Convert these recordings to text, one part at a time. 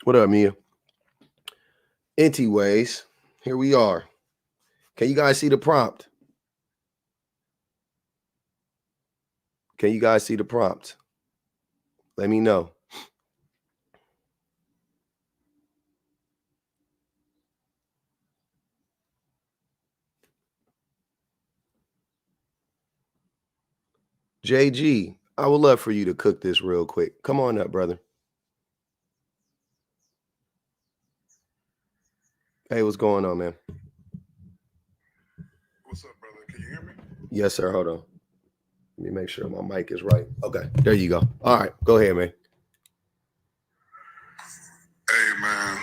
What up, Mia? Anyways, here we are. Can you guys see the prompt? Can you guys see the prompt? Let me know. JG, I would love for you to cook this real quick. Come on up, brother. Hey, what's going on, man? What's up, brother? Can you hear me? Yes, sir. Hold on. Let me make sure my mic is right. Okay, there you go. All right, go ahead, man. Hey, man.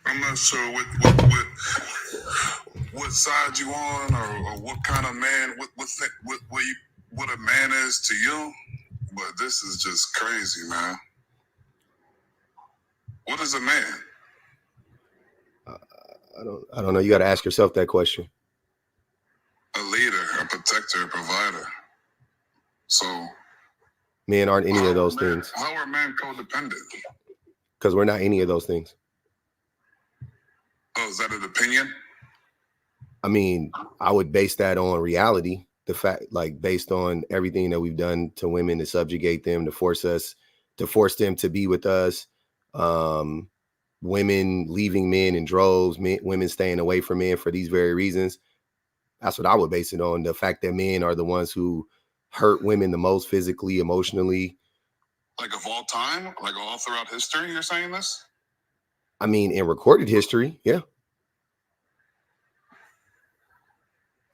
I'm not sure what side you on, or what kind of man, what a man is to you. But this is just crazy, man. What is a man? I don't know. You got to ask yourself that question. A leader, a protector, a provider. So Men aren't any of those things. How are men codependent? Because we're not any of those things. Oh, is that an opinion? I mean, I would base that on reality. The fact, like, based on everything that we've done to women to subjugate them, to force them to be with us. Women leaving men in droves, women staying away from men for these very reasons. That's what I would base it on. The fact that men are the ones who hurt women the most physically, emotionally. Like of all time? Like all throughout history, you're saying this? I mean, in recorded history, yeah.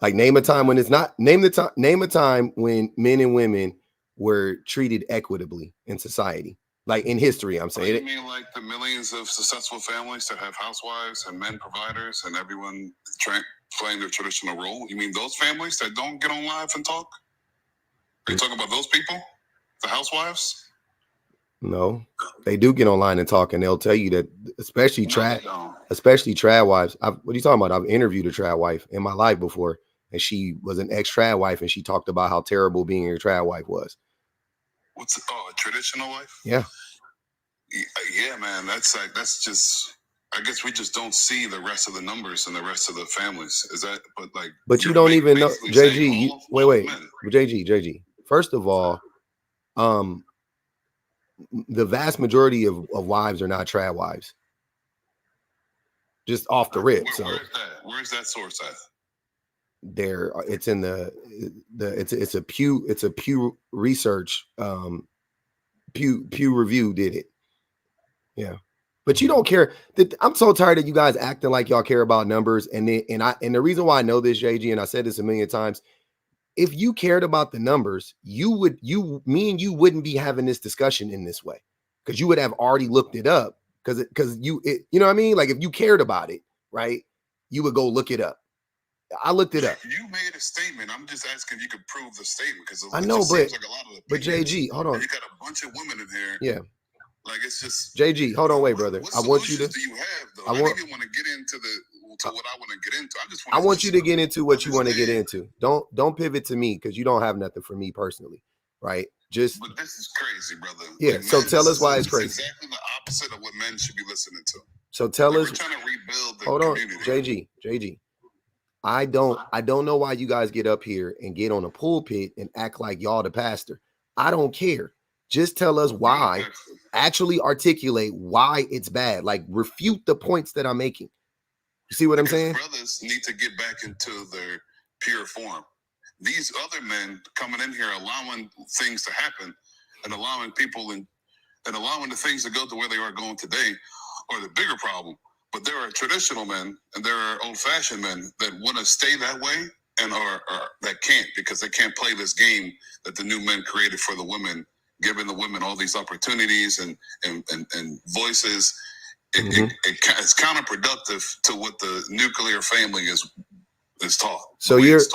Like name a time when it's not. Name a time when men and women were treated equitably in society. Like in history, I'm saying. You mean like the millions of successful families that have housewives and men providers and everyone playing their traditional role? You mean those families that don't get on live and talk? Are you talking about those people? The housewives? No, they do get online and talk, and they'll tell you that, especially trad wives. What are you talking about? I've interviewed a trad wife in my life before, and she was an ex-trad wife, and she talked about how terrible being a trad wife was. A traditional wife? Yeah. Yeah, man. That's just. I guess we just don't see the rest of the numbers and the rest of the families. Is that? But you don't even know, JG. Wait, JG. First of all, the vast majority of wives are not trad wives. Just off the rip. Where's that source at? There, it's in it's a Pew Research, Pew Review did it. Yeah, but you don't care. I'm so tired of you guys acting like y'all care about numbers. And the reason why I know this, JG, and I said this a million times. If you cared about the numbers, me and you wouldn't be having this discussion in this way, because you would have already looked it up. Because you know what I mean? Like if you cared about it, right, you would go look it up. I looked it up. You made a statement. I'm just asking if you could prove the statement, because I know, seems like a lot of but JG, hold on. You got a bunch of women in here. Yeah. Like it's just JG. Hold on, wait, brother. What solutions do you have though? I don't even want to get into what I want to get into. I want you to get into what you want to get into. Don't pivot to me, because you don't have nothing for me personally, right? But this is crazy, brother. Yeah. Like, so tell us why it's crazy. Exactly the opposite of what men should be listening to. So tell us. We're trying to rebuild the hold on, community. JG. I don't know why you guys get up here and get on a pulpit and act like y'all the pastor. I don't care. Just tell us why. Actually articulate why it's bad. Like refute the points that I'm making. You see what I'm saying? Brothers need to get back into their pure form. These other men coming in here, allowing things to happen and allowing people and allowing the things to go to where they are going today are the bigger problem. But there are traditional men and there are old-fashioned men that want to stay that way and are that can't, because they can't play this game that the new men created for the women, giving the women all these opportunities and voices. It's counterproductive to what the nuclear family is taught. So you're in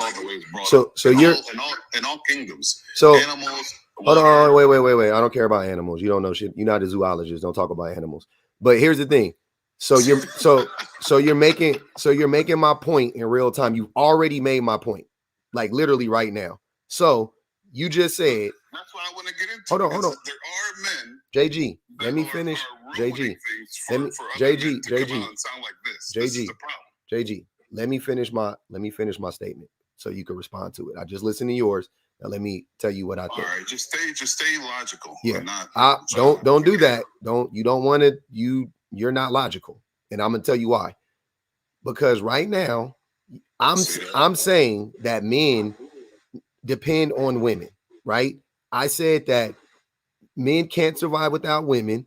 all kingdoms. So animals. Hold on, wait. I don't care about animals. You don't know shit. You're not a zoologist. Don't talk about animals. But here's the thing. So you're making my point in real time. You've already made my point, like literally right now. So you just said. That's what I want to get into. Hold on. There are men. JG, let me finish. JG, for other JG, men to come JG, out and sound like this. JG, This is the problem. JG, let me finish my statement so you can respond to it. I just listened to yours. Now let me tell you what I think. All right, just stay logical. Yeah, not, don't do that. You don't want to. You're not logical, and I'm gonna tell you why. Because right now, I'm saying that men depend on women. Right? I said that men can't survive without women.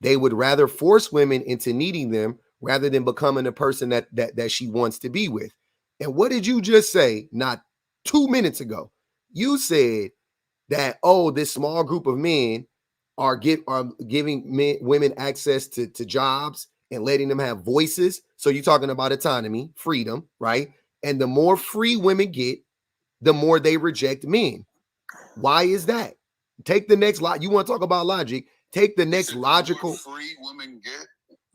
They would rather force women into needing them rather than becoming a person that she wants to be with. And what did you just say? Not 2 minutes ago, you said that this small group of men are giving women access to jobs and letting them have voices. So you're talking about autonomy, freedom, right? And the more free women get, the more they reject men. Why is that? Take the next lot. You want to talk about logic? Take the next logical. The more free women get,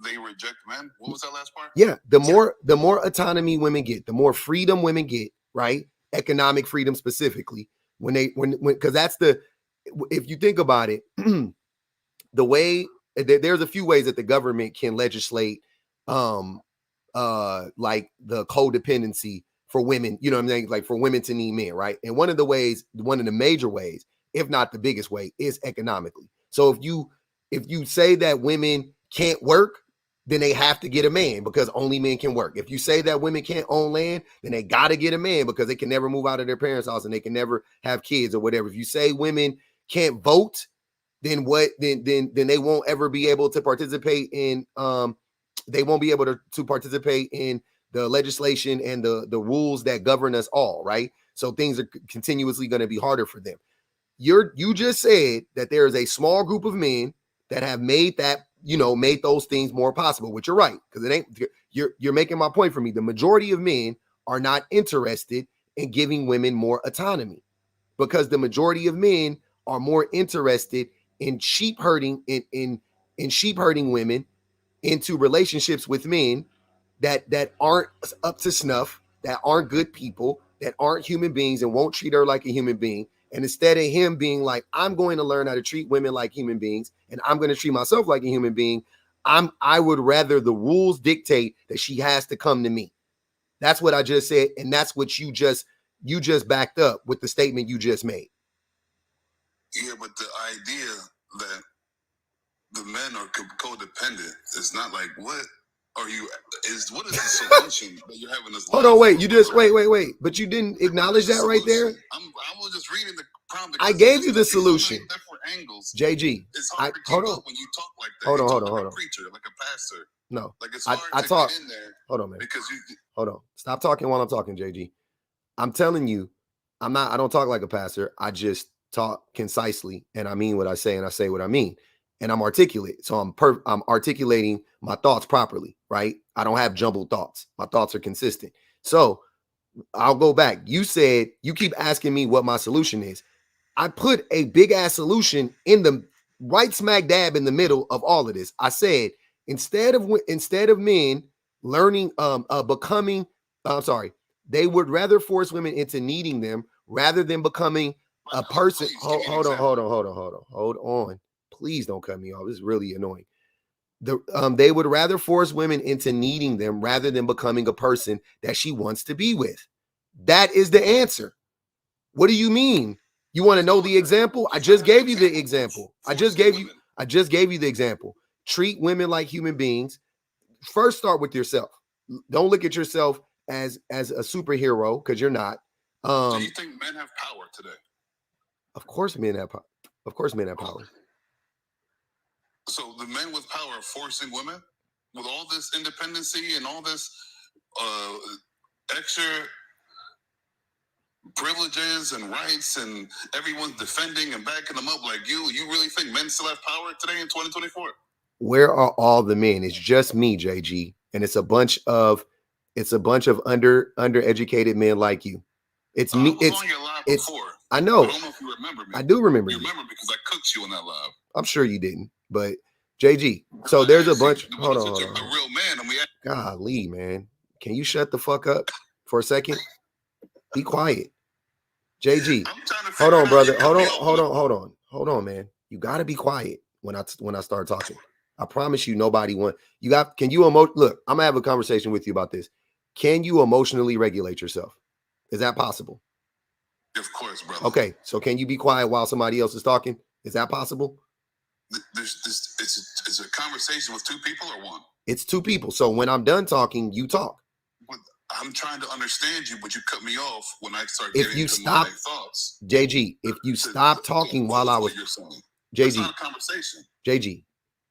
they reject men. What was that last part? Yeah, the more autonomy women get, the more freedom women get, right? Economic freedom specifically. When because that's if you think about it, the way there's a few ways that the government can legislate like the codependency for women, you know what I'm saying? Like for women to need men, right? And one of the major ways, if not the biggest way, is economically. So if you say that women can't work, then they have to get a man because only men can work. If you say that women can't own land, then they got to get a man because they can never move out of their parents' house and they can never have kids or whatever. If you say women can't vote, then they won't ever be able to participate in they won't be able to participate in the legislation and the rules that govern us all, right? So things are continuously going to be harder for them. You just said that there is a small group of men that have made those things more possible, which you're right, because it ain't you're making my point for me. The majority of men are not interested in giving women more autonomy because the majority of men are more interested in sheep herding women into relationships with men that aren't up to snuff, that aren't good people, that aren't human beings and won't treat her like a human being. And instead of him being like, I'm going to learn how to treat women like human beings and I'm going to treat myself like a human being, I would rather the rules dictate that she has to come to me. That's what I just said. And that's what you just backed up with the statement you just made. Yeah, but the idea that the men are codependent is not like, what is the solution that you're having this? Hold on, wait. You just wait. But you didn't acknowledge that right there. I was just reading the prompt. I gave you the solution. So different angles. JG, it's hard to keep up when you talk like that. Hold on. Like a preacher, like a pastor. No, like it's hard to get in there. Hold on, man. Because hold on. Stop talking while I'm talking, JG. I'm telling you, I don't talk like a pastor. I just talk concisely, and I mean what I say, and I say what I mean. And I'm articulate. So I'm articulating my thoughts properly, right? I don't have jumbled thoughts. My thoughts are consistent. So I'll go back. You said, you keep asking me what my solution is. I put a big ass solution in the right smack dab in the middle of all of this. I said, instead of men learning, they would rather force women into needing them rather than becoming a person. Hold on. Please don't cut me off. This is really annoying. They would rather force women into needing them rather than becoming a person that she wants to be with. That is the answer. What do you mean? You want to know the example? I just gave you the example. I just gave you the example. Treat women like human beings. First, start with yourself. Don't look at yourself as a superhero because you're not. Do you think men have power today? Of course, men have power. Of course, men have power. So the men with power are forcing women with all this independency and all this extra privileges and rights, and everyone's defending and backing them up like you. You really think men still have power today in 2024? Where are all the men? It's just me, JG, and it's a bunch of undereducated men like you. It's me. On your live before. I know. I don't know if you remember me. I do remember you. Remember because I cooked you in that live. I'm sure you didn't, but JG. So there's a bunch. Hold on. A real man. Golly, man. Can you shut the fuck up for a second? Be quiet. JG. Hold on, brother. Hold on, man. You gotta be quiet when I start talking. I promise you, nobody want you got. Can you look? I'm gonna have a conversation with you about this. Can you emotionally regulate yourself? Is that possible? Of course, brother. Okay, so can you be quiet while somebody else is talking? Is that possible? It's a conversation with two people or one? It's two people. So when I'm done talking, you talk. I'm trying to understand you, but you cut me off when I start If getting you into stop, my thoughts. JG, if you stop talking while I was, That's not a conversation. JG,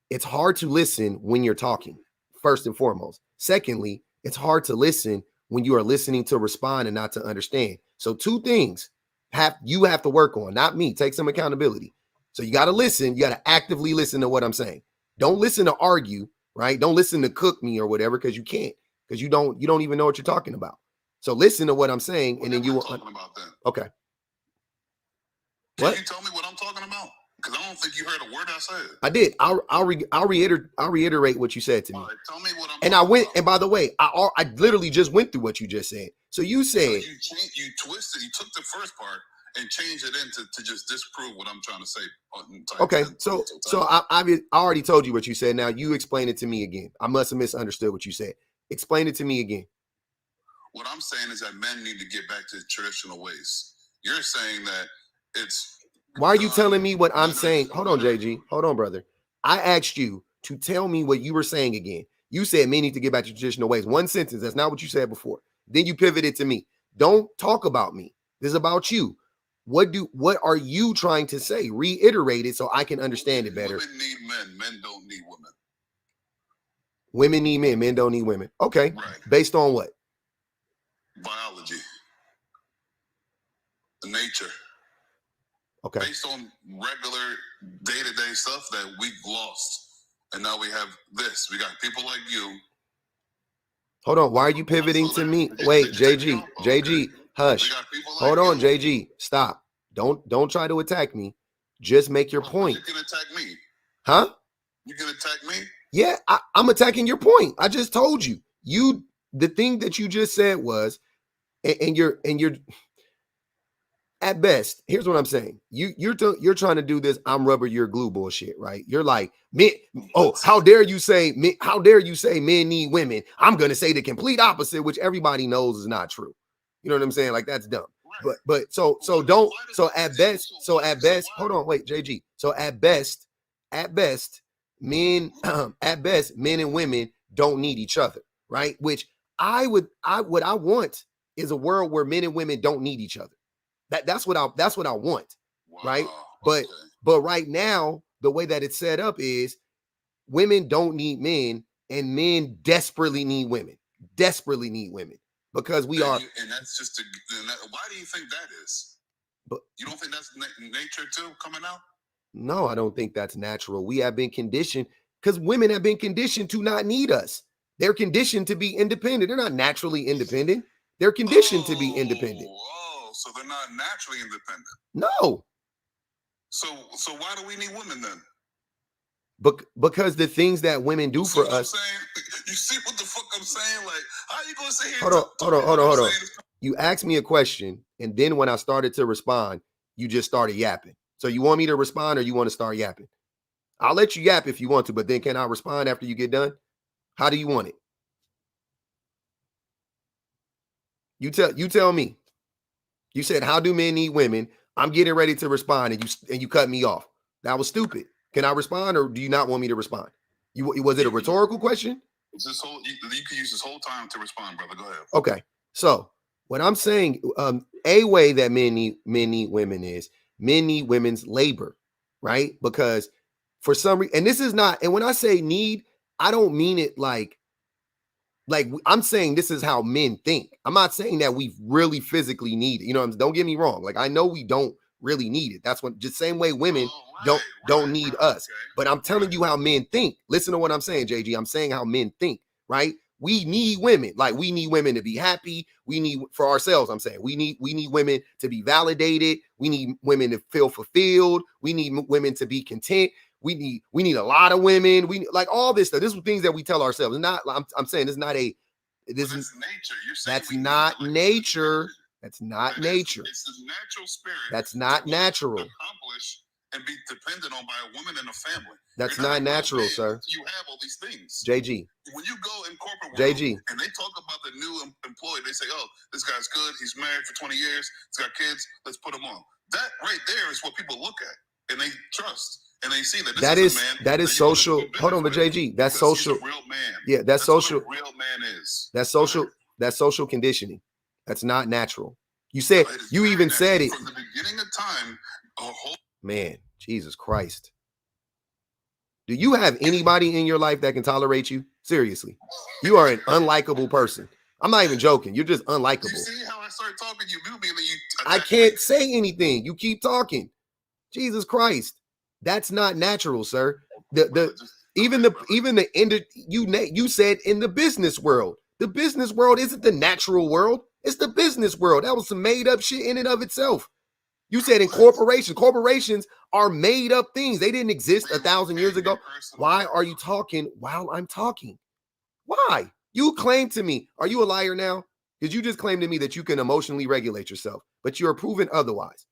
it's hard to listen when you're talking, first and foremost. Secondly, it's hard to listen when you are listening to respond and not to understand. So two things you have to work on, not me. Take some accountability. So you got to listen. You got to actively listen to what I'm saying. Don't listen to argue, right? Don't listen to cook me or whatever, because you can't, because you don't even know what you're talking about. So listen to what I'm saying, and then you will. Talking about that. Okay. Can you tell me what I'm talking about? Because I don't think you heard a word I said. I did. I'll reiterate what you said to me. All right, tell me what I'm and I went about. And by the way, I literally just went through what you just said. So you said you twisted. You took the first part and changed it into to just disprove what I'm trying to say. Okay, so I already told you what you said. Now you explain it to me again. I must have misunderstood what you said. Explain it to me again. What I'm saying is that men need to get back to traditional ways. You're saying that it's. Why are you telling me what I'm saying? Hold on, JG. Hold on, brother. I asked you to tell me what you were saying again. You said men need to get back to traditional ways. One sentence. That's not what you said before. Then you pivoted to me. Don't talk about me. This is about you. What are you trying to say? Reiterate it so I can understand it better. Women need men. Men don't need women. Women need men. Men don't need women. Okay. Right. Based on what? Biology. Nature. Okay. Based on regular day-to-day stuff that we've lost. And now we have this. We got people like you. Hold on. Why are you pivoting to me? Wait, JG. JG, hush. Hold on, JG. Stop. Don't try to attack me. Just make your point. You can attack me. Huh? You can attack me? Yeah, I'm attacking your point. I just told you. The thing that you just said was, and you're at best, here's what I'm saying. You're trying to do this I'm rubber, you're glue bullshit, right? You're like, men, how dare you say men need women? I'm gonna say the complete opposite, which everybody knows is not true. You know what I'm saying? Like, that's dumb. But so at best, hold on, wait, JG. So at best, men and women don't need each other, right? Which what I want is a world where men and women don't need each other. That's what I want, right? But right now, the way that it's set up is women don't need men and men desperately need women. Because we are. And that's just why do you think that is? But you don't think that's nature too coming out? No, I don't think that's natural. We have been conditioned, because women have been conditioned to not need us. They're conditioned to be independent. They're not naturally independent. They're conditioned to be independent. So they're not naturally independent. No. So why do we need women then? Because the things that women do for us. You see what the fuck I'm saying? Like, how you gonna say here? Hold on. You asked me a question, and then when I started to respond, you just started yapping. So you want me to respond, or you want to start yapping? I'll let you yap if you want to, but then can I respond after you get done? How do you want it? You tell me. You said, how do men need women? I'm getting ready to respond, and you cut me off. That was stupid. Can I respond, or do you not want me to respond? Was it a rhetorical question? You can use this whole time to respond, brother. Go ahead. Okay. So what I'm saying, a way that men need women is men need women's labor, right? Because for some reason, and this is not, and when I say need, I don't mean it like I'm saying this is how men think. I'm not saying that we really physically need it. You know, don't get me wrong. Like, I know we don't really need it. That's what, just same way women don't need us. Okay. But I'm telling you how men think. Listen to what I'm saying, JG. I'm saying how men think, right? We need women. Like, we need women to be happy. We need, for ourselves, I'm saying, we need women to be validated. We need women to feel fulfilled. We need women to be content. We need a lot of women. We like all this stuff. This is things that we tell ourselves. Not, I'm saying it's not a. This is nature. You're saying that's not nature. That's not nature. It's the natural spirit. That's not natural. Accomplish and be dependent on by a woman and a family. That's not natural, sir. You have all these things. JG. When you go in corporate world JG. and they talk about the new employee, they say, "Oh, this guy's good. He's married for 20 years. He's got kids. Let's put him on." That right there is what people look at and they trust. And they see that this is a man that is social. Hold on, but JG, that's social. He's a real man. Yeah, that's social. What a real man is. That's social. That's social conditioning. That's not natural. You said, you even said it from the beginning of time. Man, Jesus Christ. Do you have anybody in your life that can tolerate you? Seriously, you are an unlikable person. I'm not even joking. You're just unlikable. You see how I start talking? I can't say anything. You keep talking. Jesus Christ. That's not natural, sir. Even the end you said in the business world. The business world isn't the natural world. It's the business world. That was some made up shit in and of itself. You said in corporations are made up things. They didn't exist 1,000 years ago. Why are you talking while I'm talking? Why? You claim to me. Are you a liar now? Because you just claimed to me that you can emotionally regulate yourself, but you're proven otherwise.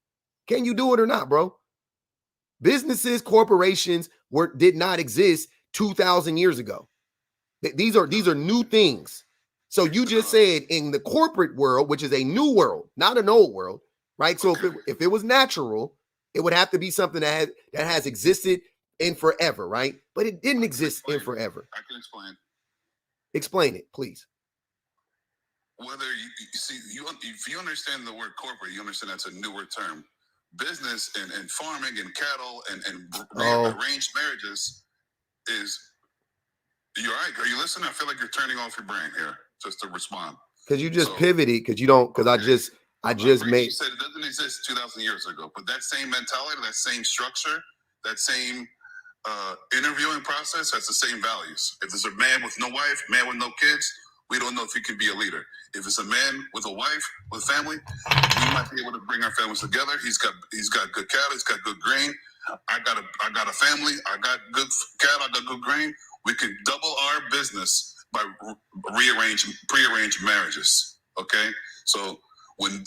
Can you do it or not, bro? Businesses, corporations did not exist 2,000 years ago. These are new things. So you just said in the corporate world, which is a new world, not an old world, right? So if it was natural, it would have to be something that has existed in forever, right? But it didn't exist in forever. I can explain. Explain it, please. Whether you see, if you understand the word corporate, you understand that's a newer term. Business and farming and cattle and arranged marriages is. You're right. Are you listening? I feel like you're turning off your brain here just to respond. Because you just pivoted. Because you don't. Because okay. I just made. You said it doesn't exist 2,000 years ago, but that same mentality, that same structure, that same interviewing process has the same values. If there's a man with no wife, man with no kids, we don't know if he can be a leader. If it's a man with a wife, with family, we might be able to bring our families together. He's got good cattle. He's got good grain. I got a family. I got good cattle. I got good grain. We can double our business by prearranged marriages. Okay, so when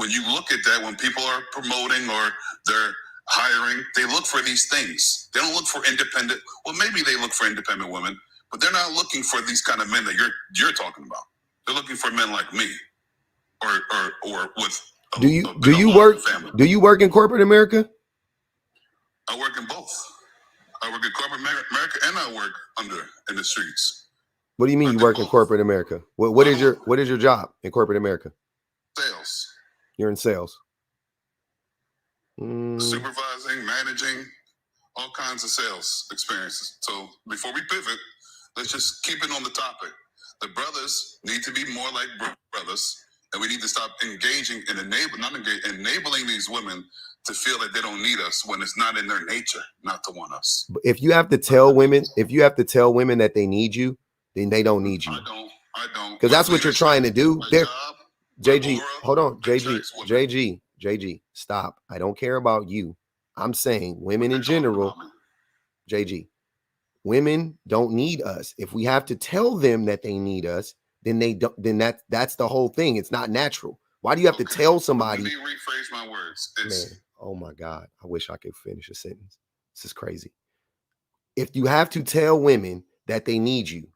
you look at that, when people are promoting or they're hiring, they look for these things. They don't look for independent. Well, maybe they look for independent women, but they're not looking for these kind of men that you're talking about. They're looking for men like me, or with. Do you work in corporate America? I work in both. I work in corporate America and I work in the streets. What do you mean you work in corporate America? What is your job in corporate America? Sales. You're in sales. Supervising, managing, all kinds of sales experiences. So before we pivot, let's just keep it on the topic. The brothers need to be more like brothers, and we need to stop engaging and enabling these women to feel that they don't need us when it's not in their nature not to want us. If you have to tell women that they need you, then they don't need you. I don't. Because that's what you're trying to do. JG, hold on. JG, stop. I don't care about you. I'm saying women in general. JG, women don't need us. If we have to tell them that they need us, then they don't. Then that's the whole thing. It's not natural. Why do you have to tell somebody? Let me rephrase my words. Man, oh my God. I wish I could finish a sentence. This is crazy. If you have to tell women that they need you,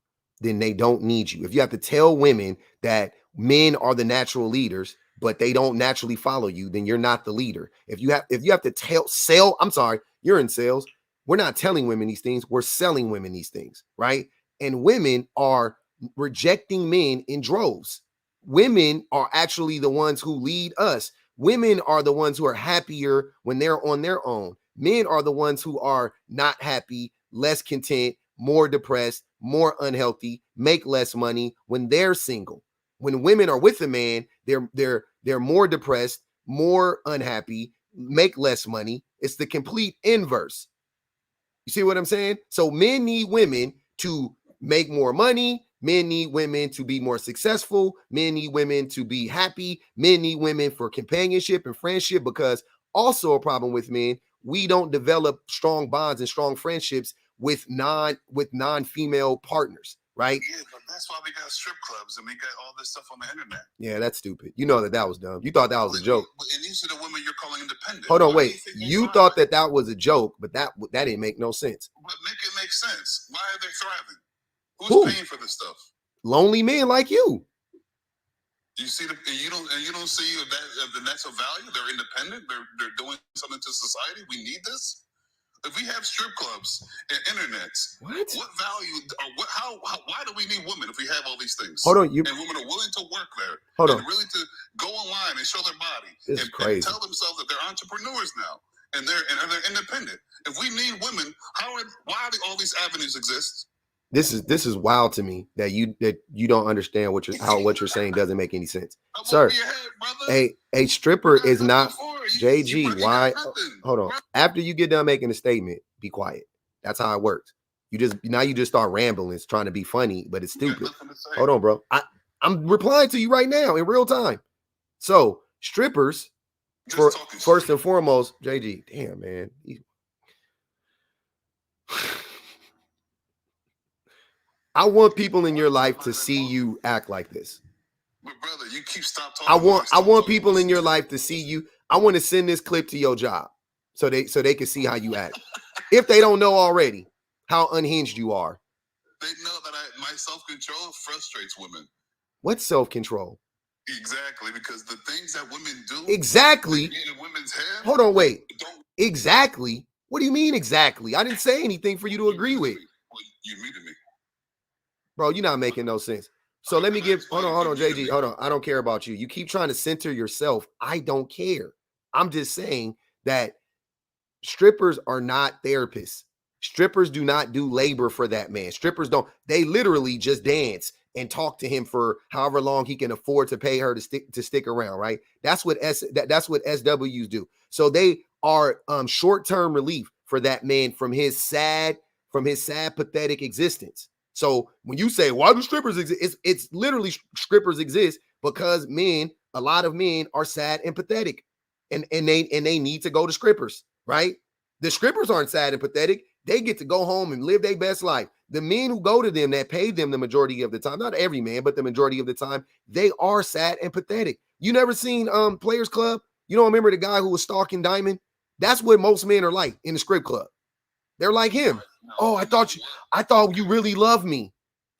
then they don't need you. If you have to tell women that men are the natural leaders, but they don't naturally follow you, then you're not the leader. If you have to I'm sorry, you're in sales. We're not telling women these things. We're selling women these things, right? And women are rejecting men in droves. Women are actually the ones who lead us. Women are the ones who are happier when they're on their own. Men are the ones who are not happy, less content, more depressed, more unhealthy, make less money when they're single. When women are with a man, they're more depressed, more unhappy, make less money. It's the complete inverse. You see what I'm saying? So men need women to make more money. Men need women to be more successful. Men need women to be happy. Men need women for companionship and friendship, because also a problem with men, we don't develop strong bonds and strong friendships with non-female partners. right? Yeah, but that's why we got strip clubs and we got all this stuff on the internet. Yeah, that's stupid. You know that was dumb. You thought that was a joke. And these are the women you're calling independent. Hold on, wait. You thought that was a joke, but that didn't make no sense. But make it make sense. Why are they thriving? Who's paying for this stuff? Lonely men like you. You see, you don't see that that's a value. They're independent. They're doing something to society. We need this. If we have strip clubs and internets, what value or why do we need women if we have all these things? Hold on, and women are willing to work there. Really to go online and show their body and tell themselves that they're entrepreneurs now and they're independent. If we need women, why do all these avenues exist? This is wild to me that you don't understand what you're saying doesn't make any sense, sir. A stripper is not JG. Why? Hold on. After you get done making a statement, be quiet. That's how it works. You just start rambling, trying to be funny, but it's stupid. Hold on, bro. I'm replying to you right now in real time. So strippers, first and foremost, JG. Damn, man. I want people in your life to see you act like this. But brother, you keep stop talking. I want people in your life to see you. I want to send this clip to your job so they can see how you act. If they don't know already how unhinged you are. They know that my self-control frustrates women. What's self-control? Exactly, because the things that women do. Exactly. In women's hair. Hold on, wait. Exactly. What do you mean exactly? I didn't say anything for you to agree with. Well, you muted me. Bro, you're not making no sense. So let me hold on, JG. Hold on. I don't care about you. You keep trying to center yourself. I don't care. I'm just saying that strippers are not therapists. Strippers do not do labor for that man. Strippers don't. They literally just dance and talk to him for however long he can afford to pay her to stick around, right? That's what SWs do. So they are short-term relief for that man from his sad, pathetic existence. So when you say, why do strippers exist? It's literally strippers exist because a lot of men are sad and pathetic and they need to go to strippers, right? The strippers aren't sad and pathetic. They get to go home and live their best life. The men who go to them that pay them the majority of the time, not every man, but the majority of the time, they are sad and pathetic. You never seen Players Club? You don't remember the guy who was stalking Diamond? That's what most men are like in the strip club. They're like him. Oh, I thought you really loved me.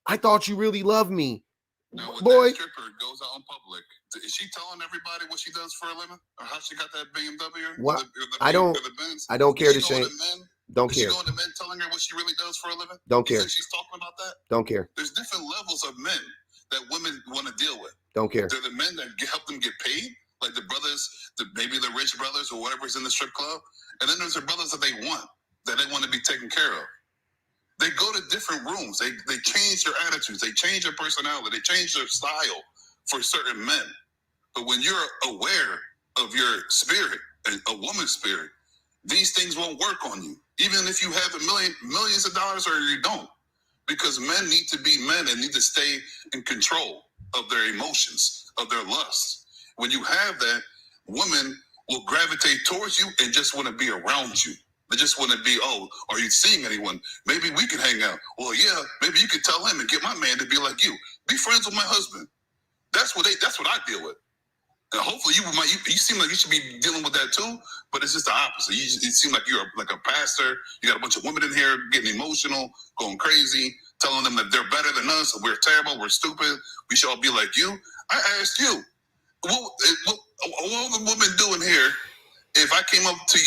I thought you really loved me. Now, when boy, that stripper goes out in public, is she telling everybody what she does for a living or how she got that BMW? What? I don't care to shame. Don't care. Is she going to men telling her what she really does for a living? Don't care. She's talking about that? Don't care. There's different levels of men that women want to deal with. Don't care. They're the men that help them get paid, like the brothers, maybe the rich brothers or whatever's in the strip club. And then there's the brothers that they want to be taken care of. They go to different rooms. They change their attitudes. They change their personality. They change their style for certain men. But when you're aware of your spirit, a woman's spirit, these things won't work on you. Even if you have millions of dollars or you don't. Because men need to be men and need to stay in control of their emotions, of their lusts. When you have that, women will gravitate towards you and just want to be around you. They just want to be, oh, are you seeing anyone? Maybe we can hang out. Well, yeah, maybe you could tell him and get my man to be like you. Be friends with my husband. That's what I deal with. And hopefully you seem like you should be dealing with that too, but it's just the opposite. It seems like you're like a pastor. You got a bunch of women in here getting emotional, going crazy, telling them that they're better than us, we're terrible, we're stupid, we should all be like you. I asked you, what are the women doing here if I came up to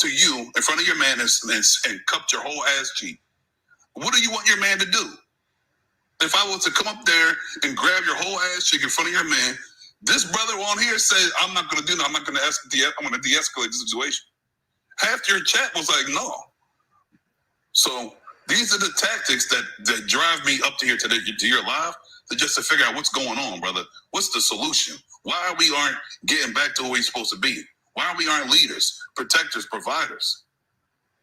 you in front of your man and cupped your whole ass cheek? What do you want your man to do? If I was to come up there and grab your whole ass cheek in front of your man, this brother on here says, I'm not going to do that. I'm going to de-escalate the situation. Half your chat was like, no. So these are the tactics that drive me up to here to your live, just to figure out what's going on, brother. What's the solution? Why we aren't getting back to where we're supposed to be? Why we aren't leaders, protectors, providers?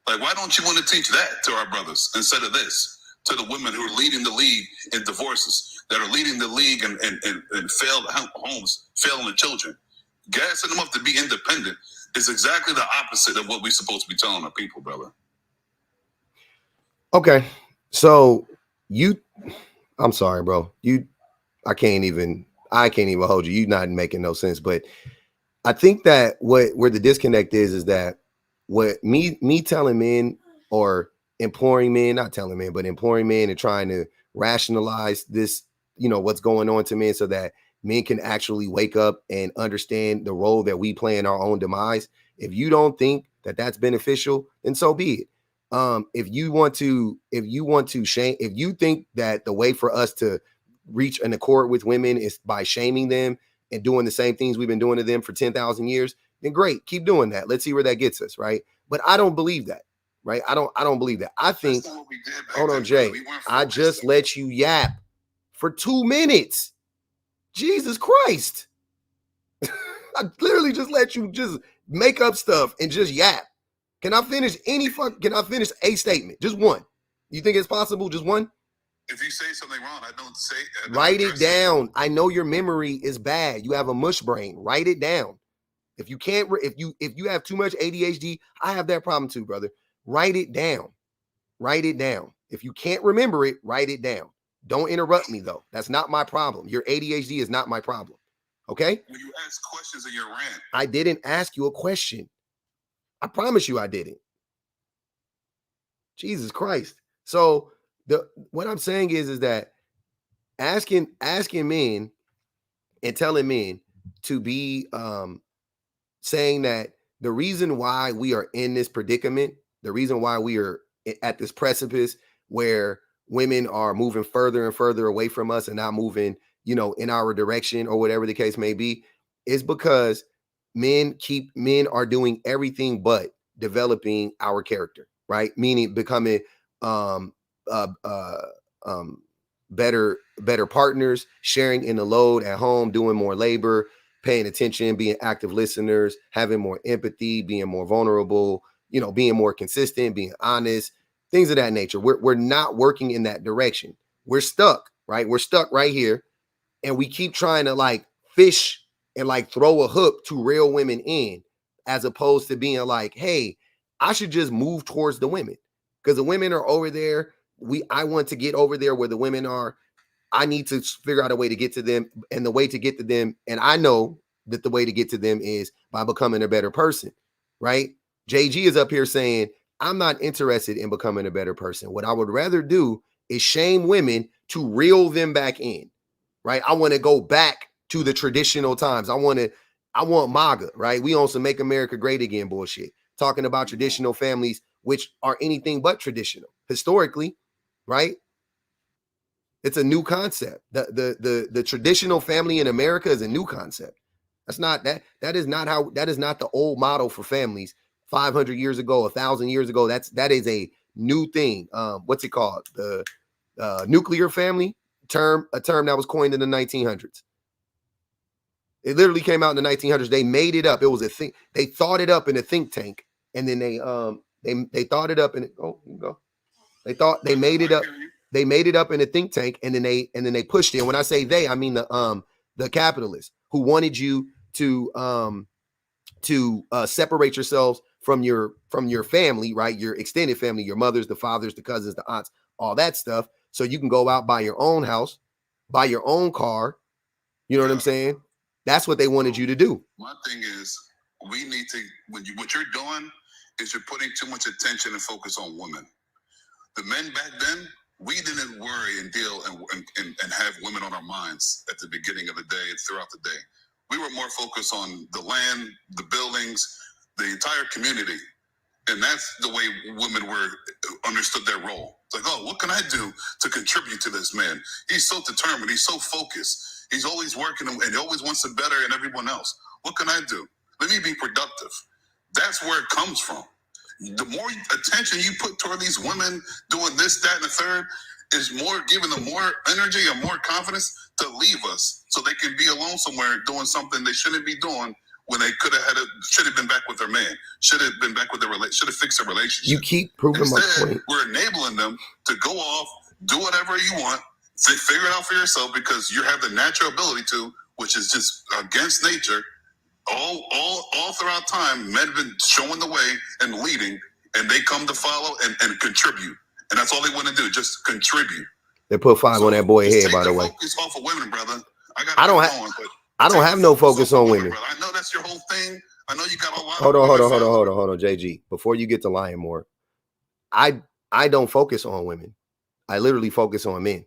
Like, why don't you want to teach that to our brothers instead of this? To the women who are leading the league in divorces, that are leading the league and failed homes, failing children. Gassing them up to be independent is exactly the opposite of what we're supposed to be telling our people, brother. Okay. So I'm sorry, bro. I can't even hold you. You're not making no sense. But I think that where the disconnect is that what me telling men or imploring men, not telling men, but imploring men and trying to rationalize this, what's going on to men so that men can actually wake up and understand the role that we play in our own demise. If you don't think that that's beneficial, then so be it. If you want to shame, if you think that the way for us to reach an accord with women is by shaming them and doing the same things we've been doing to them for 10,000 years, then great, keep doing that. Let's see where that gets us, right? But I don't believe that, right? I don't believe that. I think, hold on, Jay, I just let you yap for 2 minutes. Jesus Christ. I literally just let you just make up stuff and just yap. Can I finish a statement? Just one. You think it's possible? Just one? If you say something wrong, I don't say it. Write it down. I know your memory is bad. You have a mush brain. Write it down. If you can't, if you have too much ADHD, I have that problem too, brother. Write it down. Write it down. If you can't remember it, write it down. Don't interrupt me though. That's not my problem. Your ADHD is not my problem. Okay? When you ask questions in your rant, I didn't ask you a question. I promise you I didn't. Jesus Christ. So what I'm saying is that asking men and telling men to be saying that the reason why we are in this predicament, the reason why we are at this precipice where women are moving further and further away from us and not moving, in our direction or whatever the case may be, is because men are doing everything but developing our character, right? Meaning becoming um uh, uh better partners, sharing in the load at home, doing more labor, paying attention, being active listeners, having more empathy, being more vulnerable, being more consistent, being honest, things of that nature. We're not working in that direction. We're stuck, right? We're stuck right here, and we keep trying to like fish and like throw a hook to reel women in, as opposed to being like, hey, I should just move towards the women because the women are over there. I want to get over there where the women are. I need to figure out a way to get to them, and the way to get to them, and I know that the way to get to them is by becoming a better person, right? JG is up here saying, I'm not interested in becoming a better person. What I would rather do is shame women to reel them back in, right? I want to go back to the traditional times. I want MAGA, right? We on some Make America Great Again bullshit, talking about traditional families, which are anything but traditional historically, right? It's a new concept. The traditional family in America is a new concept. That is not the old model for families 500 years ago, 1,000 years ago. That is a new thing. What's it called? The nuclear family term, a term that was coined in the 1900s. It literally came out in the 1900s. They made it up. It was a thing. They thought it up in a think tank, and then they thought it up in. Oh, you go. They made it up. They made it up in a think tank, and then they pushed it. And when I say they, I mean the capitalists who wanted you to separate yourselves from your family, right? Your extended family, your mothers, the fathers, the cousins, the aunts, all that stuff, so you can go out, buy your own house, buy your own car. You know what I'm saying? That's what they wanted you to do. My thing is, we need to, what you're doing is you're putting too much attention and focus on women. The men back then, we didn't worry and deal and have women on our minds at the beginning of the day and throughout the day. We were more focused on the land, the buildings, the entire community. And that's the way women understood their role. It's like, oh, what can I do to contribute to this man? He's so determined. He's so focused. He's always working and he always wants to better than everyone else. What can I do? Let me be productive. That's where it comes from. The more attention you put toward these women doing this, that, and the third is more giving them more energy and more confidence to leave us so they can be alone somewhere doing something they shouldn't be doing when they should have been back with their man, should have been back with their should have fixed their relationship. You keep proving Instead, my point. We're enabling them to go off, do whatever you want, figure it out for yourself because you have the natural ability to, which is just against nature. All throughout time, men have been showing the way and leading, and they come to follow and contribute. And that's all they want to do, just contribute. They put 5 on that boy's head, by the way. Focus off of women, brother. I don't have no focus on women. Brother. I know that's your whole thing. I know you got a lot. Hold on, JG. Before you get to lying more, I don't focus on women. I literally focus on men.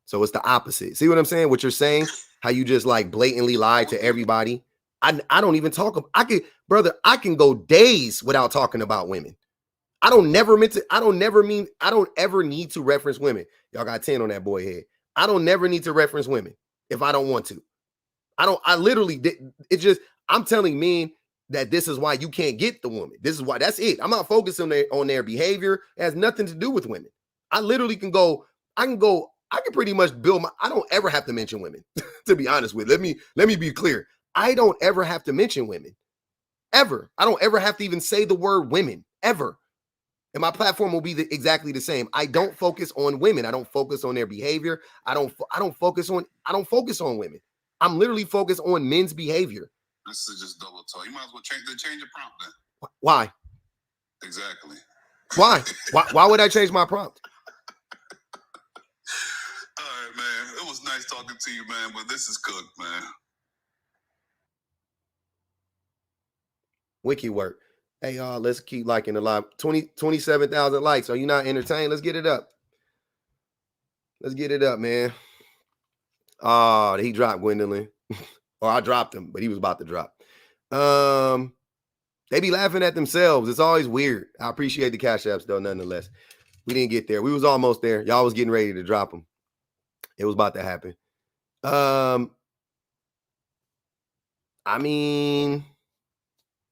So it's the opposite. See what I'm saying? What you're saying? How you just like blatantly lie to everybody. I don't even talk. I can go days without talking about women. I don't ever need to reference women. Y'all got 10 on that boy head. I don't never need to reference women if I don't want to. I'm telling men that this is why you can't get the woman. This is why. That's it. I'm not focusing on their behavior. It has nothing to do with women. I literally can pretty much build I don't ever have to mention women, to be honest with. Let me be clear. I don't ever have to mention women. Ever. I don't ever have to even say the word women. Ever. And my platform will be exactly the same. I don't focus on women. I don't focus on their behavior. I don't focus on women. I'm literally focused on men's behavior. This is just double talk. You might as well change the prompt then. Why? Exactly. Why? Why would I change my prompt? All right, man. It was nice talking to you, man, but this is cooked, man. Wiki work. Hey, y'all, let's keep liking the live. 27,000 likes. Are you not entertained? Let's get it up. Let's get it up, man. Oh, he dropped Gwendolyn. Or I dropped him, but he was about to drop. They be laughing at themselves. It's always weird. I appreciate the cash apps, though, nonetheless. We didn't get there. We was almost there. Y'all was getting ready to drop them. It was about to happen. I mean,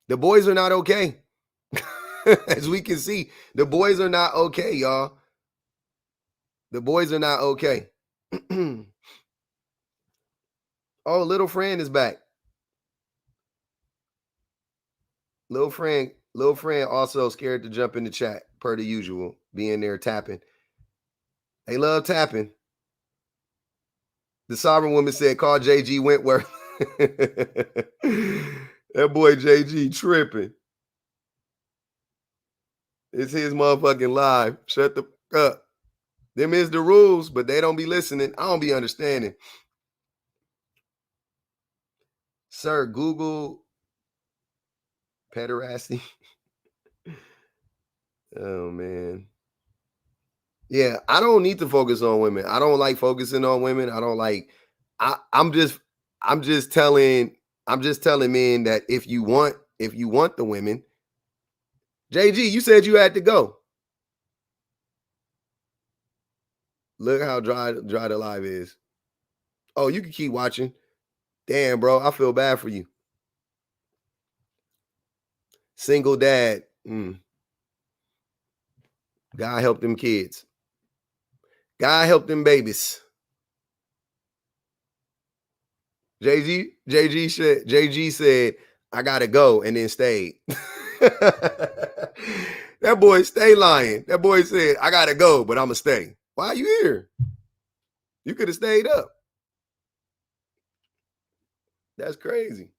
the boys are not okay. As we can see, the boys are not okay, y'all. The boys are not okay. Oh, little friend is back. Little friend also scared to jump in the chat, per the usual, being there tapping. They love tapping. The sovereign woman said, call JG Wentworth. That boy JG tripping. It's his motherfucking live. Shut the fuck up. Them is the rules, but they don't be listening. I don't be understanding. Sir, Google pederasty. Oh, man. Yeah, I don't need to focus on women. I don't like focusing on women. I don't like, I'm just telling men that if you want the women, JG, you said you had to go. Look how dry the live is. Oh, you can keep watching. Damn, bro, I feel bad for you. Single dad. God help them kids. God help them babies. JG said, I gotta go, and then stayed. That boy stay lying. That boy said, I gotta go, but I'ma stay. Why are you here? You could have stayed up. That's crazy.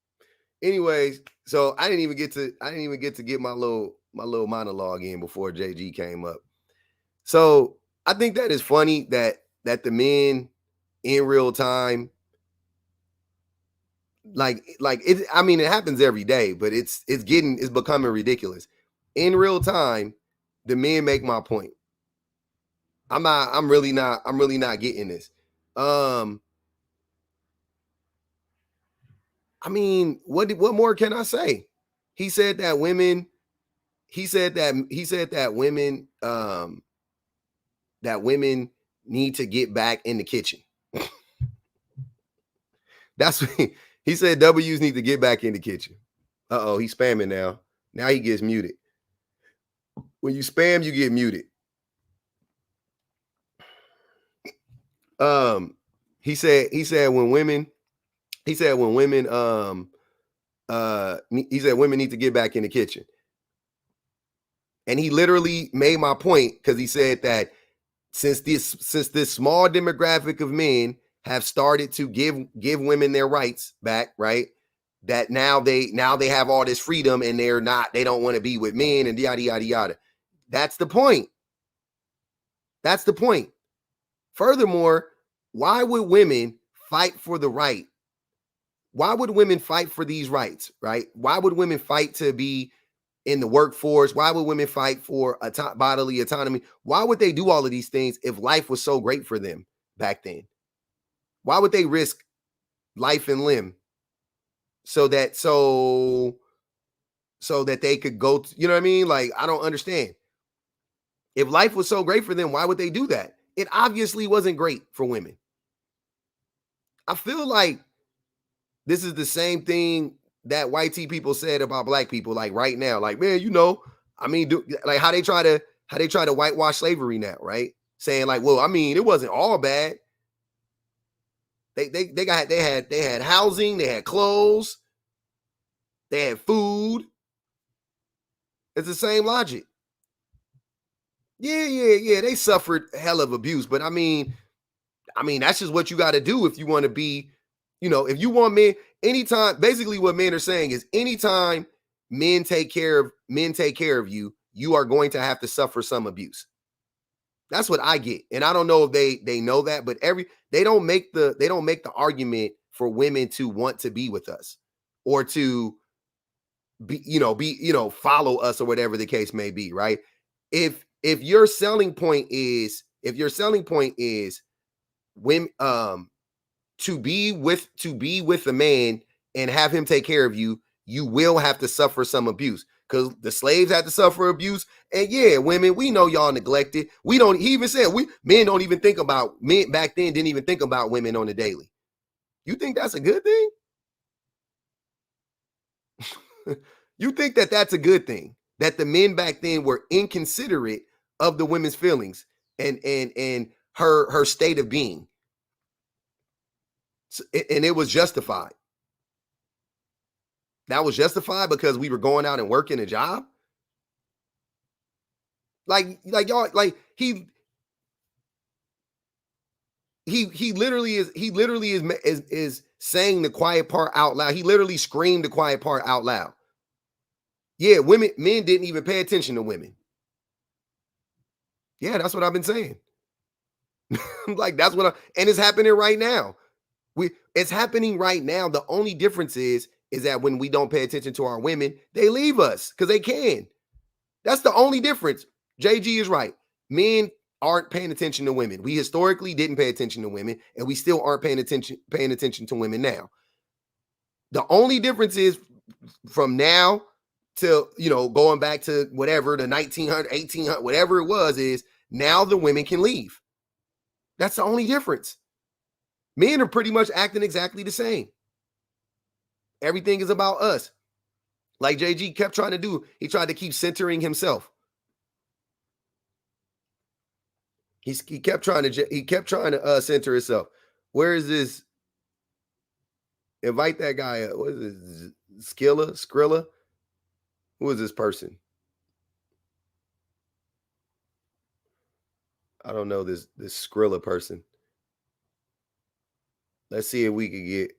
Anyways, so I didn't even get to get my little monologue in before JG came up. So I think that is funny that the men in real time, like it. I mean, it happens every day, but it's becoming ridiculous. In real time, the men make my point. I'm really not getting this. I mean, what more can I say? He said that women need to get back in the kitchen. That's what he said. W's need to get back in the kitchen. Uh-oh, he's spamming now. Now he gets muted. When you spam, you get muted. He said when women need to get back in the kitchen. And he literally made my point because he said that since this small demographic of men have started to give women their rights back, right? That now they have all this freedom and they don't want to be with men and yada yada yada. That's the point. That's the point. Furthermore, why would women fight for the right? Why would women fight for these rights, right? Why would women fight to be in the workforce? Why would women fight for bodily autonomy? Why would they do all of these things if life was so great for them back then? Why would they risk life and limb so that they could go you know what I mean? Like, I don't understand. If life was so great for them, why would they do that? It obviously wasn't great for women. I feel like this is the same thing that white people said about black people, like right now. Like, man, I mean, like how they try to whitewash slavery now, right? Saying like, well, I mean, it wasn't all bad. They had housing, they had clothes, they had food. It's the same logic. Yeah. They suffered hell of abuse, but I mean, that's just what you got to do if you want to be, if you want men. Anytime, basically, what men are saying is, anytime men take care of you, you are going to have to suffer some abuse. That's what I get, and I don't know if they know that, but they don't make the argument for women to want to be with us or to follow us or whatever the case may be, right? If your selling point is when to be with a man and have him take care of you, you will have to suffer some abuse, because the slaves had to suffer abuse. And yeah, women, we know y'all neglected. He even said men don't even think about men back then, didn't even think about women on the daily. You think that's a good thing? You think that that's a good thing, that the men back then were inconsiderate of the women's feelings and her state of being, and it was justified. That was justified because we were going out and working a job. Like y'all, like he literally is saying the quiet part out loud. He literally screamed the quiet part out loud. Yeah, men didn't even pay attention to women. Yeah, that's what I've been saying. Like, and it's happening right now. It's happening right now. The only difference is that when we don't pay attention to our women, they leave us because they can. That's the only difference. JG is right. Men aren't paying attention to women. We historically didn't pay attention to women, and we still aren't paying attention to women now. The only difference is from now till, going back to whatever, the 1900, 1800, whatever it was, is now the women can leave. That's the only difference. Men are pretty much acting exactly the same. Everything is about us. Like JG kept trying to do. He tried to keep centering himself. He kept trying to center himself. Where is this? Invite that guy. What is this? Skrilla? Who is this person? I don't know this Skrilla person. Let's see if we can get.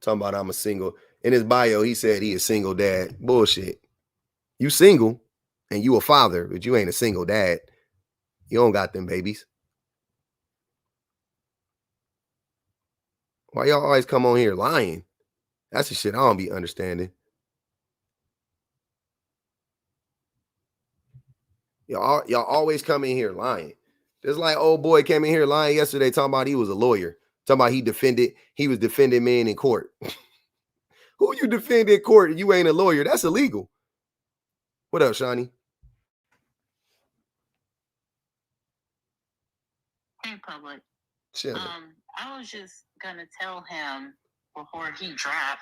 Talking about I'm a single. In his bio, he said he is single dad. Bullshit. You single and you a father, but you ain't a single dad. You don't got them babies. Why y'all always come on here lying? That's the shit I don't be understanding. Y'all always come in here lying. Just like old boy came in here lying yesterday, talking about he was a lawyer. Talking about he was defending men in court. Who you defend in court and you ain't a lawyer? That's illegal. What up, Shawnee? Hey, public. Chill. I was just gonna tell him before he dropped.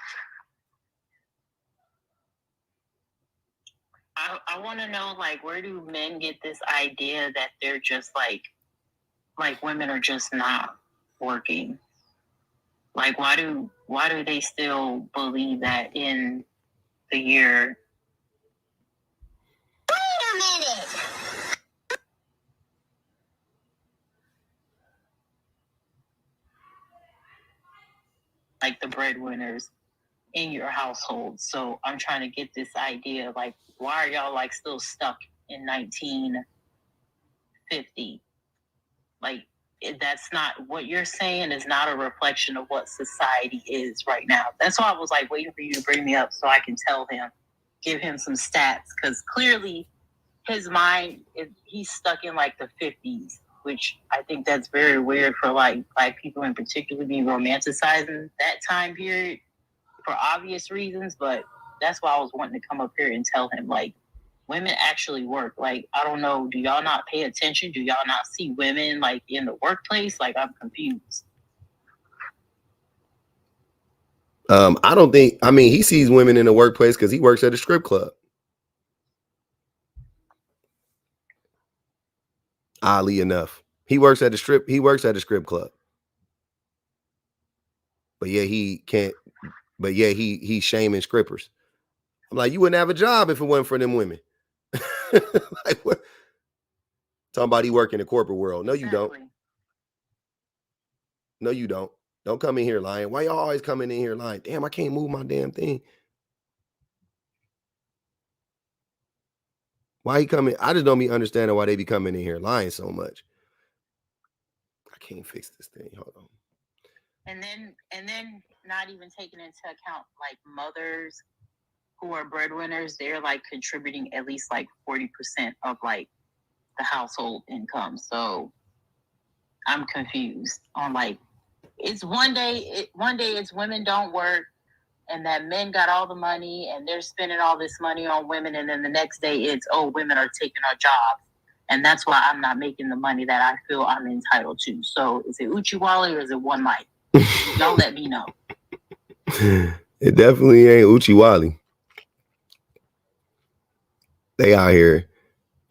I want to know, like, where do men get this idea that they're just like women are just not working? Like, why do they still believe that in the year? Wait a minute. Like the breadwinners in your household. So I'm trying to get this idea, like, why are y'all like still stuck in 1950? Like, that's not what you're saying is not a reflection of what society is right now. That's why I was like waiting for you to bring me up so I can tell him, give him some stats, because clearly his mind, he's stuck in like the 50s, which I think that's very weird for like Black people in particular, be romanticizing that time period for obvious reasons. But that's why I was wanting to come up here and tell him, like, women actually work. Like, I don't know, do y'all not pay attention? Do y'all not see women like in the workplace? Like, I'm confused. I don't think, I mean, he sees women in the workplace because he works at a strip club. Oddly enough, he works at a strip club. But yeah, he can't, but yeah, he's shaming strippers. I'm like, you wouldn't have a job if it wasn't for them women. Like, what? Talking about he work in the corporate world. No, you don't. No, you don't. Don't come in here lying. Why y'all always coming in here lying? Damn, I can't move my damn thing. Why he coming? I just don't be understanding why they be coming in here lying so much. I can't fix this thing. Hold on. And then not even taking into account like mothers who are breadwinners, they're like contributing at least like 40% of like the household income. So I'm confused on like, it's one day it's women don't work and that men got all the money and they're spending all this money on women, and then the next day it's, oh, women are taking our jobs and that's why I'm not making the money that I feel I'm entitled to. So is it Uchiwali or is it one mic? Y'all let me know. It definitely ain't Uchiwali. They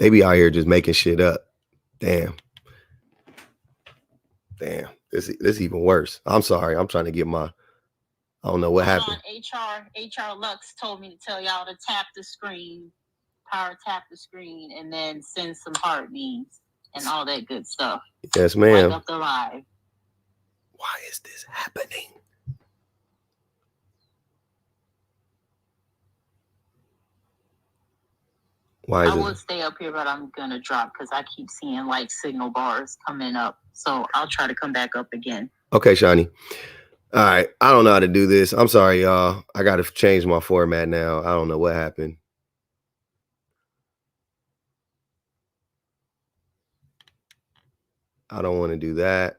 be out here just making shit up. Damn. This even worse. I'm sorry. I'm trying to get my, I don't know what happened. HR Lux told me to tell y'all to tap the screen, power tap the screen, and then send some heart beams and all that good stuff. Yes, ma'am. Like up the live. Why is this happening? I would stay up here, but I'm gonna drop because I keep seeing like signal bars coming up. So I'll try to come back up again. Okay, Shani. All right. I don't know how to do this. I'm sorry, y'all. I got to change my format now. I don't know what happened. I don't want to do that.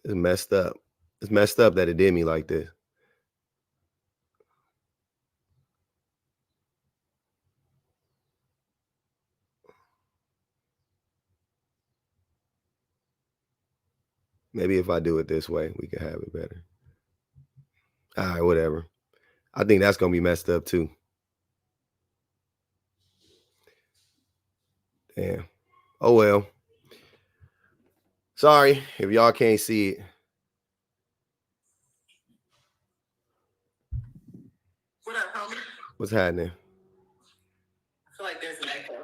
It's messed up. It's messed up that it did me like this. Maybe if I do it this way, we can have it better. All right, whatever. I think that's going to be messed up too. Damn. Oh, well. Sorry if y'all can't see it. What up, homie? What's happening? I feel like there's an echo.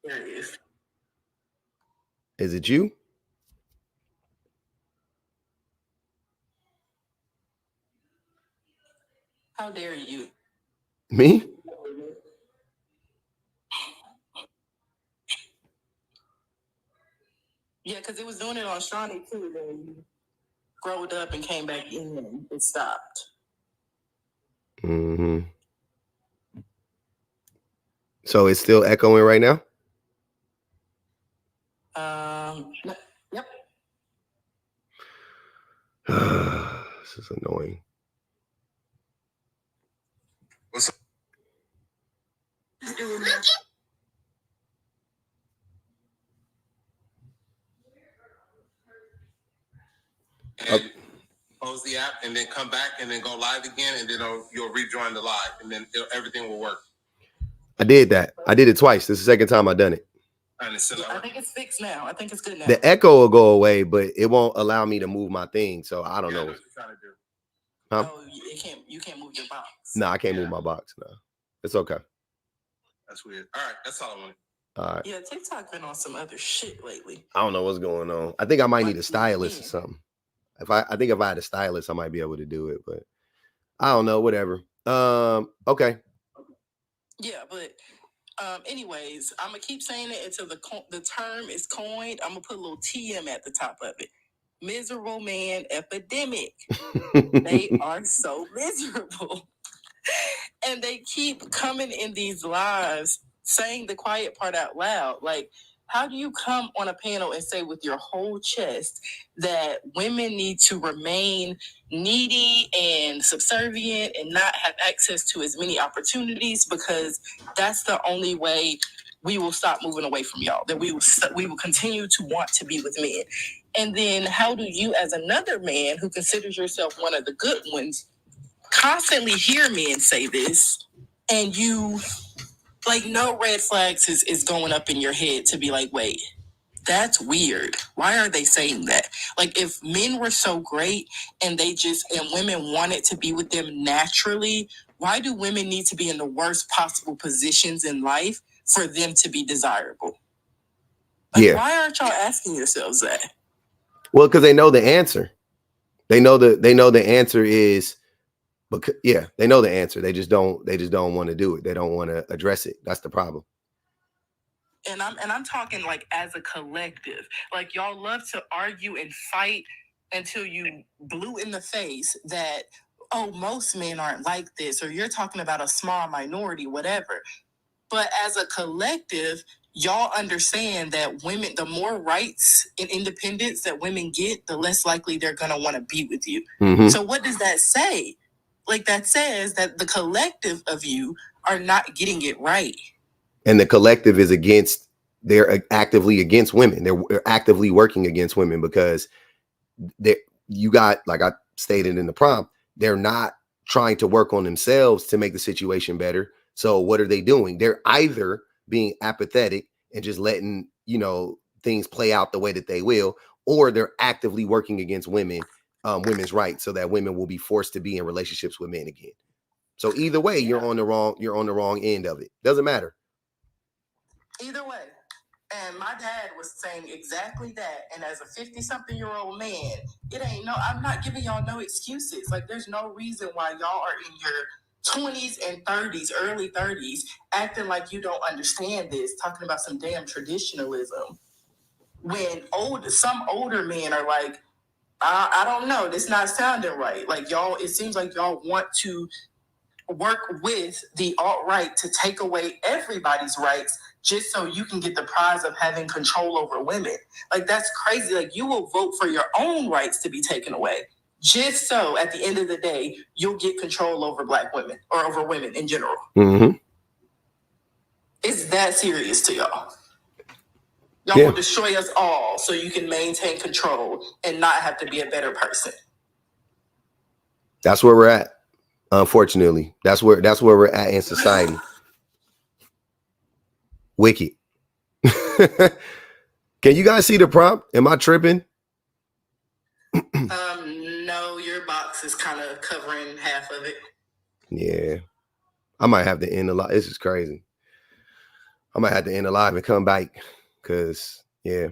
There it is. Is it you? How dare you? Me? Yeah, because it was doing it on Shawnee too. Then you scrolled up and came back in and it stopped. Mm-hmm. So it's still echoing right now? Yep. This is annoying. What's up? And close the app and then come back and then go live again, and then you'll rejoin the live, and then everything will work. I did that. I did it twice. This is the second time I've done it. I think it's fixed now. I think it's good now. The echo will go away, but it won't allow me to move my thing. So I don't know what you're trying to do. Huh? Oh, you can't move your box. No, I can't move my box. No, it's okay. That's weird. All right, that's all I wanted. All right. Yeah, TikTok been on some other shit lately. I don't know what's going on. I think I might need a stylist or something. I think if I had a stylist, I might be able to do it, but I don't know, whatever. Okay. Yeah, but anyways, I'm gonna keep saying it until the term is coined. I'm gonna put a little TM at the top of it. Miserable man epidemic. They are so miserable. And they keep coming in these lives saying the quiet part out loud. Like, how do you come on a panel and say with your whole chest that women need to remain needy and subservient and not have access to as many opportunities, because that's the only way we will stop moving away from y'all, that we will continue to want to be with men? And then how do you, as another man who considers yourself one of the good ones, constantly hear men say this, and you, like, no red flags is going up in your head to be like, wait, that's weird. Why are they saying that? Like, if men were so great and women wanted to be with them naturally, why do women need to be in the worst possible positions in life for them to be desirable? Like, why aren't y'all asking yourselves that? Well, because they know the answer. They know the answer is, because they know the answer. They just don't want to do it. They don't want to address it. That's the problem. And I'm talking like as a collective. Like, y'all love to argue and fight until you blue in the face that, oh, most men aren't like this, or you're talking about a small minority, whatever. But as a collective, y'all understand that women, the more rights and independence that women get, the less likely they're going to want to be with you. Mm-hmm. So what does that say? Like, that says that the collective of you are not getting it right. And the collective is they're actively against women. They're actively working against women because you got, like I stated in the prompt, they're not trying to work on themselves to make the situation better. So what are they doing? They're either being apathetic and just letting, things play out the way that they will, or they're actively working against women's rights so that women will be forced to be in relationships with men again. So either way, you're on the wrong end of it. Doesn't matter. Either way. And my dad was saying exactly that. And as a 50-something-year-old man, I'm not giving y'all no excuses. Like, there's no reason why y'all are in your 20s and 30s, early 30s, acting like you don't understand this, talking about some damn traditionalism. When some older men are like, I don't know, this not sounding right. Like, y'all, it seems like y'all want to work with the alt-right to take away everybody's rights just so you can get the prize of having control over women. Like, that's crazy. Like, you will vote for your own rights to be taken away just so at the end of the day you'll get control over Black women or over women in general. Mm-hmm. It's that serious to y'all. Y'all will destroy us all so you can maintain control and not have to be a better person. That's where we're at. Unfortunately, that's where we're at in society. Wicked. Can you guys see the prompt? Am I tripping? No, your box is kind of covering half of it. Yeah. I might have to end the live. This is crazy. I might have to end the live and come back because, I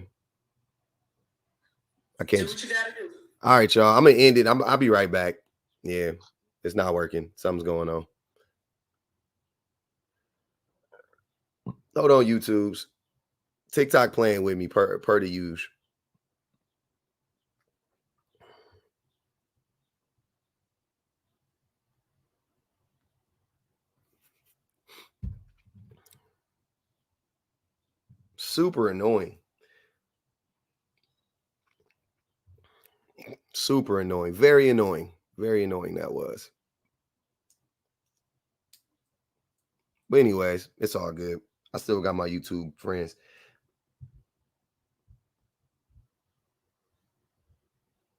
can't. Do what you gotta do. All right, y'all. I'm going to end it. I'll be right back. Yeah. It's not working. Something's going on. Hold on, YouTubes. TikTok playing with me per the usual. Super annoying. Super annoying. Very annoying. Very annoying that was. But anyways, it's all good. I still got my YouTube friends.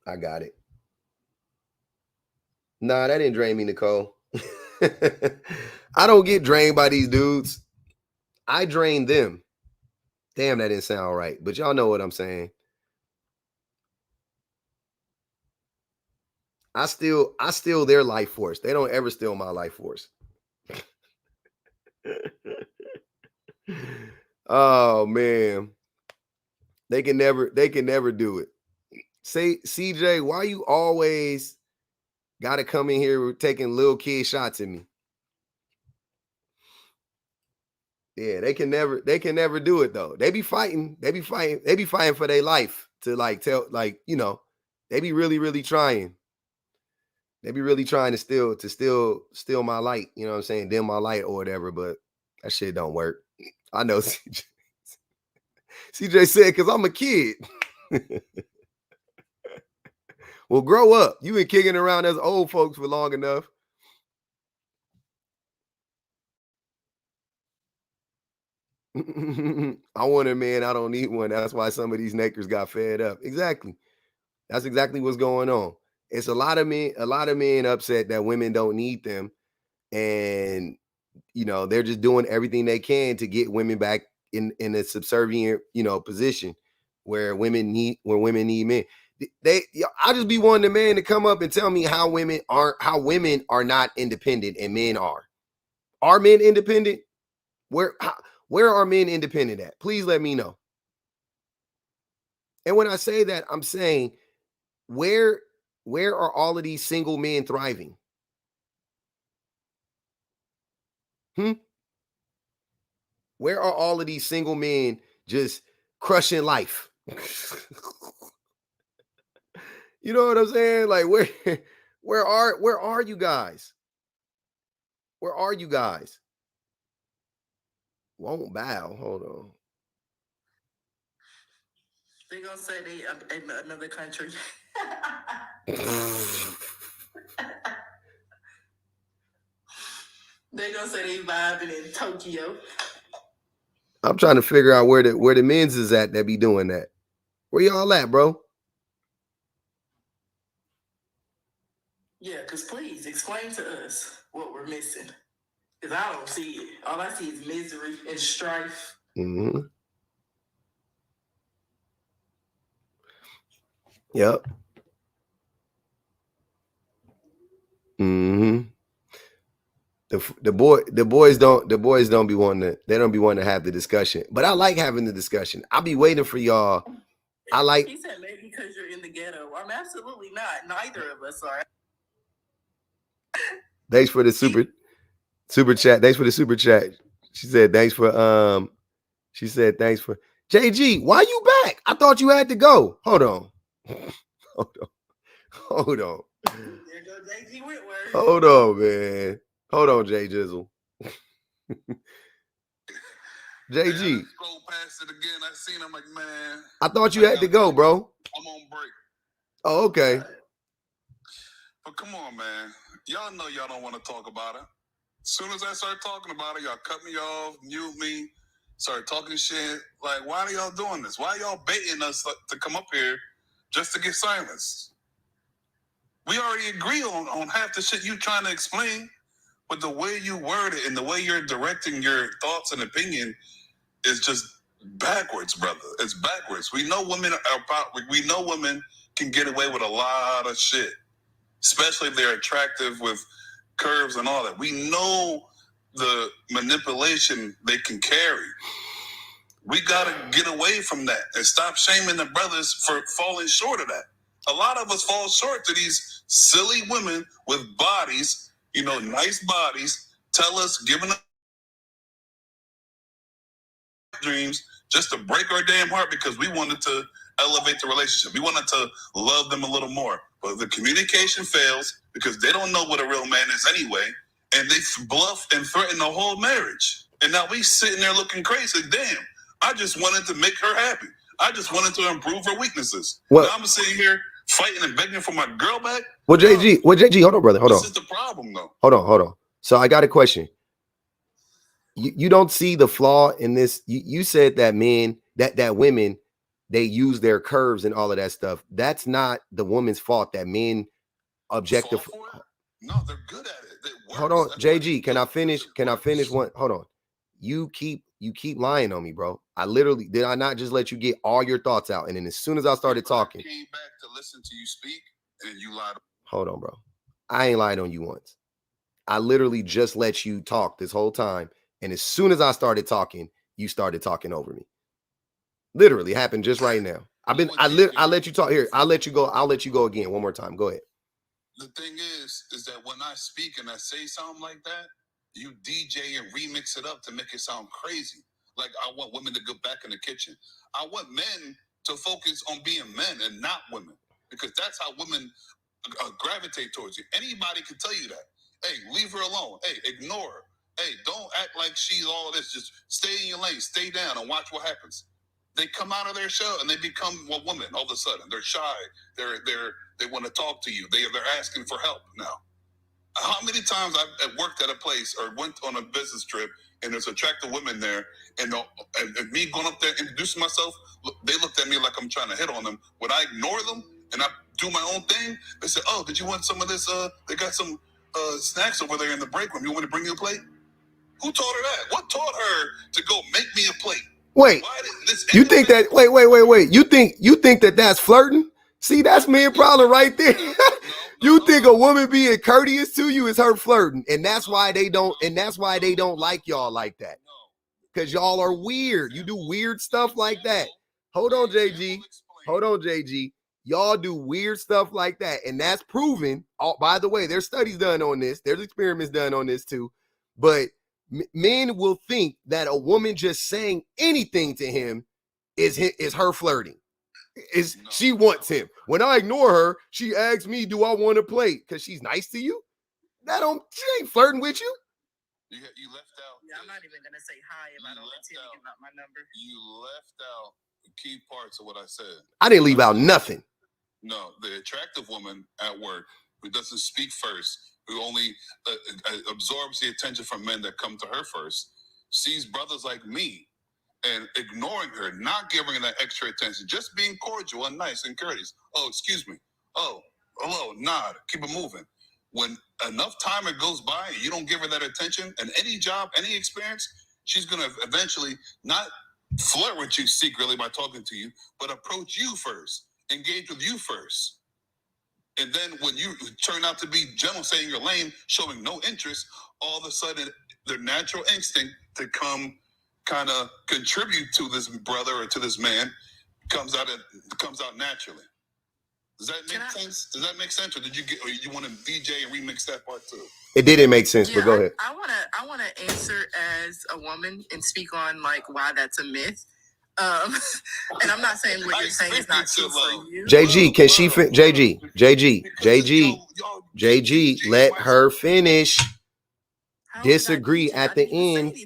I got it. Nah, that didn't drain me, Nicole. I don't get drained by these dudes. I drain them. Damn, that didn't sound right. But y'all know what I'm saying. I steal their life force. They don't ever steal my life force. Oh man. They can never do it. Say, CJ, why you always gotta come in here taking little kid shots at me? Yeah, they can never do it though. They be fighting for their life to like tell, like, you know, they be really trying. They be really trying to steal my light, you know what I'm saying? Dim my light or whatever, but that shit don't work. I know CJ. CJ said, because I'm a kid. Well, grow up. You been kicking around as old folks for long enough. I want a man. I don't need one. That's why some of these nakers got fed up. Exactly. That's exactly what's going on. It's a lot of men upset that women don't need them. And, you know, they're just doing everything they can to get women back in a subservient, you know, position where women need men. I just be wanting the man to come up and tell me how women are not independent and men are. Are men independent? Where are men independent at? Please let me know. And when I say that, I'm saying, where are all of these single men thriving? Where are all of these single men just crushing life? You know what I'm saying? Like, where are you guys? Where are you guys? Won't bow. Hold on. They're gonna say they in another country. They're gonna say they vibing in Tokyo. I'm trying to figure out where the men's is at that be doing that. Where y'all at, bro? Yeah, because please explain to us what we're missing. Because I don't see it. All I see is misery and strife. Mm-hmm. Yep. Mm-hmm. The boys don't be wanting to have the discussion. But I like having the discussion. I'll be waiting for y'all. He said maybe because you're in the ghetto. I'm absolutely not. Neither of us are. Thanks for the super chat. Thanks for the super chat. She said thanks for JG. Why you back? I thought you had to go. Hold on. Hold on. There go JG Whitworth. Hold on, man. Hold on, J Jizzle. JG. Scroll past it again. I seen him like, man. I thought you had to go, bro. I'm on break. Oh, okay. But come on, man. Y'all know y'all don't want to talk about it. As soon as I start talking about it, y'all cut me off, mute me, start talking shit. Like, why are y'all doing this? Why are y'all baiting us to come up here just to get silenced? We already agree on half the shit you trying to explain, but the way you word it and the way you're directing your thoughts and opinion is just backwards, brother. It's backwards. We know women can get away with a lot of shit, especially if they're attractive with curves and all that. We know the manipulation they can carry. We gotta get away from that and stop shaming the brothers for falling short of that. A lot of us fall short to these silly women with bodies, you know, nice bodies, giving us dreams just to break our damn heart because we wanted to elevate the relationship. We wanted to love them a little more. But the communication fails because they don't know what a real man is anyway. And they bluff and threaten the whole marriage. And now we sitting there looking crazy. Damn, I just wanted to make her happy. I just wanted to improve her weaknesses. Well, now I'm sitting here fighting and begging for my girl back. Well, JG, hold on, brother. Hold on. This is the problem, though. Hold on. So I got a question. You don't see the flaw in this. You said that women, they use their curves and all of that stuff. That's not the woman's fault that men objective. No, they're good at it. Hold on, JG. Can I finish one? Hold on. You keep lying on me, bro. Did I not just let you get all your thoughts out? And then as soon as I started talking, I came back to listen to you speak, and you lied. Hold on, bro. I ain't lied on you once. I literally just let you talk this whole time. And as soon as I started talking, you started talking over me. Literally happened just right now. I'll let you talk here. I'll let you go again one more time. Go ahead. The thing is that when I speak and I say something like that, you DJ and remix it up to make it sound crazy. Like I want women to go back in the kitchen. I want men to focus on being men and not women, because that's how women gravitate towards you. Anybody can tell you that. Hey, leave her alone. Hey, ignore her. Hey, don't act like she's all this. Just stay in your lane, stay down, and watch what happens. They come out of their shell and they become a woman all of a sudden. They're shy. They want to talk to you. They're asking for help now. How many times I've worked at a place or went on a business trip and there's attractive women there, and me going up there introducing myself, they looked at me like I'm trying to hit on them. Would I ignore them and I do my own thing? They said, "Oh, did you want some of this? They got some snacks over there in the break room. You want me to bring you a plate?" Who taught her that? What taught her to go make me a plate? Wait, you think that? Wait. You think that that's flirting? See, that's me a problem right there. You think a woman being courteous to you is her flirting, and that's why they don't. And that's why they don't like y'all like that. Because y'all are weird. You do weird stuff like that. Hold on, JG. Y'all do weird stuff like that, and that's proven. By the way, there's studies done on this. There's experiments done on this too. But men will think that a woman just saying anything to him is her flirting. She wants him. When I ignore her, she asks me, "Do I want a plate?" Because she's nice to you. She ain't flirting with you. You left out. Yeah, I'm not even gonna say hi if I don't intend to give out my number. You left out the key parts of what I said. I didn't leave out nothing. No, the attractive woman at work who doesn't speak first, who only absorbs the attention from men that come to her first, sees brothers like me and ignoring her, not giving her that extra attention, just being cordial and nice and courteous. "Oh, excuse me. Oh, hello, nod, keep it moving." When enough time goes by and you don't give her that attention, and any job, any experience, she's going to eventually not flirt with you secretly by talking to you, but approach you first, engage with you first. And then when you turn out to be gentle, saying you're lame, showing no interest, all of a sudden their natural instinct to come kind of contribute to this brother or to this man comes out naturally. Does that make sense? Does that make sense, or you want to DJ and remix that part too? It didn't make sense, but go ahead. I wanna answer as a woman and speak on like why that's a myth. And I'm not saying what you're saying is not true for you. JG, can she JG, let her finish. Disagree at the end.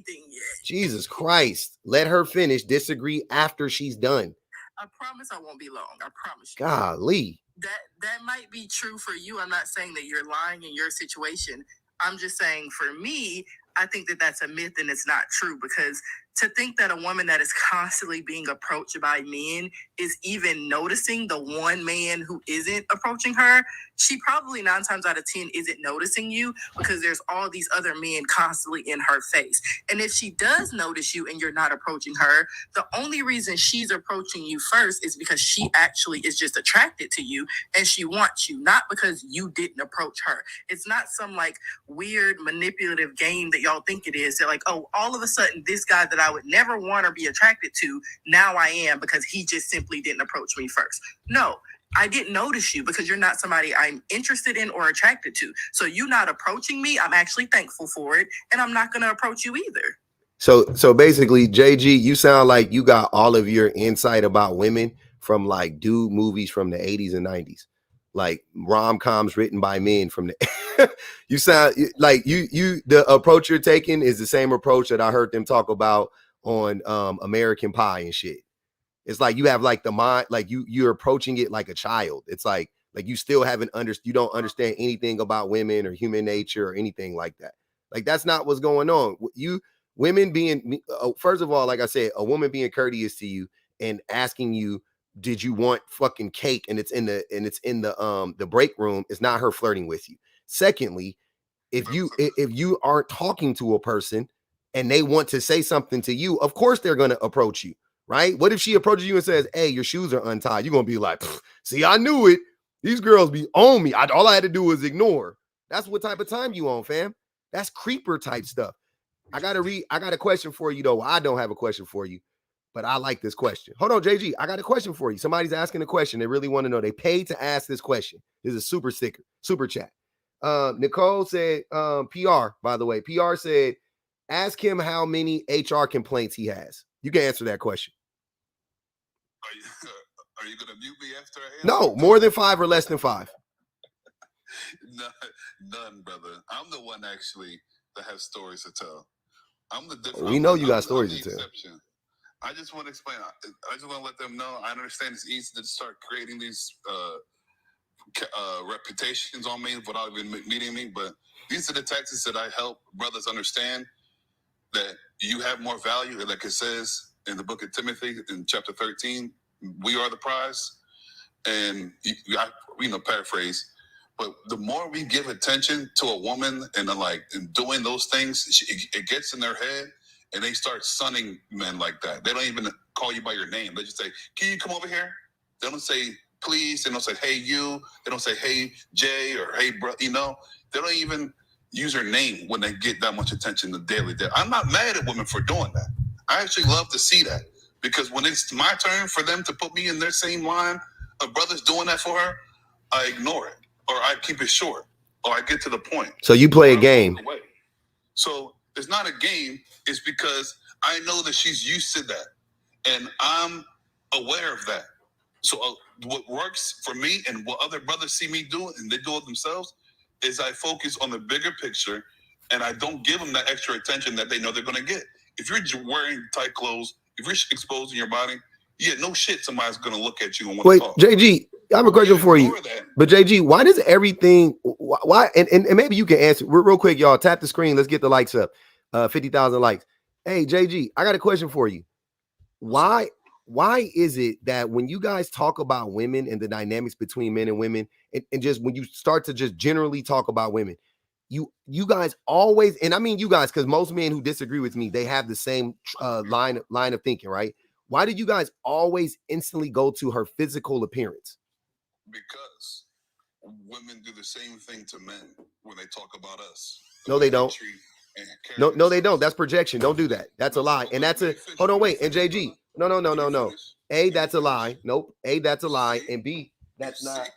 Jesus Christ. Let her finish. Disagree after she's done. I promise I won't be long. I promise you. Golly. That might be true for you. I'm not saying that you're lying in your situation. I'm just saying for me, I think that that's a myth and it's not true, because to think that a woman that is constantly being approached by men is even noticing the one man who isn't approaching her, she probably 9 times out of 10 isn't noticing you, because there's all these other men constantly in her face. And if she does notice you and you're not approaching her, the only reason she's approaching you first is because she actually is just attracted to you and she wants you, not because you didn't approach her. It's not some like weird manipulative game that y'all think it is. They're like, oh, all of a sudden this guy that I would never want or be attracted to, now I am because he just simply didn't approach me first. No, I didn't notice you because you're not somebody I'm interested in or attracted to. So you not approaching me, I'm actually thankful for it, and I'm not going to approach you either. So basically, JG, you sound like you got all of your insight about women from like dude movies from the 80s and 90s, like rom-coms written by men from the you sound like you the approach you're taking is the same approach that I heard them talk about on American Pie and shit. It's like you have like the mind, like you're approaching it like a child. It's like you still you don't understand anything about women or human nature or anything like that. Like that's not what's going on. Women being, first of all, like I said, a woman being courteous to you and asking you, did you want fucking cake? And it's in the break room. It's not her flirting with you. Secondly, if you aren't talking to a person and they want to say something to you, of course they're going to approach you, right? What if she approaches you and says, hey, your shoes are untied? You're going to be like, see, I knew it. These girls be on me. All I had to do was ignore. That's what type of time you on, fam. That's creeper type stuff. I got a question for you, though. I don't have a question for you. But I like this question. Hold on, JG. I got a question for you. Somebody's asking a question. They really want to know. They paid to ask this question. This is a super sticker, super chat. Nicole said, PR, by the way. PR said, ask him how many HR complaints he has. You can answer that question. Are you going to mute me after I answer? No, more than 5 or less than 5. None, brother. I'm the one actually that has stories to tell. I'm the different. We know you got stories to tell. Exception. I just want to explain. I just want to let them know. I understand it's easy to start creating these reputations on me without even meeting me, but these are the tactics that I help brothers understand that you have more value. Like it says in the book of Timothy in chapter 13, we are the prize. And I paraphrase, but the more we give attention to a woman and doing those things, it gets in their head. And they start sunning men like that. They don't even call you by your name. They just say, can you come over here? They don't say, please. They don't say, hey, you. They don't say, hey, Jay, or hey, bro. They don't even use their name when they get that much attention the daily. I'm not mad at women for doing that. I actually love to see that. Because when it's my turn for them to put me in their same line of brothers doing that for her, I ignore it. Or I keep it short. Or I get to the point. So you play a game. So it's not a game. It's because I know that she's used to that. And I'm aware of that. So what works for me and what other brothers see me do, and they do it themselves, is I focus on the bigger picture and I don't give them that extra attention that they know they're going to get. If you're wearing tight clothes, if you're exposing your body, yeah, no shit, somebody's going to look at you and want to talk. JG, I have a question for you. But JG, why does everything, why, and maybe you can answer real quick, y'all. Tap the screen. Let's get the likes up. 50,000 likes. Hey, JG, I got a question for you. Why is it that when you guys talk about women and the dynamics between men and women, and just when you start to just generally talk about women, you guys always, and I mean you guys, because most men who disagree with me, they have the same line of thinking, right? Why do you guys always instantly go to her physical appearance? Because women do the same thing to men when they talk about us. No, they don't. No, they don't. That's projection. Don't do that. That's a lie. And that's a, hold on, wait. And JG, no. A, that's a lie. Nope. A, that's a lie. And B, that's not.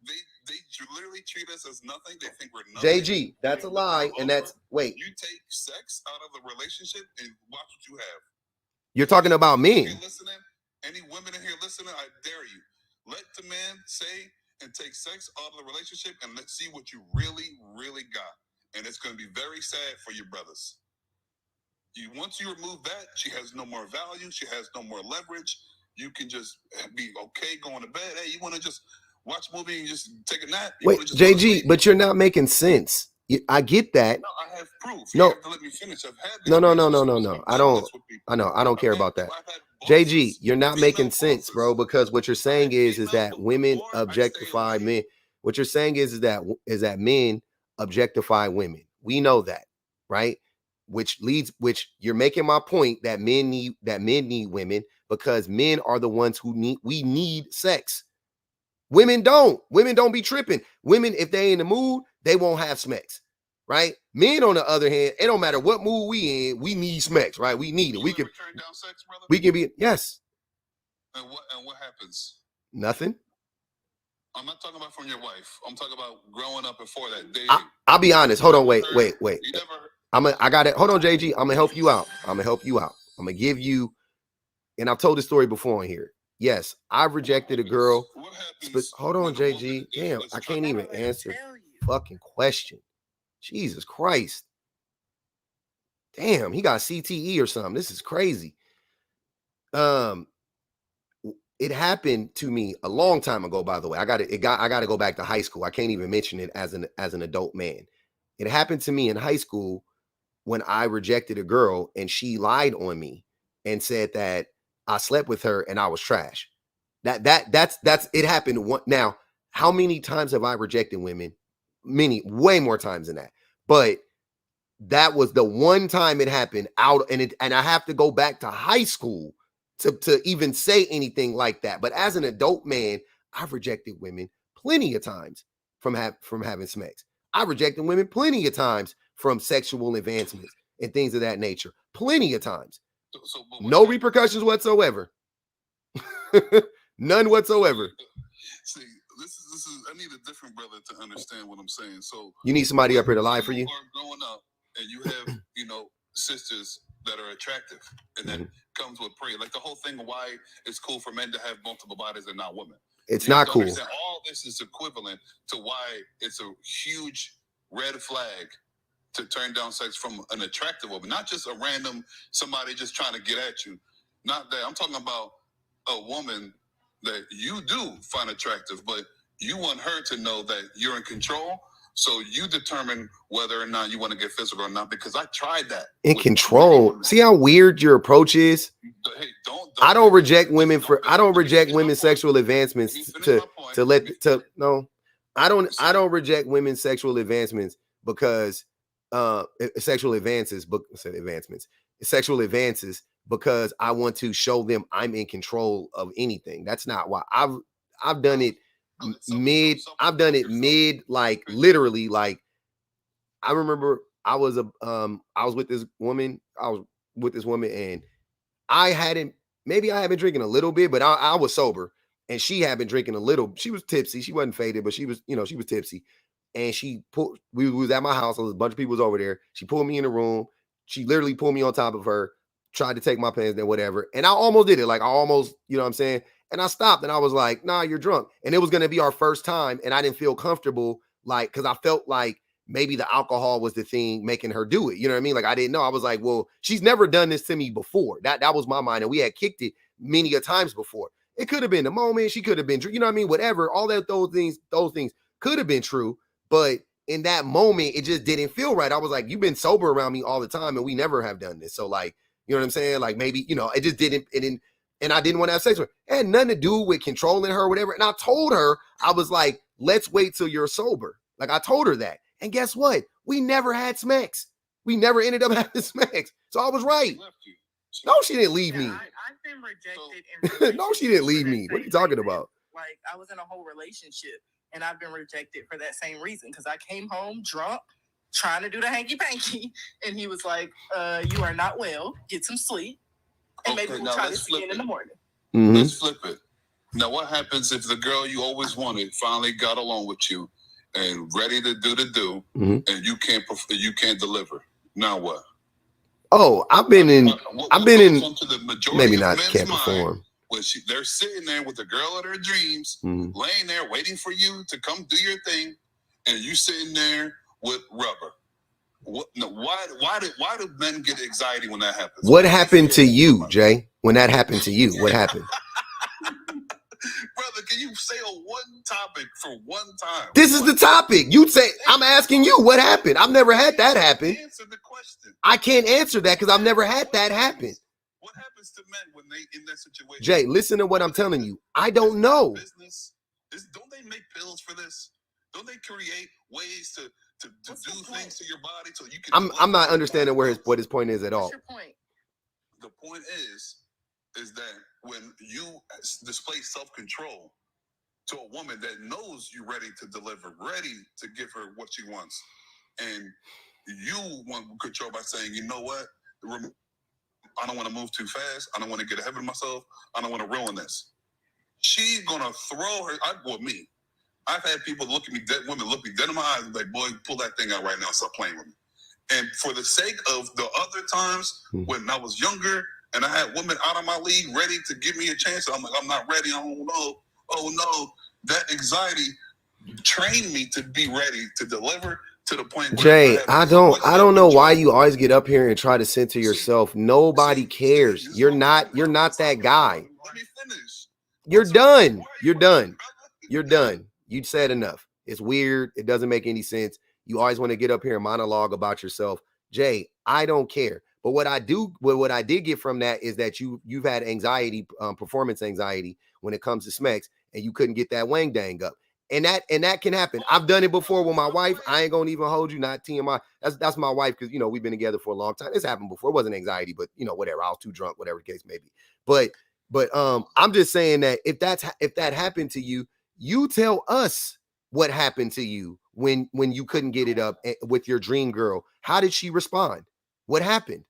They literally treat us as nothing. They think we're nothing. JG, that's a lie. And that's, wait. You take sex out of the relationship and watch what you have. You're talking about men. Any women in here listening, I dare you. Let the man say and take sex out of the relationship and let's see what you really, really got. And it's going to be very sad for your brothers. Once you remove that, she has no more value. She has no more leverage. You can just be okay going to bed. Hey, you want to just watch a movie and just take a nap? Wait, JG, but you're not making sense. I get that. No, I have proof. No. You have to let me finish. I've had this. No. I don't care about that. JG, you're not making sense, bro, because what you're saying is that women objectify men. What you're saying is that men objectify women. We know that, right? Which you're making my point that men need women because men are the ones we need sex. Women don't be tripping. Women, if they in the mood, they won't have smecks, right? Men, on the other hand, it don't matter what mood we in, we need smecks, right? We need it. We can turn down sex, brother? We can be, yes. And what happens? Nothing. I'm not talking about from your wife. I'm talking about growing up before that. I'll be honest. Hold on, wait. I got it. Hold on, JG. I'm gonna help you out. I'm gonna give you, and I've told this story before on here. Yes, I've rejected a girl. Hold on, JG. Damn, I can't even answer fucking question. Jesus Christ. Damn, he got CTE or something. This is crazy. It happened to me a long time ago, by the way. I got to go back to high school. I can't even mention it as an adult man. It happened to me in high school when I rejected a girl and she lied on me and said that I slept with her and I was trash. That's it happened. Now, how many times have I rejected women? Way more times than that. But that was the one time it happened and I have to go back to high school to even say anything like that. But as an adult man, I've rejected women plenty of times from having sex. I've rejected women plenty of times from sexual advancements and things of that nature. Plenty of times. No repercussions whatsoever. None whatsoever. See, this is. I need a different brother to understand what I'm saying. So you need somebody up here to lie for you. You are growing up, and you have sisters that are attractive, and that comes with praise. Like the whole thing of why it's cool for men to have multiple bodies and not women. It's not cool. All this is equivalent to why it's a huge red flag to turn down sex from an attractive woman, not just a random somebody just trying to get at you. Not that I'm talking about a woman that you do find attractive, but you want her to know that you're in control. So you determine whether or not you want to get physical or not, because I tried that. In control. See how weird your approach is? Hey, I don't reject women's sexual advancements I don't reject women's sexual advancements because sexual advances because I want to show them I'm in control of anything. That's not why I've done it mid, like literally, like I remember I was with this woman and I hadn't been drinking a little bit, but I was sober and she had been drinking a little. She was tipsy. She wasn't faded, but she was tipsy. And we was at my house. A bunch of people was over there. She pulled me in the room. She literally pulled me on top of her, tried to take my pants down, whatever. And I almost did it. Like I almost, you know what I'm saying? And I stopped and I was like, nah, you're drunk. And it was going to be our first time. And I didn't feel comfortable, like, because I felt like maybe the alcohol was the thing making her do it. You know what I mean? Like, I didn't know. I was like, well, she's never done this to me before. That was my mind. And we had kicked it many a times before. It could have been the moment. She could have been, you know what I mean? Whatever. All that, those things could have been true. But in that moment, it just didn't feel right. I was like, you've been sober around me all the time and we never have done this. So like, you know what I'm saying? Like maybe, it just didn't, and I didn't want to have sex with her. It had nothing to do with controlling her or whatever. And I told her, I was like, let's wait till you're sober. Like I told her that. And guess what? We never had smacks. We never ended up having smacks. So I was right. No, she didn't leave me. I've been rejected. No, she didn't leave me. What are you talking about? Like I was in a whole relationship and I've been rejected for that same reason. Because I came home drunk, trying to do the hanky-panky. And he was like, you are not well. Get some sleep. And maybe we'll try this again in the morning. Mm-hmm. Let's flip it. Now, what happens if the girl you always wanted finally got along with you and ready to do the do, and you can't deliver? Now what? Oh, I've been in maybe not can't perform. When they're sitting there with the girl of their dreams, laying there waiting for you to come do your thing, and you sitting there with rubber. Why do men get anxiety when that happens? What happened to you, Jay? When that happened to you, what happened? Brother, can you say one topic for one time? This is the topic. You'd say, I'm asking you what happened. I've never had that happen. Answer the question. I can't answer that because I've never had that happen. What happens to men when they in that situation? Jay, listen to what I'm telling you. I don't know. Don't they make pills for this? Don't they create ways to do things to your body so you can? I'm not understanding what his point is at all. What's your point? The point is that when you display self-control to a woman that knows you're ready to deliver, ready to give her what she wants, and you want control by saying, you know what, I don't want to move too fast. I don't want to get ahead of myself. I don't want to ruin this. She's gonna throw her. Me. I've had people women look me dead in my eyes and be like, boy, pull that thing out right now. Stop playing with me. And for the sake of the other times when I was younger and I had women out of my league ready to give me a chance, I'm like, I'm not ready. I don't know. Oh no, that anxiety trained me to be ready to deliver to the point where Jay, I don't know why you always get up here and try to censor yourself. Nobody cares. You're not that guy. Let me finish. You're done. You're done. You're done. You said enough. It's weird. It doesn't make any sense. You always want to get up here and monologue about yourself. Jay, I don't care. But what I did get from that is that you've had anxiety, performance anxiety when it comes to smacks, and you couldn't get that wang dang up. And that can happen. I've done it before with my wife. I ain't gonna even hold you, not TMI. That's my wife, because we've been together for a long time. It's happened before. It wasn't anxiety, but whatever. I was too drunk, whatever the case may be. But I'm just saying that if that happened to you, you tell us what happened to you when you couldn't get it up with your dream girl. How did she respond? What happened?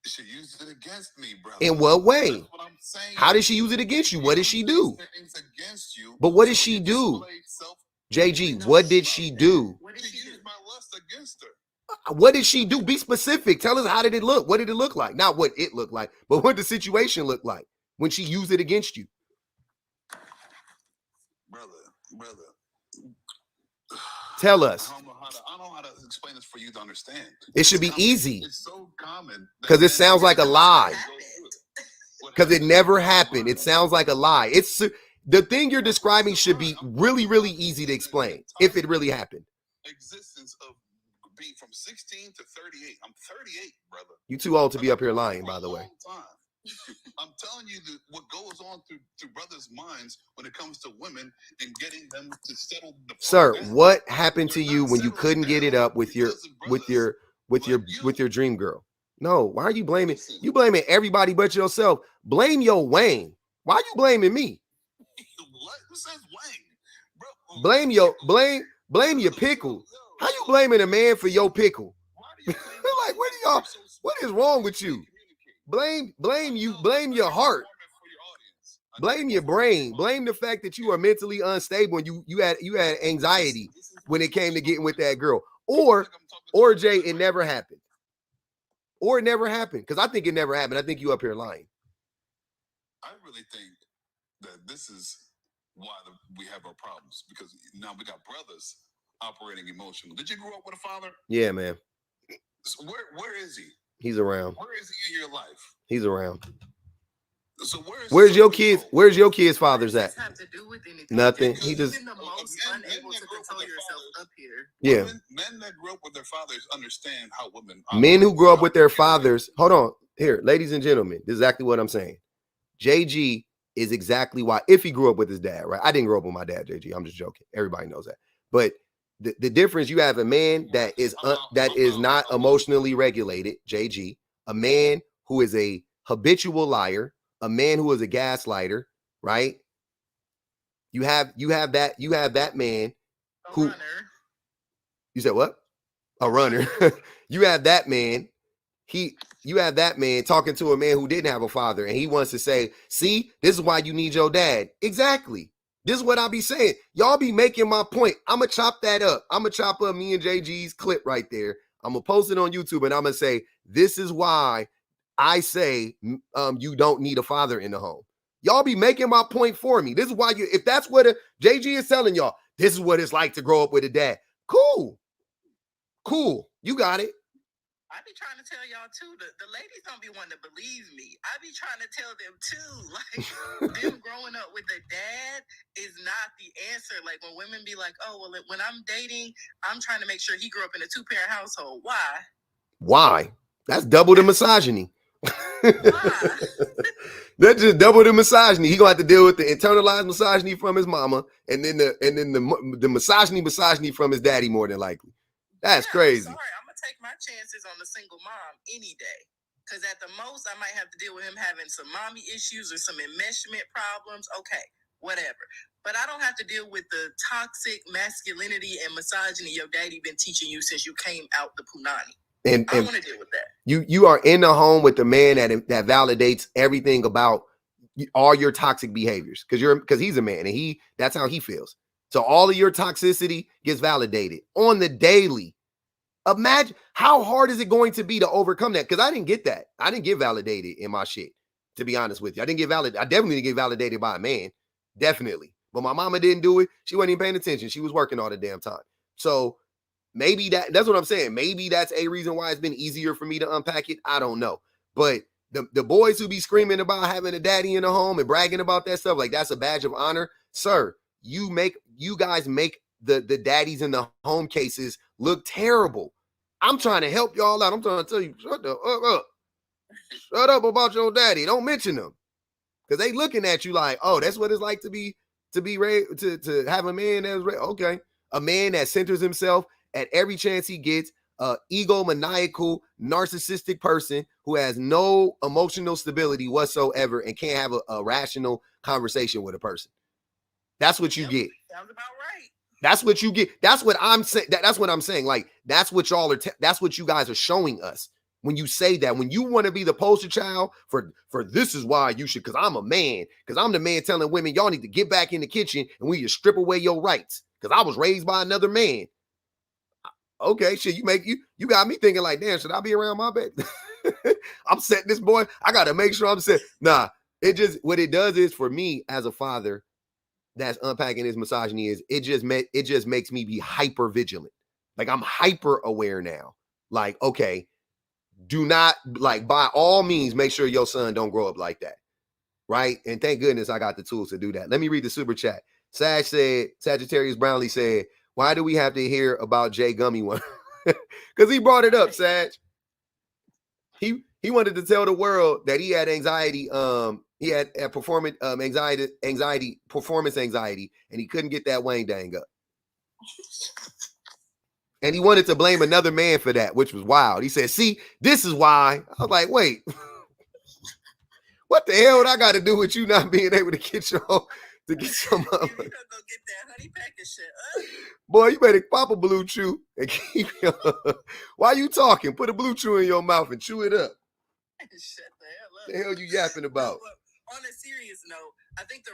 She used it against me, brother. In what way? That's what I'm saying. How did she use it against you? What did she do? Things against you, but what so did she you do? display self- JG, what did she do? What did She she do? used my lust against her. What did she do? Be specific. Tell us, how did it look? What did it look like? Not what it looked like, but what the situation looked like when she used it against you. Brother. Tell us. I don't know how to explain this for you to understand. It should be easy. It's so common. Because it sounds like a lie. What Because it happened? never happened. It sounds like a lie. It's the thing you're describing should be really, really easy to explain if it really happened. Existence of being from 16 to 38. I'm 38, brother. You too old to be up here lying, by the way. I'm telling you what goes on through brothers' minds when it comes to women and getting them to settle the fuck Sir, down. what happened to They're you not when you settling couldn't get it down up with your because of with brothers your with your like you. with your dream girl? No, why are you blaming? You blaming everybody but yourself. Blame your Wayne. Why are you blaming me? What? Who says Wayne? Bro, Blame your pickle. How you blaming a man for your pickle? Why do you Like, what is wrong with you? Blame your heart. Blame your brain. Blame the fact that you are mentally unstable and you had anxiety when it came to getting with that girl. Or Jay, it never happened. Or it never happened. Because I think it never happened. I think you up here lying. I really think that this is why we have our problems, because now we got brothers operating emotional. Did you grow up with a father? Yeah, man. So where is he? He's around. Where is he in your life? He's around. So where's your kids? Where's your kids' fathers at? Have to do with anything? Nothing. You've He just been the most unable to control yourself up here. yeah. Men that grew up with their fathers understand how women. Men who grow up with their fathers. Hold on. Here, ladies and gentlemen, this is exactly what I'm saying. JG is exactly why, if he grew up with his dad, right? I didn't grow up with my dad, JG. I'm just joking. Everybody knows that. But the difference, you have a man that is not emotionally regulated, JG, a man who is a habitual liar, a man who is a gaslighter, right? You have that man who Runner. You said what? A runner. You have that man. You have that man talking to a man who didn't have a father, and he wants to say, see, this is why you need your dad. Exactly. This is what I be saying. Y'all be making my point. I'm going to chop that up. I'm going to chop up me and JG's clip right there. I'm going to post it on YouTube, and I'm going to say, this is why I say you don't need a father in the home. Y'all be making my point for me. This is why if that's what JG is telling y'all, this is what it's like to grow up with a dad. Cool. You got it. I be trying to tell y'all too. The ladies don't be wanting to believe me. I be trying to tell them too. Like, them growing up with a dad is not the answer. Like, when women be like, "Oh, well, when I'm dating, I'm trying to make sure he grew up in a 2-parent household." Why? That's double the misogyny. Why? That's just double the misogyny. He gonna have to deal with the internalized misogyny from his mama, and then the misogyny from his daddy, more than likely. That's crazy. I'm sorry, I'm gonna take my chances on a single mom any day. Because at the most, I might have to deal with him having some mommy issues or some enmeshment problems. Okay, whatever. But I don't have to deal with the toxic masculinity and misogyny your daddy been teaching you since you came out the punani. And I don't want to deal with that. You are in the home with the man that validates everything about all your toxic behaviors, because he's a man and that's how he feels. So all of your toxicity gets validated on the daily. Imagine how hard is it going to be to overcome that? Because I didn't get that. I didn't get validated in my shit, to be honest with you. I definitely didn't get validated by a man. Definitely. But my mama didn't do it. She wasn't even paying attention. She was working all the damn time. So maybe that's what I'm saying. Maybe that's a reason why it's been easier for me to unpack it. I don't know. But the boys who be screaming about having a daddy in the home and bragging about that stuff, like that's a badge of honor. Sir, you guys make the daddies in the home cases look terrible. I'm trying to help y'all out. I'm trying to tell you, shut the fuck up. Shut up about your daddy. Don't mention them. Because they looking at you like, oh, that's what it's like to be raised, to have a man that's raised. Okay. A man that centers himself at every chance he gets, egomaniacal, narcissistic person who has no emotional stability whatsoever and can't have a rational conversation with a person. That's what you get. Sounds about right. That's what you get. That's what I'm saying. That's what I'm saying. Like, that's what y'all are. That's what you guys are showing us. When you say that, when you want to be the poster child for this is why you should, because I'm a man, because I'm the man telling women, y'all need to get back in the kitchen and we just strip away your rights because I was raised by another man. Okay, shit, you got me thinking like, damn, should I be around my baby? I'm setting this boy. I got to make sure I'm set. Nah, what it does is for me as a father that's unpacking his misogyny is it just makes me be hyper vigilant. Like I'm hyper aware now. Like, okay, do not, like, by all means, make sure your son don't grow up like that. Right. And thank goodness I got the tools to do that. Let me read the super chat. Sagittarius Brownlee said, why do we have to hear about Jay Gummy one? Because he brought it up, Sag. He wanted to tell the world that he had anxiety. He had performance anxiety, and he couldn't get that Wayne dang up. And he wanted to blame another man for that, which was wild. He said, see, this is why. I was like, wait, what the hell would I got to do with you not being able to get your to get some You gonna go get that honey packet shit, huh? Boy, you better pop a blue chew and keep Why you talking? Put a blue chew in your mouth and chew it up. Shut the hell up. The hell you yapping about? No, on a serious note, I think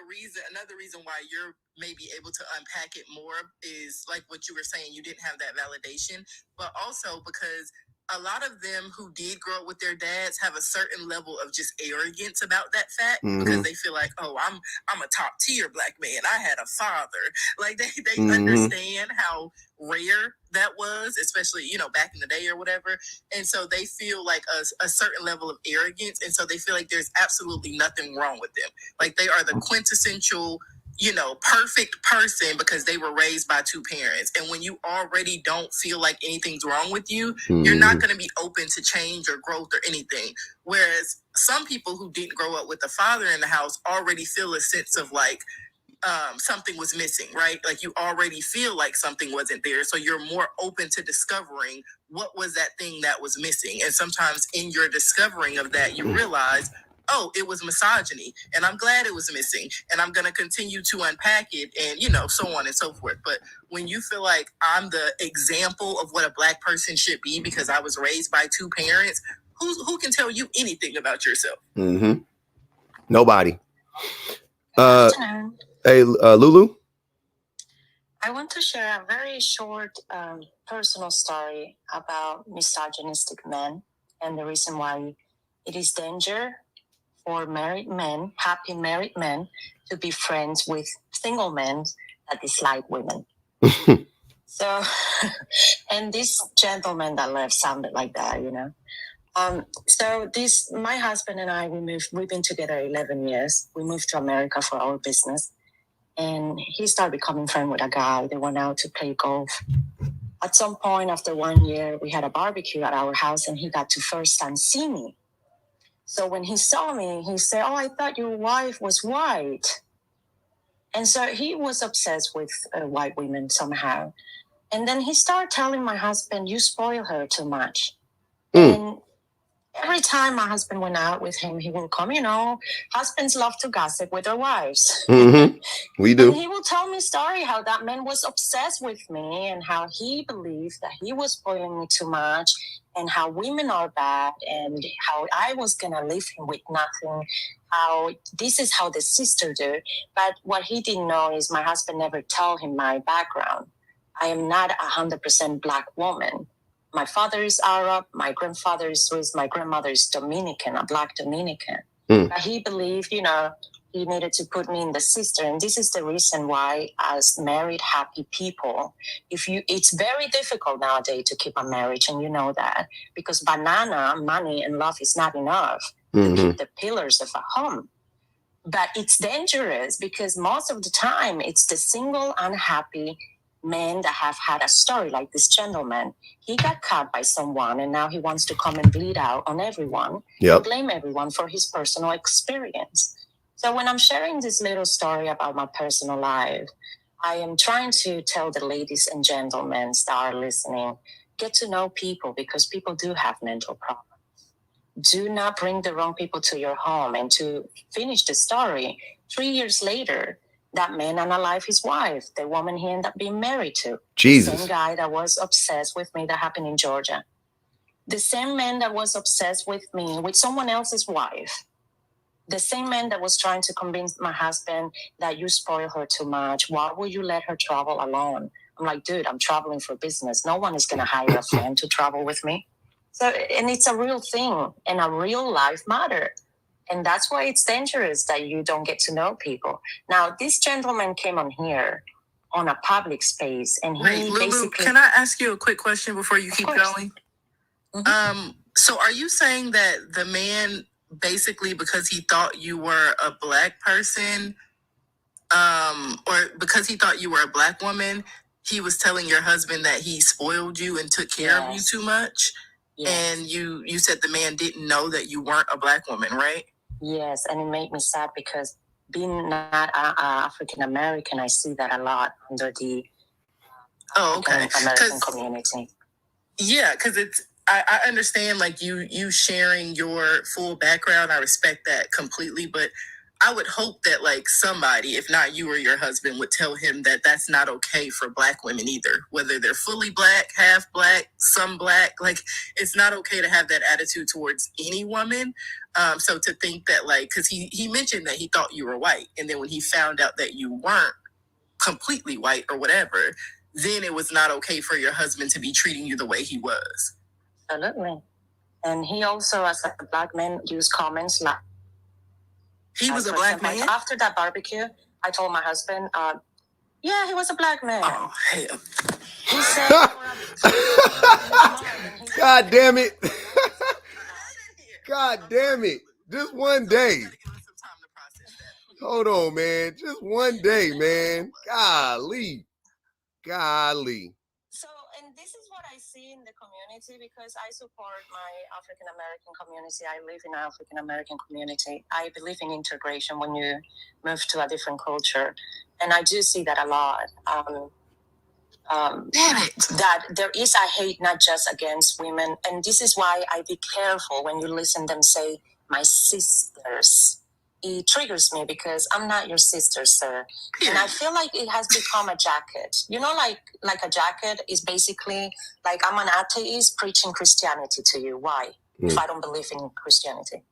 another reason why you're maybe able to unpack it more is like what you were saying, you didn't have that validation, but also because a lot of them who did grow up with their dads have a certain level of just arrogance about that fact because they feel like, oh, I'm a top tier black man. I had a father. Like they understand how rare that was, especially, back in the day or whatever. And so they feel like a certain level of arrogance. And so they feel like there's absolutely nothing wrong with them. Like they are the quintessential perfect person because they were raised by two parents. And when you already don't feel like anything's wrong with you, you're not going to be open to change or growth or anything. Whereas some people who didn't grow up with a father in the house already feel a sense of like something was missing, right? Like you already feel like something wasn't there. So you're more open to discovering what was that thing that was missing. And sometimes in your discovering of that, you realize, oh, it was misogyny, and I'm glad it was missing, and I'm going to continue to unpack it, and, so on and so forth. But when you feel like I'm the example of what a black person should be because I was raised by two parents, who can tell you anything about yourself? Nobody. Hey, Lulu? I want to share a very short personal story about misogynistic men and the reason why it is danger for married men, happy married men, to be friends with single men that dislike women. So, and this gentleman that left sounded like that, So my husband and I, we've been together 11 years. We moved to America for our business. And he started becoming friends with a guy. They went out to play golf. At some point after 1 year, we had a barbecue at our house and he got to first time see me. So when he saw me, he said, oh, I thought your wife was white. And so he was obsessed with white women somehow. And then he started telling my husband, you spoil her too much. And every time my husband went out with him, he will come, husbands love to gossip with their wives. We do. And he will tell me a story how that man was obsessed with me and how he believed that he was spoiling me too much and how women are bad and how I was going to leave him with nothing, how this is how the sister do. But what he didn't know is my husband never told him my background. I am not 100% black woman. My father is Arab, my grandfather is Swiss, my grandmother is Dominican, a black Dominican. But he believed, he needed to put me in the sister. And this is the reason why, as married, happy people, it's very difficult nowadays to keep a marriage, and you know that, because money, and love is not enough to keep the pillars of a home. But it's dangerous because most of the time it's the single, unhappy men that have had a story like this gentleman. He got caught by someone and now he wants to come and bleed out on everyone and blame everyone for his personal experience. So when I'm sharing this little story about my personal life, I am trying to tell the ladies and gentlemen that are listening, get to know people because people do have mental problems. Do not bring the wrong people to your home. And to finish the story, 3 years later, that man unalived his wife, the woman he ended up being married to. Jesus. The same guy that was obsessed with me, that happened in Georgia. The same man that was obsessed with me, with someone else's wife, the same man that was trying to convince my husband that you spoil her too much. Why would you let her travel alone? I'm like, dude, I'm traveling for business. No one is going to hire a friend to travel with me. So, and it's a real thing and a real life matter. And that's why it's dangerous that you don't get to know people. Now, this gentleman came on here on a public space and he Lulu, basically... can I ask you a quick question before you keep going? Mm-hmm. So are you saying that the man basically, because he thought you were a black person, or because he thought you were a black woman, he was telling your husband that he spoiled you and took care of you too much? Yes. And you said the man didn't know that you weren't a black woman, right? Yes, and it made me sad because being not African American, I see that a lot under the American community. Yeah, because I understand like you sharing your full background. I respect that completely, but I would hope that like somebody, if not you or your husband, would tell him that that's not okay for black women either, whether they're fully black, half black, some black. Like it's not okay to have that attitude towards any woman. So to think that like, because he mentioned that he thought you were white, and then when he found out that you weren't completely white or whatever, then it was not okay for your husband to be treating you the way he was. Absolutely. And he also, as a black man, used comments like... He was a black man? After that barbecue, I told my husband, yeah, he was a black man. Oh, hell. He said... God damn it. God damn it. Just one day. Hold on, man. Just one day, man. Golly. So, and this is what I see in the community because I support my African American community. I live in an African American community. I believe in integration when you move to a different culture. And I do see that a lot. That there is a hate not just against women. And this is why I be careful when you listen them say, my sisters. It triggers me because I'm not your sister, sir. And I feel like it has become a jacket. You know, like a jacket is basically like I'm an atheist preaching Christianity to you. Why? If I don't believe in Christianity.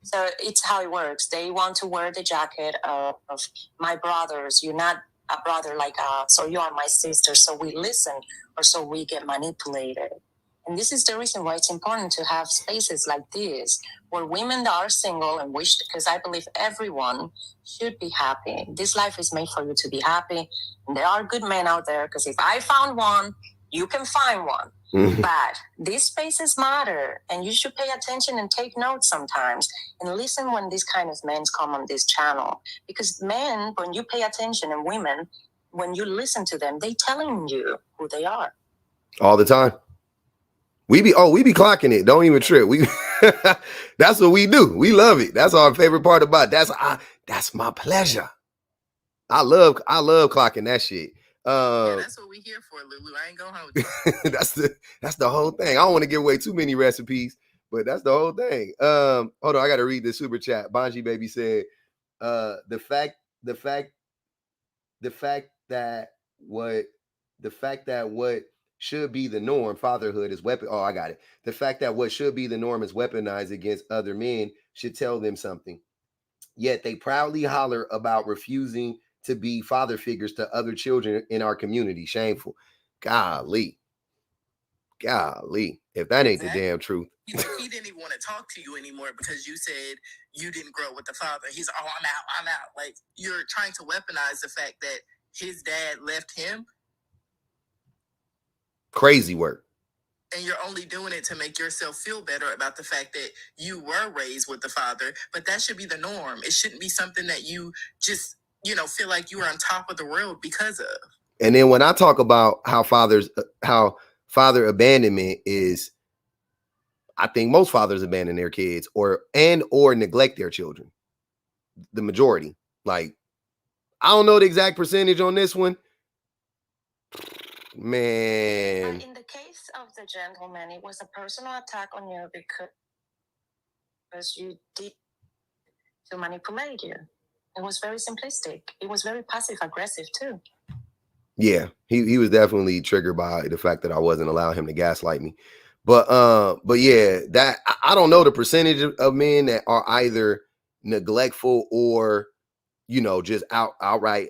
So it's how it works. They want to wear the jacket of my brothers. You're not a brother like so you are my sister. So we listen or so we get manipulated. And this is the reason why it's important to have spaces like this where women that are single and wish, because I believe everyone should be happy. This life is made for you to be happy. And there are good men out there because if I found one, you can find one. But these spaces matter and you should pay attention and take notes sometimes and listen when these kind of men come on this channel. Because men, when you pay attention, and women, when you listen to them, they telling you who they are. All the time. We be clocking it. Don't even trip. That's what we do. We love it. That's our favorite part about it. That's my pleasure. I love clocking that shit. That's what we here for, Lulu. I ain't gonna hold you. that's the whole thing. I don't want to give away too many recipes, but that's the whole thing. Hold on, I gotta read the super chat. Bonji Baby said, the fact that what should be the norm, fatherhood, is weapon. Oh, I got it. The fact that what should be the norm is weaponized against other men should tell them something. Yet they proudly holler about refusing to be father figures to other children in our community. Shameful. Golly. If that ain't the damn truth. He didn't even want to talk to you anymore because you said you didn't grow with the father. He's, oh, I'm out. Like, you're trying to weaponize the fact that his dad left him. Crazy work. And you're only doing it to make yourself feel better about the fact that you were raised with the father. But that should be the norm. It shouldn't be something that you just, feel like you are on top of the world because of. And then when I talk about how father abandonment is, I think most fathers abandon their kids or neglect their children. The majority. Like, I don't know the exact percentage on this one. Man. But in the case of the gentleman, it was a personal attack on you because you did to manipulate you. It was very simplistic. It was very passive aggressive too. Yeah, he was definitely triggered by the fact that I wasn't allowing him to gaslight me. But yeah, that I don't know the percentage of men that are either neglectful or, you know, just outright,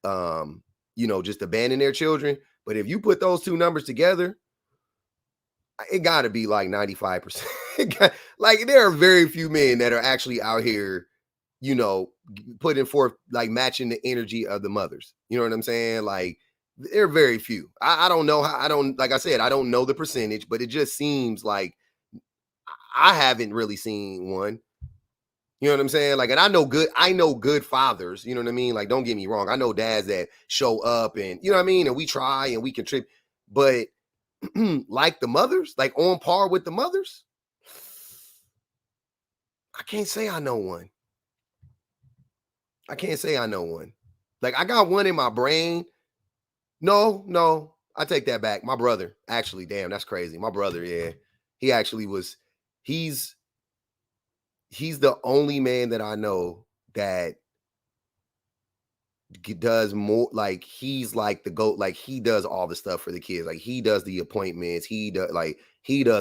you know, just abandon their children. But if you put those two numbers together, it got to be like 95%. Like there are very few men that are actually out here, you know, putting forth like matching the energy of the mothers. You know what I'm saying? Like there are very few. I don't know how. I don't, like I said, I don't know the percentage, but it just seems like I haven't really seen one. You know what I'm saying? Like, and I know good fathers, you know what I mean? Like, don't get me wrong. I know dads that show up and, you know what I mean? And we try and we contribute, but like the mothers, like on par with the mothers, I can't say I know one. I can't say I know one. Like, I got one in my brain. No, I take that back. My brother, actually, damn, that's crazy. My brother, yeah. He actually was, he's the only man that I know that does more, like he's like the GOAT, like he does all the stuff for the kids, like he does the appointments, he does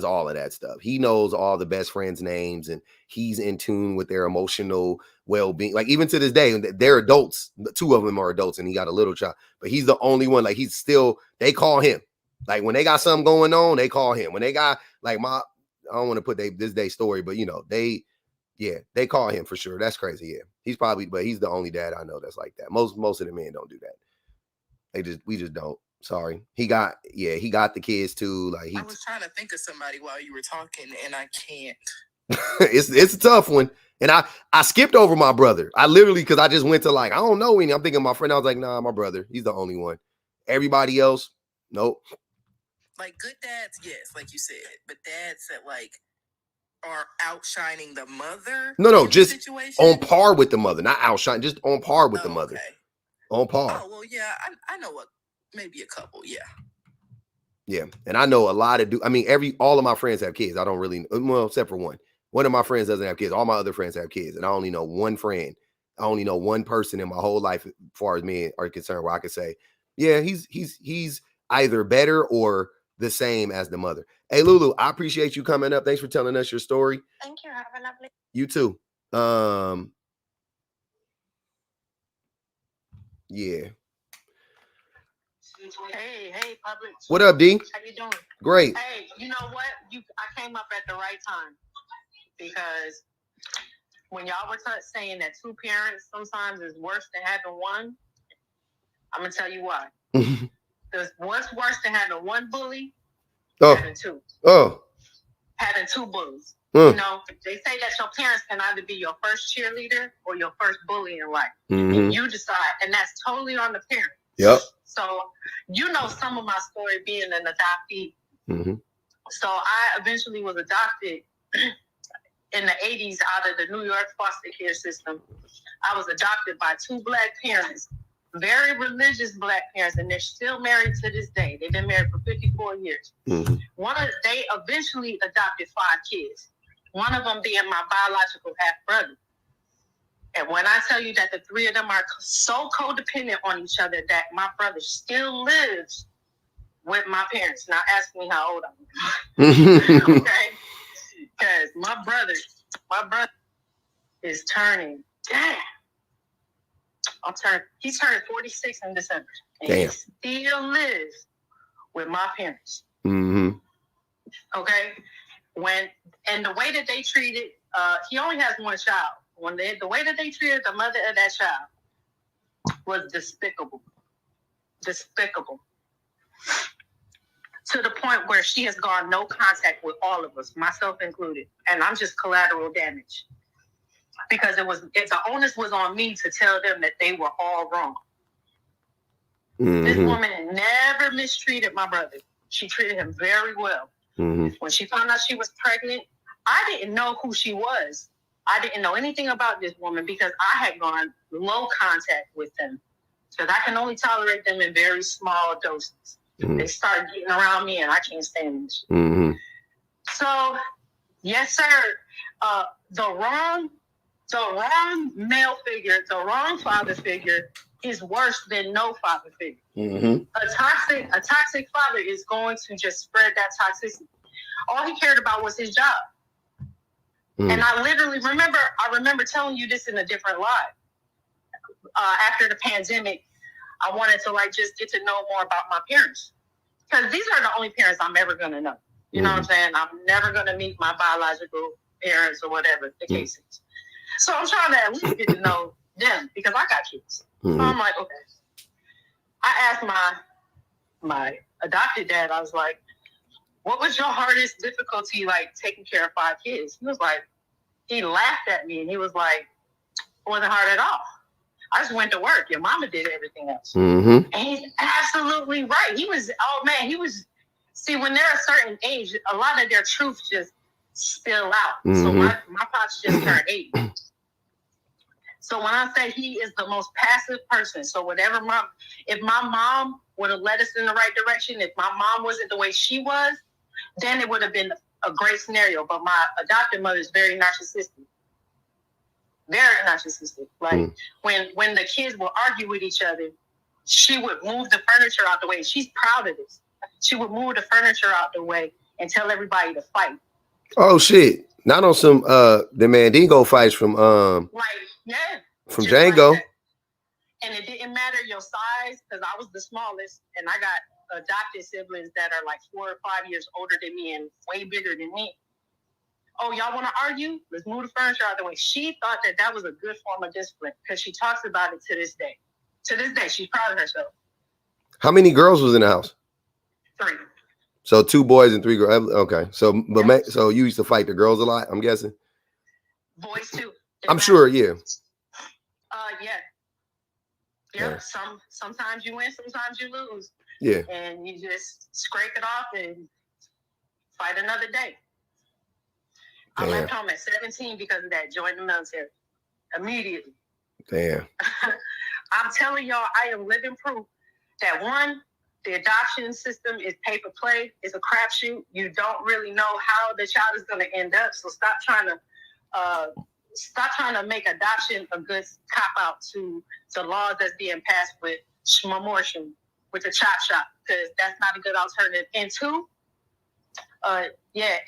all of that stuff. He knows all the best friends' names and he's in tune with their emotional well-being. Like even to this day, they're adults, two of them are adults and he got a little child, but he's the only one, like he's still, they call him. Like when they got something going on, they call him. When they got like I don't want to put this day story, but you know, they call him for sure. That's crazy. Yeah. But he's the only dad I know that's like that. Most of the men don't do that. We just don't. Sorry. He got the kids too. Like I was trying to think of somebody while you were talking and I can't. It's a tough one. And I skipped over my brother. I literally, because I just went to like, I don't know any. I'm thinking my friend. I was like, nah, my brother. He's the only one. Everybody else, nope. Like good dads, yes, like you said. But dads that like are outshining the mother. No, just on par with the mother, not outshine, just on par with the mother. Okay. On par. Oh well, yeah, I know maybe a couple, yeah. Yeah, and I know a lot of I mean, all of my friends have kids. I don't really, well, except for one. One of my friends doesn't have kids. All my other friends have kids, and I only know one friend. I only know one person in my whole life, as far as me are concerned, where I could say, yeah, he's either better or the same as the mother. Hey, Lulu, I appreciate you coming up. Thanks for telling us your story. Thank you. Have a lovely. You too. Yeah. Hey, Public. What up, D? How you doing? Great. Hey, you know what? I came up at the right time because when y'all were saying that two parents sometimes is worse than having one, I'm gonna tell you why. Because what's worse than having one bully? Having two. Having two bullies. You know, they say that your parents can either be your first cheerleader or your first bully in life. And you decide, and that's totally on the parent. Yep. So, you know, some of my story being an adoptee. So I eventually was adopted in the 80s out of the New York foster care system. I was adopted by two Black parents, very religious Black parents, and they're still married to this day. They've been married for 54 years. They eventually adopted 5 kids, one of them being my biological half-brother. And when I tell you that the 3 of them are so codependent on each other that my brother still lives with my parents. Now ask me how old I am. Okay? Because my brother is turning, he's turning 46 in December. And he still lives with my parents. Okay? And the way that they treated, he only has one child. The way that they treated the mother of that child was despicable. Despicable. To the point where she has gone no contact with all of us, myself included. And I'm just collateral damage. Because the onus was on me to tell them that they were all wrong. This woman never mistreated my brother. She treated him very well. When she found out she was pregnant, I didn't know who she was. I didn't know anything about this woman because I had gone low contact with them. Because I can only tolerate them in very small doses. They start getting around me and I can't stand it. So, yes, sir. The wrong male figure, the wrong father figure is worse than no father figure. A toxic father is going to just spread that toxicity. All he cared about was his job. And I literally remember telling you this in a different live. After the pandemic, I wanted to like just get to know more about my parents. Because these are the only parents I'm ever going to know. You know what I'm saying? I'm never going to meet my biological parents or whatever the case is. So I'm trying to at least get to know them because I got kids. So I'm like, okay. I asked my adopted dad, I was like, what was your hardest difficulty like taking care of 5 kids? He was like, he laughed at me and he was like, it wasn't hard at all. I just went to work. Your mama did everything else. And he's absolutely right. He was, see, when they're a certain age, a lot of their truth just spill out. So my pops just turned 80. So when I say he is the most passive person, so if my mom would have led us in the right direction, if my mom wasn't the way she was, then it would have been a great scenario. But my adopted mother is very narcissistic. Very narcissistic. Like when the kids will argue with each other, she would move the furniture out the way. She's proud of this. She would move the furniture out the way and tell everybody to fight. Oh shit! Not on some the Mandingo fights from from Django. Like and it didn't matter your size because I was the smallest, and I got adopted siblings that are like 4 or 5 years older than me and way bigger than me. Oh, y'all want to argue? Let's move the furniture out of the way. She thought that was a good form of discipline because she talks about it to this day. To this day, she's proud of herself. How many girls was in the house? 3. So 2 boys and 3 girls. Okay. So, so you used to fight the girls a lot, I'm guessing? Boys too. I'm sure, yeah. Yeah. Sometimes you win, sometimes you lose. Yeah. And you just scrape it off and fight another day. Damn. I left home at 17 because of that. Joined the military immediately. Damn. I'm telling y'all, I am living proof that one, the adoption system is pay for play. It's a crapshoot. You don't really know how the child is going to end up. So stop trying to make adoption a good cop out to laws that's being passed with shmamortion, with the chop shop, because that's not a good alternative. And 2.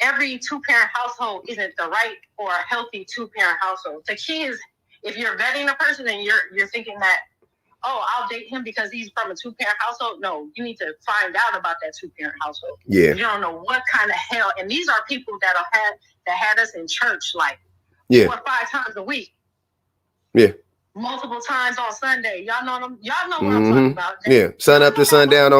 Every 2-parent household isn't the right or a healthy 2-parent household. The key is if you're vetting a person and you're thinking that, oh, I'll date him because he's from a 2-parent household. No, you need to find out about that 2-parent household. Yeah. You don't know what kind of hell. And these are people that had us in church like 4 or 5 times a week. Yeah. Multiple times on Sunday. Y'all know them. Y'all know what I'm talking about. Sun up to sundown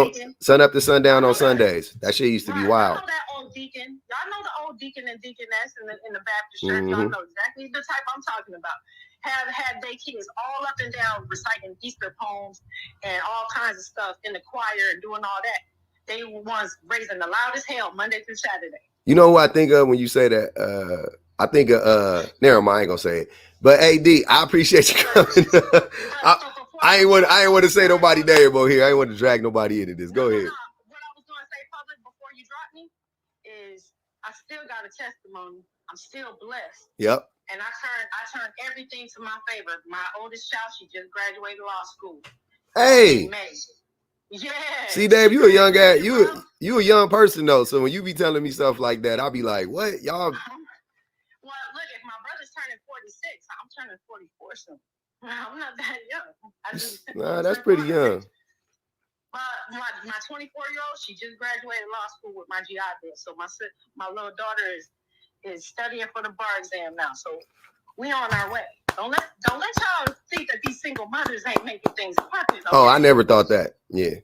on Sundays. That shit used to be wild. Y'all know that old deacon. Y'all know the old deacon and deaconess in the Baptist church. Y'all know exactly the type I'm talking about. Have had their kids all up and down reciting Easter poems and all kinds of stuff in the choir and doing all that. They were ones raising the loudest hell Monday through Saturday. You know what I think of when you say that? I think of never mind, I ain't gonna say it. But AD, I appreciate you coming. I ain't want to say nobody name over here. I ain't want to drag nobody into this. Go ahead. What I was going to say public before you drop me is I still got a testimony. I'm still blessed. Yep. And I turned everything to my favor. My oldest child, she just graduated law school. Hey. Yeah. See, Dave, you a young guy. You a young person though. So when you be telling me stuff like that, I'll be like, what, y'all? Well, look, if my brother's turning 46, I'm turning 44 soon. I'm not that young. Nah, that's pretty young. My 24-year-old, she just graduated law school with my GI Bill. So my little daughter is studying for the bar exam now. So we on our way. Don't let y'all think that these single mothers ain't making things happen. Okay? Oh, I never thought that. Yeah.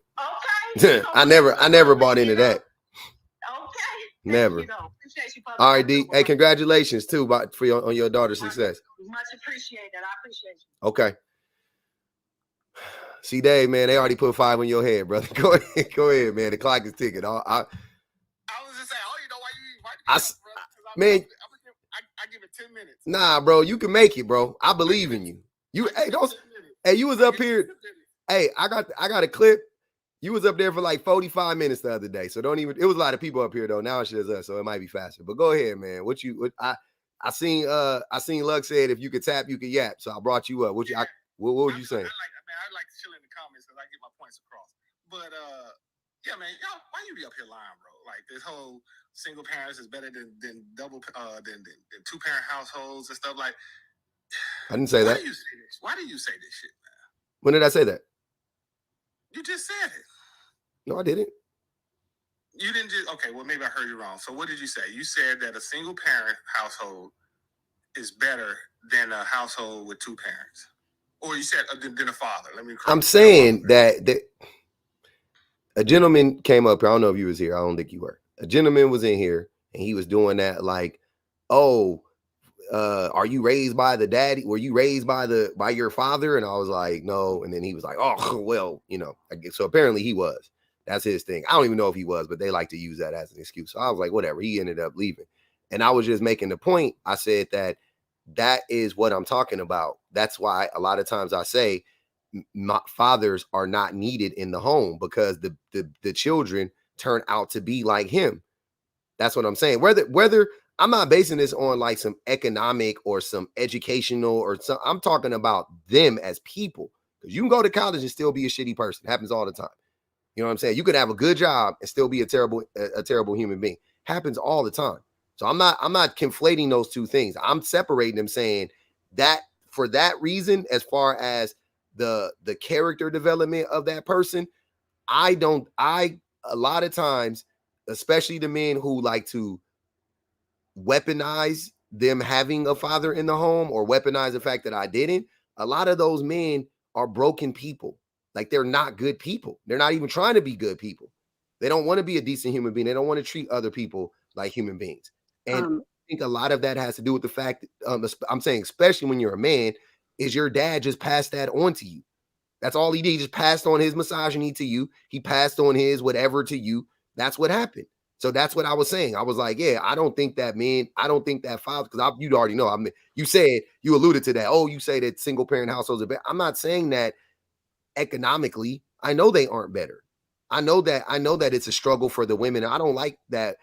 Okay. I never bought into that. Okay. Never. Appreciate you, all right, D. Hey, congratulations too on your daughter's success. Much appreciated. I appreciate you. Okay. See, Dave, man, they already put 5 on your head, brother. Go ahead, man. The clock is ticking. I was just saying, you know why you invite me, man. I give it 10 minutes. Nah, bro, you can make it, bro. I believe in you. You was up here. Hey, I got a clip. You was up there for like 45 minutes the other day. So it was a lot of people up here though. Now it's just us, so it might be faster. But go ahead, man. I seen Luck said if you could tap, you could yap. So I brought you up. What would you say? I like to chill in the comments because I get my points across. But yeah, man, y'all, why you be up here lying, bro? Like this whole single parents is better than double than 2-parent households and stuff like. I didn't say that. Why do you say this? Why do you say this shit, man? When did I say that? You just said it. No, I didn't. You didn't just. Okay, well maybe I heard you wrong. So what did you say? You said that a single parent household is better than a household with 2 parents, or you said than a father. Let me. I'm saying that a gentleman came up here. I don't know if you was here. I don't think you were. A gentleman was in here and he was doing that like, oh, are you raised by the daddy? Were you raised by your father? And I was like, no. And then he was like, oh, well, you know, I guess, so apparently he was. That's his thing. I don't even know if he was, but they like to use that as an excuse. So I was like, whatever. He ended up leaving. And I was just making the point. I said that is what I'm talking about. That's why a lot of times I say my fathers are not needed in the home, because the children turn out to be like him. That's what I'm saying. Whether I'm not basing this on like some economic or some educational or some, I'm talking about them as people, because you can go to college and still be a shitty person. It happens all the time. You know what I'm saying? You could have a good job and still be a terrible human being. Happens all the time. So I'm not conflating those two things. I'm separating them, saying that for that reason, as far as the character development of that person, a lot of times, especially the men who like to weaponize them having a father in the home or weaponize the fact that I didn't, a lot of those men are broken people. Like, they're not good people. They're not even trying to be good people. They don't want to be a decent human being. They don't want to treat other people like human beings. And I think a lot of that has to do with the fact that, I'm saying, especially when you're a man, is your dad just passed that on to you. That's all he did. He just passed on his misogyny to you. He passed on his whatever to you. That's what happened. So that's what I was saying. I was like, yeah, I don't think that father, because you'd already know. I mean, you alluded to that. Oh, you say that single parent households are better. I'm not saying that economically. I know they aren't better. I know that it's a struggle for the women. I don't like that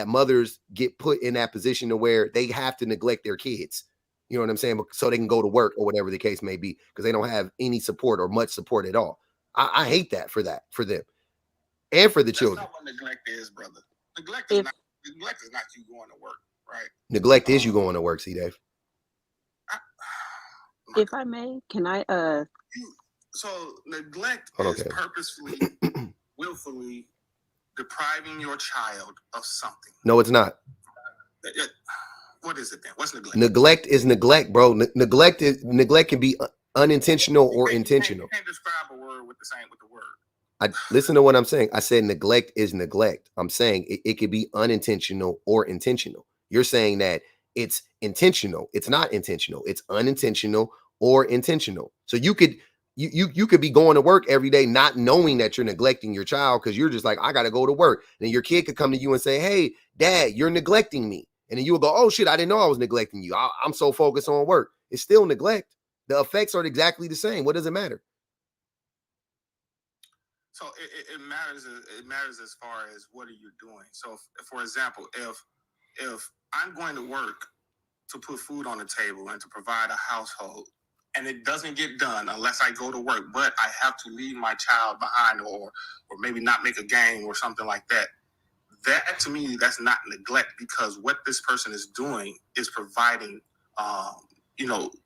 mothers get put in that position to where they have to neglect their kids. You know what I'm saying? So they can go to work or whatever the case may be, because they don't have any support or much support at all. I hate that for them and for the children. That's not what neglect is, brother. Neglect is not you going to work, right? Neglect is you going to work, see, Dave. If I may, can I So neglect is purposefully, willfully depriving your child of something. No, it's not. What is it then? What's neglect? Neglect is neglect, bro. Neglect can be unintentional or intentional. You can't describe a word with the word. Listen to what I'm saying. I said neglect is neglect. I'm saying it could be unintentional or intentional. You're saying that it's intentional. It's not intentional. It's unintentional or intentional. So you could be going to work every day not knowing that you're neglecting your child, because you're just like, I got to go to work. And then your kid could come to you and say, hey, Dad, you're neglecting me. And then you will go, oh, shit, I didn't know I was neglecting you. I'm so focused on work. It's still neglect. The effects are exactly the same. What does it matter? So it matters. It matters as far as what are you doing. So, for example, if I'm going to work to put food on the table and to provide a household, and it doesn't get done unless I go to work, but I have to leave my child behind, or maybe not make a game or something like that. That, to me, that's not neglect, because what this person is doing is providing,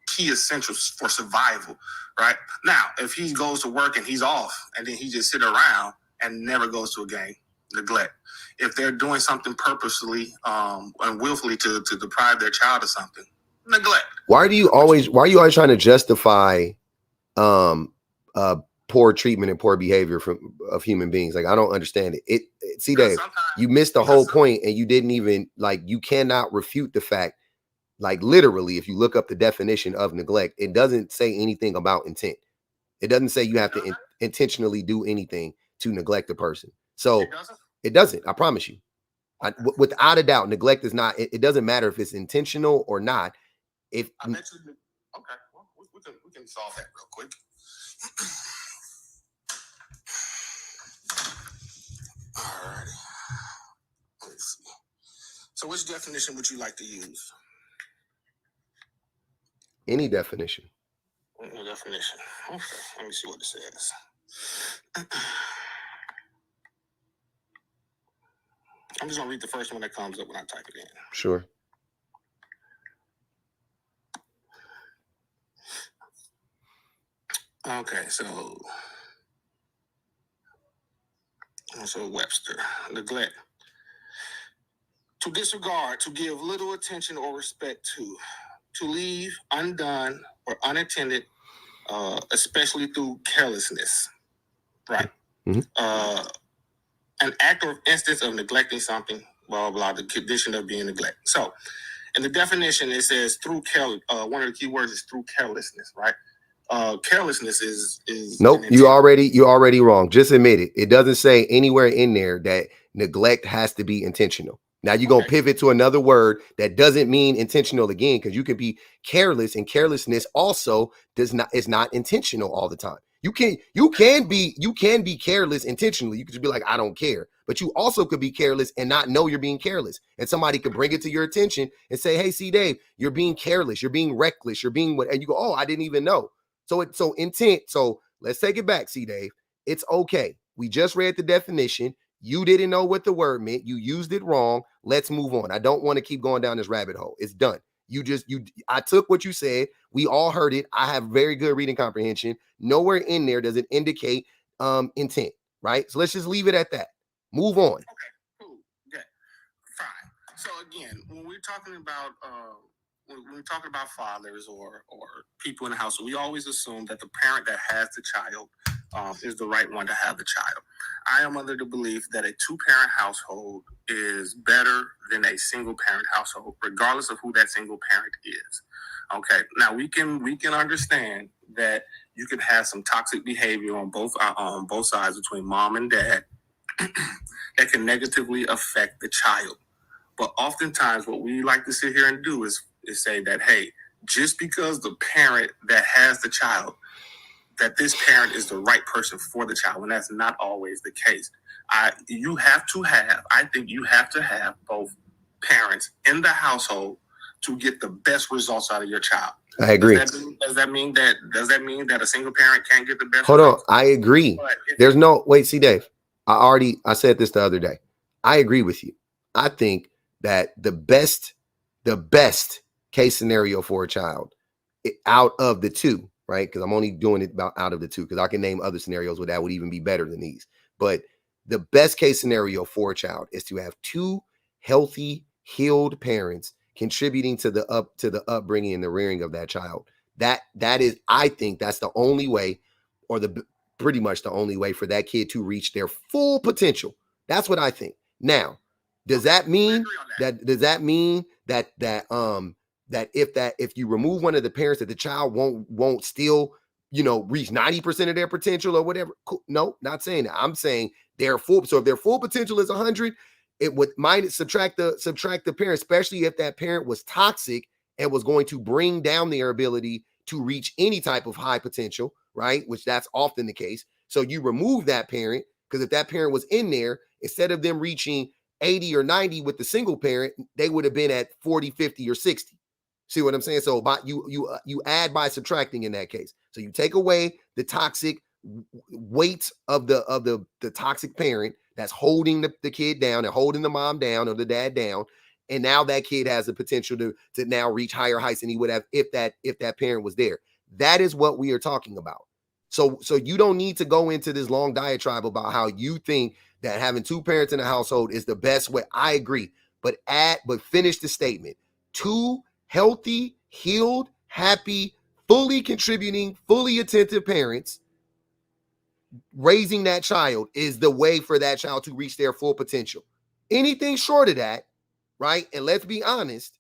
key essentials for survival, right? Now, if he goes to work and he's off and then he just sit around and never goes to a game, neglect. If they're doing something purposely and willfully to deprive their child of something, neglect. Why are you always trying to justify poor treatment and poor behavior of human beings? Like, I don't understand it. See, Dave, you missed the whole point, and you didn't even, like, you cannot refute the fact, like, literally, if you look up the definition of neglect, it doesn't say anything about intent. It doesn't say you have to intentionally do anything to neglect a person. So it doesn't. I promise you. Without a doubt, neglect is not. It doesn't matter if it's intentional or not. I bet you. Okay, well, we can solve that real quick. All righty. Let's see. So, which definition would you like to use? Any definition. Any definition. Okay. Let me see what it says. I'm just gonna read the first one that comes up when I type it in. Sure. Okay, so Webster, neglect. To disregard, to give little attention or respect to leave undone or unattended, especially through carelessness, right? Mm-hmm. An act or instance of neglecting something, blah, blah, blah, the condition of being neglected. So, in the definition, it says through one of the key words is through carelessness, right? Carelessness is nope. You already wrong. Just admit it. It doesn't say anywhere in there that neglect has to be intentional. Now you're gonna pivot to another word that doesn't mean intentional again, because you can be careless, and carelessness also is not intentional all the time. You can be careless intentionally. You could just be like, I don't care. But you also could be careless and not know you're being careless. And somebody could bring it to your attention and say, hey, see, Dave, you're being careless, you're being reckless, you're being what, and you go, oh, I didn't even know. So intent. So let's take it back, see, Dave. It's okay. We just read the definition. You didn't know what the word meant. You used it wrong. Let's move on. I don't want to keep going down this rabbit hole. It's done. I took what you said. We all heard it. I have very good reading comprehension. Nowhere in there does it indicate intent, right? So let's just leave it at that. Move on. Okay, cool. Okay, fine. So again, when we're talking about fathers or people in the house, we always assume that the parent that has the child is the right one to have the child. I am under the belief that a two-parent household is better than a single-parent household, regardless of who that single parent is. Okay, now we can understand that you can have some toxic behavior on both sides between mom and dad that can negatively affect the child. But oftentimes what we like to sit here and do is say that, hey, just because the parent that has the child, that this parent is the right person for the child, and that's not always the case. I think you have to have both parents in the household to get the best results out of your child. I agree. Does that mean that a single parent can't get the best Hold results? on. I agree. There's no, wait, see, Dave, I said this the other day. I agree with you. I think that the best case scenario for a child out of the two, right? Because I'm only doing it about out of the two, because I can name other scenarios where that would even be better than these. But the best case scenario for a child is to have two healthy, healed parents contributing to the upbringing and the rearing of that child. That is, I think that's the only way, or pretty much the only way for that kid to reach their full potential. That's what I think. Now, does that mean that if you remove one of the parents, that the child won't still, reach 90% of their potential or whatever? Cool. No, not saying that. I'm saying their full. So if their full potential is 100, it would subtract the parent, especially if that parent was toxic and was going to bring down their ability to reach any type of high potential, right? Which that's often the case. So you remove that parent, because if that parent was in there, instead of them reaching 80 or 90 with the single parent, they would have been at 40, 50, or 60. See what I'm saying? So you add by subtracting in that case. So you take away the toxic weight of the toxic parent that's holding the kid down and holding the mom down or the dad down. And now that kid has the potential to now reach higher heights than he would have if that parent was there. That is what we are talking about. So you don't need to go into this long diatribe about how you think that having two parents in a household is the best way. I agree. But finish the statement. Two healthy, healed, happy, fully contributing, fully attentive parents raising that child is the way for that child to reach their full potential. Anything short of that, right? And let's be honest,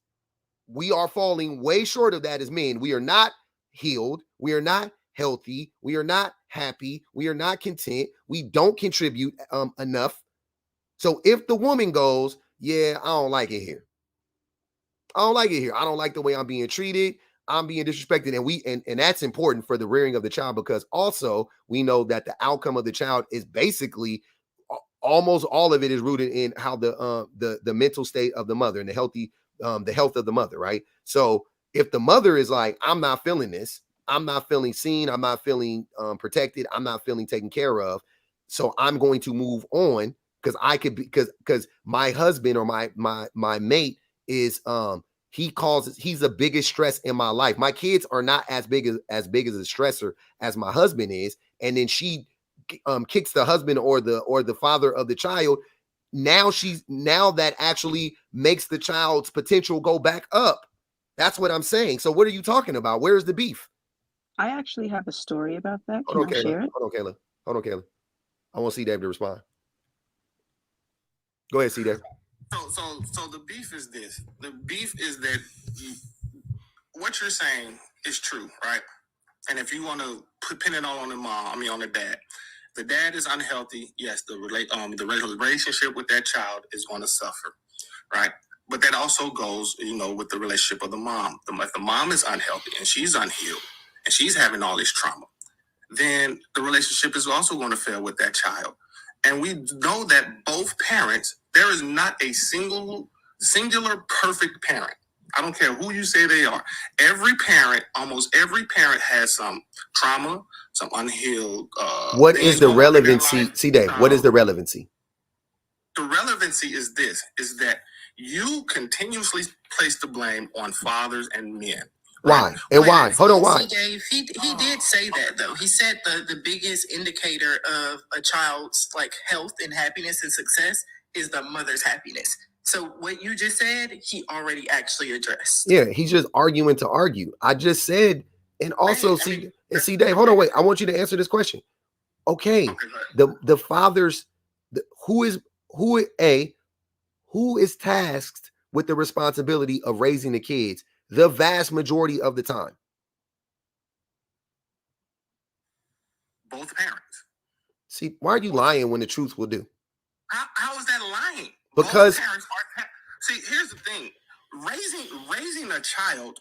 we are falling way short of that as men. We are not healed. We are not healthy. We are not happy. We are not content. We don't contribute enough. So if the woman goes, yeah, I don't like it here. I don't like it here. I don't like the way I'm being treated. I'm being disrespected. And that's important for the rearing of the child, because also we know that the outcome of the child is basically almost all of it is rooted in how the mental state of the mother and the health of the mother, right? So if the mother is like, I'm not feeling this, I'm not feeling seen, I'm not feeling protected, I'm not feeling taken care of, so I'm going to move on, because I could be because my husband or my mate is he's the biggest stress in my life. My kids are not as big as a stressor as my husband is, and then she kicks the husband or the father of the child. Now that actually makes the child's potential go back up. That's what I'm saying. So what are you talking about? Where's the beef? I actually have a story about that. Hold Can on, I share it? Hold on, Kayla. I want C-Dave to respond. Go ahead, C-Dave. So the beef is this. The beef is that what you're saying is true, right? And if you want to pin it all on on the dad is unhealthy. Yes, the relationship with that child is going to suffer, right? But that also goes, with the relationship of the mom. If the mom is unhealthy and she's unhealed and she's having all this trauma, then the relationship is also going to fail with that child. And we know that both parents, there is not a singular perfect parent. I don't care who you say they are. Almost every parent has some trauma, some unhealed. What is the relevancy? See, Dave, what is the relevancy? The relevancy is that you continuously place the blame on fathers and men. Why? And why? Hold on, why? Dave, he did say that, though. He said the biggest indicator of a child's health and happiness and success is the mother's happiness. So what you just said, he already actually addressed. Yeah, he's just arguing to argue. I just said, and also see, Dave, hold on, wait. I want you to answer this question. Okay, the fathers, who is tasked with the responsibility of raising the kids the vast majority of the time? Both parents. See, why are you lying when the truth will do? How is that lying? Because both parents are. See, here's the thing: raising a child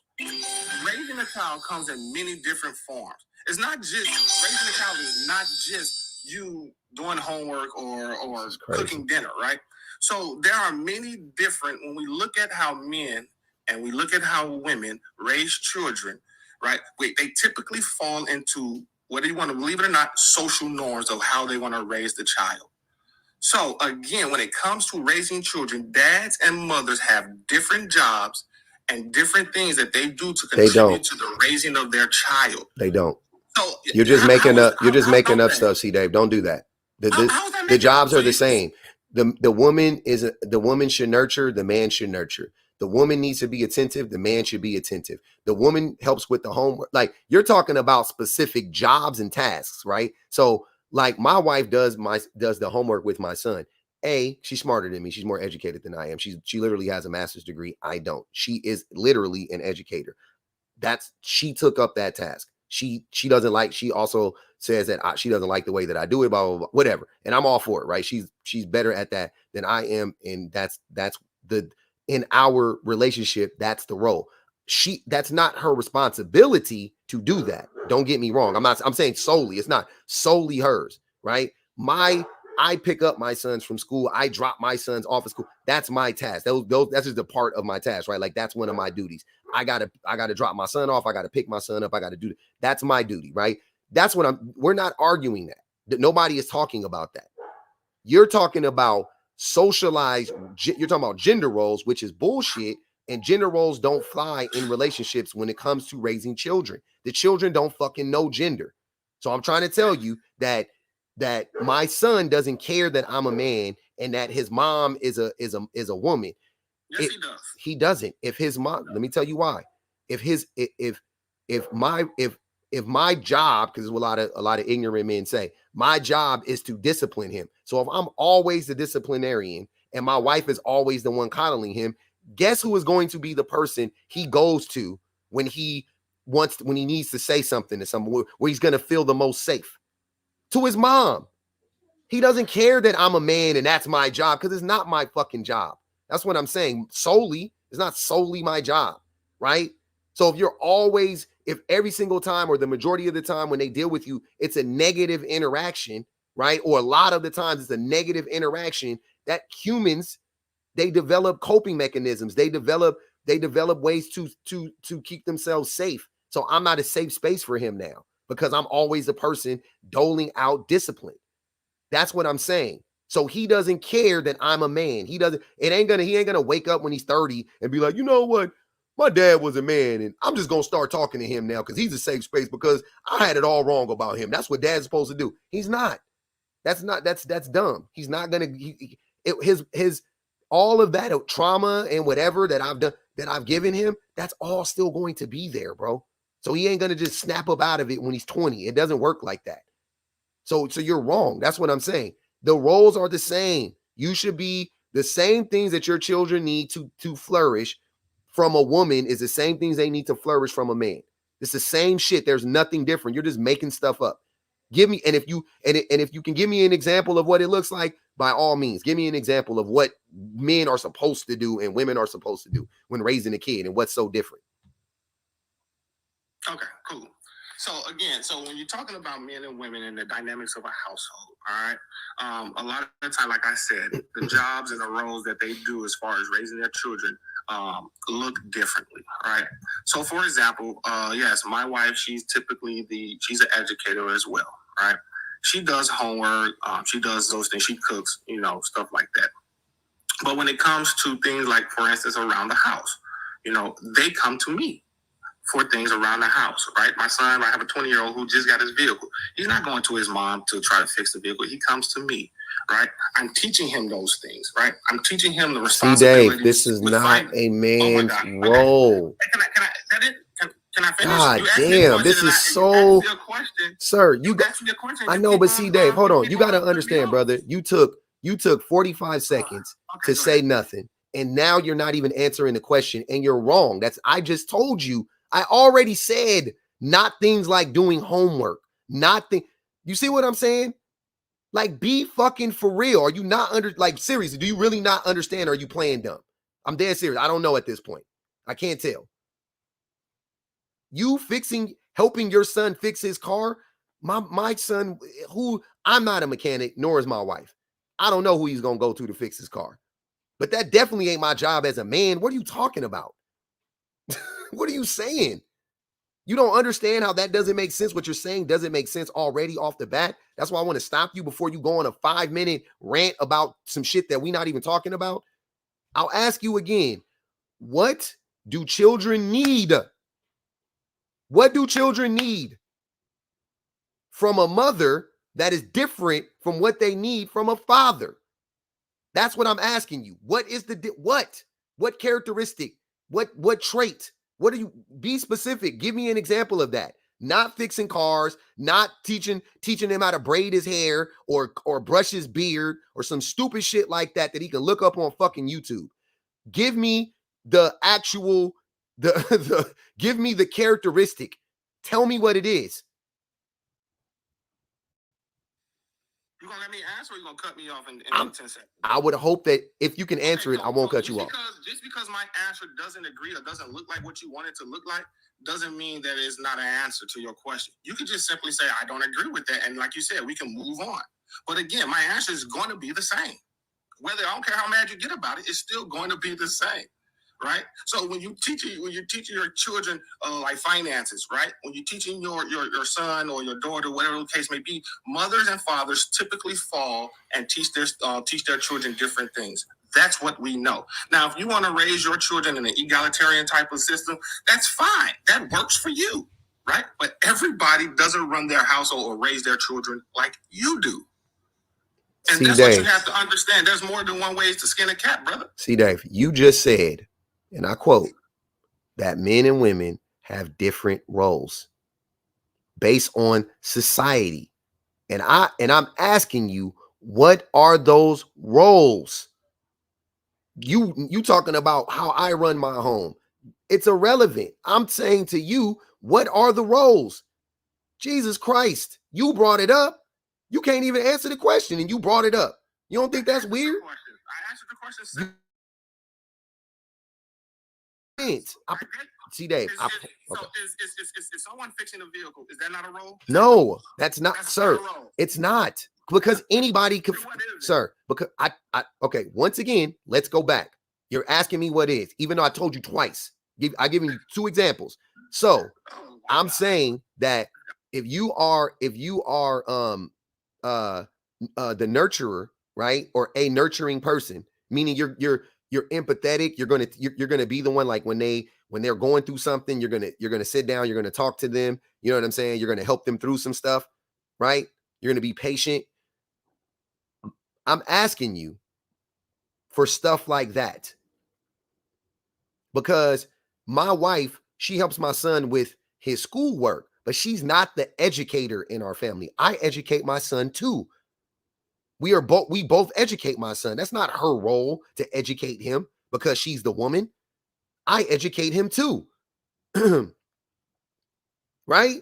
comes in many different forms. It's not just raising a child is not just you doing homework or cooking dinner, right? So there are many different. When we look at how men and we look at how women raise children, right? They typically fall into, whether you want to believe it or not, social norms of how they want to raise the child. So again, when it comes to raising children, dads and mothers have different jobs and different things that they do to contribute to the raising of their child. They don't. So you're just making up stuff, C Dave. Don't do that. The jobs are the same. The woman should nurture, the man should nurture. The woman needs to be attentive, the man should be attentive. The woman helps with the homework. Like, you're talking about specific jobs and tasks, right? So like my wife does the homework with my son. She's smarter than me. She's more educated than I am. She literally has a master's degree. I don't. She is literally an educator. She took up that task. She doesn't like, she also says that she doesn't like the way that I do it, blah, blah, blah, whatever. And I'm all for it, right? She's better at that than I am. And that's in our relationship, that's the role. That's not her responsibility to do that. Don't get me wrong. I'm saying solely. It's not solely hers, right? I pick up my sons from school. I drop my sons off at school. That's my task. That's just a part of my task, right? Like, that's one of my duties. I gotta drop my son off. I gotta pick my son up. I gotta do that. That's my duty, right? That's what we're not arguing that. Nobody is talking about that. You're talking about socialized, you're talking about gender roles, which is bullshit. And gender roles don't fly in relationships when it comes to raising children. The children don't fucking know gender. So I'm trying to tell you that my son doesn't care that I'm a man and that his mom is a woman. Yes, he does. He doesn't. If his mom, let me tell you why. If my job, because a lot of ignorant men say, my job is to discipline him. So if I'm always the disciplinarian and my wife is always the one coddling him, guess who is going to be the person he goes to when he needs to say something to someone where he's going to feel the most safe? To his mom. He doesn't care that I'm a man and that's my job, because it's not my fucking job. That's what I'm saying. Solely, it's not solely my job, right? So if every single time or the majority of the time when they deal with you, it's a negative interaction, right? Or a lot of the times it's a negative interaction, that humans, they develop coping mechanisms. They develop ways to keep themselves safe. So I'm not a safe space for him now, because I'm always the person doling out discipline. That's what I'm saying. So he doesn't care that I'm a man. He ain't gonna wake up when he's 30 and be like, you know what? My dad was a man, and I'm just gonna start talking to him now because he's a safe space because I had it all wrong about him. That's what dad's supposed to do. He's not. That's dumb. He's not gonna his all of that trauma and whatever that I've done, that I've given him, that's all still going to be there, bro. So he ain't gonna just snap up out of it when he's 20. It doesn't work like that. So you're wrong. That's what I'm saying. The roles are the same. You should be the same things that your children need to flourish from a woman is the same things they need to flourish from a man. It's the same shit. There's nothing different. You're just making stuff up. Give me, and if you can give me an example of what it looks like, by all means, give me an example of what men are supposed to do and women are supposed to do when raising a kid and what's so different. Okay, cool. So again, when you're talking about men and women and the dynamics of a household, all right, a lot of the time, like I said, the jobs and the roles that they do as far as raising their children look differently, right? So for example, yes, my wife, she's an educator as well, right? She does homework, she does those things, she cooks, stuff like that. But when it comes to things like, for instance, around the house, they come to me for things around the house, right? My son, I have a 20-year-old who just got his vehicle. He's not going to his mom to try to fix the vehicle. He comes to me, right? I'm teaching him those things, right? I'm teaching him the responsibility. Dave, this is not a man's role. Can I finish? God damn, this is so... Sir, I know, but see, Dave, hold on. You got to understand, brother. You took 45 seconds to say nothing, and now you're not even answering the question, and you're wrong. I just told you. I already said not things like doing homework, you see what I'm saying? Like, be fucking for real. Are you not seriously, do you really not understand? Or are you playing dumb? I'm dead serious. I don't know at this point. I can't tell. You helping your son fix his car. My son, who I'm not a mechanic, nor is my wife. I don't know who he's going to go to fix his car, but that definitely ain't my job as a man. What are you talking about? What are you saying? You don't understand how that doesn't make sense. What you're saying doesn't make sense already off the bat. That's why I want to stop you before you go on a 5-minute rant about some shit that we're not even talking about. I'll ask you again. What do children need? What do children need from a mother that is different from what they need from a father? That's what I'm asking you. What is what characteristic? What trait? What do you be specific? Give me an example of that. Not fixing cars, not teaching him how to braid his hair or brush his beard or some stupid shit like that he can look up on fucking YouTube. Give me the actual give me the characteristic. Tell me what it is. You gonna let me answer, or you gonna cut me off in 10 seconds? I would hope that if you can answer it, I won't cut you off. Just because my answer doesn't agree or doesn't look like what you want it to look like, doesn't mean that it's not an answer to your question. You can just simply say, I don't agree with that. And like you said, we can move on. But again, my answer is going to be the same. Whether, I don't care how mad you get about it, it's still going to be the same. Right? So when you're teaching your children like finances, right? When you're teaching your son or your daughter, whatever the case may be, mothers and fathers typically fall and teach their children different things. That's what we know. Now, if you want to raise your children in an egalitarian type of system, that's fine. That works for you, right? But everybody doesn't run their household or raise their children like you do. And that's what you have to understand. There's more than one way to skin a cat, brother. See, Dave, you just said, and I quote, that men and women have different roles based on society. And I'm asking you, what are those roles? You talking about how I run my home. It's irrelevant. I'm saying to you, what are the roles? Jesus Christ, you brought it up. You can't even answer the question and you brought it up. You don't think that's weird? I answered the question. See, Dave. So is someone fixing a vehicle, is that not a role? No, that's not, sir. It's not, because anybody could, sir. Because okay. Once again, let's go back. You're asking me what is, even though I told you twice. I've given you 2 examples. So I'm saying that if you are the nurturer right? Or a nurturing person, meaning you're empathetic. You're gonna be the one, like when they're going through something, you're gonna sit down, you're gonna talk to them. You know what I'm saying? You're gonna help them through some stuff, right? You're gonna be patient. I'm asking you for stuff like that because my wife, she helps my son with his schoolwork, but she's not the educator in our family. I educate my son too. We both educate my son. That's not her role to educate him because she's the woman. I educate him too. Right?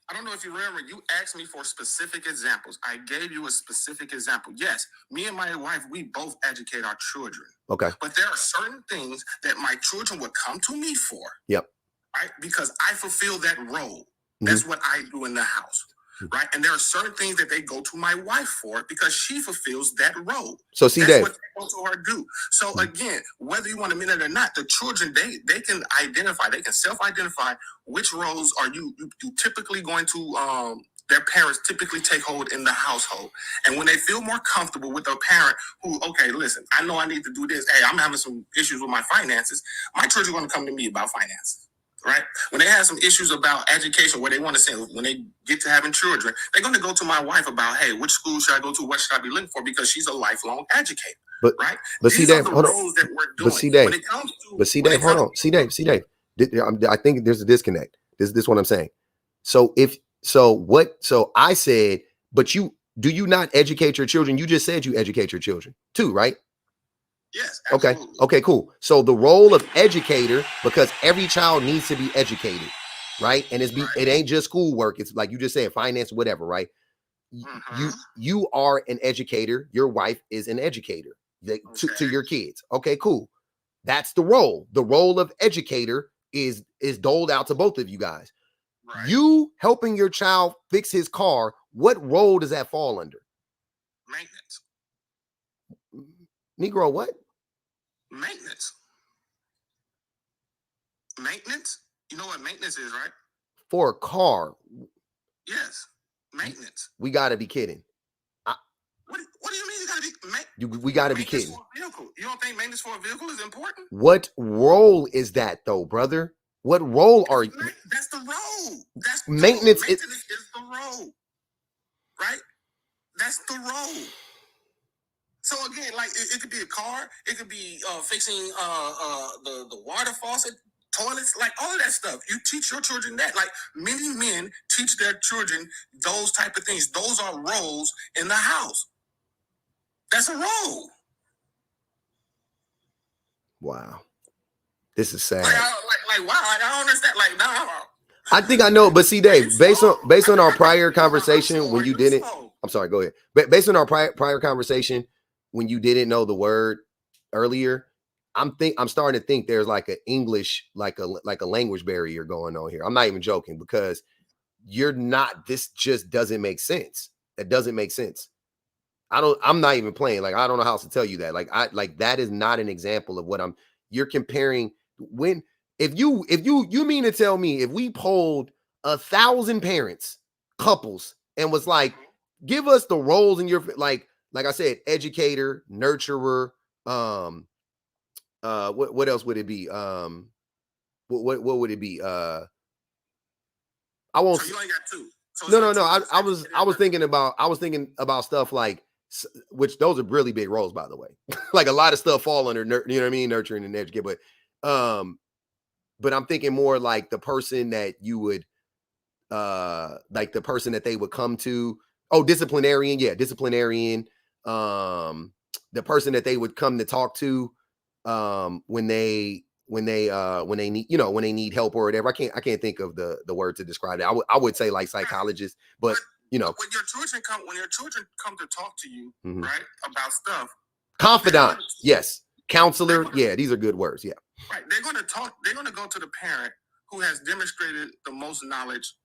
I don't know if you remember, you asked me for specific examples. I gave you a specific example. Yes, me and my wife, we both educate our children. Okay. But there are certain things that my children would come to me for. Yep. Right? Because I fulfill that role. That's what I do in the house. Right? And there are certain things that they go to my wife for because she fulfills that role. So see, that's Dave, what they go to her do. So again, whether you want to admit it or not, the children, they can identify, they can self-identify which roles are you typically going to their parents typically take hold in the household. And when they feel more comfortable with a parent who, okay, listen, I know I need to do this. Hey, I'm having some issues with my finances. My children are going to come to me about finances. Right? When they have some issues about education, where they want to say, when they get to having children, they're going to go to my wife about, hey, which school should I go to? What should I be looking for? Because she's a lifelong educator. But right? But These see, are Dave, the hold roles on. that we're doing. But see, Dave, when it comes to, but see, Dave, hold on. See, Dave. I think there's a disconnect. This is what I'm saying. So I said, but do you not educate your children? You just said you educate your children too, right? Yes. Absolutely. Okay, cool. So the role of educator, because every child needs to be educated, right? And it ain't just schoolwork. It's like you just said, finance, whatever, right? You are an educator. Your wife is an educator to your kids. Okay, cool. That's the role. The role of educator is doled out to both of you guys. Right. You helping your child fix his car, what role does that fall under? Maintenance. Negro, what? Maintenance. Maintenance? You know what maintenance is, right? For a car. Yes. Maintenance. We gotta be kidding. What do you mean you gotta be? We gotta be kidding. For a vehicle. You don't think maintenance for a vehicle is important? What role is that though, brother? What role are you? That's the role. That's maintenance. Maintenance is the role. Right? That's the role. So again, like it could be a car, it could be fixing the water faucet, toilets, like all of that stuff. You teach your children that. Like many men teach their children those type of things. Those are roles in the house. That's a role. Wow, this is sad. Like wow, I don't understand. Like no. I think I know, but see, Dave, based on our prior conversation when you didn't, I'm sorry, go ahead. But based on our prior conversation when you didn't know the word earlier, I'm starting to think there's like an English, like a language barrier going on here. I'm not even joking because this just doesn't make sense. That doesn't make sense. I'm not even playing. Like, I don't know how else to tell you that. Like that is not an example of what you're comparing when. If you mean to tell me if we polled 1,000 parents, couples, and was like, give us the roles in your like I said, educator, nurturer, what else would it be? What would it be? I won't. So you only got two. So no. I was thinking about stuff like, which those are really big roles, by the way. Like a lot of stuff fall under, you know what I mean, nurturing and educate, but I'm thinking more like the person that you would, like the person that they would come to. Oh, disciplinarian. Yeah. Disciplinarian. The person that they would come to talk to, when they need, when they need help or whatever. I can't think of the word to describe it. I would say like psychologist, but when your children come to talk to you, right, about stuff. Confidant. Yes. Counselor. Yeah. These are good words. Yeah. Right. They're going to go to the parent who has demonstrated the most knowledge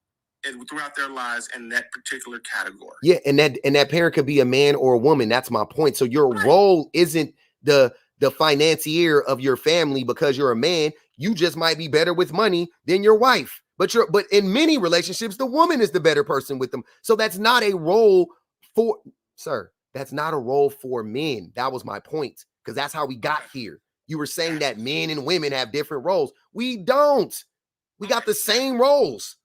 throughout their lives in that particular category. Yeah. And that parent could be a man or a woman. That's my point. So your role isn't the financier of your family because you're a man. You just might be better with money than your wife. But in many relationships, the woman is the better person with them. So that's not a role for, sir. That's not a role for men. That was my point, because that's how we got here. You were saying that men and women have different roles. We don't. We got the same roles.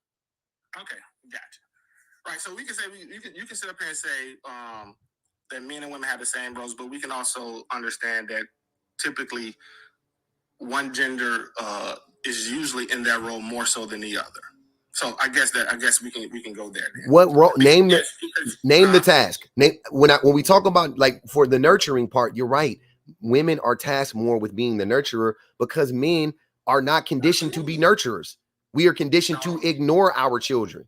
Okay, gotcha. Right, so we can say you can sit up here and say that men and women have the same roles, but we can also understand that typically one gender is usually in that role more so than the other. So I guess we can go there. Then. What role? Name the task. Name when we talk about, like, for the nurturing part, you're right. Women are tasked more with being the nurturer because men are not conditioned to be nurturers. We are conditioned to ignore our children.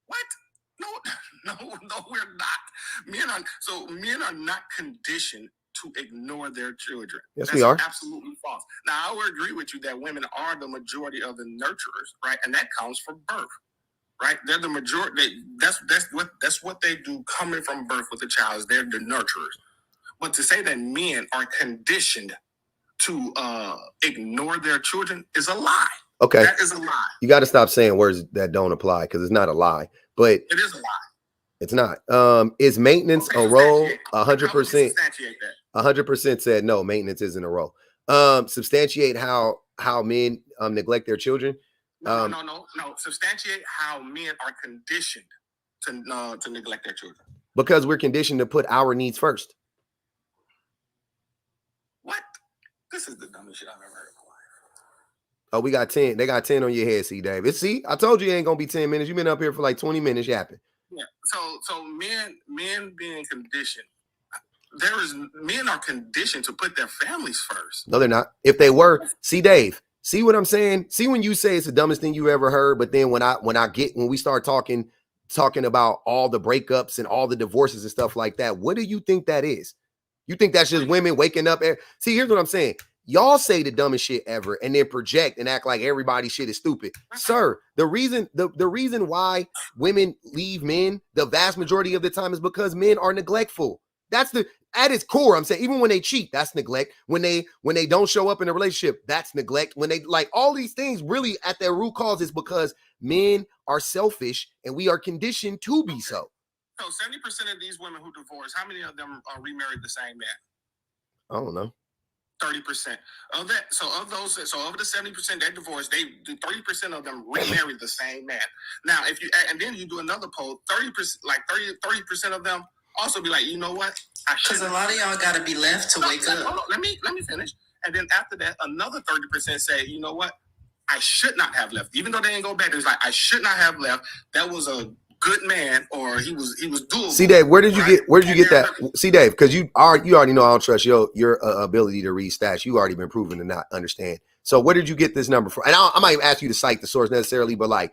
What? No, we're not. Men are not conditioned to ignore their children. Yes, we are. Absolutely false. Now, I would agree with you that women are the majority of the nurturers, right? And that comes from birth, right? They're the majority. That's what they do coming from birth with the child. Is they're the nurturers. But to say that men are conditioned to ignore their children is a lie. Okay, that is a lie. You got to stop saying words that don't apply, because it's not a lie, but it is a lie. It's not. Is maintenance a role? 100%. 100% said no. Maintenance isn't a role. Substantiate how men neglect their children. No. Substantiate how men are conditioned to neglect their children. Because we're conditioned to put our needs first. What? This is the dumbest shit I've ever heard. Oh, we got 10. They got 10 on your head, C. David. See, I told you it ain't gonna be 10 minutes. You've been up here for like 20 minutes yapping. Yeah. So men being conditioned. Men are conditioned to put their families first. No, they're not. If they were, see, Dave, see what I'm saying? See, when you say it's the dumbest thing you ever heard, but then when we start talking about all the breakups and all the divorces and stuff like that, what do you think that is? You think that's just women waking up? See, here's what I'm saying. Y'all say the dumbest shit ever and then project and act like everybody's shit is stupid. Sir, the reason why women leave men the vast majority of the time is because men are neglectful. At its core, I'm saying, even when they cheat, that's neglect. When they don't show up in a relationship, that's neglect. When they, like, all these things, really at their root cause is because men are selfish and we are conditioned to be so. So 70% of these women who divorce, how many of them remarried the same man? I don't know. 30% of that. So of the 70% that divorced, 30% of them remarried the same man. Now, and then you do another poll, 30% of them also be like, you know what? Because a lot of y'all got to be left to wake up. Hold on, let me finish. And then after that, another 30% say, you know what? I should not have left. Even though they didn't go back, it's like, I should not have left. That was a good man, or he was doable. See, Dave, where did you get that? See, Dave, because you already know I don't trust your ability to read stats. You already been proven to not understand. So where did you get this number from? And I might ask you to cite the source necessarily, but like,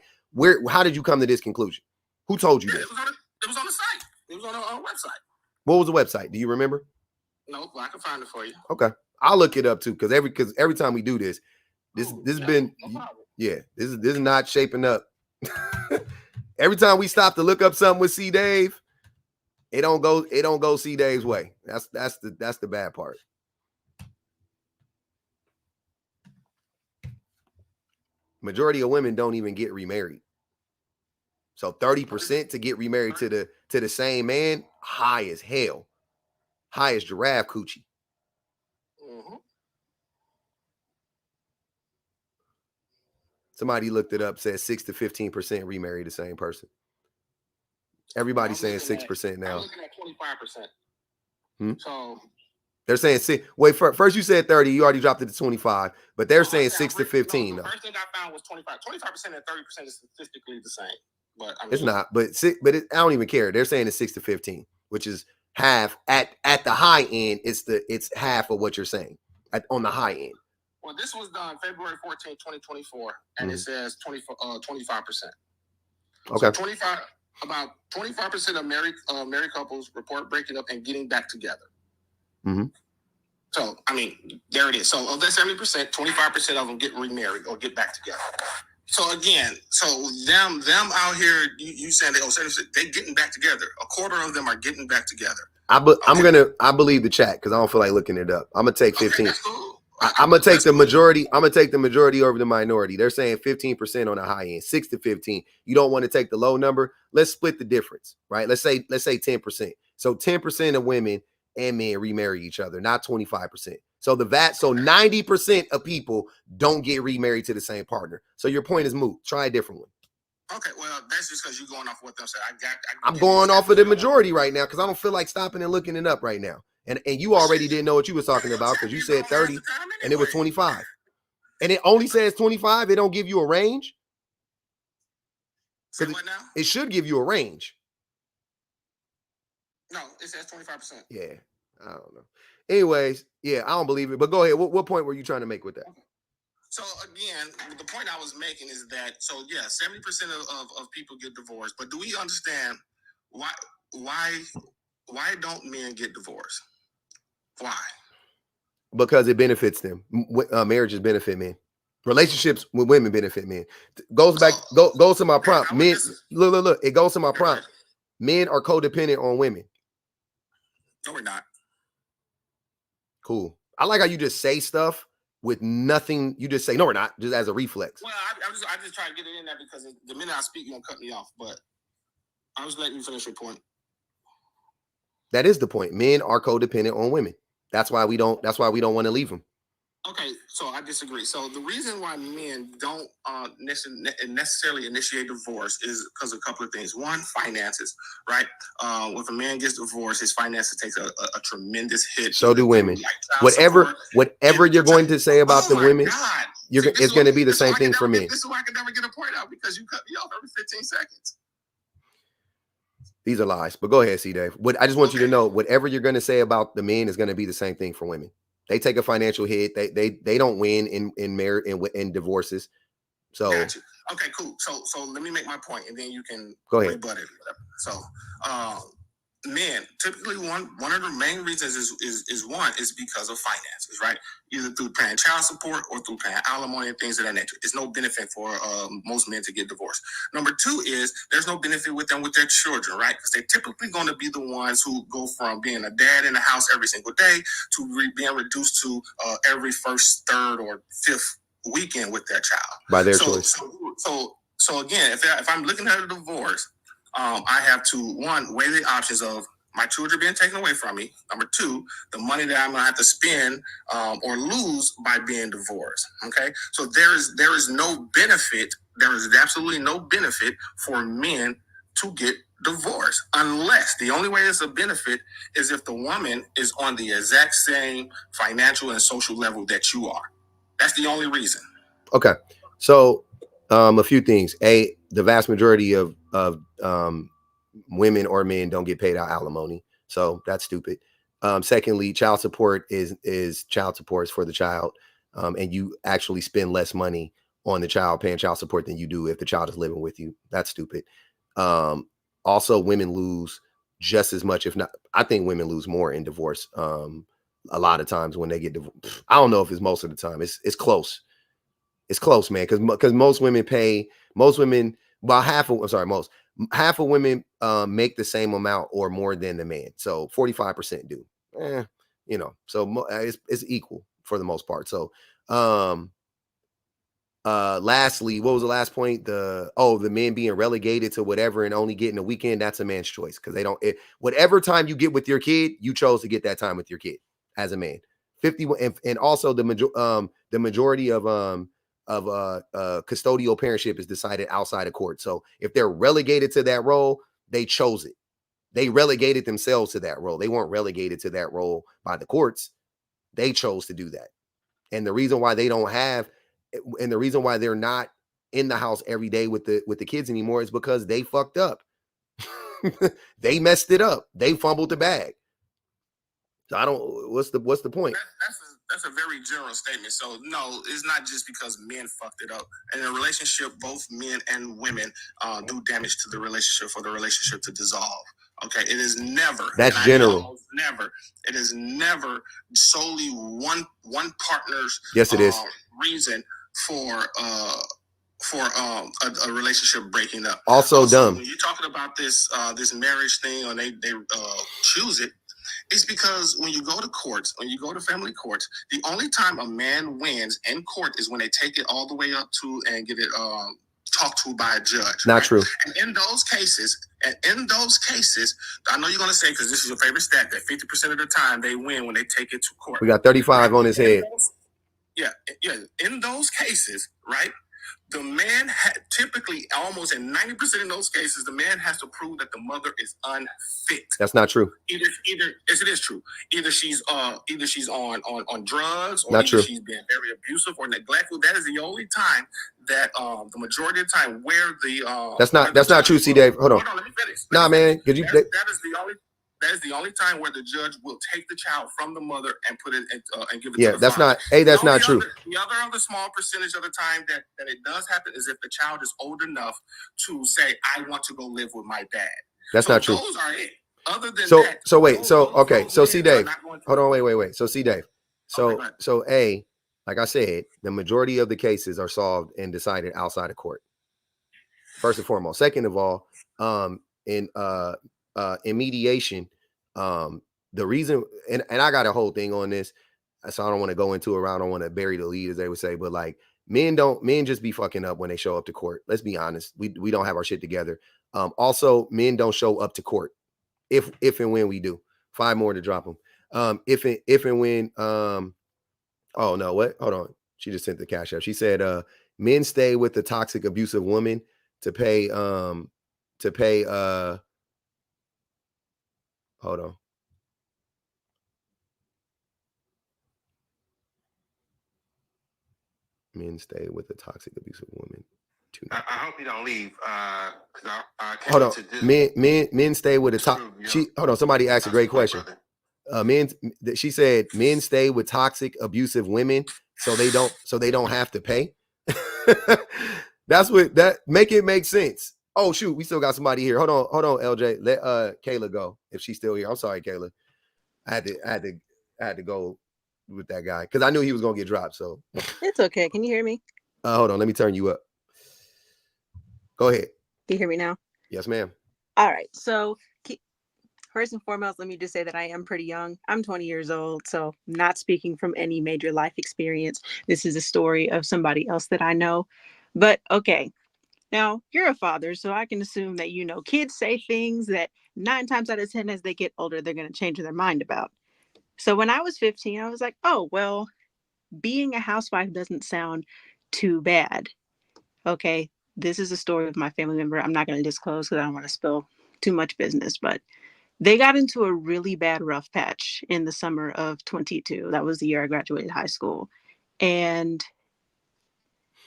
how did you come to this conclusion? Who told you this? It was on the site. It was on our website. What was the website? Do you remember? No, but I can find it for you. Okay, I'll look it up too, because every time we do this has been this is not shaping up. Every time we stop to look up something with C. Dave, it don't go C. Dave's way. That's the bad part. Majority of women don't even get remarried. So 30% to get remarried to the same man, high as hell. High as giraffe coochie. Mm-hmm. Somebody looked it up, said 6 to 15% remarry the same person. Everybody's saying 6% now. I'm looking at 25%. So they're saying 6. Wait, first you said 30, you already dropped it to 25, but they're saying 6 to 15. The first thing I found was 25. 25% and 30% is statistically the same. But I mean, it's not, but I don't even care. They're saying it's 6 to 15, which is half at the high end. It's half of what you're saying on the high end. Well, this was done February 14, 2024, and it says 25%. Okay. So about 25% of married couples report breaking up and getting back together. Mm-hmm. So, I mean, there it is. So of that 70%, 25% of them get remarried or get back together. So again, them out here, you saying they getting back together. A quarter of them are getting back together. I believe the chat because I don't feel like looking it up. I'm gonna take 15. Okay, cool. I'm gonna take the majority. I'm gonna take the majority over the minority. They're saying 15% on the high end, 6 to 15. You don't want to take the low number. Let's split the difference, right? Let's say 10%. So 10% of women and men remarry each other, not 25%. So 90% of people don't get remarried to the same partner. So your point is moot. Try a different one. Okay, well, that's just because you're going off what them said. I'm going off of the majority right now because I don't feel like stopping and looking it up right now. And you already didn't know what you was talking about because you said 30 and it was 25. And it only says 25. It don't give you a range. Say what now? It should give you a range. No, it says 25%. Yeah, I don't know. Anyways, yeah, I don't believe it. But go ahead. What point were you trying to make with that? Okay. So again, the point I was making is that 70% of people get divorced. But do we understand why don't men get divorced? Why? Because it benefits them. Marriages benefit men. Relationships with women benefit men. Goes to my prompt. Men, look. It goes to my prompt. Men are codependent on women. No, we're not. Cool. I like how you just say stuff with nothing. You just say, no, we're not, just as a reflex. Well, I just try to get it in there because the minute I speak, you're going to cut me off. But I was letting you finish your point. That is the point. Men are codependent on women. That's why we don't want to leave them. Okay, so I disagree. So the reason why men don't necessarily initiate divorce is because of a couple of things. One, finances, right? If a man gets divorced, his finances takes a tremendous hit. So do women. Whatever you're going to say about the women, it's going to be the same thing for men. This is why I can never get a point out because you cut me off every 15 seconds. These are lies, but go ahead, C. Dave. I just want you to know, whatever you're going to say about the men is going to be the same thing for women. They take a financial hit. They don't win in marriage in divorces. So gotcha. Okay, cool. So let me make my point, and then you can go ahead. Rebut it. So, men typically one of the main reasons is because of finances, right? Either through paying child support or through paying alimony and things of that nature. It's no benefit for most men to get divorced. Number two is there's no benefit with them with their children, right? Because they're typically going to be the ones who go from being a dad in the house every single day to being reduced to every first, third, or fifth weekend with their child by their choice. So again, if I'm looking at a divorce, I have to, one, weigh the options of my children being taken away from me. Number two, the money that I'm going to have to spend or lose by being divorced. Okay, so there is no benefit. There is absolutely no benefit for men to get divorced, unless the only way it's a benefit is if the woman is on the exact same financial and social level that you are. That's the only reason. Okay, so a few things. The vast majority of women or men don't get paid out alimony, so that's stupid. Secondly, child support is child support is for the child, and you actually spend less money on the child paying child support than you do if the child is living with you. That's stupid. Also, women lose just as much, if not, I think women lose more in divorce. A lot of times when they get divorced, I don't know if it's most of the time. It's close. It's close, man, because most women, well, half of women make the same amount or more than the man. So 45% do. So it's equal for the most part. So lastly, what was the last point? The men being relegated to whatever and only getting a weekend, that's a man's choice because they don't whatever time you get with your kid, you chose to get that time with your kid as a man. 50 and also the majority of custodial parentship is decided outside of court. So if they're relegated to that role, they chose it. They relegated themselves to that role. They weren't relegated to that role by the courts. They chose to do that. And the reason why the reason why they're not in the house every day with the kids anymore is because they fucked up. They messed it up. They fumbled the bag. So what's the point? That's a very general statement. So no, it's not just because men fucked it up. In a relationship, both men and women do damage to the relationship for the relationship to dissolve. Okay, it is never. That's general. Never. It is never solely one partner's. Yes, it is. Reason for a relationship breaking up. Also dumb. When you're talking about this marriage thing, or they choose it. It's because when you go to courts, when you go to family courts, the only time a man wins in court is when they take it all the way up to and get it talked to by a judge. Not true. And in those cases, I know you're going to say, because this is your favorite stat, that 50% of the time they win when they take it to court. We got 35 on his head. In those cases, right? The man typically, almost in 90% of those cases, the man has to prove that the mother is unfit. That's not true. Yes, it is true. Either she's on drugs, or not true. She's been very abusive or neglectful. That is the only time that the majority of the time where the that's not true. See, Dave, hold on. Let me finish. Nah, man, could you? That is the only time where the judge will take the child from the mother and put it and give it. Yeah, to the that's father. that's not true. The other small percentage of the time that it does happen is if the child is old enough to say, "I want to go live with my dad." That's not true. Those are it. Other than so, that, so wait, so okay, so see, Dave, hold on, wait. So see, Dave, so like I said, the majority of the cases are solved and decided outside of court. First and foremost. Second of all, in mediation, the reason, and I got a whole thing on this, so I don't want to go into it. I don't want to bury the lead, as they would say, but like men just be fucking up when they show up to court. Let's be honest. We don't have our shit together. Also, men don't show up to court. If and when we do. 5 more to drop them. If and when oh no, what? Hold on. She just sent the cash up. She said men stay with the toxic, abusive woman to pay hold on. Men stay with the toxic, abusive woman. I hope you don't leave. I hold on. Men stay with the top. Hold on. Somebody asked a great question. She said men stay with toxic, abusive women so they don't have to pay. That's what that make it make sense. Oh shoot, we still got somebody here. Hold on, LJ. Let Kayla go if she's still here. I'm sorry, Kayla. I had to go with that guy because I knew he was gonna get dropped. So it's okay. Can you hear me? Hold on, let me turn you up. Go ahead. Can you hear me now? Yes, ma'am. All right. So first and foremost, let me just say that I am pretty young. I'm 20 years old, so not speaking from any major life experience. This is a story of somebody else that I know. But okay, now you're a father, so I can assume that kids say things that 9 times out of 10 as they get older, they're going to change their mind about. So when I was 15, I was like, oh, well, being a housewife doesn't sound too bad. Okay, this is a story of my family member. I'm not going to disclose because I don't want to spill too much business, but they got into a really bad rough patch in the summer of 22. That was the year I graduated high school. And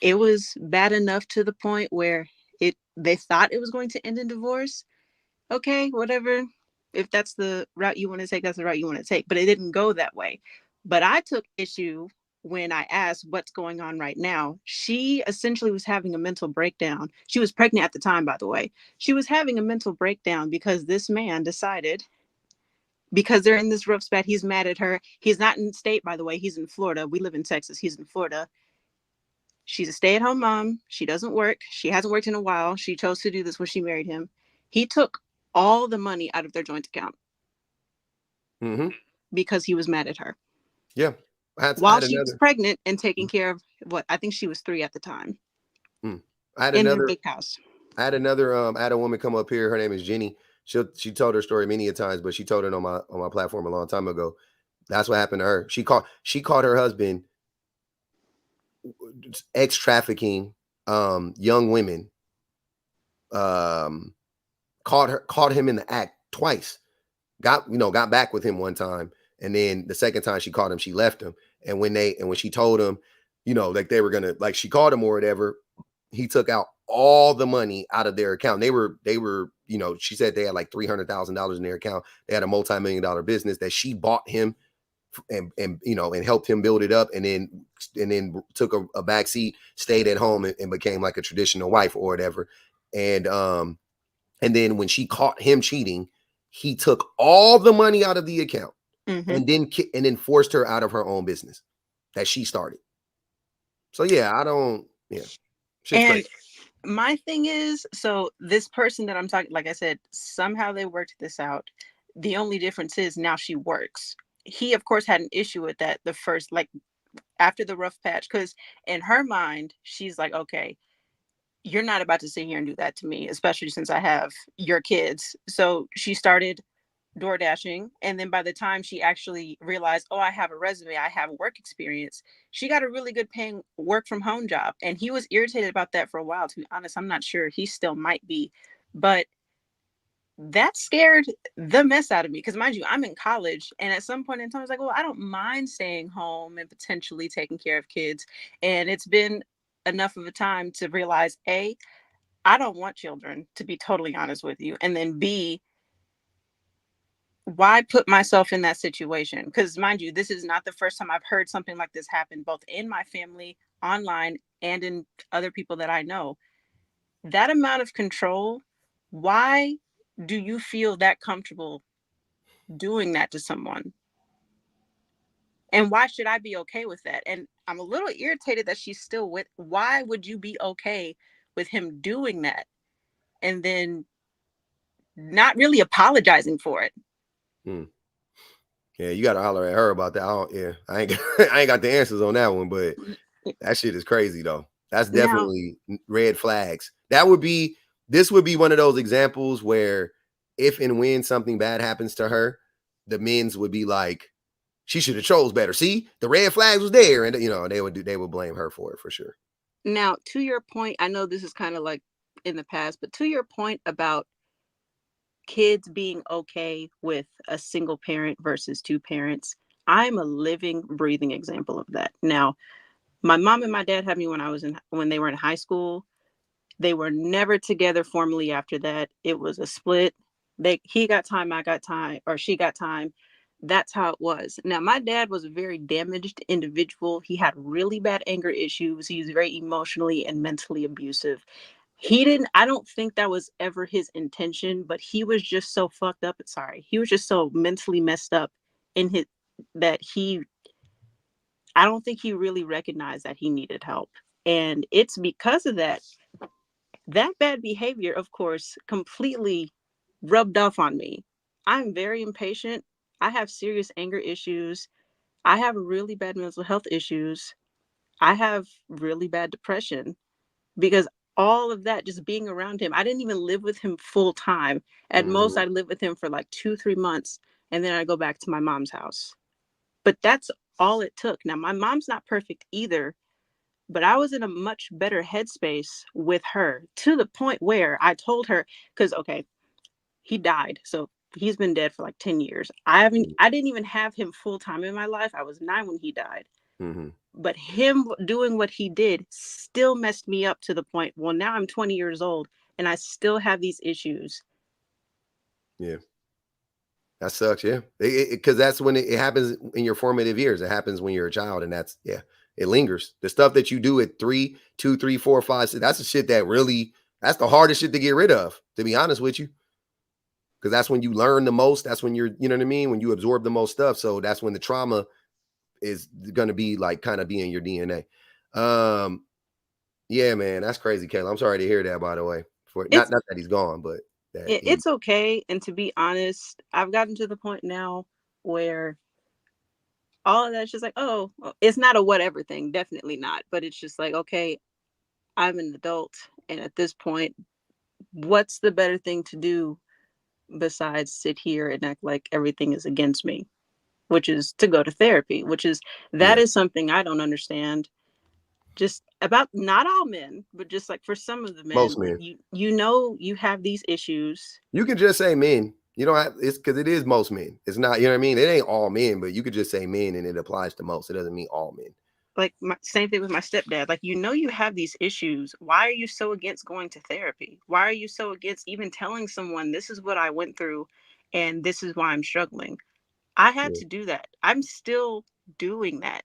it was bad enough to the point where they thought it was going to end in divorce. Okay, whatever. If that's the route you want to take, that's the route you want to take. But it didn't go that way. But I took issue when I asked what's going on right now. She essentially was having a mental breakdown. She was pregnant at the time, by the way. She was having a mental breakdown because this man decided, because they're in this rough spot, he's mad at her. He's not in state, by the way. He's in Florida. We live in Texas. He's in Florida. She's a stay-at-home mom. She doesn't work. She hasn't worked in a while. She chose to do this when she married him. He took all the money out of their joint account because he was mad at her. Yeah. While she was pregnant and taking care of I think she was 3 at the time. I had another big house. I had a woman come up here. Her name is Jenny. She told her story many a times, but she told it on my platform a long time ago. That's what happened to her. She caught her husband ex-trafficking young women. Caught him in the act twice. Got back with him one time, and then the second time she caught him, she left him. And when she told him, like they were gonna, like she called him or whatever, he took out all the money out of their account. They were, she said they had like $300,000 in their account. They had a multi-million-dollar business that she bought him and helped him build it up, and then took a back seat, stayed at home and became like a traditional wife or whatever. And then when she caught him cheating, he took all the money out of the account and then forced her out of her own business that she started. So yeah, and crazy. My thing is, so this person that I'm talking, like I said, somehow they worked this out. The only difference is now she works. He, of course, had an issue with that the first, like after the rough patch, because in her mind, she's like, okay, you're not about to sit here and do that to me, especially since I have your kids. So she started door dashing, and then by the time she actually realized, oh, I have a resume, I have work experience, she got a really good paying work from home job. And he was irritated about that for a while. To be honest, I'm not sure, he still might be, but that scared the mess out of me, because mind you, I'm in college, and at some point in time I was like, well, I don't mind staying home and potentially taking care of kids. And it's been enough of a time to realize, A, I don't want children, to be totally honest with you, and then B, why put myself in that situation? Because mind you, this is not the first time I've heard something like this happen, both in my family, online, and in other people that I know. That amount of control, why do you feel that comfortable doing that to someone? And why should I be okay with that? And I'm a little irritated that she's still with, why would you be okay with him doing that and then not really apologizing for it? Yeah, you got to holler at her about that. I ain't I ain't got the answers on that one, but that shit is crazy though. That's definitely red flags. This would be one of those examples where if and when something bad happens to her, the men's would be like, she should have chose better. See, the red flags was there, and they would blame her for it for sure. Now, to your point, I know this is kind of like in the past, but to your point about kids being okay with a single parent versus two parents, I'm a living, breathing example of that. Now, my mom and my dad had me when they were in high school. They were never together formally after that. It was a split. He got time, I got time, or she got time. That's how it was. Now, my dad was a very damaged individual. He had really bad anger issues. He was very emotionally and mentally abusive. I don't think that was ever his intention, but he was just so fucked up. Sorry. He was just so mentally messed up in his that I don't think he really recognized that he needed help. And it's because of that bad behavior, of course, completely rubbed off on me. I'm very impatient. I have serious anger issues. I have really bad mental health issues. I have really bad depression because all of that, just being around him, I didn't even live with him full time. At most, I lived with him for like 2-3 months, and then I go back to my mom's house. But that's all it took. Now, my mom's not perfect either, but I was in a much better headspace with her, to the point where I told her, because, okay, he died. So he's been dead for like 10 years. I didn't even have him full time in my life. I was 9 when he died. But him doing what he did still messed me up to the point, well, now I'm 20 years old and I still have these issues. Yeah. That sucks. Yeah. Because that's when it happens in your formative years. It happens when you're a child, and it lingers. The stuff that you do at 2, 3, 4, 5, 6, that's the shit that's the hardest shit to get rid of, to be honest with you. Because that's when you learn the most. That's when you know what I mean? When you absorb the most stuff. So that's when the trauma is going to be like kind of be in your DNA. Yeah, man, that's crazy, Kayla. I'm sorry to hear that, by the way. Not that he's gone, but it's okay. And to be honest, I've gotten to the point now where all of that's just like, oh, it's not a whatever thing. Definitely not. But it's just like, okay, I'm an adult. And at this point, what's the better thing to do besides sit here and act like everything is against me, which is to go to therapy, that is something I don't understand. Just about not all men, but just like for some of the men, most men. You have these issues. You can just say men. You don't have, it's because it is most men. It's not, you know what I mean? It ain't all men, but you could just say men and it applies to most. It doesn't mean all men. Like same thing with my stepdad. Like, you have these issues. Why are you so against going to therapy? Why are you so against even telling someone this is what I went through and this is why I'm struggling? I had to do that. I'm still doing that.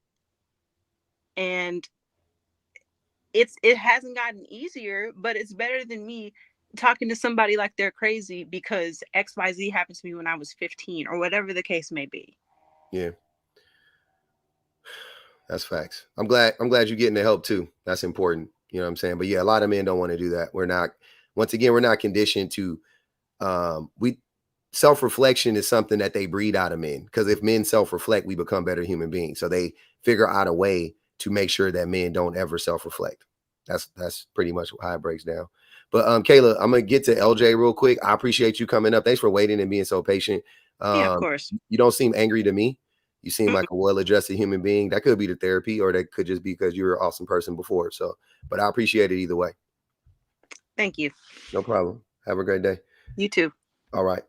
And it hasn't gotten easier, but it's better than me talking to somebody like they're crazy because XYZ happened to me when I was 15 or whatever the case may be. Yeah. That's facts. I'm glad you're getting the help too. That's important. You know what I'm saying? But yeah, a lot of men don't want to do that. We're not conditioned to, self-reflection is something that they breed out of men. Because if men self-reflect, we become better human beings. So they figure out a way to make sure that men don't ever self-reflect. That's pretty much how it breaks down. But Kayla, I'm gonna get to LJ real quick. I appreciate you coming up. Thanks for waiting and being so patient. Yeah, of course. You don't seem angry to me. You seem Mm-mm. like a well-adjusted human being. That could be the therapy, or that could just be because you were an awesome person before. So, but I appreciate it either way. Thank you. No problem. Have a great day. You too. All right.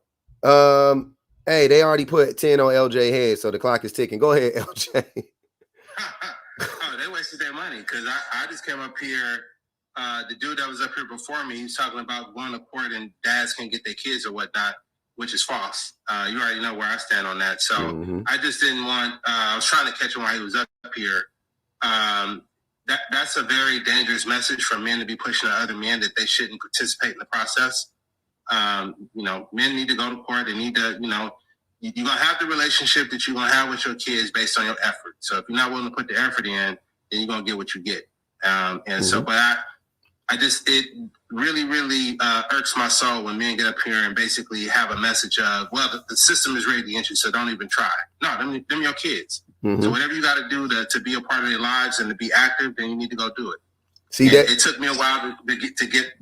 Hey, they already put 10 on LJ head, so the clock is ticking. Go ahead, LJ. Oh, they wasted their money because I just came up here. The dude that was up here before me, he was talking about going to court and dads can get their kids or whatnot, which is false. You already know where I stand on that. So I just didn't want, I was trying to catch him while he was up here. That's a very dangerous message for men to be pushing to other men that they shouldn't participate in the process. Men need to go to court. They need to, you're going to have the relationship that you're going to have with your kids based on your effort. So if you're not willing to put the effort in, then you're going to get what you get. So, but it really, really irks my soul when men get up here and basically have a message of, well, the system is ready against you, so don't even try. No, them your kids. So whatever you got to do to be a part of their lives and to be active, then you need to go do it. See that? It took me a while to get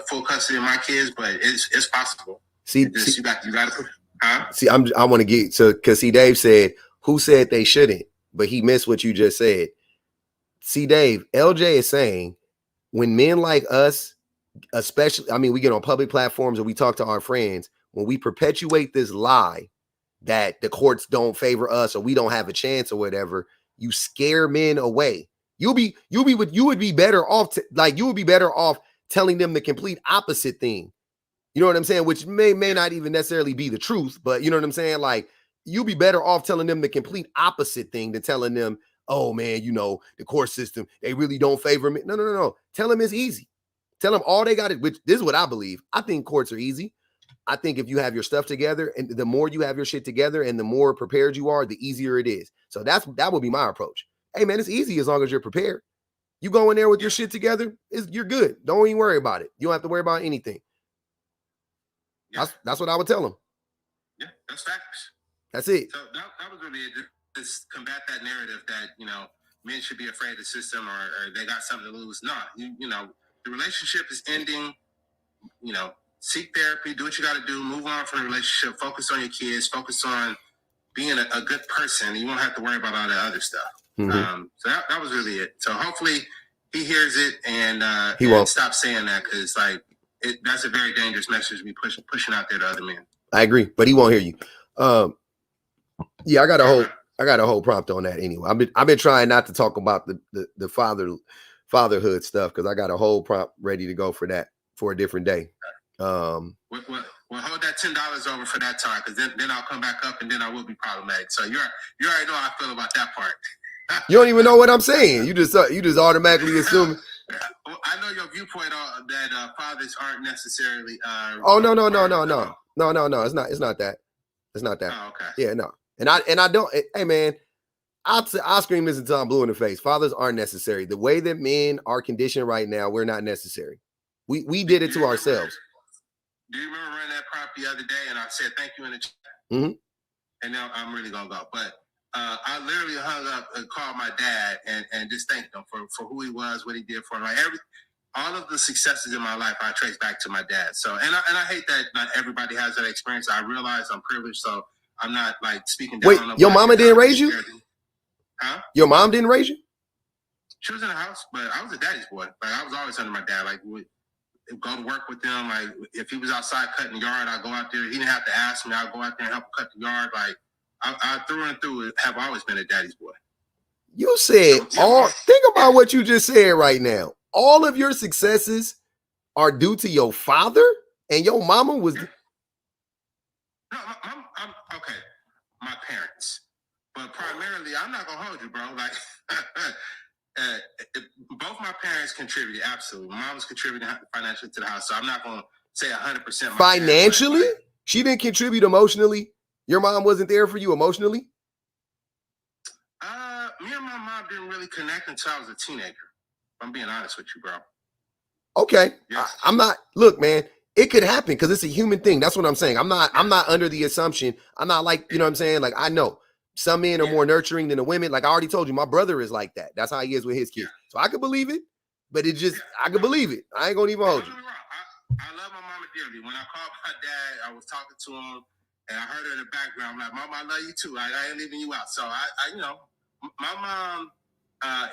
full custody of my kids, but it's possible. You got to put. Huh? See, I want to get to, because Dave said, who said they shouldn't, but he missed what you just said. See, Dave, LJ is saying when men like us, especially, we get on public platforms and we talk to our friends, when we perpetuate this lie that the courts don't favor us or we don't have a chance or whatever, you scare men away. You would be better off telling them the complete opposite thing. You know what I'm saying? Which may not even necessarily be the truth, but you know what I'm saying? Like, you'll be better off telling them the complete opposite thing than telling them, oh man, the court system, they really don't favor me. No. Tell them it's easy. Tell them all they got it, which this is what I believe. I think courts are easy. I think if you have your stuff together, and the more you have your shit together and the more prepared you are, the easier it is. So that would be my approach. Hey man, it's easy as long as you're prepared. You go in there with your shit together, you're good. Don't even worry about it. You don't have to worry about anything. Yeah. That's what I would tell them. Yeah, that's facts. That's it. So that was really it. Just combat that narrative that, men should be afraid of the system or they got something to lose. No, the relationship is ending. Seek therapy, do what you got to do, move on from the relationship, focus on your kids, focus on being a good person. You won't have to worry about all that other stuff. So that was really it. So hopefully he hears it and he won't stop saying that, because that's a very dangerous message to be pushing out there to other men. I agree, but he won't hear you. Yeah, I got a whole prompt on that anyway. I've been trying not to talk about the fatherhood stuff because I got a whole prompt ready to go for that for a different day. Well, hold that $10 over for that time, because then I'll come back up and then I will be problematic. So you already know how I feel about that part. You don't even know what I'm saying. You just automatically assume. Well, I know your viewpoint that fathers aren't necessarily. Oh no! It's not that. It's not that. Oh, okay. Yeah, no. And I don't. Hey man, I'll scream this until I'm blue in the face. Fathers aren't necessary. The way that men are conditioned right now, we're not necessary. We did it to ourselves. Do you remember running that prompt the other day and I said thank you in the chat? And now I'm really gonna go. But I literally hung up and called my dad and just thanked him for who he was, what he did for me. Like all of the successes in my life, I trace back to my dad. So and I hate that not everybody has that experience. I realize I'm privileged, so I'm not like speaking down on nobody. Your mama didn't raise you? Huh? Your mom didn't raise you? She was in the house, but I was a daddy's boy. Like I was always under my dad. Like we go to work with them. Like if he was outside cutting the yard, I'd go out there. He didn't have to ask me. I'd go out there and help him cut the yard. Like I through and through have always been a daddy's boy. You said think about what you just said right now. All of your successes are due to your father, and your mama was. No, I'm okay. My parents, but primarily, I'm not gonna hold you, bro. Like, both my parents contributed. Absolutely, my mom was contributing financially to the house, so I'm not gonna say 100%. Financially, she didn't contribute emotionally. Your mom wasn't there for you emotionally. Me and my mom didn't really connect until I was a teenager. I'm being honest with you, bro. Okay, Yes. I'm not. Look, man, it could happen because it's a human thing. That's what I'm saying. I'm not under the assumption. I'm not like, you know what I'm saying? Like, I know some men are more nurturing than the women. Like I already told you, my brother is like that. That's how he is with his kids. So I could believe it. but it just, I can believe it. I ain't gonna even hold you. I love my mama dearly. When I called my dad, I was talking to him, and I heard her in the background. I'm like, Mama, I love you too. I ain't leaving you out. So I my mom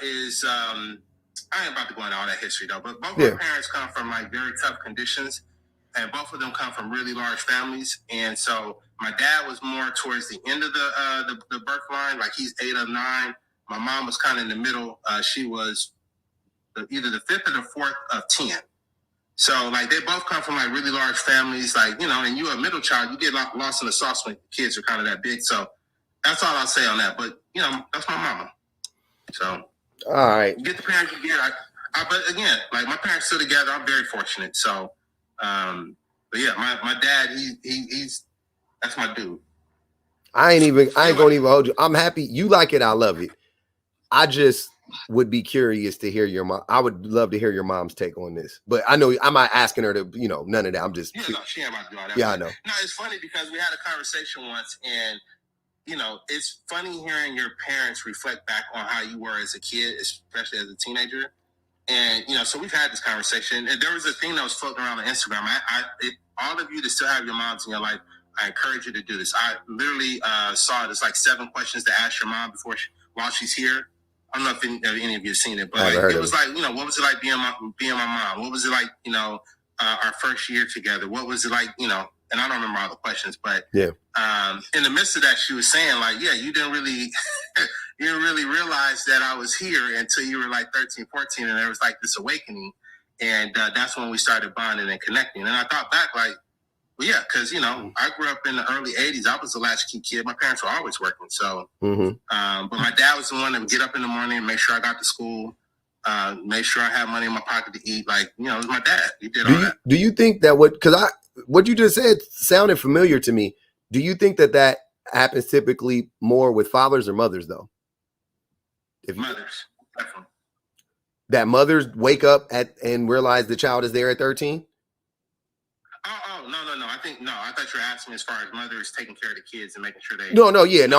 is I ain't about to go into all that history though, but both my parents come from like very tough conditions, and both of them come from really large families. And so my dad was more towards the end of the birth line, like he's 8 of 9. My mom was kind of in the middle. She was either the 5th or the 4th of 10. So like they both come from like really large families, like, you know, and you're a middle child, you get lost in the sauce when kids are kind of that big. So that's all I'll say on that. But you know, that's my mama. So all right, you get the parents you get. But again, like my parents still together. I'm very fortunate. So, but yeah, my dad, he's that's my dude. I ain't gonna even hold you. I'm happy you like it. I love it. I just would be curious to hear your mom. I would love to hear your mom's take on this, but I know I'm not asking her to, you know, none of that. I'm just, she ain't about to do all that. Yeah, I know. No, it's funny because we had a conversation once, and you know, it's funny hearing your parents reflect back on how you were as a kid, especially as a teenager. And you know, so we've had this conversation, and there was a thing that was floating around on Instagram. All of you that still have your moms in your life, I encourage you to do this. I literally saw it. It's like 7 questions to ask your mom while she's here. I don't know if any of you have seen it, but like, it was like, you know, what was it like being my mom? What was it like, you know, our first year together? What was it like, you know? And I don't remember all the questions, but in the midst of that, she was saying like, yeah, you didn't really realize that I was here until you were like 13, 14, and there was like this awakening, and that's when we started bonding and connecting. And I thought back like, well, yeah, because, you know, I grew up in the early 80s. I was the latchkey kid. My parents were always working. So, but my dad was the one that would get up in the morning and make sure I got to school, make sure I had money in my pocket to eat. Like, you know, it was my dad. He did all that. Do you think that what you just said sounded familiar to me? Do you think that happens typically more with fathers or mothers, though? Mothers, definitely. That mothers wake up and realize the child is there at 13? Oh, no. I thought you were asking me as far as mothers taking care of the kids and making sure they. No,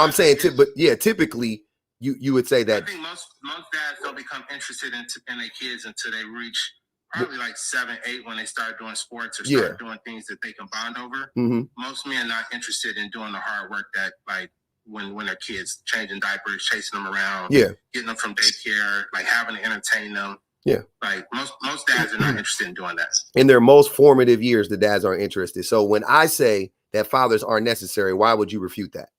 I'm saying, typically you would say that. I think most dads don't become interested in their kids until they reach probably like 7, 8 when they start doing sports or start doing things that they can bond over. Most men not interested in doing the hard work that like when they're kids, changing diapers, chasing them around, getting them from daycare, like having to entertain them. Yeah. Like most dads are not interested in doing that. In their most formative years, the dads aren't interested. So when I say that fathers are necessary, why would you refute that?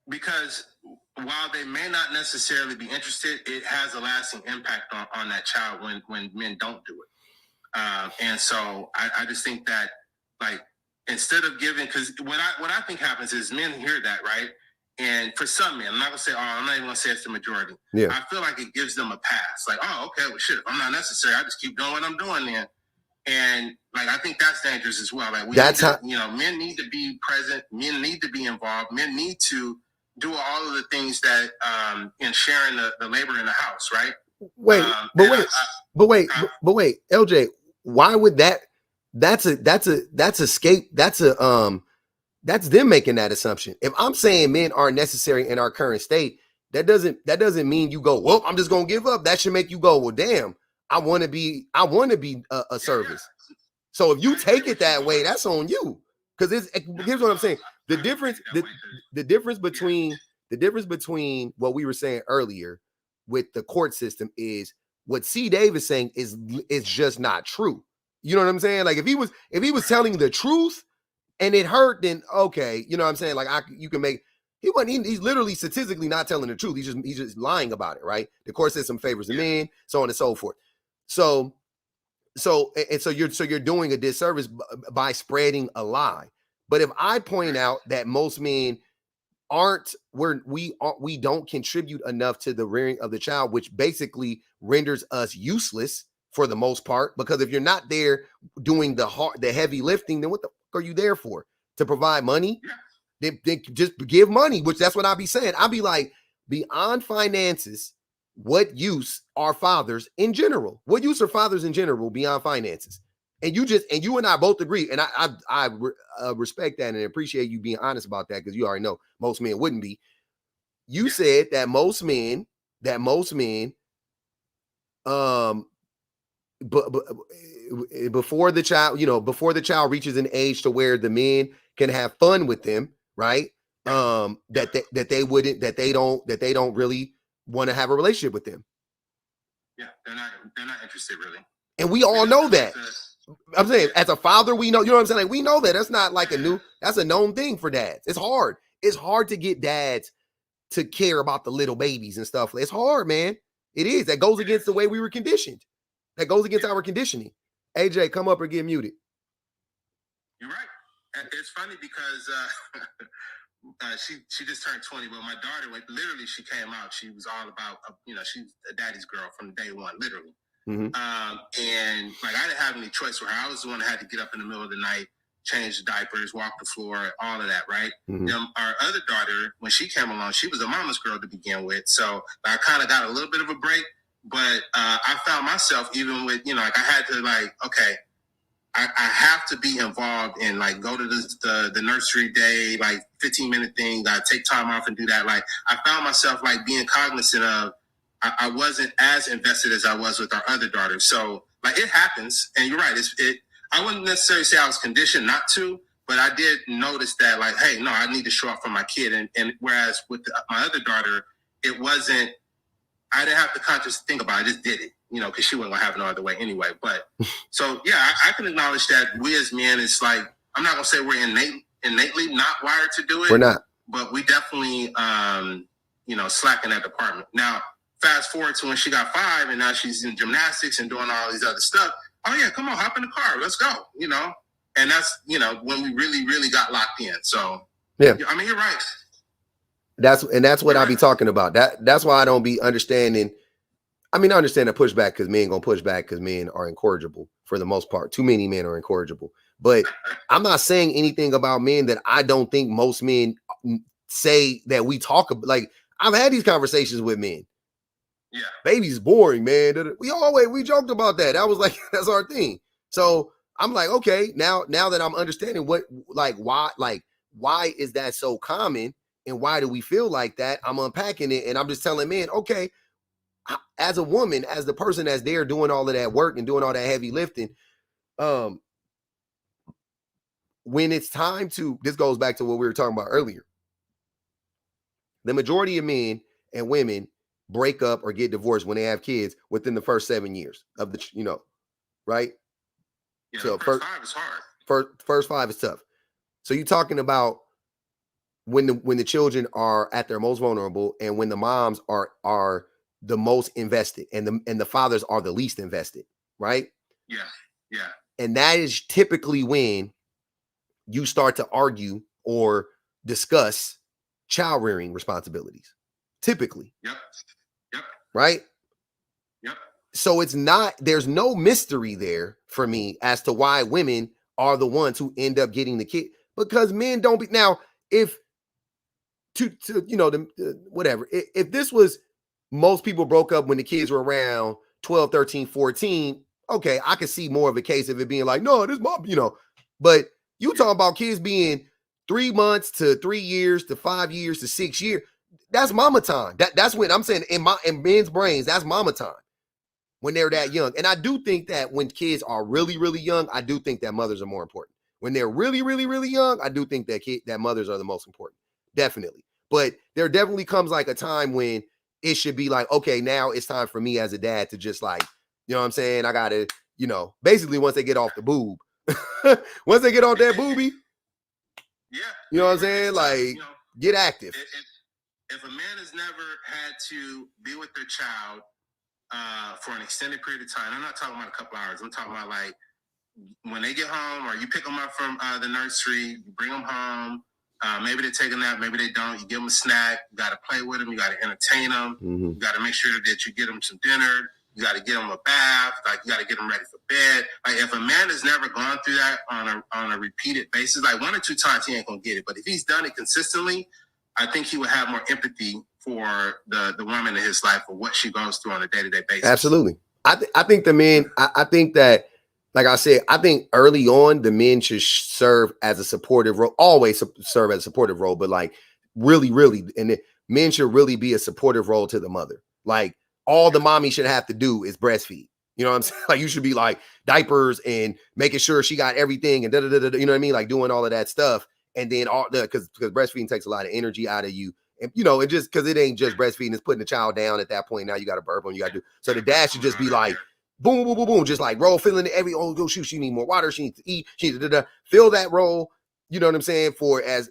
Because while they may not necessarily be interested, it has a lasting impact on that child when men don't do it. And so I just think that like instead of giving, because what I think happens is men hear that, right? And for some men, I'm not even gonna say it's the majority. Yeah. I feel like it gives them a pass. Like, oh, okay, well, shit, if I'm not necessary, I just keep doing what I'm doing then. And like, I think that's dangerous as well. Like, men need to be present. Men need to be involved. Men need to do all of the things that in sharing the labor in the house, right? But wait, LJ, why would that? That's them making that assumption. If I'm saying men are necessary in our current state, that doesn't mean you go, well, I'm just gonna give up. That should make you go, well, damn, I want to be a service. So if you take it that way, that's on you. Because here's what I'm saying. The difference between what we were saying earlier with the court system is what C. Dave is saying is just not true. You know what I'm saying? Like if he was telling the truth and it hurt, then okay, you know what I'm saying? Like you can make he's literally statistically not telling the truth. He's just lying about it, right? The court system favors the men, so on and so forth. So you're doing a disservice by spreading a lie. But if I point out that most men we don't contribute enough to the rearing of the child, which basically renders us useless for the most part, because if you're not there doing the heavy lifting, then what the fuck are you there for? To provide money? Then just give money, which that's what I'll be saying. I'll be like, beyond finances, what use are fathers in general? What use are fathers in general beyond finances? And you and I both agree, and I respect that and appreciate you being honest about that, because you already know most men wouldn't be. You said that most men but before the child, before the child reaches an age to where the men can have fun with them, right? That they don't really want to have a relationship with them. Yeah, they're not interested really. And we all know that. I'm saying, as a father, we know, you know what I'm saying? Like, we know that. That's not like that's a known thing for dads. It's hard. It's hard to get dads to care about the little babies and stuff. It's hard, man. It is. That goes against the way we were conditioned. That goes against our conditioning. AJ, come up or get muted. You're right. It's funny because she just turned 20, but my daughter, literally, she came out. She was all about, she's a daddy's girl from day one, literally. Mm-hmm. And like, I didn't have any choice for her. I was the one that had to get up in the middle of the night, change the diapers, walk the floor, all of that, right? Mm-hmm. Our other daughter, when she came along, she was a mama's girl to begin with. So I kind of got a little bit of a break, but I found myself, even with, like, I had to, like, okay, I have to be involved and, like, go to the nursery day, like, 15-minute thing. I take time off and do that. Like, I found myself, like, being cognizant of, I wasn't as invested as I was with our other daughter. So, like, it happens. And you're right. I wouldn't necessarily say I was conditioned not to, but I did notice that, like, hey, no, I need to show up for my kid. And whereas with my other daughter, it wasn't, I didn't have to consciously think about it. I just did it, because she wasn't going to have no other way anyway. But so, yeah, I can acknowledge that we as men, it's like, I'm not going to say we're innately not wired to do it. We're not. But we definitely, slack in that department. Now, fast forward to when she got 5 and now she's in gymnastics and doing all these other stuff. Oh, yeah, come on, hop in the car. Let's go, And that's, when we really, really got locked in. So, yeah, I mean, you're right. That's what I be talking about. That's why I don't be understanding. I mean, I understand the pushback because men gonna push back because men are incorrigible for the most part. Too many men are incorrigible. But I'm not saying anything about men that I don't think most men say that we talk about. Like, I've had these conversations with men. Yeah, baby's boring, man. We joked about that. That was like, that's our thing. So I'm like, okay, now that I'm understanding why is that so common and why do we feel like that? I'm unpacking it and I'm just telling men, okay, as a woman, as the person that's there doing all of that work and doing all that heavy lifting, when it's time to, this goes back to what we were talking about earlier. The majority of men and women break up or get divorced when they have kids within the first 7 years of the, right? Yeah, so first 5 is hard. First 5 is tough. So you're talking about when the children are at their most vulnerable and when the moms are the most invested and the fathers are the least invested, right? Yeah, yeah. And that is typically when you start to argue or discuss child rearing responsibilities. Typically. Yep. Right? Yep. So there's no mystery there for me as to why women are the ones who end up getting the kid, because men don't be. Now, if whatever, if this was, most people broke up when the kids were around 12, 13, 14, okay, I could see more of a case of it being like, no, this mom, but you talking about kids being 3 months to 3 years to 5 years to 6 years. That's mama time. That's when I'm saying in men's brains, that's mama time when they're that young. And I do think that when kids are really, really young, I do think that mothers are more important. When they're really, really, really young, I do think that mothers are the most important. Definitely. But there definitely comes like a time when it should be like, okay, now it's time for me as a dad to just like, you know what I'm saying? I got to, basically once they get off the boob, once they get off that boobie, yeah, you know what I'm saying? Like, get active. If a man has never had to be with their child for an extended period of time, I'm not talking about a couple hours. I'm talking about like when they get home or you pick them up from the nursery, you bring them home. Maybe they take a nap, maybe they don't. You give them a snack. You got to play with them. You got to entertain them. Mm-hmm. You got to make sure that you get them some dinner. You got to get them a bath. Like, you got to get them ready for bed. Like, if a man has never gone through that on a repeated basis, like 1 or 2 times, he ain't gonna get it. But if he's done it consistently, I think he would have more empathy for the woman in his life, for what she goes through on a day-to-day basis. Absolutely. I think the men. I think that, like I said, I think early on the men should serve as a supportive role. Always serve as a supportive role, but like really, really, and men should really be a supportive role to the mother. Like, all the mommy should have to do is breastfeed. You know what I'm saying? Like you should be like diapers and making sure she got everything and you know what I mean? Like doing all of that stuff. And then all the, because breastfeeding takes a lot of energy out of you. And you know, it just because it ain't just breastfeeding, it's putting the child down at that point. Now you got to burp on, you got to do. So the dad should just be like, boom, boom, boom, boom, just like roll, filling it oh, go shoot, she need more water, she needs to eat, she needs to fill that roll, you know what I'm saying, for as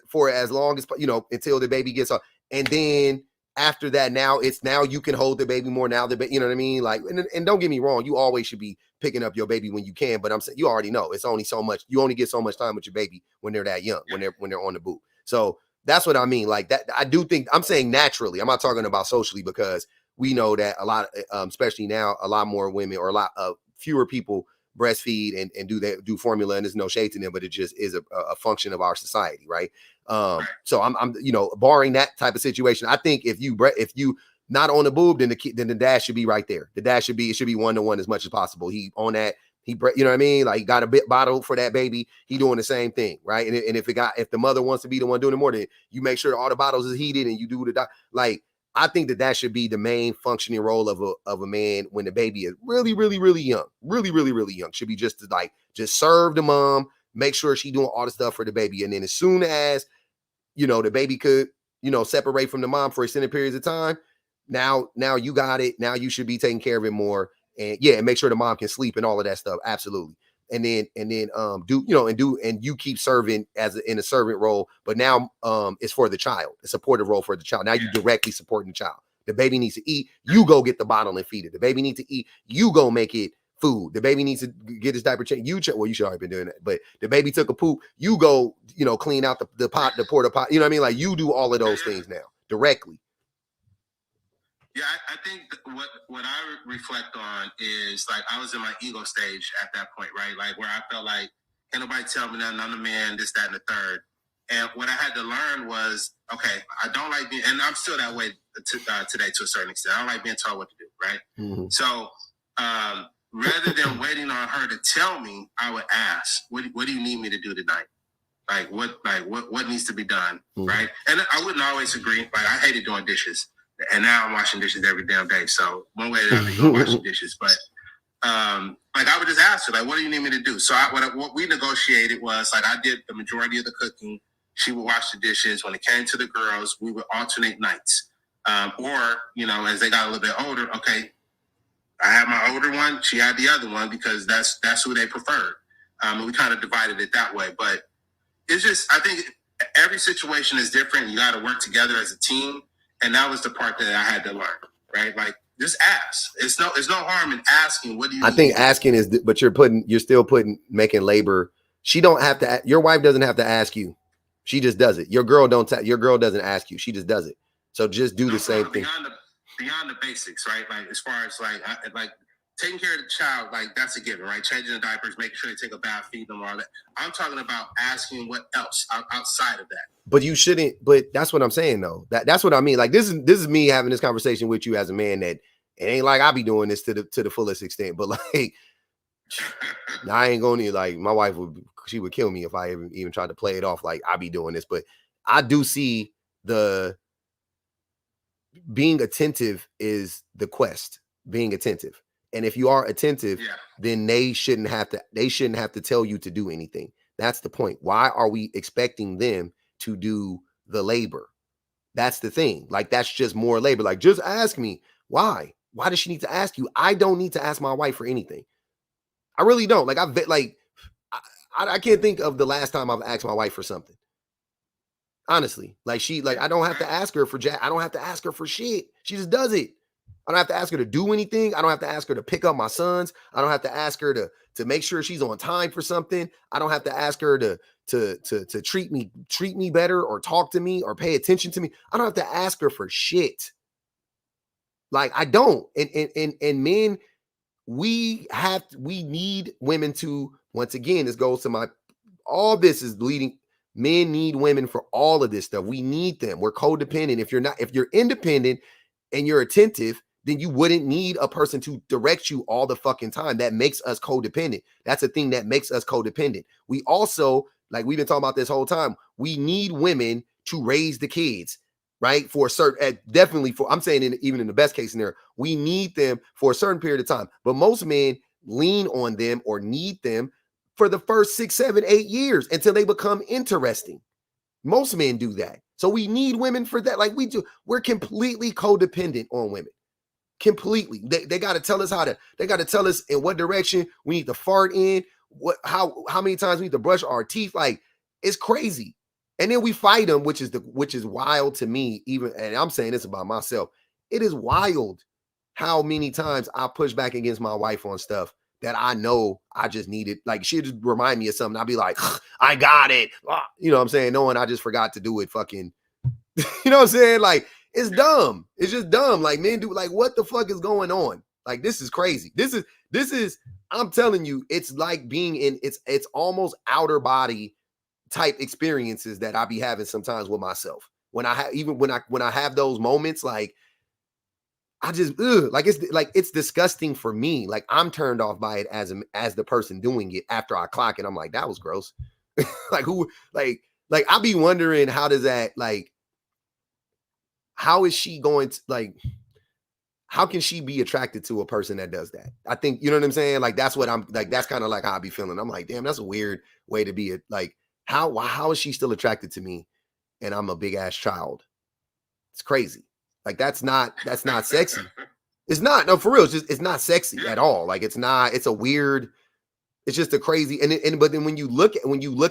long as, you know, until the baby gets up. And then after that, now you can hold the baby more now, you know what I mean? Like, and don't get me wrong, you always should be picking up your baby when you can, but I'm saying, you already know it's only so much, you only get so much time with your baby when they're that young, when they're on the boot. So that's what I mean. Like that, I do think, I'm saying naturally, I'm not talking about socially, because we know that a lot, especially now, a lot more women or a lot of fewer people breastfeed and do formula, and there's no shade to them, but it just is a function of our society, right? So I'm you know, barring that type of situation, I think if you not on the boob, then the dad should be right there. The dad should be 1-to-1 as much as possible. He on that. You know what I mean? Like, he got a bit bottle for that baby. He doing the same thing, right? And if the mother wants to be the one doing it more, then you make sure all the bottles is heated and you do like. I think that should be the main functioning role of a man when the baby is really, really, really young, really, really, really young. Should be just to just serve the mom, make sure she doing all the stuff for the baby, and then as soon as, you know, the baby could, you know, separate from the mom for extended periods of time, now you got it. Now you should be taking care of it more. And yeah, and make sure the mom can sleep and all of that stuff. Absolutely. And then you keep serving in a servant role, but now it's for the child, a supportive role for the child. Now you directly supporting the child. The baby needs to eat, you go get the bottle and feed it. The baby needs to eat, you go make it food. The baby needs to get his diaper changed. You should already been doing that. But the baby took a poop, you go, you know, clean out the porta pot. You know what I mean? Like, you do all of those things now directly. Yeah, I think what I reflect on is, like, I was in my ego stage at that point, right? Like, where I felt like, can't nobody tell me nothing, I'm the man, this, that, and the third. And what I had to learn was, okay, I don't like being, and I'm still that way today to a certain extent. I don't like being told what to do, right? Mm-hmm. So rather than waiting on her to tell me, I would ask, what do you need me to do tonight? Like what needs to be done, mm-hmm. right? And I wouldn't always agree. Like, I hated doing dishes. And now I'm washing dishes every damn day. So one way or the other, you're washing dishes. But like, I would just ask her, like, what do you need me to do? So what we negotiated was, like, I did the majority of the cooking. She would wash the dishes. When it came to the girls, we would alternate nights. Or, you know, as they got a little bit older, okay, I had my older one, she had the other one, because that's who they preferred. And we kind of divided it that way. But it's just, I think every situation is different. You got to work together as a team. And that was the part that I had to learn, right? Like, just ask. It's no harm in asking. What do you need? I think asking is, but you're still making labor. She don't have to, your wife doesn't have to ask you. She just does it. Your girl doesn't ask you. She just does it. So just do the same thing. Beyond the basics, right? Like, as far as like taking care of the child, like, that's a given, right? Changing the diapers, making sure they take a bath, feed them, all that. I'm talking about asking what else outside of that. But you shouldn't. But that's what I'm saying, though. That's what I mean. Like, this is me having this conversation with you as a man. That it ain't like I be doing this to the fullest extent. But like, I ain't going to, like, my wife would kill me if I even tried to play it off like I be doing this. But I do see the being attentive is the quest. Being attentive, and if you are attentive, then they shouldn't have to tell you to do anything. That's the point. Why are we expecting them to do the labor? That's the thing. Like, that's just more labor. Like, just ask me. Why does she need to ask you? I don't need to ask my wife for anything. I really don't. Like, I can't think of the last time I've asked my wife for something. Honestly, like, I don't have to ask her for I don't have to ask her for shit. She just does it. I don't have to ask her to do anything. I don't have to ask her to pick up my sons. I don't have to ask her to make sure she's on time for something. I don't have to ask her to treat me better or talk to me or pay attention to me. I don't have to ask her for shit. Like, I don't. And men, we need women to, once again, this goes to all this is leading. Men need women for all of this stuff. We need them. We're codependent. If you're independent and you're attentive, then you wouldn't need a person to direct you all the fucking time. That makes us codependent. That's a thing that makes us codependent. We also, like we've been talking about this whole time, we need women to raise the kids, right? For a certain, definitely for, I'm saying even in the best case scenario, we need them for a certain period of time. But most men lean on them or need them for the first 6, 7, 8 years until they become interesting. Most men do that. So we need women for that. Like we do. We're completely codependent on women. Completely. They got to tell us they got to tell us in what direction we need to fart in, how many times we need to brush our teeth. Like, it's crazy. And then we fight them, which is wild to me, even, and I'm saying this about myself. It is wild how many times I push back against my wife on stuff that I know I just needed. Like, she'll just remind me of something. I'll be like, I got it. You know what I'm saying? Knowing I just forgot to do it fucking, you know what I'm saying? Like, it's dumb. It's just dumb. Like, men do, like, what the fuck is going on? Like, this is crazy. This is, I'm telling you, it's like being in, it's almost outer body type experiences that I be having sometimes with myself. When I have, even when I have those moments, like, I just, it's disgusting for me. Like, I'm turned off by it as the person doing it after I clock it. I'm like, that was gross. Like, who, like I be wondering, how does that, like, how is she going to, like, how can she be attracted to a person that does that? I think, you know what I'm saying? Like, that's what I'm like, that's kind of like how I be feeling. I'm like, damn, that's a weird way to be. Like, how is she still attracted to me and I'm a big ass child? It's crazy. Like, that's not sexy. It's not, no, for real. It's not sexy at all. Like, it's a weird, it's just a crazy, but then when you look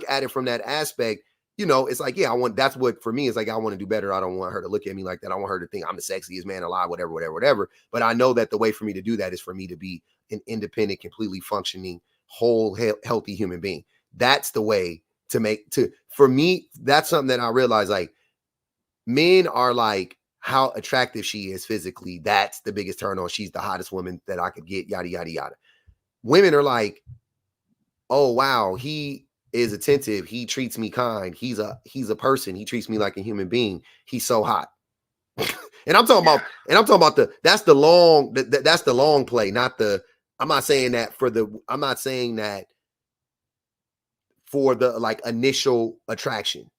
at it from that aspect, you know, it's like, yeah, that's what, for me, it's like, I want to do better. I don't want her to look at me like that. I want her to think I'm the sexiest man alive, whatever. But I know that the way for me to do that is for me to be an independent, completely functioning, whole, healthy human being. That's the way for me, that's something that I realize, like, men are like, how attractive she is physically. That's the biggest turn on. She's the hottest woman that I could get, yada, yada, yada. Women are like, oh, wow, he is attentive. He treats me kind. He's a person. He treats me like a human being. He's so hot. And I'm talking about that's the long play, not the, I'm not saying that for the like initial attraction.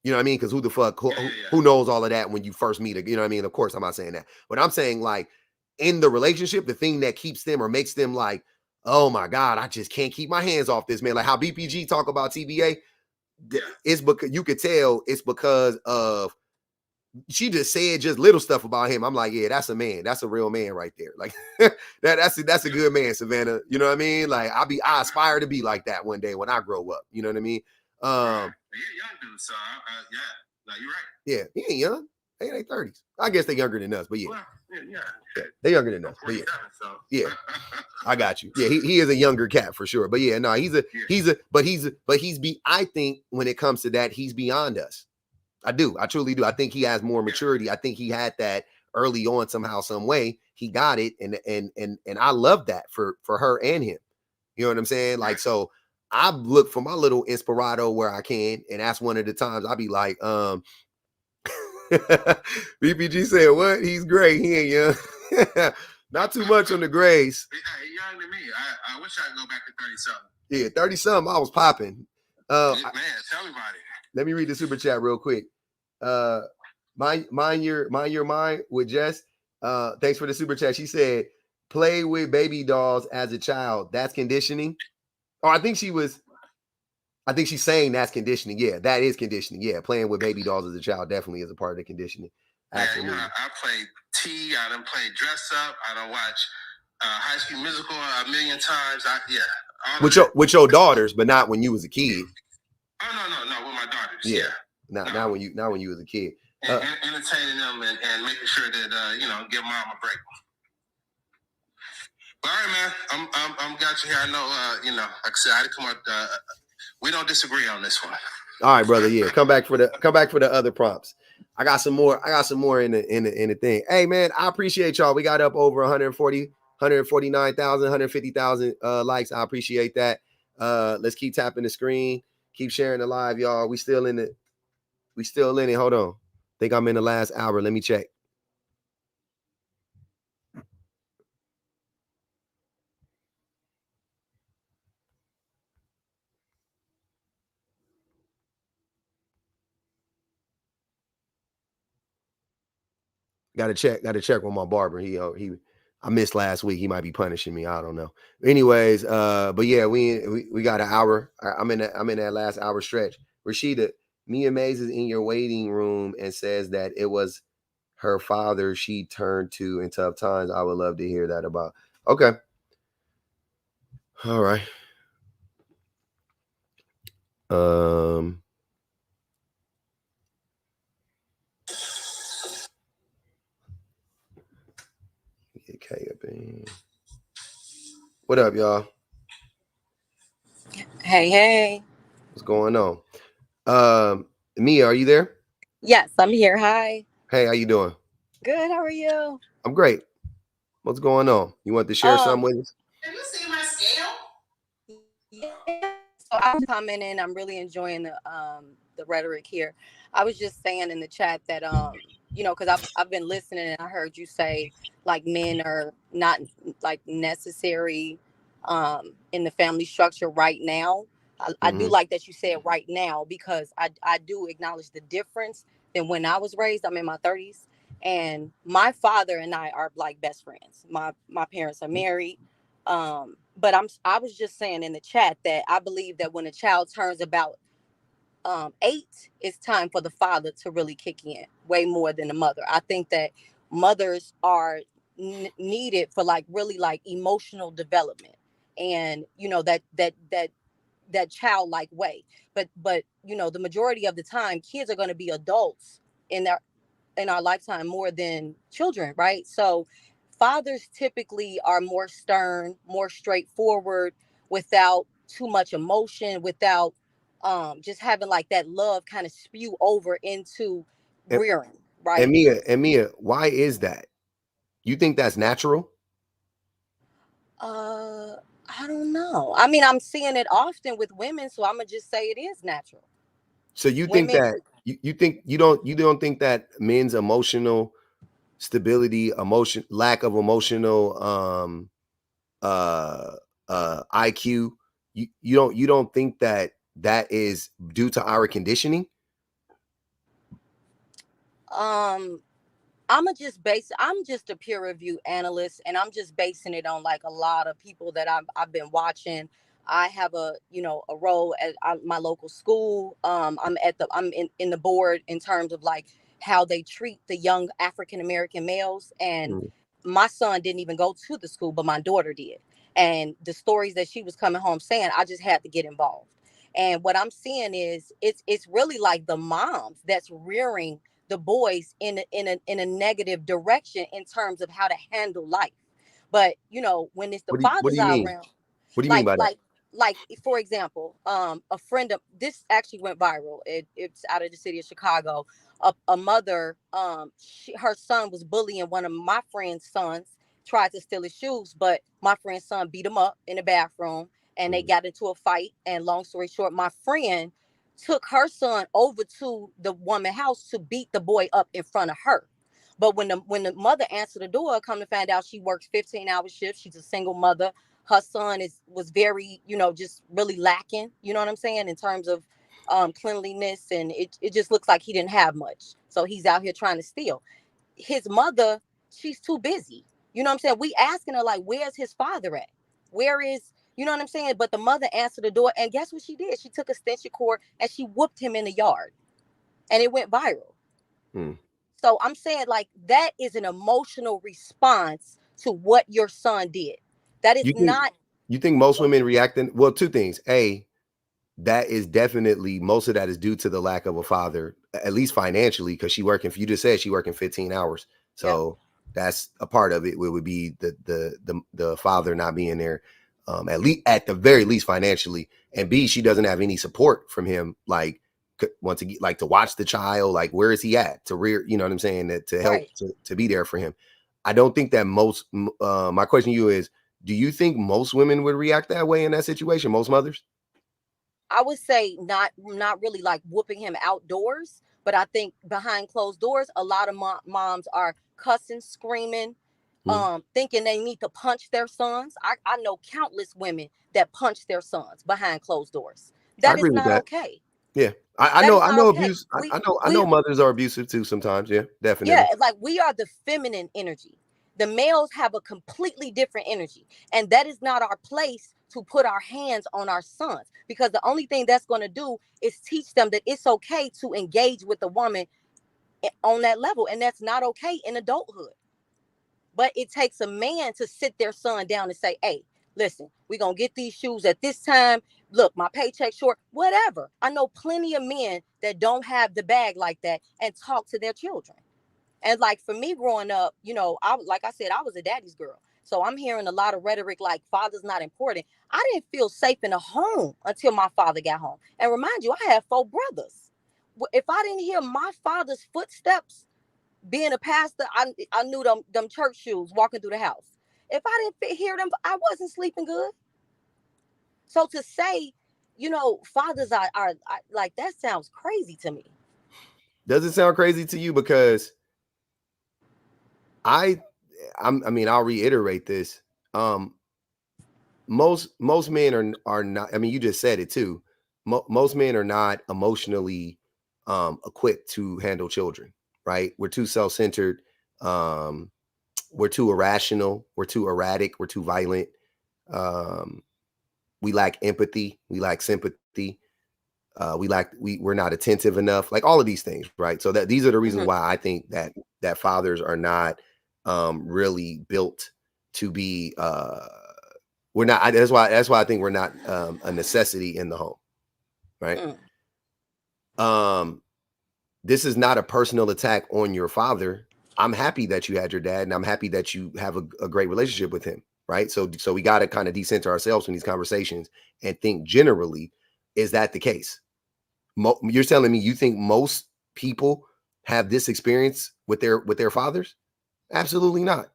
You know what I mean? Because who the fuck, who knows all of that when you first meet her? You know what I mean? Of course, I'm not saying that. But I'm saying, like, in the relationship, the thing that keeps them or makes them like, oh my God, I just can't keep my hands off this man. Like how BPG talk about TBA, it's because you could tell it's because of, she just said just little stuff about him. I'm like, yeah, that's a man. That's a real man right there. Like that's a good man, Savannah. You know what I mean? Like I aspire to be like that one day when I grow up. You know what I mean? You're young dude, so yeah. No, you're right. Yeah, he ain't young. They in their 30s. I guess they're younger than us, but yeah. Well, yeah, they're younger than us. But yeah. So. Yeah. I got you. Yeah, he is a younger cat for sure. But yeah, no, I think when it comes to that, he's beyond us. I truly do. I think he has more maturity. I think he had that early on somehow, some way. He got it, and I love that for her and him. You know what I'm saying? Like, so I look for my little inspirado where I can, and that's one of the times I'll be like, BPG said, what? He's great. He ain't young. Not too much on the grays. He's young to me. I wish I could go back to 30-something. Yeah, 30-something, I was popping. Man, tell me about it. Let me read the super chat real quick. Mind your mind with Jess. Thanks for the super chat. She said, play with baby dolls as a child. That's conditioning. Oh, I think she's saying that's conditioning. Yeah, that is conditioning. Yeah, playing with baby dolls as a child definitely is a part of the conditioning. Absolutely. Yeah, I played T. I done played Dress Up. I done watched High School Musical a million times. With your daughters, but not when you was a kid. Oh no, with my daughters. Yeah. Now when you was a kid. Entertaining them and making sure that give mom a break. But all right, man. I'm got you here. I know. Like I said, I had to come up. We don't disagree on this one. All right, brother. Yeah, come back for the other prompts. I got some more in the thing. Hey, man, I appreciate y'all. We got up over 149,000, 150,000 likes. I appreciate that. Let's keep tapping the screen. Keep sharing the live, y'all. We still in it. Hold on. Think I'm in the last hour. Let me check. Got to check with my barber. I missed last week. He might be punishing me. I don't know. Anyways, but yeah, we got an hour. I'm in that last hour stretch. Rashida, Mia Mays is in your waiting room and says that it was her father she turned to in tough times. I would love to hear that about. Okay. All right. What up, y'all? Hey. What's going on? Mia, are you there? Yes, I'm here. Hi. Hey, how you doing? Good. How are you? I'm great. What's going on? You want to share something with us? Have you seen my scale? Yeah. So I'm commenting. I'm really enjoying the rhetoric here. I was just saying in the chat that because I've been listening and I heard you say like men are not like necessary in the family structure right now. I do like that you said right now because I do acknowledge the difference than when I was raised. I'm in my 30s, and my father and I are like best friends. My parents are married. But I was just saying in the chat that I believe that when a child turns about 8, it's time for the father to really kick in way more than the mother. I think that mothers are needed for like really like emotional development and that childlike way. But the majority of the time, kids are going to be adults in our lifetime more than children, right? So fathers typically are more stern, more straightforward, without too much emotion, without just having like that love kind of spew over into rearing, And right? Mia, why is that? You think that's natural? I don't know. I mean, I'm seeing it often with women, so I'm gonna just say it is natural. So you think Women, that you don't think that men's emotional stability, lack of emotional IQ, you don't think that is due to our conditioning? um, I'm just a peer review analyst, and I'm just basing it on like a lot of people that I've been watching. I have a role at my local school. I'm in the board in terms of like how they treat the young African American males. And my son didn't even go to the school, but my daughter did. And the stories that she was coming home saying, I just had to get involved. And what I'm seeing is it's really like the moms that's rearing the boys in a negative direction in terms of how to handle life. But when it's the What do fathers you are mean? around, What do you mean like by that? like like for example, a friend of this actually went viral. It's out of the city of Chicago. A mother, her son was bullying one of my friend's sons, tried to steal his shoes, but my friend's son beat him up in the bathroom, and they got into a fight. And long story short, my friend took her son over to the woman's house to beat the boy up in front of her. But when the mother answered the door, come to find out she works 15-hour shifts. She's a single mother. Her son was very, just really lacking, you know what I'm saying, in terms of cleanliness, and it just looks like he didn't have much. So he's out here trying to steal. His mother, she's too busy. You know what I'm saying? We asking her like, where's his father at? Where is, you know what I'm saying? But the mother answered the door, and guess what she did? She took a extension cord and she whooped him in the yard, and it went viral. So I'm saying like that is an emotional response to what your son did. That is You think not. you think most women reacting? Well, two things. A, that is definitely most of that is due to the lack of a father, at least financially, because you just said she working 15 hours. So that's a part of it. It would be the father not being there, at the very least financially. And B, she doesn't have any support from him, like once again, like to watch the child, like where is he at to rear, you know what I'm saying, that to help to be there for him. I don't think that my question to you is, do you think most women would react that way in that situation? Most mothers? I would say not really like whooping him outdoors, but I think behind closed doors, a lot of moms are cussing, screaming, thinking they need to punch their sons. I know countless women that punch their sons behind closed doors. I That is agree with not that. okay. Yeah. I That know is I not know okay. abuse. I We know mothers are abusive too sometimes. Yeah, definitely. Yeah, like we are the feminine energy. The males have a completely different energy. And that is not our place to put our hands on our sons, because the only thing that's going to do is teach them that it's okay to engage with a woman on that level. And that's not okay in adulthood. But it takes a man to sit their son down and say, hey, listen, we're going to get these shoes at this time. Look, my paycheck's short, whatever. I know plenty of men that don't have the bag like that and talk to their children. And like for me growing up, you know, like I said, I was a daddy's girl. So I'm hearing a lot of rhetoric like father's not important. I didn't feel safe in a home until my father got home. And remind you, I had 4 brothers. If I didn't hear my father's footsteps, being a pastor, I knew them church shoes walking through the house. If I didn't hear them, I wasn't sleeping good. So to say, you know, fathers are like, that sounds crazy to me. Does it sound crazy to you? Because I mean, I'll reiterate this. Most men are not. I mean, you just said it too. Most men are not emotionally equipped to handle children. Right? We're too self-centered. We're too irrational. We're too erratic. We're too violent. We lack empathy. We lack sympathy. We're not attentive enough. Like all of these things, right? So that these are the reasons why I think that fathers are not really built to be. We're not. That's why I think we're not a necessity in the home, right? This is not a personal attack on your father. I'm happy that you had your dad, and I'm happy that you have a great relationship with him, right? So we got to kind of decenter ourselves from these conversations and think generally, is that the case? You're telling me you think most people have this experience with their fathers? Absolutely not.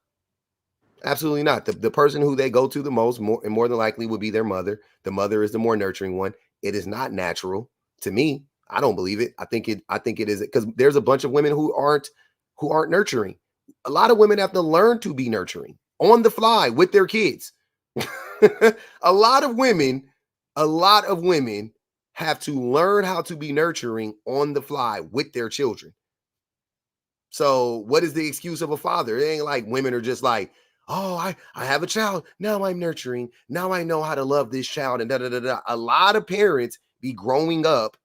Absolutely not. The person who they go to the most, more than likely, would be their mother. The mother is the more nurturing one. It is not natural to me. I don't believe it. I think it is, because there's a bunch of women who aren't nurturing. A lot of women have to learn to be nurturing on the fly with their kids. a lot of women have to learn how to be nurturing on the fly with their children. So what is the excuse of a father? It ain't like women are just like, oh, I have a child. Now I'm nurturing. Now I know how to love this child. And da da da da. A lot of parents be growing up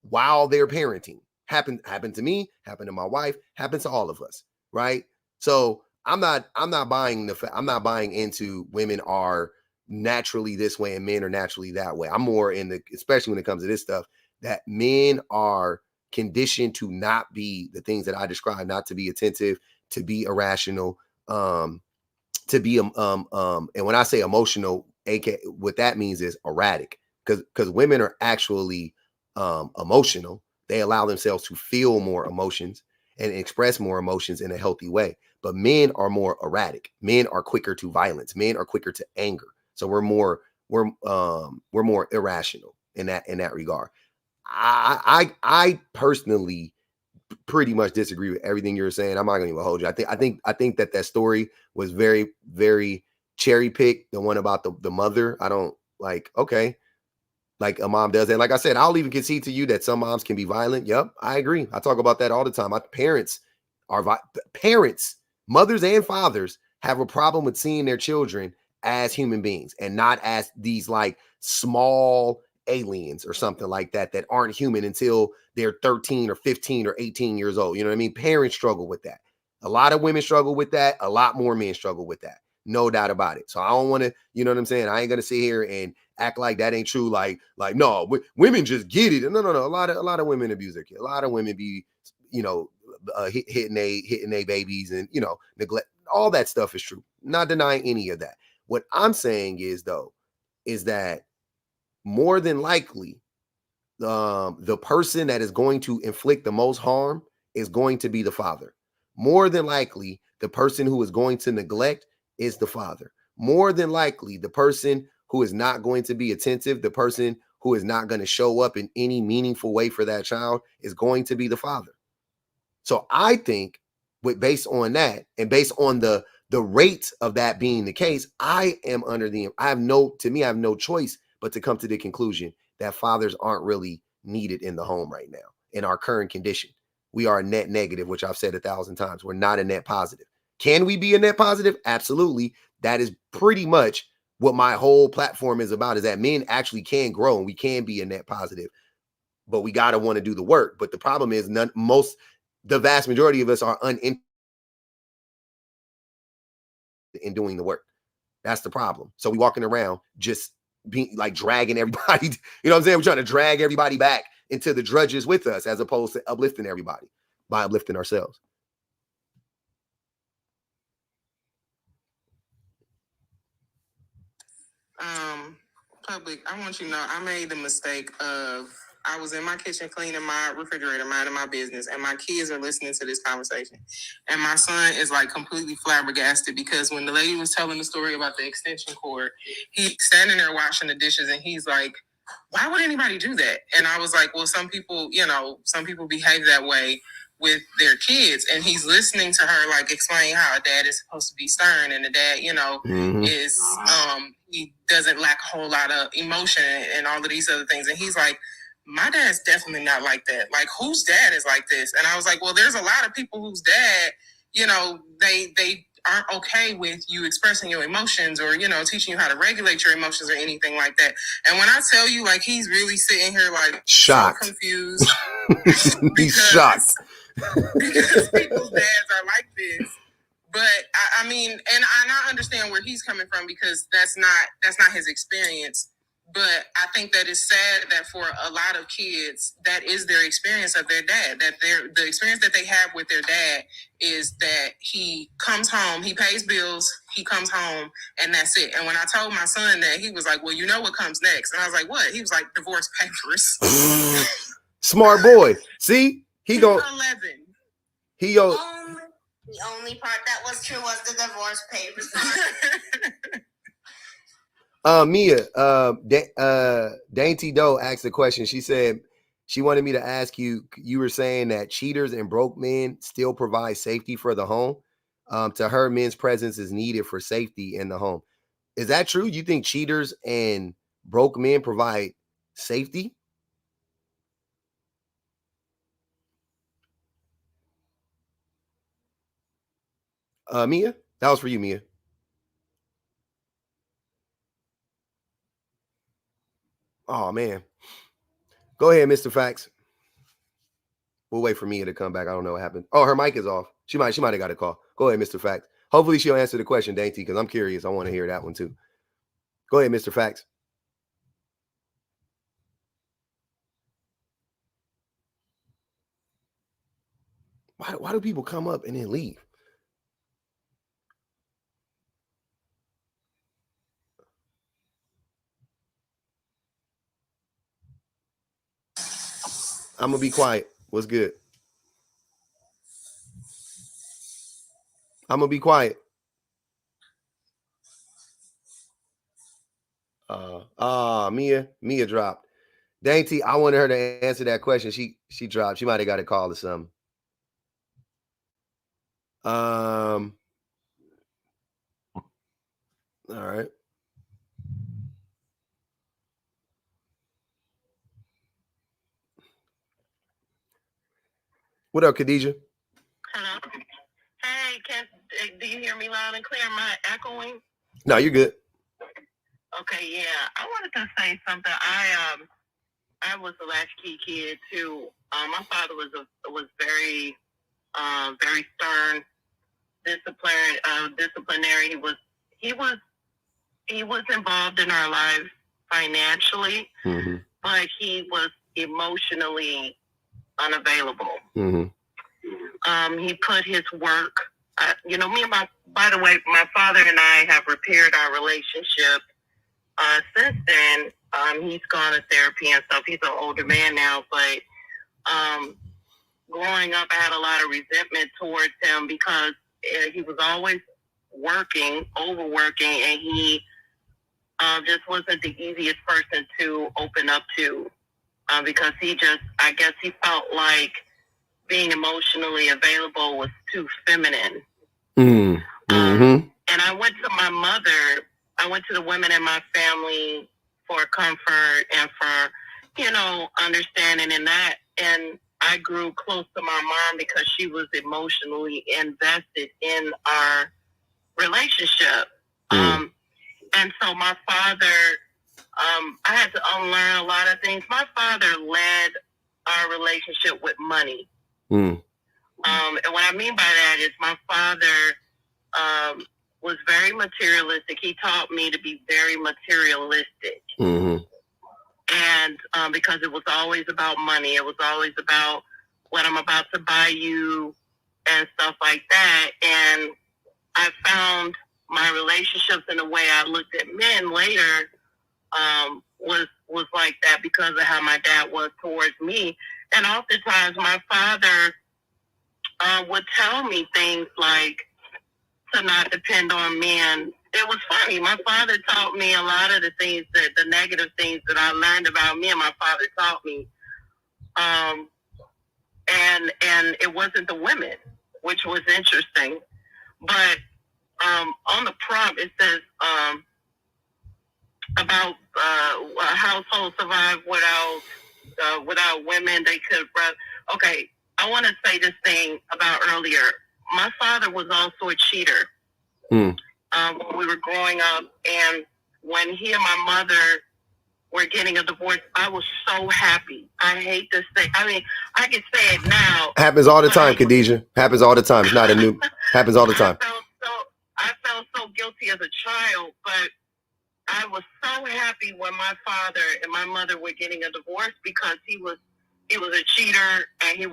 while they're parenting. Happened to me, happened to my wife, happens to all of us, right? So I'm not buying I'm not buying into women are naturally this way and men are naturally that way. I'm more in especially when it comes to this stuff, that men are conditioned to not be the things that I described, not to be attentive, to be irrational, to be and when I say emotional, what that means is erratic, because women are actually emotional. They allow themselves to feel more emotions and express more emotions in a healthy way. But men are more erratic. Men are quicker to violence. Men are quicker to anger. So we're more irrational in that regard. I personally pretty much disagree with everything you're saying. I'm not going to even hold you. I think that story was very, very cherry picked. The one about the mother. I don't like. Okay, like a mom does that. Like I said, I'll even concede to you that some moms can be violent. Yep, I agree. I talk about that all the time. My parents mothers and fathers have a problem with seeing their children as human beings and not as these like small aliens or something like that aren't human until they're 13 or 15 or 18 years old. You know what I mean? Parents struggle with that. A lot of women struggle with that. A lot more men struggle with that. No doubt about it. So I don't want to, you know what I'm saying? I ain't going to sit here and act like that ain't true. Like no, women just get it. No. A lot of women abuse their kids. A lot of women be, you know, hitting they babies and, you know, neglect. All that stuff is true. Not denying any of that. What I'm saying is that more than likely, the person that is going to inflict the most harm is going to be the father. More than likely, the person who is going to neglect is the father. More than likely, the person who is not going to be attentive, the person who is not going to show up in any meaningful way for that child is going to be the father. So I think, based on that and based on the rate of that being the case, I have no choice but to come to the conclusion that fathers aren't really needed in the home right now in our current condition. We are a net negative, which I've said 1,000 times. We're not a net positive. Can we be a net positive? Absolutely. That is pretty much what my whole platform is about, is that men actually can grow and we can be a net positive, but we got to want to do the work. But the problem is the vast majority of us are uninterested in doing the work. That's the problem. So we walking around just being like dragging everybody, you know what I'm saying? We're trying to drag everybody back into the drudges with us, as opposed to uplifting everybody by uplifting ourselves. Public, I want you to know I made the mistake of, I was in my kitchen cleaning my refrigerator, minding my business, and my kids are listening to this conversation. And my son is like completely flabbergasted, because when the lady was telling the story about the extension cord, he's standing there washing the dishes and he's like, why would anybody do that? And I was like, well, some people behave that way with their kids. And he's listening to her like explain how a dad is supposed to be stern, and the dad, is he doesn't lack a whole lot of emotion and all of these other things. And he's like, my dad's definitely not like that. Like, whose dad is like this? And I was like, well, there's a lot of people whose dad, they aren't okay with you expressing your emotions, or, teaching you how to regulate your emotions or anything like that. And when I tell you, like, he's really sitting here like shocked, so confused. He's shocked. Because people's dads are like this. But I mean, and I understand where he's coming from, because that's not his experience. But I think that it's sad that for a lot of kids, that is their experience of their dad. That the experience that they have with their dad is that he comes home, he pays bills, he comes home, and that's it. And when I told my son that, he was like, well, you know what comes next? And I was like, what? He was like, divorce papers. Smart boy. See? He's 11. The only part that was true was the divorce papers. Mia, Dainty Doe asked a question. She said she wanted me to ask you, you were saying that cheaters and broke men still provide safety for the home. To her, men's presence is needed for safety in the home. Is that true? You think cheaters and broke men provide safety? Mia? That was for you, Mia. Oh, man. Go ahead, Mr. Facts. We'll wait for Mia to come back. I don't know what happened. Oh, her mic is off. She might have got a call. Go ahead, Mr. Facts. Hopefully she'll answer the question, Dainty, because I'm curious. I want to hear that one too. Go ahead, Mr. Facts. Why do people come up and then leave? I'm going to be quiet. What's good? I'm going to be quiet. Mia dropped. Dainty, I wanted her to answer that question. She dropped. She might have got a call or something. All right. What up, Khadijah? Hello. Hey, do you hear me loud and clear? Am I echoing? No, you're good. Okay, yeah. I wanted to say something. I was a latchkey kid too. My father was very very stern, disciplinary. He was involved in our lives financially, but he was emotionally unavailable. He put his work, by the way, my father and I have repaired our relationship since then. He's gone to therapy and stuff. He's an older man now, but growing up, I had a lot of resentment towards him because he was always overworking, and he just wasn't the easiest person to open up to because I guess he felt like being emotionally available was too feminine. And I went to the women in my family for comfort and for, understanding in that. And I grew close to my mom because she was emotionally invested in our relationship. And so my father, I had to unlearn a lot of things. My father led our relationship with money. And what I mean by that is my father was very materialistic. He taught me to be very materialistic. And because it was always about money, it was always about what I'm about to buy you and stuff like that. And I found my relationships and the way I looked at men later was like that because of how my dad was towards me. And oftentimes my father would tell me things like to not depend on men. It was funny. My father taught me a lot of the things the negative things that I learned about men. My father taught me, and it wasn't the women, which was interesting. But on the prompt it says about a household survive without women. They could. Okay, I want to say this thing about earlier. My father was also a cheater. When we were growing up, and when he and my mother were getting a divorce, I was so happy. I hate to say, I mean, I can say it now. Happens all the time, Khadijah. Happens all the time. It's not a new. Happens all the time. I felt so guilty as a child, but I was so happy when my father and my mother were getting a divorce because he was a cheater, and he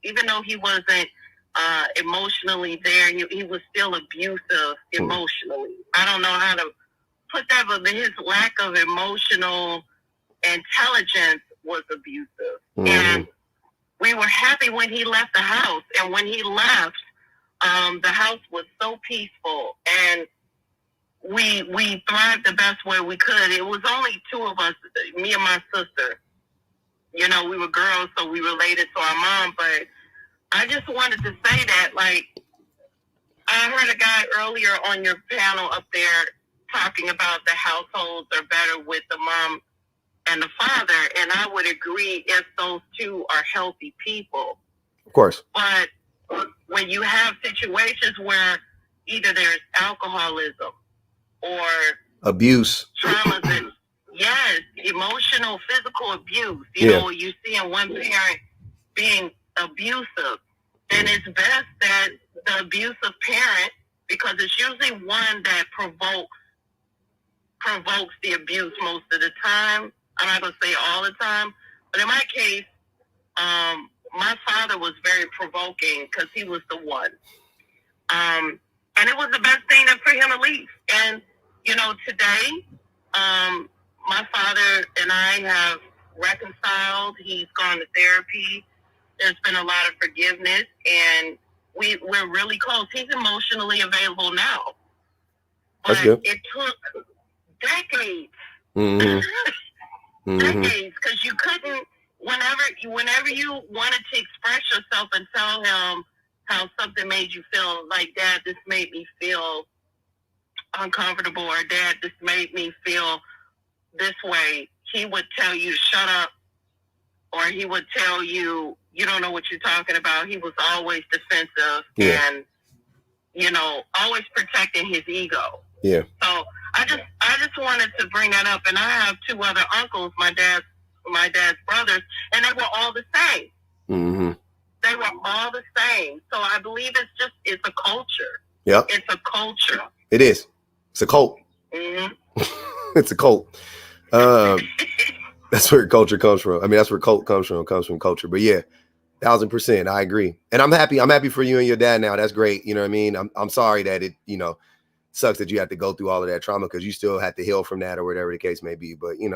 even though he wasn't emotionally there, he was still abusive emotionally. I don't know how to put that, but his lack of emotional intelligence was abusive. And we were happy when he left the house, and when he left, the house was so peaceful, and we thrived the best way we could. It was only two of us, me and my sister. We were girls, so we related to our mom, but I just wanted to say that, like, I heard a guy earlier on your panel up there talking about the households are better with the mom and the father, and I would agree if those two are healthy people. Of course. But when you have situations where either there's alcoholism or abuse, trauma, yes, emotional, physical abuse, you know, you see in one parent being abusive, then it's best that the abusive parent, because it's usually one that provokes the abuse most of the time. I'm not going to say all the time, but in my case, my father was very provoking because he was the one. And it was the best thing for him to leave. And, today, my father and I have reconciled. He's gone to therapy. There's been a lot of forgiveness, and we're really close. He's emotionally available now. But it took decades. Decades, because you couldn't, whenever you wanted to express yourself and tell him how something made you feel, like, Dad, this made me feel uncomfortable, or Dad, this made me feel this way, he would tell you to shut up, or he would tell you, you don't know what you're talking about. He was always defensive and, always protecting his ego. Yeah. So I just wanted to bring that up. And I have two other uncles, my dad's brothers, and they were all the same. They were all the same. So I believe it's a culture. Yeah. It's a culture. It is. It's a cult. It's a cult. That's where culture comes from. I mean, that's where cult comes from. It comes from culture. But yeah, 1000%. I agree. And I'm happy for you and your dad now. That's great. You know what I mean? I'm sorry that it, sucks that you have to go through all of that trauma, because you still had to heal from that or whatever the case may be. But, you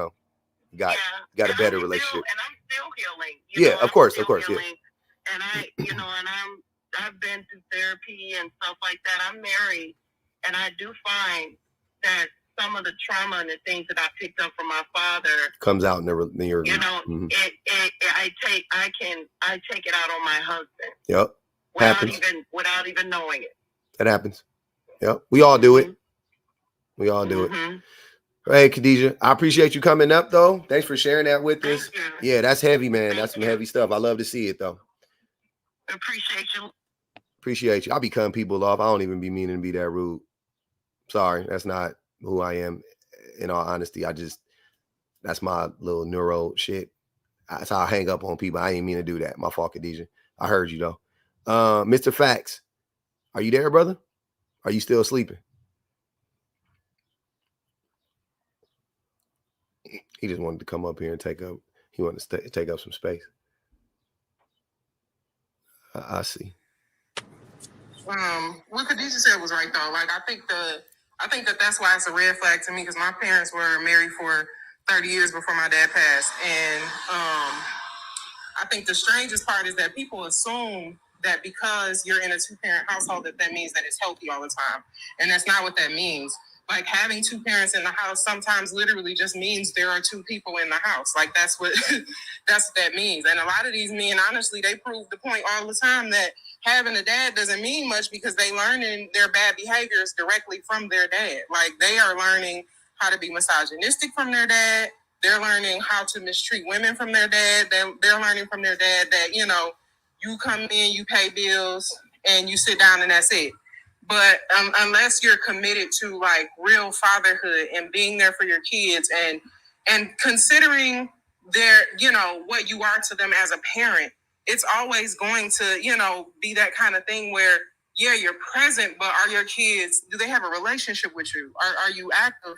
got a better relationship. And I'm still healing. Yeah, of course. Healing. Yeah. And I've been through therapy and stuff like that. I'm married, and I do find that some of the trauma and the things that I picked up from my father comes out in your I take it out on my husband. Yep. Without even knowing it. That happens. Yep. We all do it. We all do it. Hey, Khadijah, I appreciate you coming up, though. Thanks for sharing that with us. Yeah, that's heavy, man. That's some heavy stuff. I love to see it, though. Appreciate you. Appreciate you. I'll be cutting people off. I don't even be meaning to be that rude. Sorry, that's not who I am. In all honesty, that's my little neuro shit. That's how I hang up on people. I ain't mean to do that. My fault, Khadijah. I heard you, though. Mr. Fax, are you there, brother? Are you still sleeping? He just wanted to come up here and he wanted to take up some space. I see. What Khadijah said was right though. Like I think that's why it's a red flag to me because my parents were married for 30 years before my dad passed, and I think the strangest part is that people assume that because you're in a two-parent household that means that it's healthy all the time, and that's not what that means. Like having two parents in the house sometimes literally just means there are two people in the house. Like that's what that means. And a lot of these men, honestly, they prove the point all the time that having a dad doesn't mean much because they learning their bad behaviors directly from their dad. Like they are learning how to be misogynistic from their dad. They're learning how to mistreat women from their dad. They're learning from their dad that, you come in, you pay bills, and you sit down and that's it. But unless you're committed to like real fatherhood and being there for your kids and considering their, what you are to them as a parent, it's always going to, be that kind of thing where, yeah, you're present, but are your kids, do they have a relationship with you? Are you active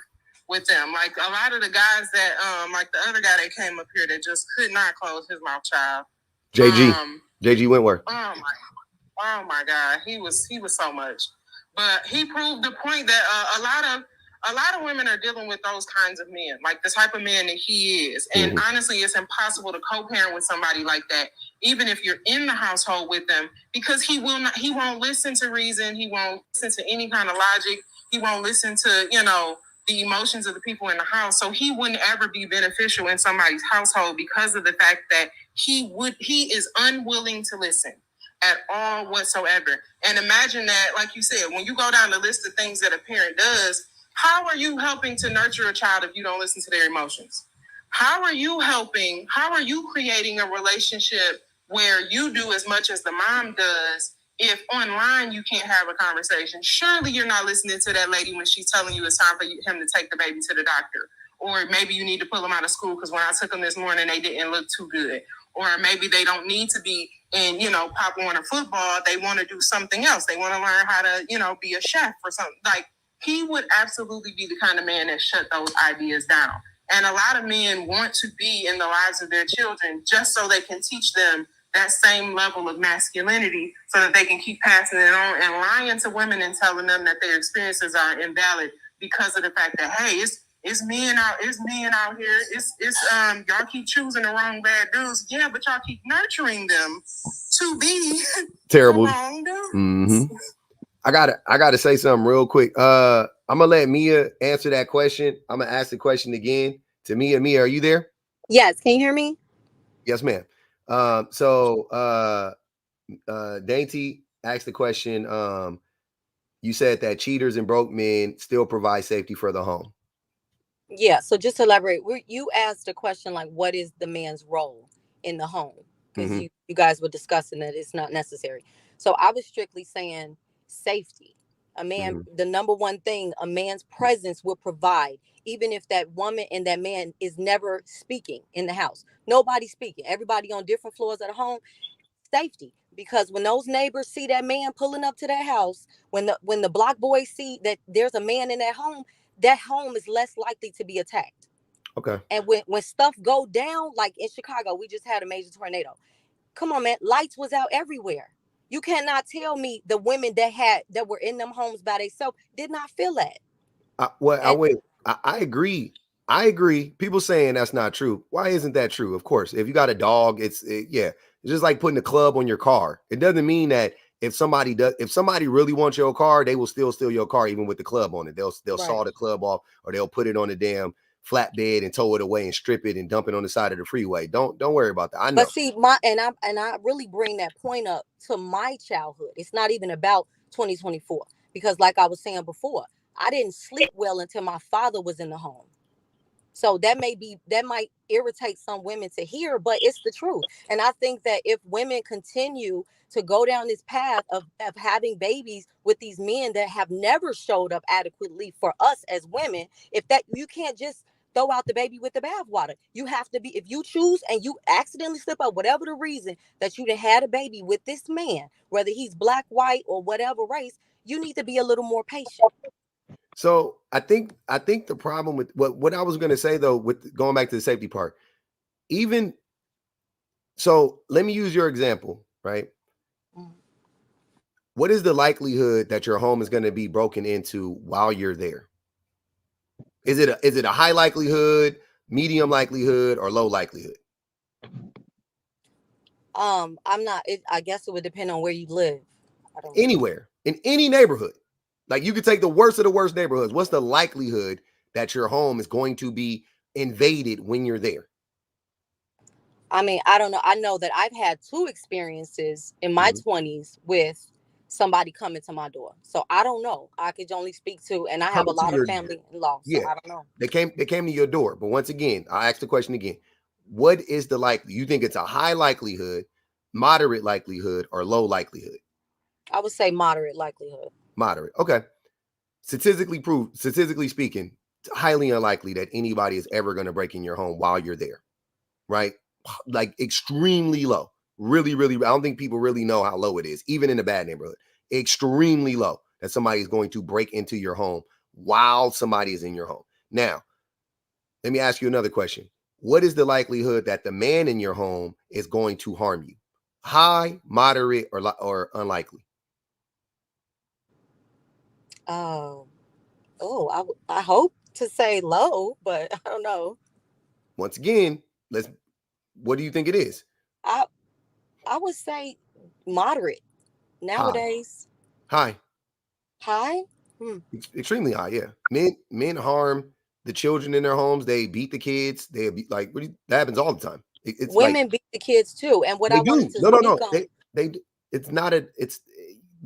with them? Like a lot of the guys that, like the other guy that came up here that just could not close his mouth, child. JG Wentworth. Oh my God, he was so much. But he proved the point that a lot of women are dealing with those kinds of men, like the type of man that he is. And honestly, it's impossible to co-parent with somebody like that, even if you're in the household with them, because he won't listen to reason. He won't listen to any kind of logic. He won't listen to, the emotions of the people in the house. So he wouldn't ever be beneficial in somebody's household because of the fact that he is unwilling to listen at all whatsoever. And imagine that, like you said, when you go down the list of things that a parent does, how are you helping to nurture a child if you don't listen to their emotions? How are you creating a relationship where you do as much as the mom does if online you can't have a conversation? Surely you're not listening to that lady when she's telling you it's time for him to take the baby to the doctor. Or maybe you need to pull him out of school because when I took him this morning, they didn't look too good. Or maybe they don't need to be in, Pop Warner football. They want to do something else. They want to learn how to, be a chef or something. Like, he would absolutely be the kind of man that shut those ideas down. And a lot of men want to be in the lives of their children just so they can teach them that same level of masculinity so that they can keep passing it on and lying to women and telling them that their experiences are invalid because of the fact that, hey, it's men out here. It's y'all keep choosing the wrong bad dudes. Yeah, but y'all keep nurturing them to be terrible. The wrong dudes. Mm-hmm. I gotta say something real quick. I'm gonna let Mia answer that question. I'm gonna ask the question again to Mia. Mia, are you there? Yes, can you hear me? Yes, ma'am. Dainty asked the question. You said that cheaters and broke men still provide safety for the home. Yeah, so just to elaborate, you asked a question like, what is the man's role in the home? Because you guys were discussing that it's not necessary. So I was strictly saying safety. A man, the number one thing a man's presence will provide, even if that woman and that man is never speaking in the house. Nobody speaking. Everybody on different floors of the home. Safety. Because when those neighbors see that man pulling up to their house, when the block boys see that there's a man in that home is less likely to be attacked. Okay. And when stuff go down, like in Chicago, we just had a major tornado. Come on, man, lights was out everywhere. You cannot tell me the women that were in them homes by themselves did not feel that. I agree. I agree. People saying that's not true. Why isn't that true? Of course, if you got a dog, it's just like putting a club on your car. It doesn't mean that if somebody really wants your car, they will still steal your car even with the club on it. They'll saw the club off, or they'll put it on the damn flatbed and tow it away and strip it and dump it on the side of the freeway. Don't worry about that. I know. But see, I really bring that point up to my childhood. It's not even about 2024 because, like I was saying before, I didn't sleep well until my father was in the home. So that might irritate some women to hear, but it's the truth. And I think that if women continue to go down this path of having babies with these men that have never showed up adequately for us as women, if that you can't just throw out the baby with the bathwater. You have to be, if you choose and you accidentally slip up, whatever the reason that you had a baby with this man, whether he's black, white, or whatever race, you need to be a little more patient. So I think the problem with what I was going to say though, with going back to the safety part, even so, let me use your example, right? What is the likelihood that your home is going to be broken into while you're there? Is it a high likelihood, medium likelihood, or low likelihood? I'm not. I guess it would depend on where you live. Anywhere in any neighborhood, like you could take the worst of the worst neighborhoods. What's the likelihood that your home is going to be invaded when you're there? I mean, I don't know. I know that I've had 2 experiences in my 20s with somebody coming to my door. So I don't know. I could only speak to, and I have a Coming to lot of your family in law. So Yeah, I don't know. they came to your door. But once again, I asked the question again. What is the likely? You think it's a high likelihood, moderate likelihood, or low likelihood? I would say moderate likelihood. Moderate. Okay. Statistically speaking, it's highly unlikely that anybody is ever going to break in your home while you're there. Right? Like extremely low. Really, really, I don't think people really know how low it is, even in a bad neighborhood. Extremely low that somebody is going to break into your home while somebody is in your home. Now, let me ask you another question. What is the likelihood that the man in your home is going to harm you? High, moderate, or unlikely? I hope to say low, but I don't know. Once again, what do you think it is? I would say moderate. Nowadays. High. High? Extremely high, yeah. Men harm the children in their homes. They beat the kids. They be like, that happens all the time. It's women like, beat the kids too. And what they I wanted do. to speak No. on.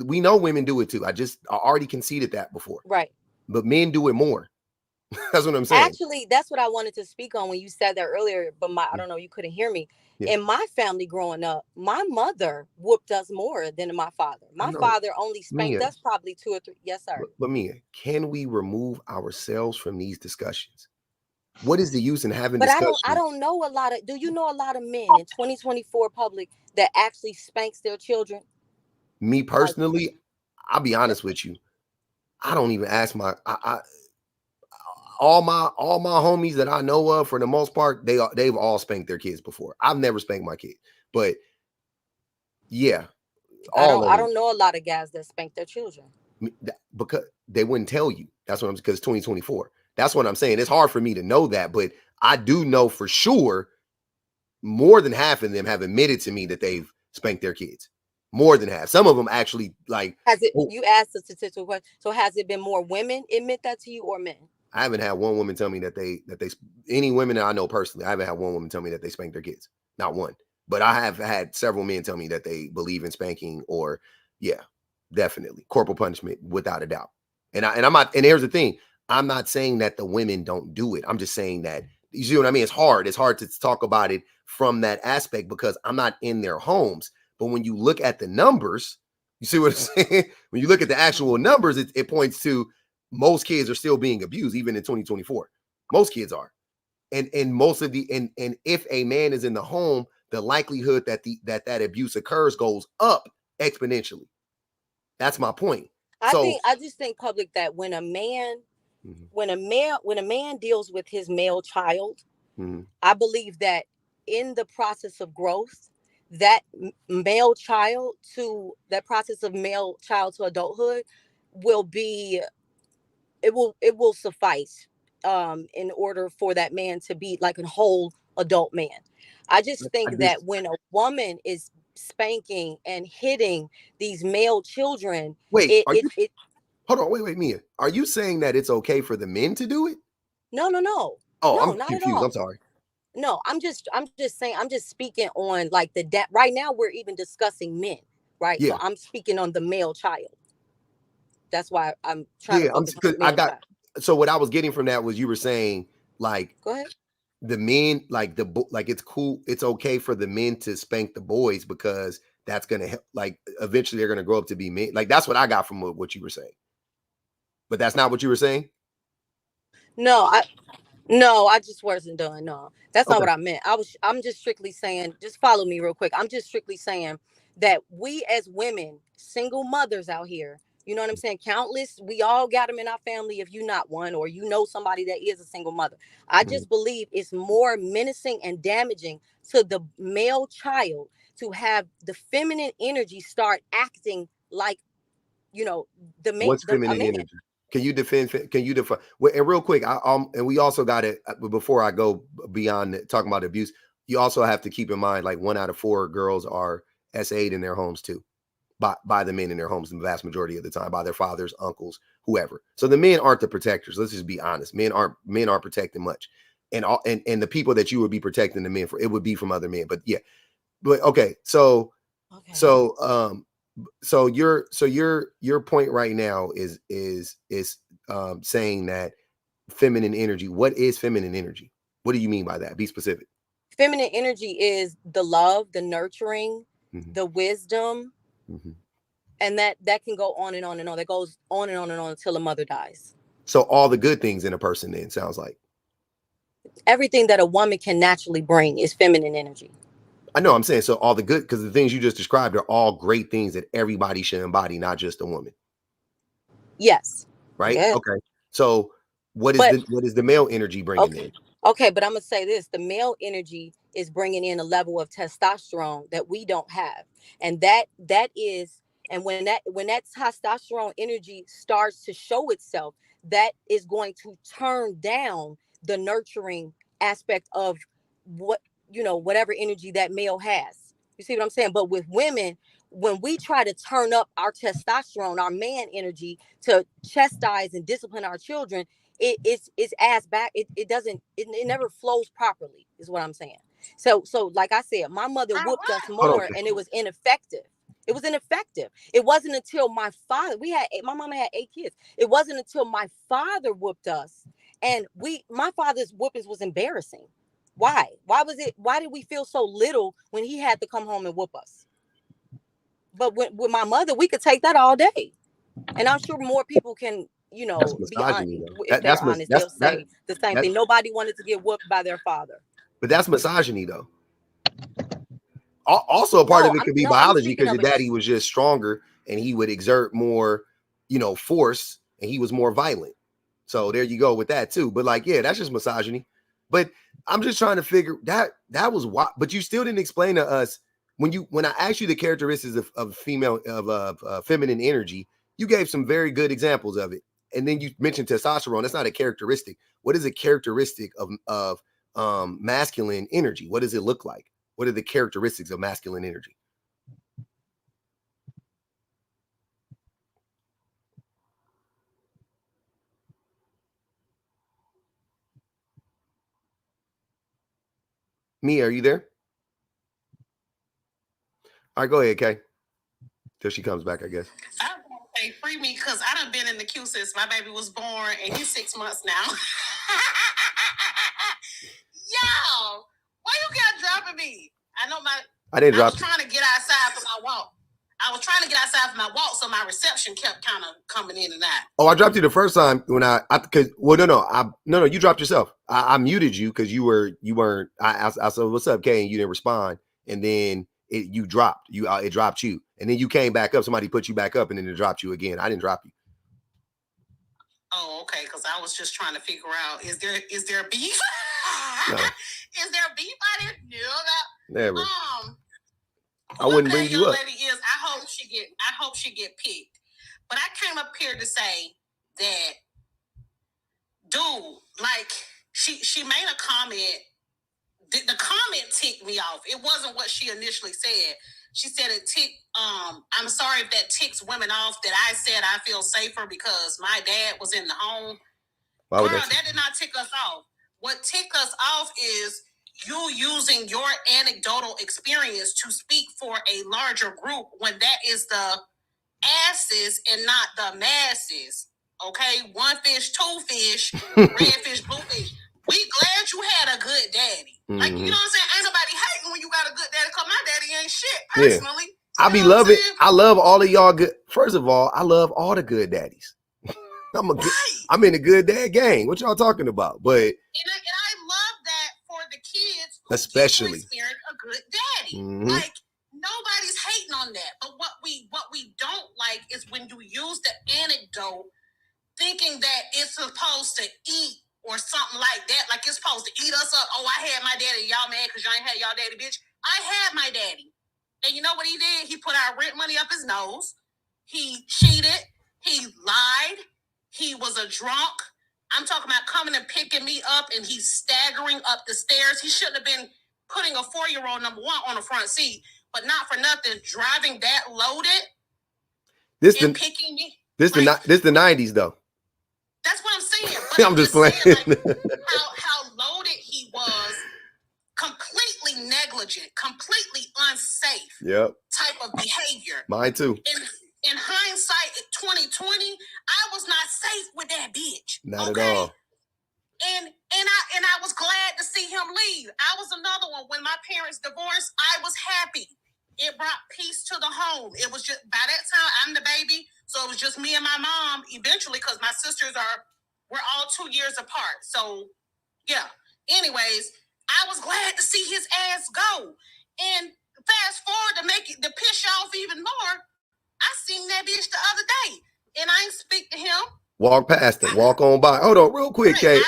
We know women do it too. I already conceded that before. Right. But men do it more. That's what I'm saying. Actually, that's what I wanted to speak on when you said that earlier, but I don't know, you couldn't hear me. Yeah. In my family growing up, my mother whooped us more than my father. My father only spanked us probably 2 or 3. Yes, sir. But Mia, can we remove ourselves from these discussions? What is the use in having discussions? I don't know a lot of, do you know a lot of men in 2024 public that actually spanks their children? Me personally, I'll be honest with you. I don't even ask all my homies that I know of, for the most part, they've all spanked their kids before. I've never spanked my kid, but yeah, I don't know a lot of guys that spank their children because they wouldn't tell you. That's what I'm, because 2024. That's what I'm saying. It's hard for me to know that, but I do know for sure more than half of them have admitted to me that they've spanked their kids. More than half. Some of them actually like. Has it? You asked a statistical question. So has it been more women admit that to you or men? I haven't had one woman tell me that they any women that I know personally. I haven't had one woman tell me that they spank their kids. Not one. But I have had several men tell me that they believe in spanking, or definitely corporal punishment without a doubt. And I'm not. And here's the thing: I'm not saying that the women don't do it. I'm just saying that, you see what I mean? It's hard. It's hard to talk about it from that aspect because I'm not in their homes. But when you look at the numbers, you see what I'm saying? When you look at the actual numbers, it points to most kids are still being abused, even in 2024. Most kids are. And most of the and if a man is in the home, the likelihood that abuse occurs goes up exponentially. That's my point. I just think public that when a man deals with his male child, I believe that in the process of growth, that male child to adulthood it will suffice in order for that man to be like a whole adult man. I just think that when a woman is spanking and hitting these male children, hold on, wait, Mia. Are you saying that it's okay for the men to do it? No. Oh, no, I'm not confused. at all. I'm sorry. No, I'm just saying, I'm just speaking on like right now we're even discussing men, right? Yeah. So I'm speaking on the male child. That's why I'm trying to focus on the male child. So what I was getting from that was you were saying like Go ahead. the men, like like it's cool, it's okay for the men to spank the boys because that's gonna help. Like eventually they're gonna grow up to be men. Like that's what I got from what you were saying. But that's not what you were saying. No, I just wasn't done. No, that's not Okay. what I meant. I'm just strictly saying, just follow me real quick. I'm just strictly saying that we as women, single mothers out here, you know what I'm saying? Countless, we all got them in our family if you're not one, or you know somebody that is a single mother. I just believe it's more menacing and damaging to the male child to have the feminine energy start acting like, the What's a feminine man. energy? Can you defend? Can you define? Well, and real quick, and we also got it. Before I go beyond talking about abuse, you also have to keep in mind, like 1 out of 4 girls are SA'd in their homes too, by the men in their homes, the vast majority of the time, by their fathers, uncles, whoever. So the men aren't the protectors. Let's just be honest. Men aren't protecting much, and the people that you would be protecting the men for, it would be from other men. But yeah, but okay, so so your point right now is saying that feminine energy. What is feminine energy? What do you mean by that? Be specific. Feminine energy is the love, the nurturing, the wisdom, and that can go on and on and on. That goes on and on and on until a mother dies. So all the good things in a person, then, sounds like. Everything that a woman can naturally bring is feminine energy. I know, I'm saying, so all the good, because the things you just described are all great things that everybody should embody, not just a woman. Yes. Right? Yeah. Okay. So what is the male energy bringing in? Okay, but I'm gonna say this: the male energy is bringing in a level of testosterone that we don't have, and that is, and when that testosterone energy starts to show itself, that is going to turn down the nurturing aspect of whatever energy that male has. You see what I'm saying? But with women, when we try to turn up our testosterone, our man energy, to chastise and discipline our children, it's ass back. It never flows properly, is what I'm saying. So like I said, my mother whooped us more, and it was ineffective. It was ineffective. It wasn't until my mama had 8 kids. It wasn't until my father whooped us, and my father's whoopings was embarrassing. Why did we feel so little when he had to come home and whoop us? But with my mother, we could take that all day, and I'm sure more people can, That's be honest. misogyny, though. If they're honest, they'll say the same thing. Nobody wanted to get whooped by their father. But that's misogyny, though. Also, a part of it could be biology, because your daddy was just stronger and he would exert more, force, and he was more violent. So there you go with that too. But like, yeah, that's just misogyny. But I'm just trying to figure that was why. But you still didn't explain to us when I asked you the characteristics of feminine energy. You gave some very good examples of it, and then you mentioned testosterone. That's not a characteristic. What is a characteristic of masculine energy? What does it look like? What are the characteristics of masculine energy? Mia, are you there? All right, go ahead, Kay. Till she comes back, I guess. I was gonna say free me because I done been in the queue since my baby was born, and he's 6 months now. Yo, why you got dropping me? I know I didn't drop. I was trying to get outside for my walk. So my reception kept kind of coming in and out. Oh, I dropped you the first time when no, you dropped yourself. I muted you because you weren't. I said, "What's up, Kay?" And you didn't respond, and then you dropped. It dropped you, and then you came back up. Somebody put you back up, and then it dropped you again. I didn't drop you. Oh, okay. Because I was just trying to figure out, is there beef? No. Is there beef? I didn't know that. Never. I wouldn't bring you up. Lady is, I hope she get picked. But I came up here to say that, dude, like she made a comment. The comment ticked me off. It wasn't what she initially said. She said it ticked. I'm sorry if that ticks women off. That I said I feel safer because my dad was in the home. Girl, that did not tick us off. What ticked us off is you using your anecdotal experience to speak for a larger group when that is the asses and not the masses. Okay, 1 fish, 2 fish, red fish, blue fish. We glad you had a good daddy. Like, you know what I'm saying? Ain't nobody hating when you got a good daddy, because my daddy ain't shit, personally. I be loving, I love all of y'all good. First of all, I love all the good daddies. I'm in the good dad gang. What y'all talking about? But and I love that for the kids who especially experience a good daddy. Like, nobody's hating on that. But what we don't like is when you use the anecdote thinking that it's supposed to eat or something like that. Like it's supposed to eat us up. Oh, I had my daddy. Y'all mad because y'all ain't had y'all daddy, bitch. I had my daddy. And you know what he did? He put our rent money up his nose. He cheated. He lied. He was a drunk. I'm talking about coming and picking me up, and he's staggering up the stairs. He shouldn't have been putting a 4-year-old, number one, on the front seat, but not for nothing, driving that loaded picking me. This the 90s, though. That's what I'm saying. But I'm just playing. Saying, like, how loaded he was, completely negligent, completely unsafe. Yep. Type of behavior. Mine too. In hindsight, 2020, I was not safe with that bitch. Not at all. And I was glad to see him leave. I was another one. When my parents divorced, I was happy. It brought peace to the home. It was just, by that time, I'm the baby, so it was just me and my mom eventually, because my sisters we're all 2 years apart. So, yeah. Anyways, I was glad to see his ass go. And fast forward to piss you off even more, I seen that bitch the other day, and I ain't speak to him. Walk past it. Walk on by. Hold on, real quick, Kate.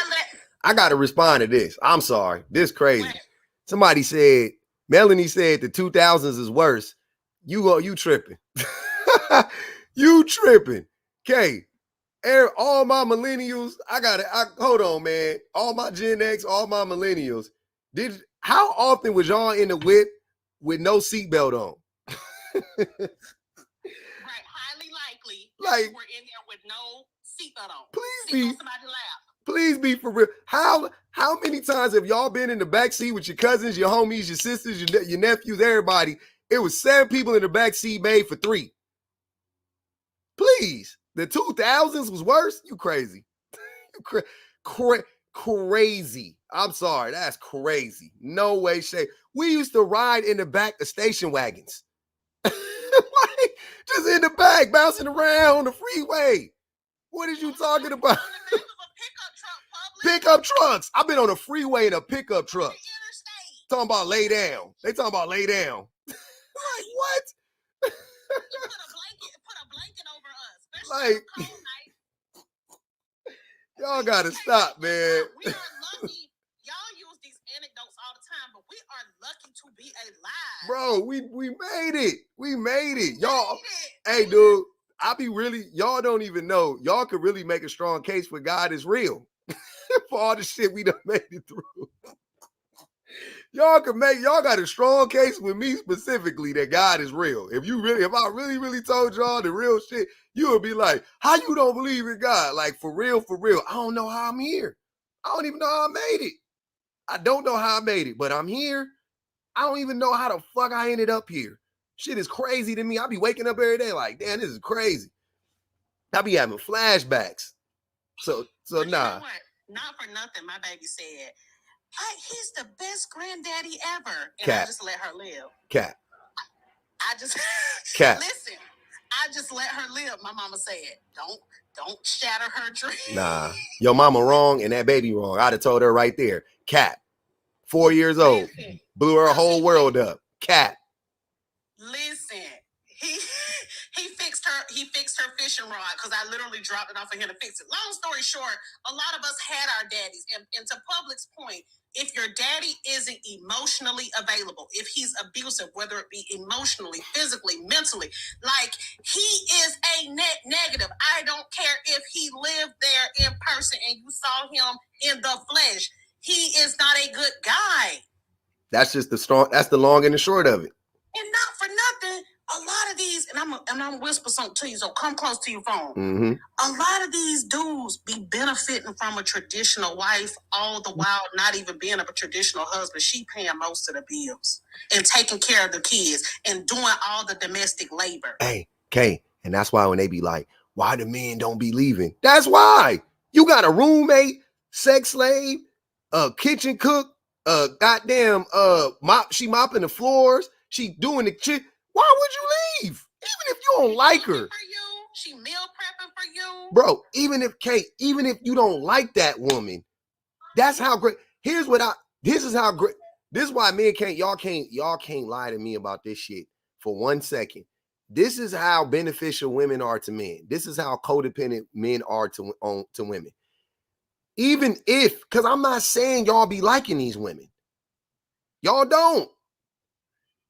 I got to respond to this. I'm sorry. This crazy. What? Somebody said, Melanie said the 2000s is worse. You tripping. You tripping. Kate, all my millennials, hold on, man. All my Gen X, all my millennials. How often was y'all in the whip with no seatbelt on? Right, highly likely. Like, we're in there with no seatbelt on. Please be for real. How many times have y'all been in the back seat with your cousins, your homies, your sisters, your nephews, everybody? It was 7 people in the back seat made for 3. Please. The 2000s was worse? You crazy. Crazy. I'm sorry. That's crazy. No way, shape. We used to ride in the back of station wagons. Like, just in the back, bouncing around on the freeway. What are you talking about? Pickup trucks. I've been on a freeway in a pickup truck. Talking about lay down. They talking about lay down. Like, what? Put a blanket over us. Like, y'all gotta stop, man. We are lucky. Y'all use these anecdotes all the time, but we are lucky to be alive. Bro, we made it. We made it. Y'all, hey, dude, y'all don't even know. Y'all could really make a strong case for God is real. For all the shit we done made it through. Y'all got a strong case with me specifically that God is real. If I really told y'all the real shit, you would be like, how you don't believe in God? Like, for real. I don't know how I'm here. I don't even know how I made it. I don't know how I made it, but I'm here. I don't even know how the fuck I ended up here. Shit is crazy to me. I be waking up every day like, damn, this is crazy. I be having flashbacks. So nah. You know what? Not for nothing, my baby said, he's the best granddaddy ever. And Cat. I just let her live. Cat. I just Cat. Listen, I just let her live. My mama said, don't shatter her dream. Nah. Your mama wrong and that baby wrong. I'd have told her right there. Cat. 4 years old. Blew her whole world up. Cat. Listen, he fixed her fishing rod, because I literally dropped it off for him to fix it. Long story short, a lot of us had our daddies. And to Public's point, if your daddy isn't emotionally available, if he's abusive, whether it be emotionally, physically, mentally, like, he is a net negative. I don't care if he lived there in person and you saw him in the flesh. He is not a good guy. That's just that's the long and the short of it. And not for nothing, a lot of these, and I'm gonna whisper something to you, so come close to your phone. Mm-hmm. A lot of these dudes be benefiting from a traditional wife, all the while not even being a traditional husband. She paying most of the bills and taking care of the kids and doing all the domestic labor. Hey, Kay, and that's why when they be like, why the men don't be leaving? That's why. You got a roommate, sex slave, kitchen cook, goddamn, she mopping the floors, she doing the shit. Why would you leave? Even if you don't like her. She meal prepping for you. Bro, even if you don't like that woman, that's how great. This is how great. This is why men y'all can't lie to me about this shit for 1 second. This is how beneficial women are to men. This is how codependent men are to women. Even if, because I'm not saying y'all be liking these women. Y'all don't.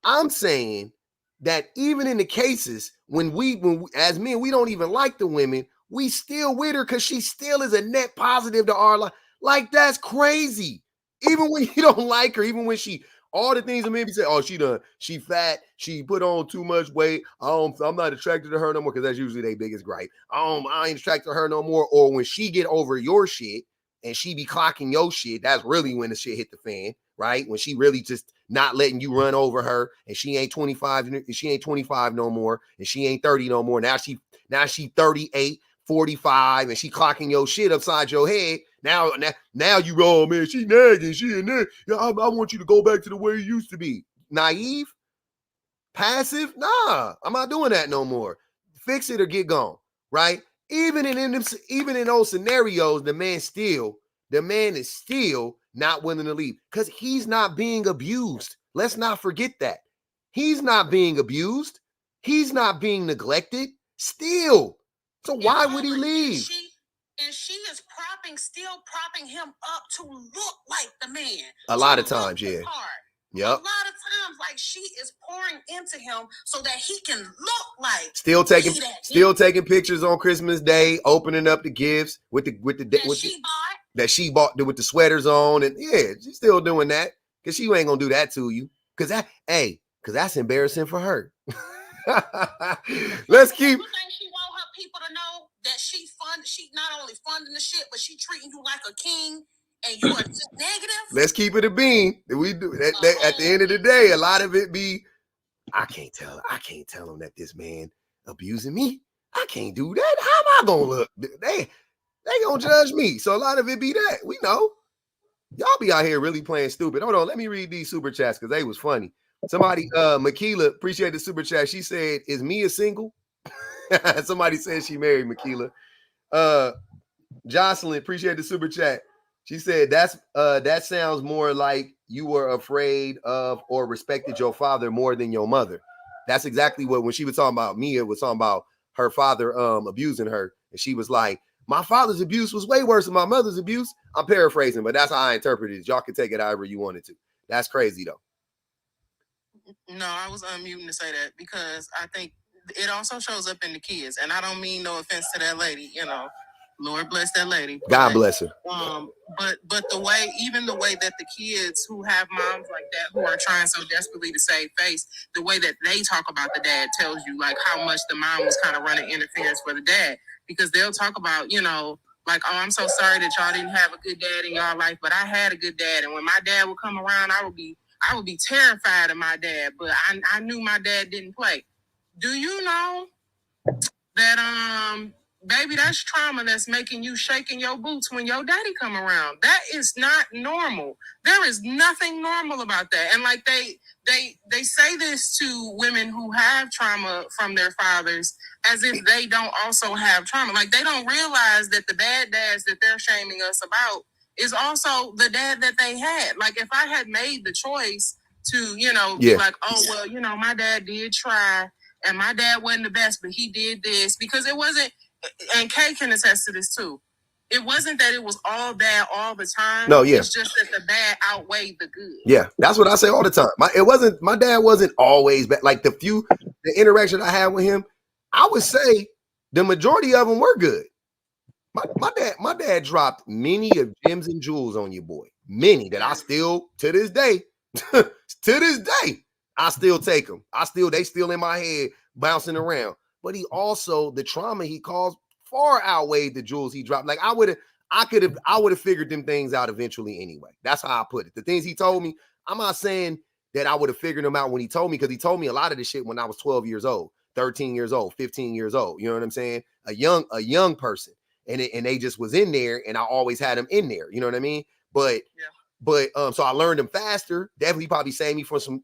I'm saying that even in the cases when we as men, we don't even like the women, we still with her because she still is a net positive to our life. Like, that's crazy. Even when you don't like her, even when she, all the things that maybe say, oh, she fat, she put on too much weight. I'm not attracted to her no more, because that's usually their biggest gripe. I ain't attracted to her no more. Or when she get over your shit and she be clocking your shit, that's really when the shit hit the fan, right? When she really just not letting you run over her, and she ain't 25 no more, and she ain't 30 no more. Now she 38, 45, and she clocking your shit upside your head. Now you roll, man, she nagging, she in there. Yeah, I want you to go back to the way you used to be. Naive? Passive? Nah, I'm not doing that no more. Fix it or get gone, right? Even in those scenarios, the man is still not willing to leave because he's not being abused. Let's not forget that. He's not being abused. He's not being neglected still. So why would he leave? And she is still propping him up to look like the man. A lot of times, yeah. Yep. A lot of times, like, she is pouring into him so that he can look like still taking pictures on Christmas Day, opening up the gifts with that she bought with the sweaters on, and yeah, she's still doing that because she ain't gonna do that to you because that's embarrassing for her. Let's keep. She want her people to know that she not only funding the shit, but she treating you like a king. And you are just negative. Let's keep it a bean. We do that at the end of the day. A lot of it be, I can't tell them that this man abusing me. I can't do that. How am I gonna look? They gonna judge me. So a lot of it be that. We know. Y'all be out here really playing stupid. Hold on, let me read these super chats because they was funny. Somebody, Makila, appreciate the super chat. She said, "Is Mia single?" Somebody said she married Makila. Jocelyn, appreciate the super chat. She said that sounds more like you were afraid of or respected your father more than your mother. That's exactly what, when she was talking about Mia, was talking about her father abusing her, and she was like, my father's abuse was way worse than my mother's abuse. I'm paraphrasing, but that's how I interpreted it. Y'all can take it however you wanted to. That's crazy though. No, I was unmuting to say that because I think it also shows up in the kids, and I don't mean no offense to that lady, Lord bless that lady. God bless her. But the way that the kids who have moms like that, who are trying so desperately to save face, the way that they talk about the dad tells you like how much the mom was kind of running interference for the dad, because they'll talk about, like, oh, I'm so sorry that y'all didn't have a good dad in y'all life, but I had a good dad, and when my dad would come around, I would be terrified of my dad, but I knew my dad didn't play. Do you know that baby, that's trauma that's making you shaking your boots when your daddy come around? That is not normal. There is nothing normal about that. And like they say this to women who have trauma from their fathers as if they don't also have trauma. Like, they don't realize that the bad dads that they're shaming us about is also the dad that they had. Like, if I had made the choice to, be like, oh, well, my dad did try, and my dad wasn't the best, but he did this, because it wasn't, and Kay can attest to this too. It wasn't that it was all bad all the time. No, yeah. It's just that the bad outweighed the good. Yeah, that's what I say all the time. My dad wasn't always bad. Like, the interaction I had with him, I would say the majority of them were good. My dad dropped many of gems and jewels on you, boy. Many that I still, to this day, I still take them. They still in my head bouncing around. But he also, the trauma he caused far outweighed the jewels he dropped. Like, I would have figured them things out eventually anyway. That's how I put it. The things he told me, I'm not saying that I would have figured them out when he told me, because he told me a lot of this shit when I was 12 years old, 13 years old, 15 years old. You know what I'm saying? A young person. And they just was in there, and I always had them in there. You know what I mean? But so I learned them faster. Definitely probably saved me from some,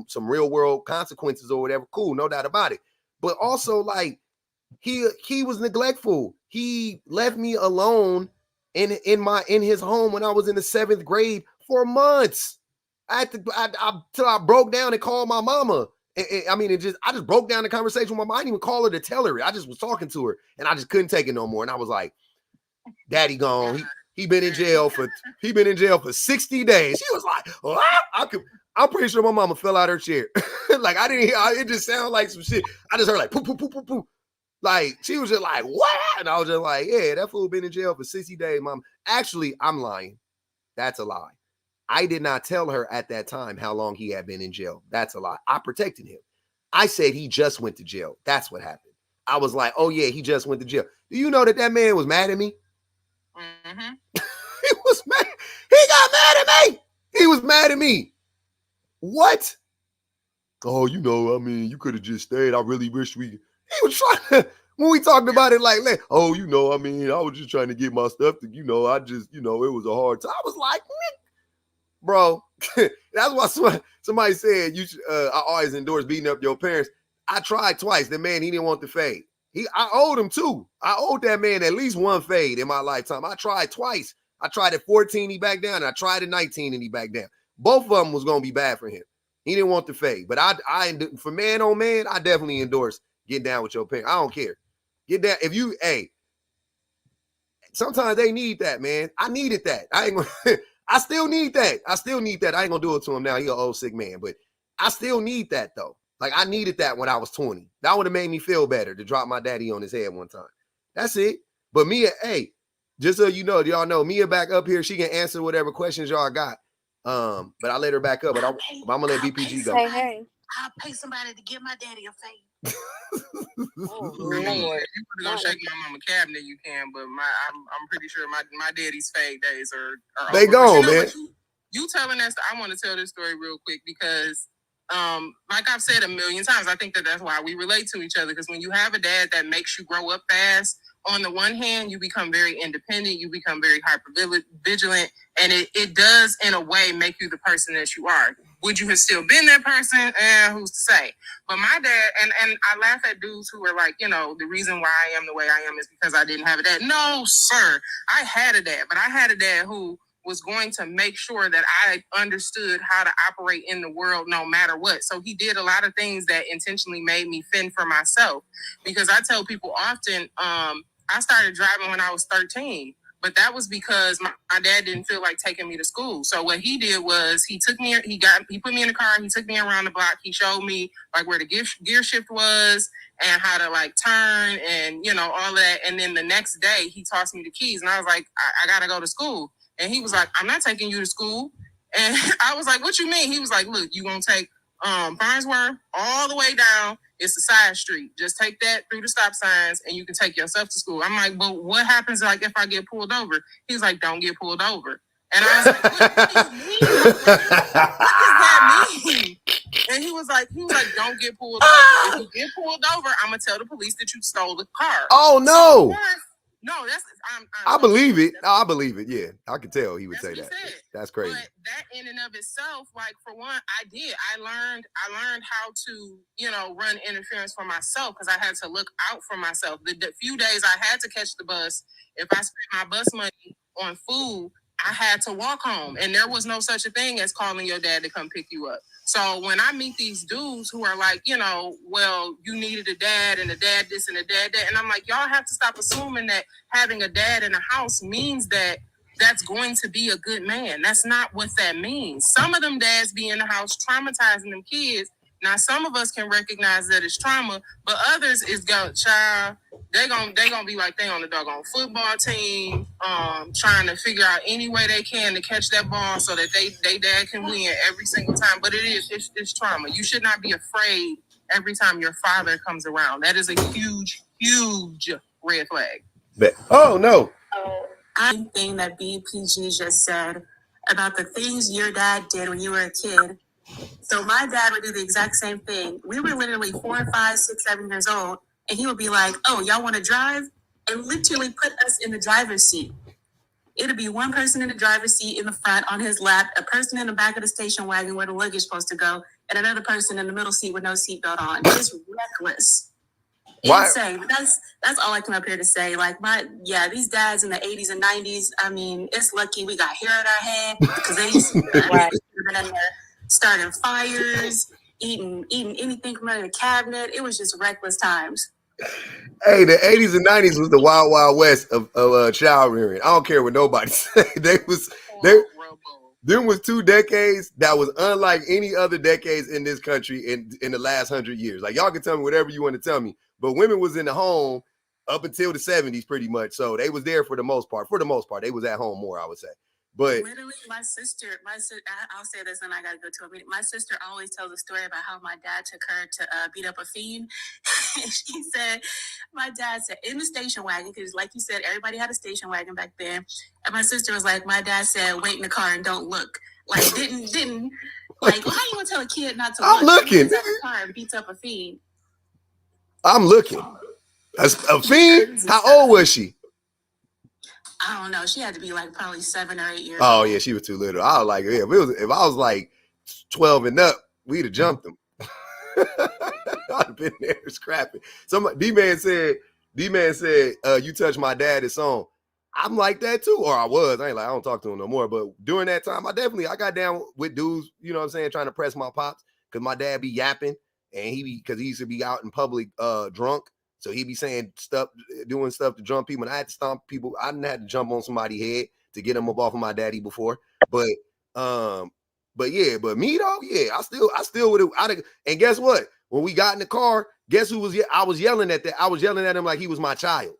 some real world consequences or whatever. Cool, no doubt about it. But also, like, he was neglectful. He left me alone in his home when I was in the 7th grade for months. Till I broke down and called my mama. I just broke down the conversation with my mom. I didn't even call her to tell her. I just was talking to her, and I just couldn't take it no more. And I was like, "Daddy gone. He been in jail for 60 days." She was like, "What?" I'm pretty sure my mama fell out her chair. Like, I didn't hear. It just sounded like some shit. I just heard like poop, poop, poop, poop, poop. Like, she was just like, "What?" And I was just like, "Yeah, that fool been in jail for 60 days, mom." Actually, I'm lying. That's a lie. I did not tell her at that time how long he had been in jail. That's a lie. I protected him. I said he just went to jail. That's what happened. I was like, "Oh yeah, he just went to jail." Do you know that man was mad at me? Mm-hmm. He was mad. He got mad at me. He was mad at me. What? "Oh, you could have just stayed. I really wish we." He was trying to, when we talked about it, like, "Oh, I was just trying to get my stuff to, I just, it was a hard time." I was like, bro, that's why somebody said I always endorse beating up your parents. I tried twice. The man, he didn't want the fade. I owed him 2. I owed that man at least 1 fade in my lifetime. I tried twice. I tried at 14, he backed down. And I tried at 19 and he backed down. Both of them was going to be bad for him. He didn't want the fade. But I for man on man, I definitely endorse getting down with your parents. I don't care. Get down. Sometimes they need that, man. I needed that. I still need that. I ain't gonna do it to him now. He an old sick man, but I still need that though. Like, I needed that when I was 20. That would have made me feel better to drop my daddy on his head one time. That's it. But Mia, just so you know, y'all know, Mia back up here. She can answer whatever questions y'all got. But I let her back up. But I'm gonna let BPG go. Hey. I'll pay somebody to give my daddy a fade. Oh, I mean, Lord. if you want to go shake my mama cabinet, you can. But I'm pretty sure my daddy's fade days are They over. gone, But man. You telling us, I want to tell this story real quick because, like I've said a million times, I think that's why we relate to each other. Because when you have a dad that makes you grow up fast, on the one hand, you become very independent, you become very hyper vigilant, and it does in a way make you the person that you are. Would you have still been that person? Who's to say? But my dad, and I laugh at dudes who are like, the reason why I am the way I am is because I didn't have a dad. No, sir. I had a dad, but I had a dad who was going to make sure that I understood how to operate in the world no matter what. So he did a lot of things that intentionally made me fend for myself. Because I tell people often, I started driving when I was 13. But that was because my dad didn't feel like taking me to school. So what he did was he put me in the car, he took me around the block, he showed me like where the gear shift was and how to like turn and all that. And then the next day he tossed me the keys and I was like, I gotta go to school. And he was like, "I'm not taking you to school." And I was like, "What you mean?" He was like, "Look, you gonna take Farnsworth all the way down. It's a side street. Just take that through the stop signs and you can take yourself to school." I'm like, "But what happens like if I get pulled over?" He's like, "Don't get pulled over." And I was like, what do you mean? What does that mean? And he was like, "Don't get pulled over. If you get pulled over, I'm gonna tell the police that you stole the car." Oh no. No, that's I believe it. I believe it. Yeah, I could tell he would say that. That's crazy. But that in and of itself, like for one, I learned how to run interference for myself because I had to look out for myself. The few days I had to catch the bus, if I spent my bus money on food, I had to walk home, and there was no such a thing as calling your dad to come pick you up. So when I meet these dudes who are like, well, you needed a dad and a dad this and a dad that, and I'm like, y'all have to stop assuming that having a dad in a house means that that's going to be a good man. That's not what that means. Some of them dads be in the house traumatizing them kids. Now, some of us can recognize that it's trauma, but others is child. They gonna be like they on the doggone football team, trying to figure out any way they can to catch that ball so that they dad can win every single time. But it's trauma. You should not be afraid every time your father comes around. That is a huge, huge red flag. Oh no. Thing that BPG just said about the things your dad did when you were a kid. So my dad would do the exact same thing. We were literally 4, 5, 6, 7 years old, and he would be like, "Oh, y'all want to drive?" and literally put us in the driver's seat. It'll be one person in the driver's seat in the front on his lap, a person in the back of the station wagon where the luggage is supposed to go, and another person in the middle seat with no seatbelt on. Just reckless. Why? Insane. That's all I come up here to say. Like these dads in the 80s and 90s, I mean, it's lucky we got hair in our head because they used to Right. been in there starting fires, eating anything from under the cabinet. It was just reckless times. Hey, the 80s and 90s was the wild, wild west of child rearing. I don't care what nobody say. Them was 2 decades that was unlike any other decades in this country in the last 100 years. Like, y'all can tell me whatever you want to tell me, but women was in the home up until the 70s pretty much. So they was there for the most part. For the most part, they was at home more, I would say. But literally, my sister, I'll say this and I gotta go to a meeting. My sister always tells a story about how my dad took her to beat up a fiend. She said, my dad said, in the station wagon, because like you said, everybody had a station wagon back then. And my sister was like, my dad said, wait in the car and don't look. Like, didn't, like, well, how you gonna tell a kid not to I'm look? looking. He's at the car and beats up a fiend. I'm looking. A fiend? How old was she? I don't know. She had to be like probably 7 or 8 years Oh, old. yeah, she was too little. I was like, yeah, if I was like 12 and up, we'd have jumped them. I'd have been there scrapping. D-Man said, you touched my dad, it's on. I'm like that too, or I was. I don't talk to him no more. But during that time, I got down with dudes, you know what I'm saying, trying to press my pops, because my dad be yapping, and because he used to be out in public drunk. So he be saying stuff, doing stuff to jump people. And I had to stomp people. I didn't have to jump on somebody's head to get them up off of my daddy before. But me though, yeah, I still would have. And guess what? When we got in the car, guess who was? I was yelling at that. I was yelling at him like he was my child.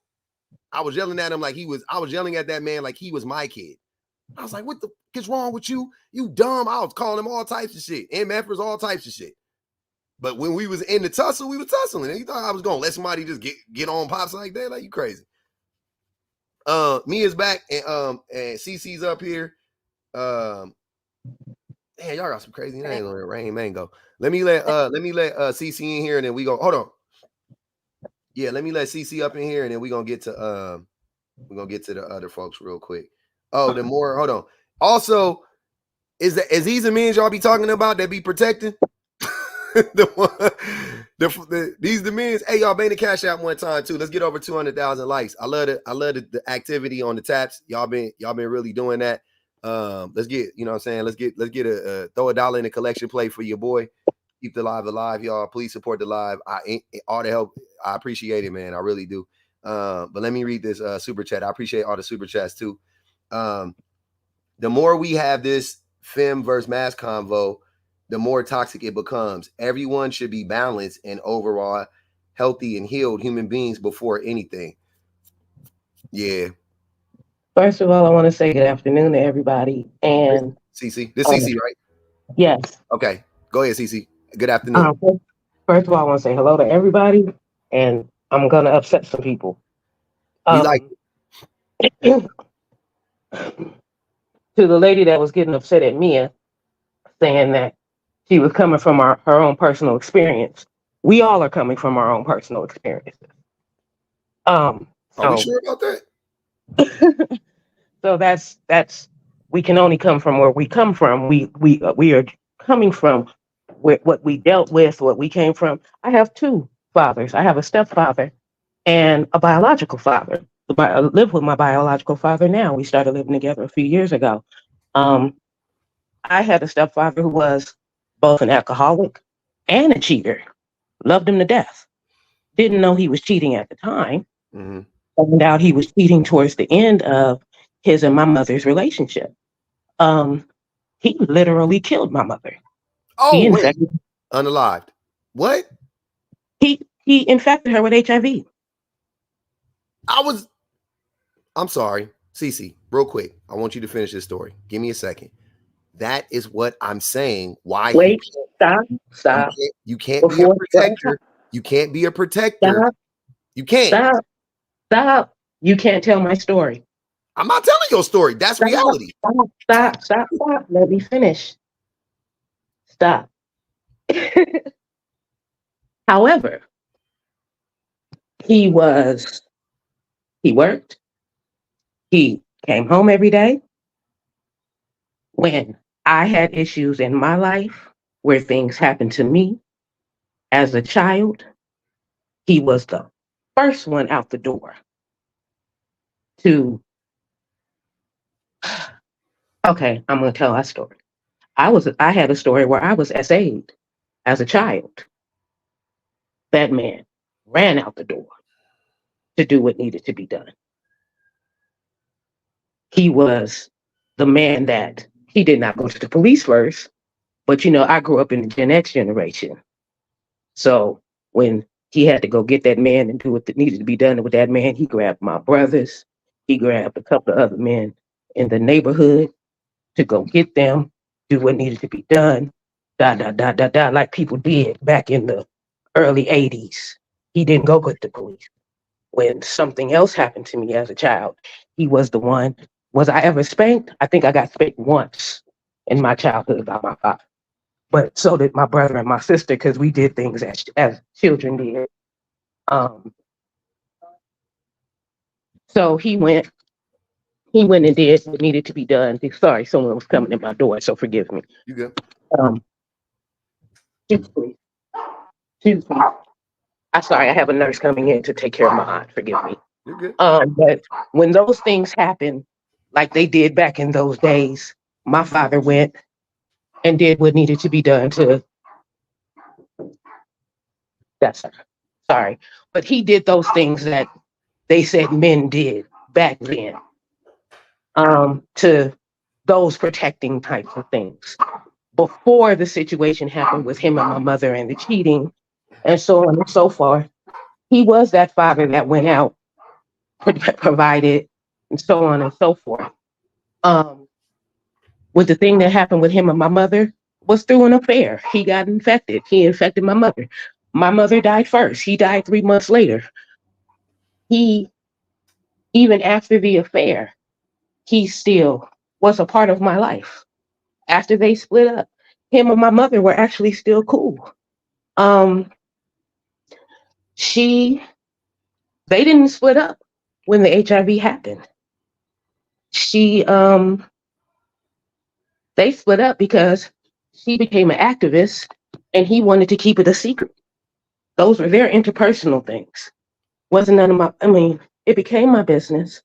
I was yelling at him like I was yelling at that man like he was my kid. I was like, what the fuck is wrong with you? You dumb. I was calling him all types of shit. MFers, all types of shit. But when we was in the tussle, we were tussling. And you thought I was gonna let somebody just get on pops like that? Like, you crazy. Mia's back and CC's up here. Man, y'all got some crazy names on here. Rain Mango. Let me let CC in here and then we go. Hold on. Yeah, let me let CC up in here and then we're gonna get to the other folks real quick. Oh, hold on. Also, is these the men y'all be talking about that be protecting? These the men's. Hey, y'all, bang the cash out one time too. Let's get over 200,000 likes. I love the activity on the taps. Y'all been really doing that. Let's get, you know what I'm saying, let's get a throw $1 in the collection plate for your boy. Keep the live alive, y'all. Please support the live. All the help, I appreciate it, man. I really do. But let me read this super chat. I appreciate all the super chats too. The more we have this femme versus mass convo, the more toxic it becomes. Everyone should be balanced and overall healthy and healed human beings before anything. Yeah. First of all, I want to say good afternoon to everybody. And CC, this CC, right? Yes. Okay, go ahead, CC. Good afternoon. First of all, I want to say hello to everybody, and I'm gonna upset some people. We like to the lady that was getting upset at Mia, saying that she was coming from her own personal experience. We all are coming from our own personal experiences. Are we sure about that? So that's we can only come from where we come from. We are coming from what we dealt with, what we came from. I have 2 fathers. I have a stepfather and a biological father. I live with my biological father now. We started living together a few years ago. I had a stepfather who was both an alcoholic and a cheater. Loved him to death. Didn't know he was cheating at the time. Mm-hmm. Found out he was cheating towards the end of his and my mother's relationship. He literally killed my mother. Oh, wait. Unalived. What? He infected her with HIV. I'm sorry. Cece, real quick. I want you to finish this story. Give me a second. That is what I'm saying. Why? Wait, stop. You can't be a protector. You can't be a protector. You can't. Stop. You can't tell my story. I'm not telling your story. That's reality. Stop. Let me finish. Stop. However, he worked. He came home every day. When I had issues in my life where things happened to me as a child, he was the first one out the door to, okay, I'm going to tell our story. I had a story where I was SA'd as a child. That man ran out the door to do what needed to be done. He was the man that he did not go to the police first, but I grew up in the Gen X generation. So when he had to go get that man and do what needed to be done with that man, he grabbed my brothers, he grabbed a couple of other men in the neighborhood to go get them, do what needed to be done, like people did back in the early 80s. He didn't go with the police. When something else happened to me as a child, he was the one. Was I ever spanked? I think I got spanked once in my childhood by my father. But so did my brother and my sister, because we did things as children did. So he went and did what needed to be done. Sorry, someone was coming in my door, so forgive me. You good? Excuse me. I'm sorry, I have a nurse coming in to take care of my aunt. Forgive me. You're good. But when those things happen, like they did back in those days, my father went and did what needed to be done to. That's sorry, but he did those things that they said men did back then. To those protecting types of things before the situation happened with him and my mother and the cheating and so on and so forth. He was that father that went out, provided, and so on and so forth. With the thing that happened with him and my mother was through an affair. He got infected. He infected my mother. My mother died first. He died 3 months later. Even after the affair, he still was a part of my life. After they split up, him and my mother were actually still cool. They didn't split up when the HIV happened. They split up because she became an activist and he wanted to keep it a secret. Those were their interpersonal things. Wasn't none of my, it became my business.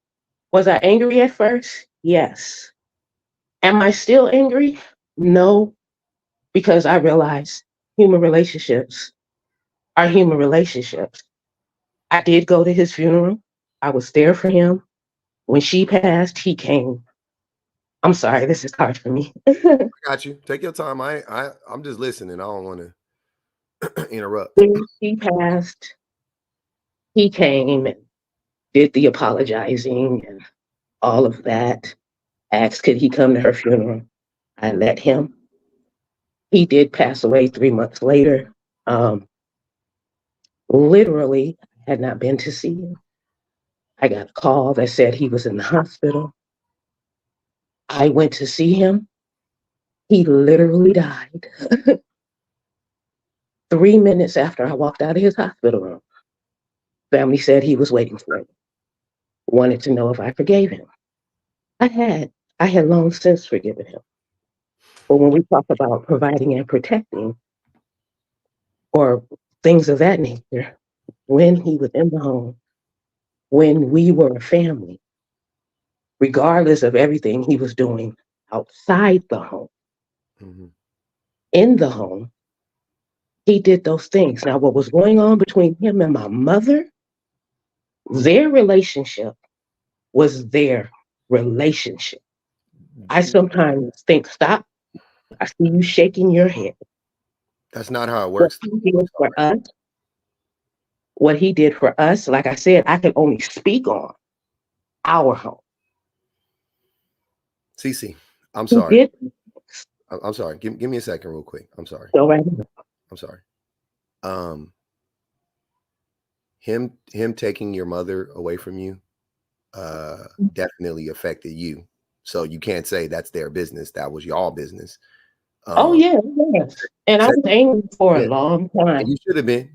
Was I angry at first? Yes. Am I still angry? No, because I realized human relationships are human relationships. I did go to his funeral. I was there for him. When she passed, he came. I'm sorry, this is hard for me. I got you. Take your time. I'm just listening. I don't want to interrupt. When she passed, he came and did the apologizing and all of that. Asked could he come to her funeral. I let him. He did pass away 3 months later. Literally, I had not been to see him. I got a call that said he was in the hospital. I went to see him. He literally died 3 minutes after I walked out of his hospital room. Family said he was waiting for me. Wanted to know if I forgave him. I had long since forgiven him. But when we talk about providing and protecting or things of that nature, when he was in the home, when we were a family, regardless of everything he was doing outside the home, in the home, he did those things. Now, what was going on between him and my mother, their relationship was their relationship. I sometimes think, stop. I see you shaking your head. That's not how it works. What he did for us, like I said, I can only speak on our home. Cece, I'm sorry. I'm I'm sorry. Give me a second real quick. I'm sorry. Go right. I'm sorry. Him taking your mother away from you definitely affected you. So you can't say that's their business. That was y'all business. Yes. And I was angry for a long time. And you should have been.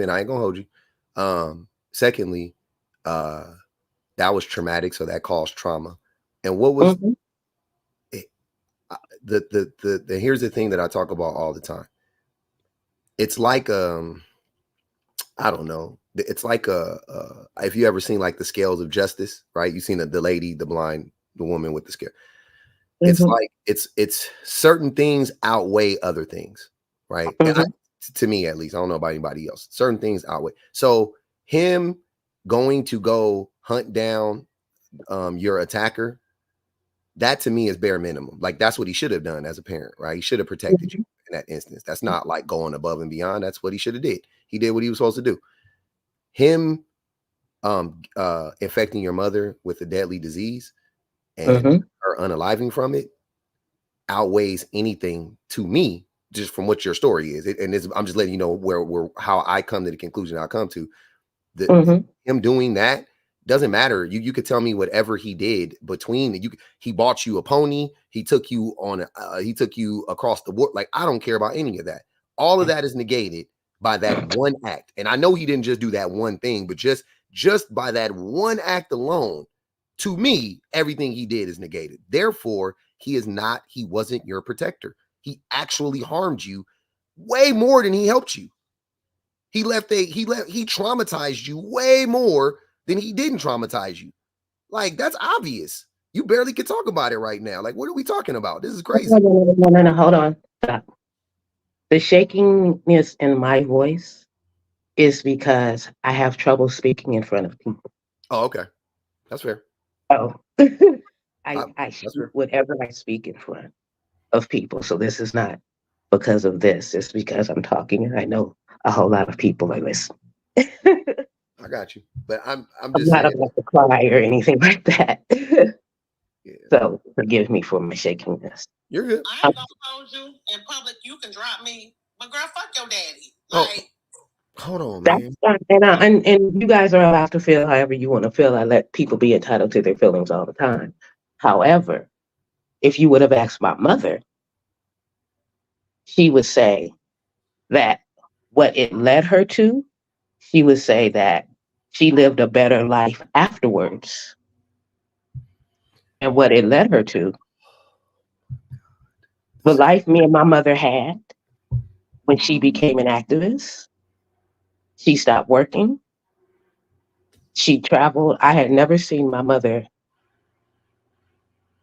I ain't gonna hold you. Secondly, that was traumatic, so that caused trauma. And what was the here's the thing that I talk about all the time. It's like I don't know. It's like if you ever seen like the scales of justice, right? You've seen the lady, the blind, the woman with the scale. It's like it's certain things outweigh other things, right? To me, at least, I don't know about anybody else. Certain things outweigh. So him going to go hunt down your attacker, that to me is bare minimum. Like that's what he should have done as a parent, right? He should have protected you in that instance. That's not like going above and beyond. That's what he should have did. He did what he was supposed to do. Him infecting your mother with a deadly disease and her unaliving from it outweighs anything to me, just from what your story is. I'm just letting you know where how I come to the conclusion I come to. Him doing that doesn't matter. You could tell me whatever he did between he bought you a pony, he took you on he took you across the world. Like, I don't care about any of that. All of that is negated by that one act. And I know he didn't just do that one thing, but just by that one act alone, to me, everything he did is negated. Therefore, he wasn't your protector. He actually harmed you way more than he helped you. He traumatized you way more than he didn't traumatize you. Like, that's obvious. You barely can talk about it right now. Like, what are we talking about? This is crazy. No, hold on. Stop. The shakiness in my voice is because I have trouble speaking in front of people. Oh, okay. That's fair. Oh, I speak whatever I speak in front of people. So this is not because of this. It's because I'm talking and I know a whole lot of people are listening. I got you. But I'm just not about to cry or anything like that. Yeah. So forgive me for my shakiness. You're good. I ain't gonna hold you in public. You can drop me, but girl, fuck your daddy. Like, hold on, man. And you guys are allowed to feel however you want to feel. I let people be entitled to their feelings all the time. However, if you would have asked my mother, she would say that what it led her to, she would say that she lived a better life afterwards. And what it led her to, the life me and my mother had when she became an activist, she stopped working. She traveled. I had never seen my mother.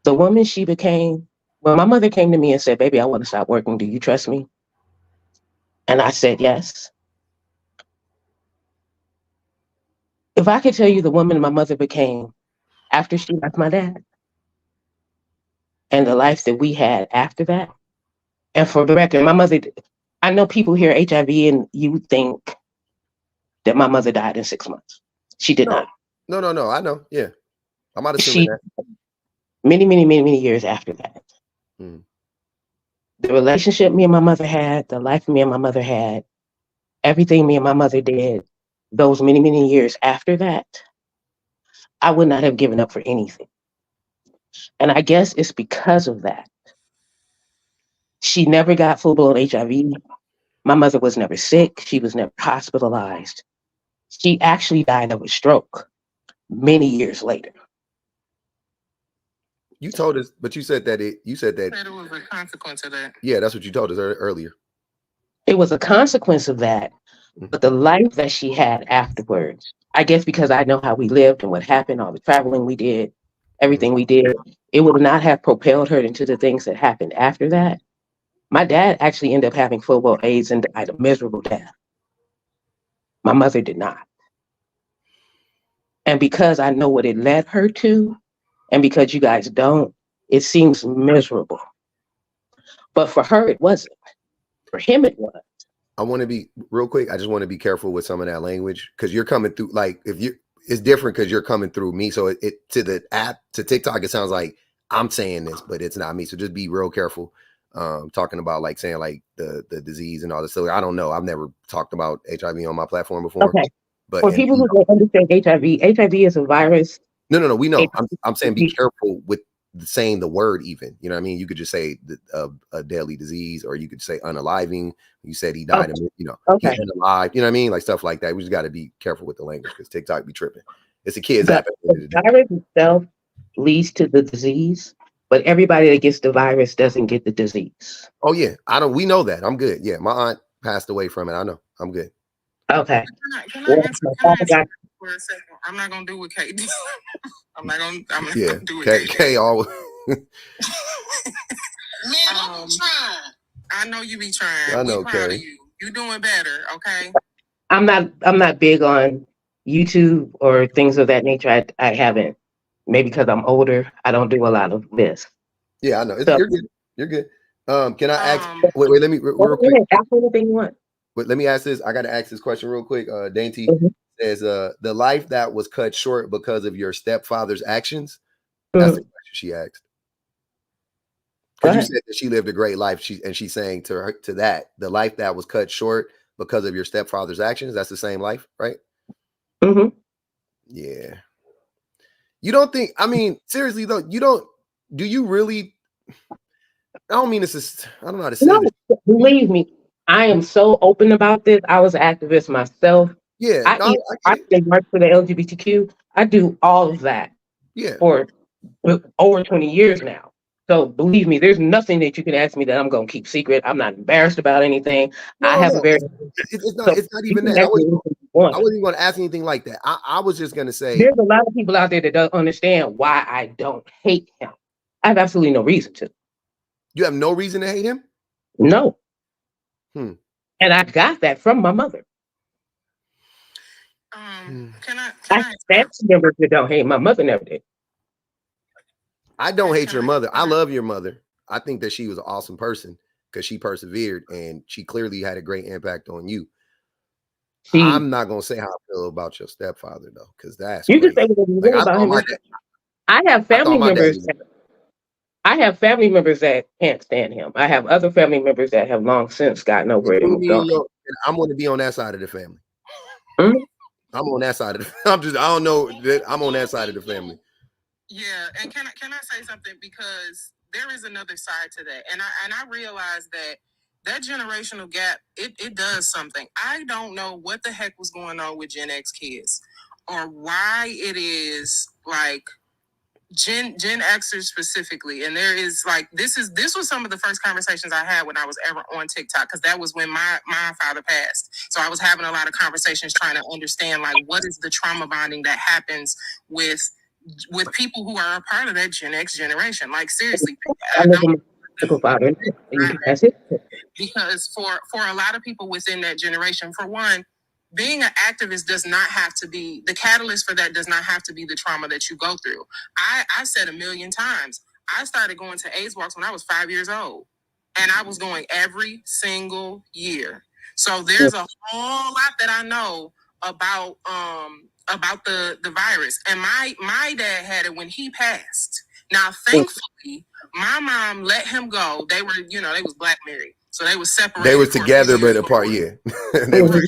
The woman she became, when my mother came to me and said, "Baby, I want to stop working. Do you trust me?" And I said, yes. If I could tell you the woman my mother became after she left my dad and the life that we had after that. And for the record, my mother, I know people hear HIV and you think that my mother died in 6 months. She did not. No. I know. Yeah. I'm not assuming that. Many years after that. The relationship me and my mother had, the life me and my mother had, everything me and my mother did, those many years after that, I would not have given up for anything. And I guess it's because of that. She never got full-blown HIV. My mother was never sick. She was never hospitalized. She actually died of a stroke many years later. You told us, but you said that it was a consequence of that. Yeah, that's what you told us earlier. It was a consequence of that, but the life that she had afterwards, I guess because I know how we lived and what happened, all the traveling we did, everything we did, it would not have propelled her into the things that happened after that. My dad actually ended up having full-blown AIDS and died a miserable death. My mother did not. And because I know what it led her to, and because you guys don't, it seems miserable. But for her, it wasn't. For him, it was. I want to be real quick. I just want to be careful with some of that language because you're coming through. Like, it's different because you're coming through me. So it to the app, to TikTok, it sounds like I'm saying this, but it's not me. So just be real careful. Talking about like saying like the disease and all this. So I don't know. I've never talked about HIV on my platform before. Okay. But for people who don't understand HIV is a virus. No. We know. I'm saying be careful with saying the word even. You know what I mean? You could just say a deadly disease, or you could say unaliving. You said he died, he unalive. You know what I mean? Like stuff like that. We just got to be careful with the language because TikTok be tripping. It's a kid's app. The virus itself leads to the disease, but everybody that gets the virus doesn't get the disease. Oh yeah, we know that. I'm good. Yeah, my aunt passed away from it. I know. I'm good. Okay. Can I answer for a second? I'm not gonna do what Kate did. I'm not gonna do what Kate Kay always. Man, I'm trying. I know you be trying. I know, we proud Kay. of you. You doing better, okay? I'm not big on YouTube or things of that nature. I haven't. Maybe because I'm older, I don't do a lot of this. Yeah, I know. So, you're good. You're good. Can I ask? Wait. Let me real quick. Ask anything you want. But let me ask this. I got to ask this question real quick. Dainty says, "The life that was cut short because of your stepfather's actions." That's the question she asked. Because you said that she lived a great life. She's saying to that the life that was cut short because of your stepfather's actions. That's the same life, right? Mm-hmm. Yeah. You don't think? I mean, seriously though, you don't. Do you really? I don't mean this is. I don't know how to say this. Believe me, I am so open about this. I was an activist myself. Yeah, I march for the LGBTQ. I do all of that. Yeah. For over 20 years now. So believe me, there's nothing that you can ask me that I'm going to keep secret. I'm not embarrassed about anything. No, I have a very. It's not even that. I wasn't even going to ask anything like that. I was just going to say there's a lot of people out there that don't understand why I don't hate him. I have absolutely no reason to. You have no reason to hate him? No. And I got that from my mother. Can I have family members that don't hate. My mother never did. I don't hate your mother. I love your mother. I think that she was an awesome person because she persevered and she clearly had a great impact on you. I'm not gonna say how I feel about your stepfather though, because that's you crazy. can say what you want about him. I have family members. I have family members that can't stand him. I have other family members that have long since gotten over it and moved on. I'm going to be on that side of the family. Mm-hmm. I'm on that side of the. I don't know that I'm on that side of the family. Yeah, and can I say something, because there is another side to that, and I realize that generational gap it does something. I don't know what the heck was going on with Gen X kids, or why it is like Gen Xers specifically, and there is like this was some of the first conversations I had when I was ever on TikTok, because that was when my father passed. So I was having a lot of conversations trying to understand like what is the trauma bonding that happens with people who are a part of that Gen X generation. Like seriously, because for a lot of people within that generation, for one, being an activist does not have to be the catalyst for that. Does not have to be the trauma that you go through. I said a million times, I started going to AIDS walks when I was 5 years old, and I was going every single year. So there's a whole lot that I know about the virus. And my dad had it when he passed. Now, thankfully, my mom let him go. They were, they was black married. So they were separated. They were together but apart, yeah. They were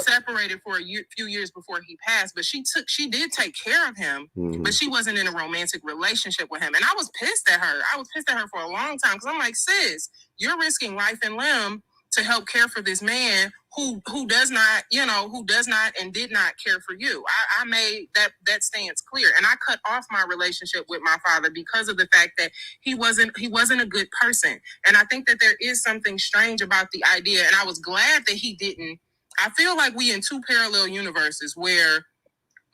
separated for few years before he passed, but she did take care of him, but she wasn't in a romantic relationship with him. And I was pissed at her. I was pissed at her for a long time, because I'm like, sis, you're risking life and limb to help care for this man who does not and did not care for you. I made that stance clear, and I cut off my relationship with my father because of the fact that he wasn't a good person. And I think that there is something strange about the idea, and I was glad that he didn't. I feel like we in two parallel universes where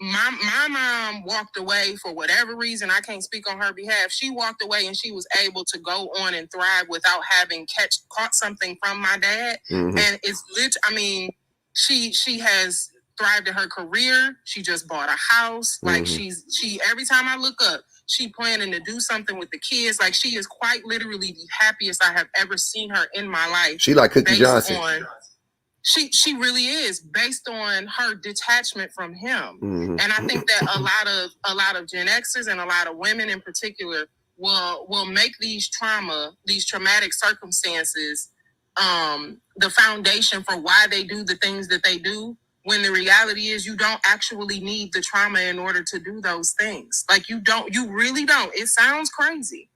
my mom walked away for whatever reason. I can't speak on her behalf. She walked away and she was able to go on and thrive without having caught something from my dad. And it's she has thrived in her career. She just bought a house. Like she every time I look up, she planning to do something with the kids. Like she is quite literally the happiest I have ever seen her in my life. She like Cookie Johnson. She really is, based on her detachment from him. And I think that a lot of Gen Xers and a lot of women in particular will make these traumatic circumstances the foundation for why they do the things that they do, when the reality is you don't actually need the trauma in order to do those things. Like you really don't. It sounds crazy.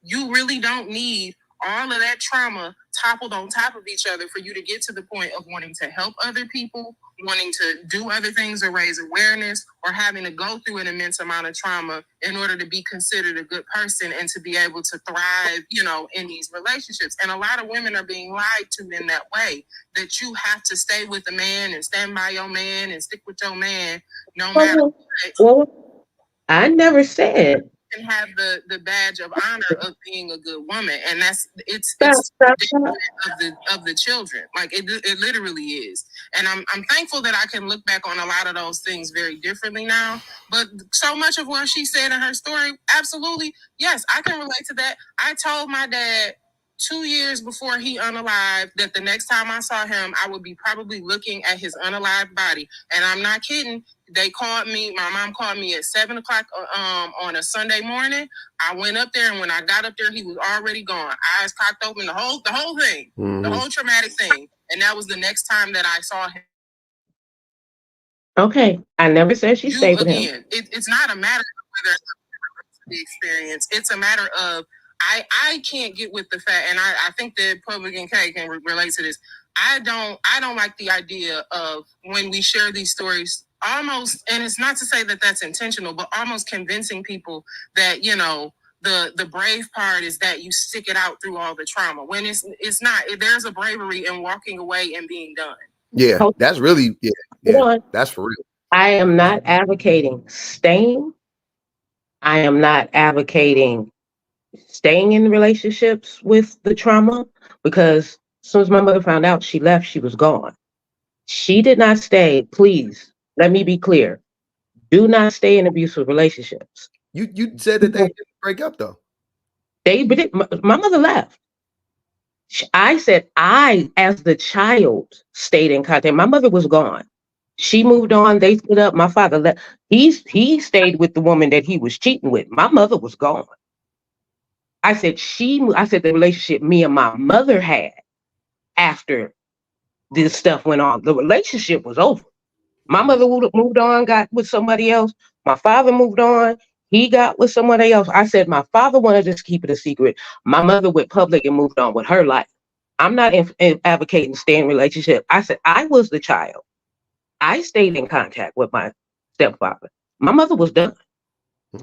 You really don't need all of that trauma toppled on top of each other for you to get to the point of wanting to help other people, wanting to do other things or raise awareness, or having to go through an immense amount of trauma in order to be considered a good person and to be able to thrive, you know, in these relationships. And a lot of women are being lied to in that way, that you have to stay with a man and stand by your man and stick with your man no matter what. Well, I never said. And have the badge of honor of being a good woman, and that's it's Stop. of the children. Like it literally is. And I'm thankful that I can look back on a lot of those things very differently now. But so much of what she said in her story, absolutely, yes, I can relate to that. I told my dad 2 years before he unalived that the next time I saw him, I would be probably looking at his unalived body. And I'm not kidding. They called me. My mom called me at 7 o'clock on a Sunday morning. I went up there, and when I got up there, he was already gone. Eyes cocked open, the whole thing, the whole traumatic thing. And that was the next time that I saw him. Okay, I never said she stayed with him. It's not a matter of whether the experience. It's a matter of I can't get with the fact, and I think that Publican K can relate to this. I don't like the idea of when we share these stories almost, and it's not to say that that's intentional, but almost convincing people that, you know, the brave part is that you stick it out through all the trauma, when it's not. There's a bravery in walking away and being done. Yeah, that's really that's for real. I am not advocating staying. I am not advocating staying in relationships with the trauma, because as soon as my mother found out she left, she was gone. She did not stay. Please, let me be clear. Do not stay in abusive relationships. You said that they didn't break up though. My mother left. I said I, as the child, stayed in contact. My mother was gone. She moved on. They split up. My father left. He stayed with the woman that he was cheating with. My mother was gone. I said the relationship me and my mother had after this stuff went on, the relationship was over. My mother moved on, got with somebody else. My father moved on. He got with somebody else. I said my father wanted to keep it a secret. My mother went public and moved on with her life. I'm not advocating staying in relationship. I said I was the child. I stayed in contact with my stepfather. My mother was done.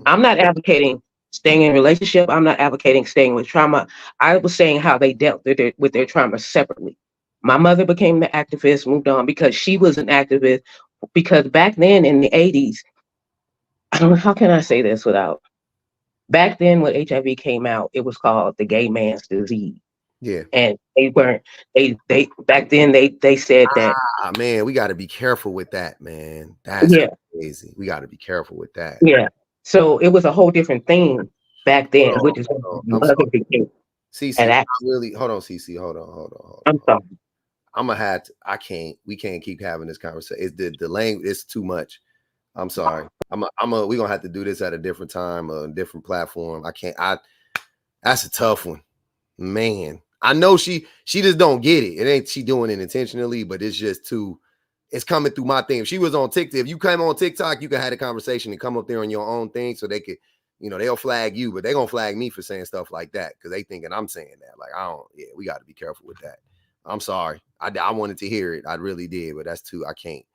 I'm not advocating staying in a relationship. I'm not advocating staying with trauma. I was saying how they dealt with their trauma separately. My mother became the activist, moved on because she was an activist. Because back then in the 80s, how can I say this without? Back then when HIV came out, it was called the gay man's disease. Yeah. And they back then they said that. Man, we got to be careful with that, man. That's crazy. We got to be careful with that. Yeah. So it was a whole different thing back then, which is CC, hold on, CC, hold on. I'm sorry. We can't keep having this conversation. It's the language, it's too much. I'm sorry. We're gonna have to do this at a different time, a different platform. That's a tough one. Man. I know she just don't get it. It ain't she doing it intentionally, but it's just it's coming through my thing. If she was on TikTok, if you came on TikTok, you could have a conversation and come up there on your own thing so they could, you know, they'll flag you, but they're gonna flag me for saying stuff like that because they thinking I'm saying that. Like, we got to be careful with that. I'm sorry. I wanted to hear it. I really did, but that's too, I can't.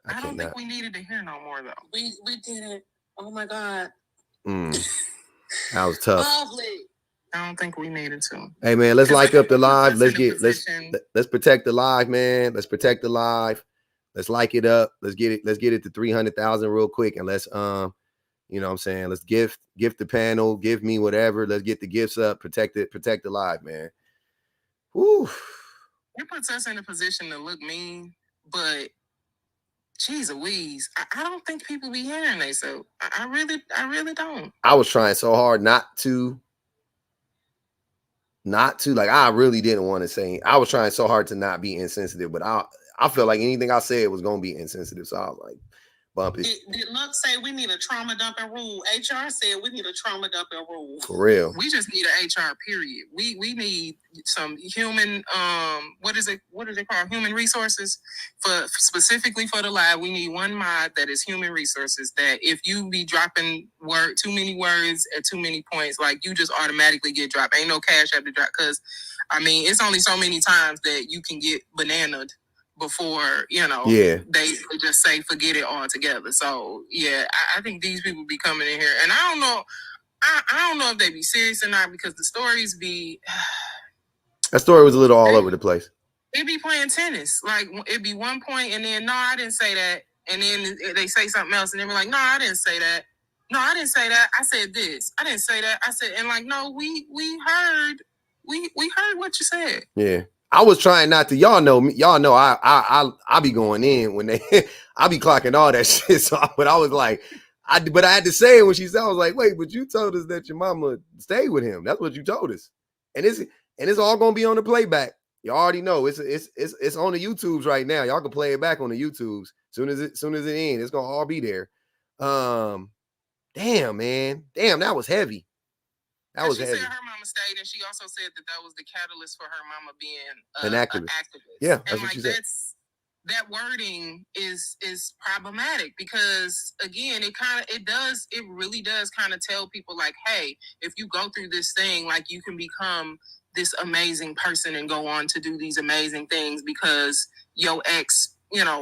I don't think we needed to hear no more though. We didn't. Oh my God. That was tough. I don't think we needed to. Hey man, let's like up the live. Let's protect the live, man. Let's protect the live. Let's like it up. Let's get it to 300,000 real quick. And let's you know what I'm saying? Let's gift the panel, give me whatever. Let's get the gifts up, protect the live, man. Woo. It puts us in a position to look mean, but geez Louise, I don't think people be hearing they so. I really don't. I was trying so hard not to, like, I really didn't want to say. I was trying so hard to not be insensitive, but I felt like anything I said was gonna be insensitive. So I was like, bump it. Did Luck say we need a trauma dumping rule? HR said we need a trauma dumping rule. For real. We just need an HR period. We need some human what is it called? Human resources for specifically for the lab. We need one mod that is human resources, that if you be dropping too many words at too many points, like you just automatically get dropped. Ain't no cash have to drop, because I mean it's only so many times that you can get bananaed before, they just say forget it altogether. So yeah, I think these people be coming in here, and I don't know if they be serious or not, because the stories be that story was a little all over the place. It be playing tennis, like it be one point and then no, I didn't say that, and then they say something else and they be like, no, I didn't say that. No, I didn't say that. I said this. I didn't say that. I said, and like, no, we heard what you said. Yeah. I was trying not to. Y'all know me. Y'all know I be going in when they I be clocking all that shit. So, but I was like, I had to say it when she said, I was like, wait, but you told us that your mama stayed with him. That's what you told us. And it's all gonna be on the playback. You already know it's on the YouTubes right now. Y'all can play it back on the YouTubes. Soon as it ends, it's gonna all be there. Damn, man. Damn, that was heavy. That was heavy. She said her mama stayed, and she also said that was the catalyst for her mama being an activist. Yeah, that's what she said. That wording is problematic, because again, it really does kind of tell people like, hey, if you go through this thing, like you can become this amazing person and go on to do these amazing things because your ex,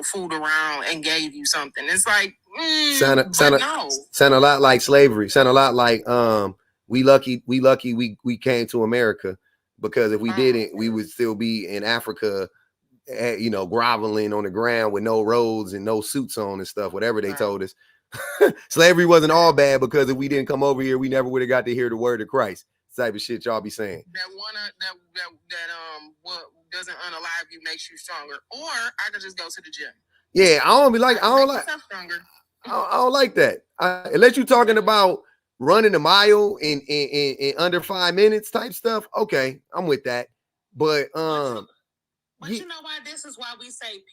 fooled around and gave you something. It's like, sound a lot like slavery. Sound a lot like we lucky we came to America, because if we didn't, we would still be in Africa, groveling on the ground with no roads and no suits on and stuff, whatever they told us. Slavery wasn't all bad, because if we didn't come over here, we never would have got to hear the word of Christ. Type of shit y'all be saying. What doesn't unalive you makes you stronger. Or I could just go to the gym. Yeah, I don't like that. Unless you're talking about running a mile in under 5 minutes type stuff. Okay, I'm with that. But you know why? This is why we say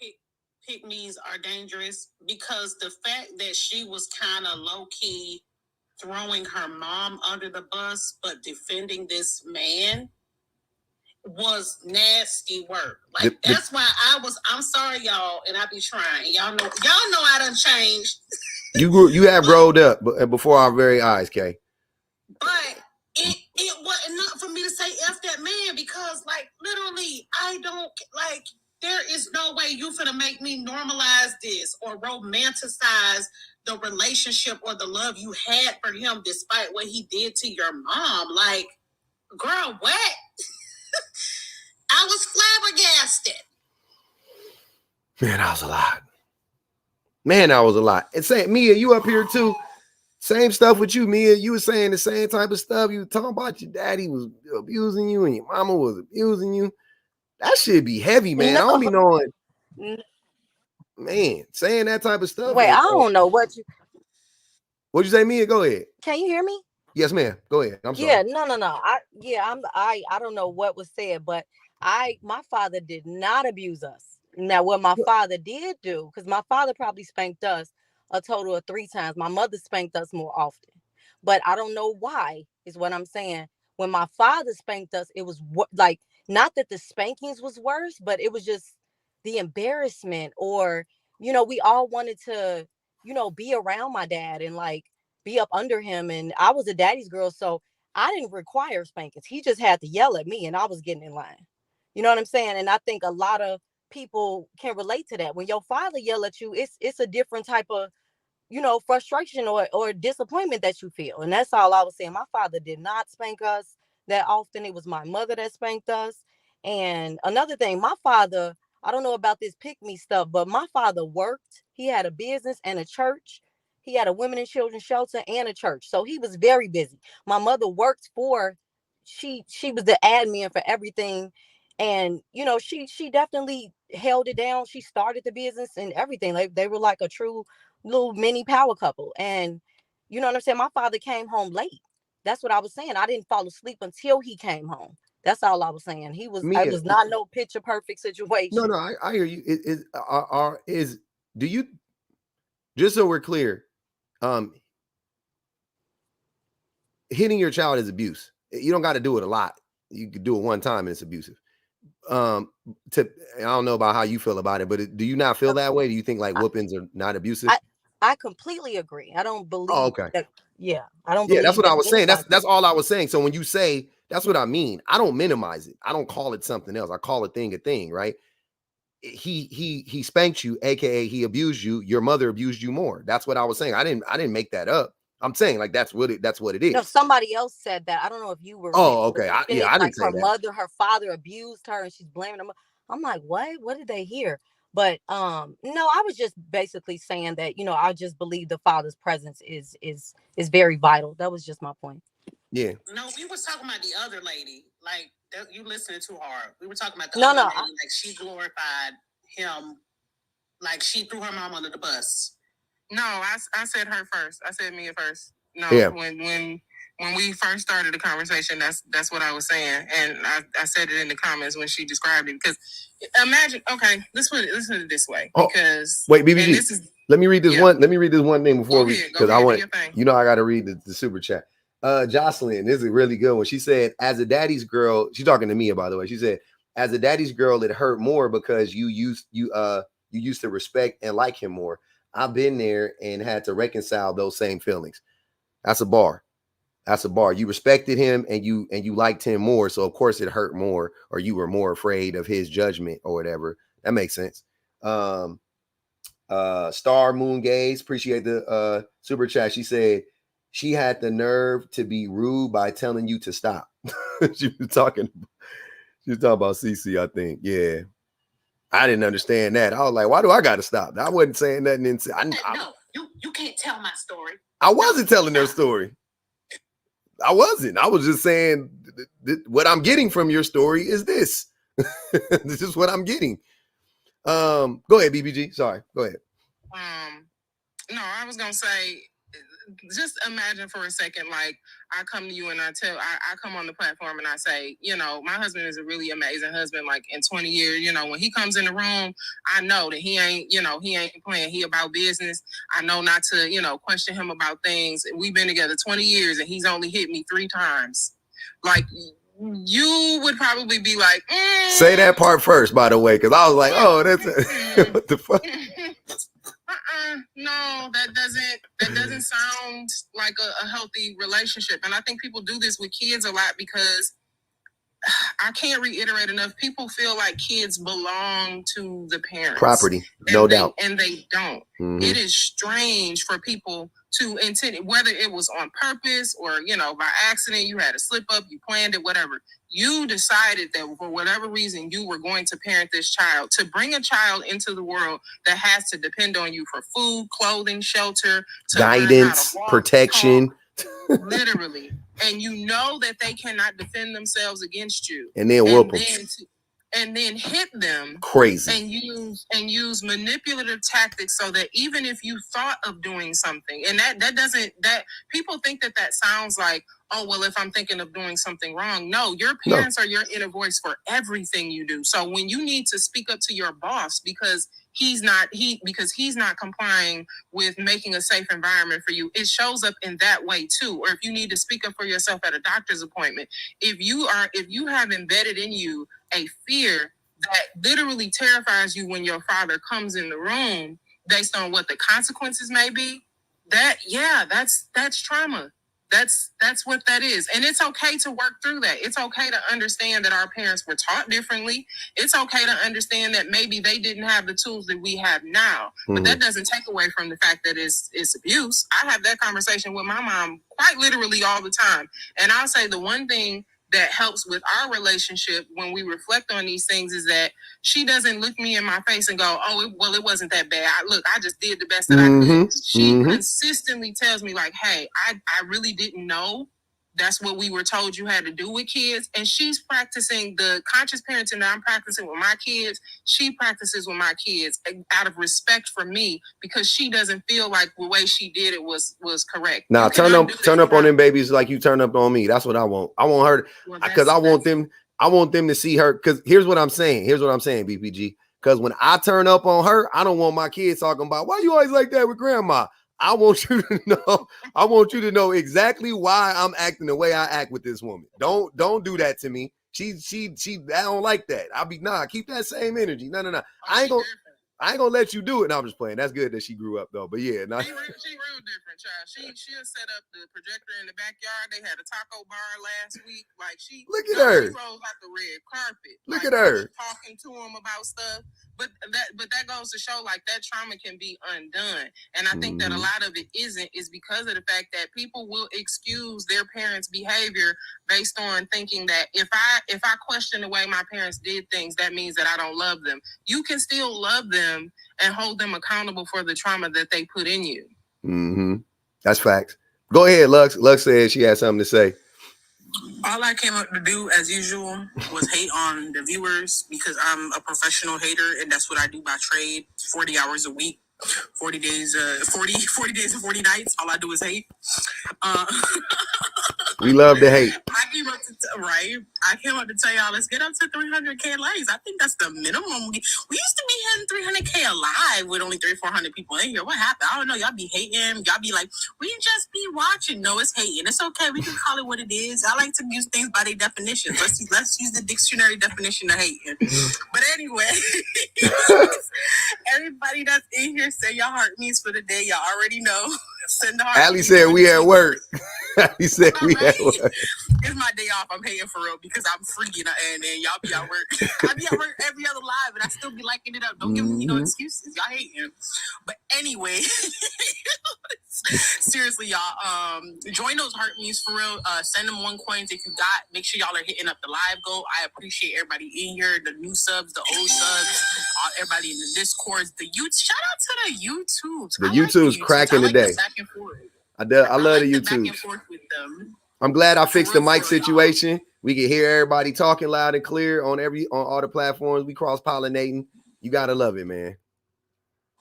pick-me's are dangerous, because the fact that she was kind of low-key throwing her mom under the bus but defending this man was nasty work. Like that's why I'm sorry, y'all, and I be trying. Y'all know I done changed. You have grown up before our very eyes, Kay. But it wasn't enough for me to say F that man, because like literally I don't like, there is no way you finna make me normalize this or romanticize the relationship or the love you had for him despite what he did to your mom. Like, girl, what? I was flabbergasted. Man, that was a lot. And say, Mia, you up here too. Same stuff with you, Mia. You were saying the same type of stuff. You were talking about your daddy was abusing you and your mama was abusing you. That should be heavy, man. No. I don't be knowing. Man, saying that type of stuff. Wait, I don't know what you. What'd you say, Mia? Go ahead. Can you hear me? Yes, ma'am. Go ahead. I'm sorry. Yeah, no. I don't know what was said, but my father did not abuse us. Now, what my father did do, because my father probably spanked us a total of 3 times. My mother spanked us more often, but I don't know why, is what I'm saying. When my father spanked us, it was like, not that the spankings was worse, but it was just the embarrassment, or, we all wanted to, be around my dad and like be up under him. And I was a daddy's girl, so I didn't require spankings. He just had to yell at me and I was getting in line. You know what I'm saying? And I think a lot of people can relate to that. When your father yell at you, it's a different type of, frustration or disappointment that you feel. And that's all I was saying. My father did not spank us that often. It was my mother that spanked us. And another thing, my father, I don't know about this pick-me stuff, but my father worked. He had a business and a church. He had a women and children shelter and a church. So he was very busy. My mother worked she was the admin for everything. And, she definitely held it down. She started the business and everything. Like, they were like a true little mini power couple. And, you know what I'm saying? My father came home late. That's what I was saying. I didn't fall asleep until he came home. That's all I was saying. It was not no picture perfect situation. No, I hear you. Do just so we're clear, hitting your child is abuse. You don't got to do it a lot. You could do it one time and it's abusive. I don't know about how you feel about it, but do you not feel that way? Do you think like whoopings are not abusive? I completely agree. I don't believe okay. that. Yeah, I don't. Yeah, that's believe what I that was saying. anybody- That's all I was saying. So when you say, that's what I mean. I don't minimize it. I don't call it something else. I call a thing, right? He spanked you, aka he abused you. Your mother abused you more. That's what I was saying. I didn't make that up. I'm saying like that's what it is. No, somebody else said that. I don't know if you were. Oh, okay. I like didn't say her that. mother, her father abused her, and she's blaming them. I'm like, what did they hear? But no, I was just basically saying that, you know, I just believe the father's presence is very vital. That was just my point. Yeah. No, we was talking about the other lady. Like you listening too hard. We were talking about the No, other no, lady. Like she glorified him. Like she threw her mom under the bus. No, I said her first. I said Mia first. No, Yeah. when we first started the conversation, that's what I was saying, and I said it in the comments when she described it. Because imagine, okay, let's put it this way. Because wait, BBG, let me read this one. Let me read this one thing before because I want, you know, I got to read the super chat. Jocelyn, this is a really good one. She said, as a daddy's girl, she's talking to Mia, by the way. She said, as a daddy's girl, it hurt more because you used to respect and like him more. I've been there and had to reconcile those same feelings. That's a bar. That's a bar. You respected him and you liked him more. So of course it hurt more, or you were more afraid of his judgment or whatever. That makes sense. Star Moon Gaze, appreciate the super chat. She said she had the nerve to be rude by telling you to stop. She was talking about CC, I think. Yeah. I didn't understand that. I was like, why do I gotta stop? I wasn't saying nothing. No, you can't tell my story. I wasn't telling their story. I wasn't. I was just saying what I'm getting from your story is this. This is what I'm getting. Go ahead, BBG. Sorry. Go ahead. No, I was gonna say, just imagine for a second, like I come to you and I come on the platform and I say, you know, my husband is a really amazing husband. Like in 20 years, you know, when he comes in the room, I know that he ain't playing. He about business. I know not to, you know, question him about things. We've been together 20 years and he's only hit me 3 times. Like you would probably be like, say that part first, by the way, because I was like, oh, that's what the fuck. No, that doesn't sound like a healthy relationship. And I think people do this with kids a lot because I can't reiterate enough. People feel like kids belong to the parents. Property, no doubt. And they don't. Mm-hmm. It is strange for people to intend, whether it was on purpose or, you know, by accident, you had a slip up, you planned it, whatever. You decided that for whatever reason, you were going to parent this child, to bring a child into the world that has to depend on you for food, clothing, shelter, guidance, protection. Literally. And you know that they cannot defend themselves against you. And then whoop them. And then hit them crazy and use manipulative tactics so that even if you thought of doing something, and that people think that sounds like, oh, well, if I'm thinking of doing something wrong. No, your parents are your inner voice for everything you do. So when you need to speak up to your boss because he's not complying with making a safe environment for you, it shows up in that way too. Or if you need to speak up for yourself at a doctor's appointment, if you have embedded in you a fear that literally terrifies you when your father comes in the room based on what the consequences may be, that's trauma. That's what that is. And it's okay to work through that. It's okay to understand that our parents were taught differently. It's okay to understand that maybe they didn't have the tools that we have now. Mm-hmm. But that doesn't take away from the fact that it's abuse. I have that conversation with my mom quite literally all the time. And I'll say the one thing that helps with our relationship when we reflect on these things is that she doesn't look me in my face and go, oh, it wasn't that bad. I just did the best that I could. She consistently tells me like, hey, I really didn't know that's what we were told you had to do with kids. And she's practicing the conscious parenting that I'm practicing with my kids. She practices with my kids out of respect for me because she doesn't feel like the way she did it was correct. Now turn up on them babies like you turn up on me. That's what I want. I want her because I want them to see her. Because here's what I'm saying. BPG. Because when I turn up on her, I don't want my kids talking about, why you always like that with grandma? I want you to know, I want you to know exactly why I'm acting the way I act with this woman. Don't do that to me. She I don't like that. I'll be, keep that same energy. No. I ain't gonna let you do it. No, I'm just playing. That's good that she grew up though. But yeah, she real different, child. She'll set up the projector in the backyard. They had a taco bar last week. Like look at her. She rolls out the red carpet. Look at her talking to him about stuff. But that goes to show like that trauma can be undone. And I think that a lot of it is because of the fact that people will excuse their parents' behavior based on thinking that if I question the way my parents did things, that means that I don't love them. You can still love them and hold them accountable for the trauma that they put in you. That's facts. Go ahead, Lux. Lux said she had something to say. All I came up to do, as usual, was hate on the viewers because I'm a professional hater, and that's what I do by trade. 40 hours a week, 40 days, 40 days and 40 nights. All I do is hate. We love to hate. I came up to tell y'all, let's get up to 300K likes. I think that's the minimum. We used to be hitting 300K alive with only 300-400 people in here. What happened? I don't know. Y'all be hating. Y'all be like, we just be watching. No, it's hating. It's okay. We can call it what it is. I like to use things by their definitions. Let's use the dictionary definition of hating. But anyway, everybody that's in here, say your heart means for the day. Y'all already know. Send the heart. Allie said we at work. He said we at work. It's my day off. I'm hating for real because I'm freaking and y'all be at work. I be at work every other live and I still be liking it up. Don't give me no excuses. Y'all hating. But anyway, seriously, y'all, join those heart memes for real. Send them one coins if you got. Make sure y'all are hitting up the live goal. I appreciate everybody in here, the new subs, the old subs, everybody in the Discords, the YouTube. Shout out to the YouTubes. The YouTube's cracking today. I love the YouTube. Back and forth with them. I'm glad I fixed the mic situation. We can hear everybody talking loud and clear on all the platforms. We cross-pollinating. You gotta love it, man.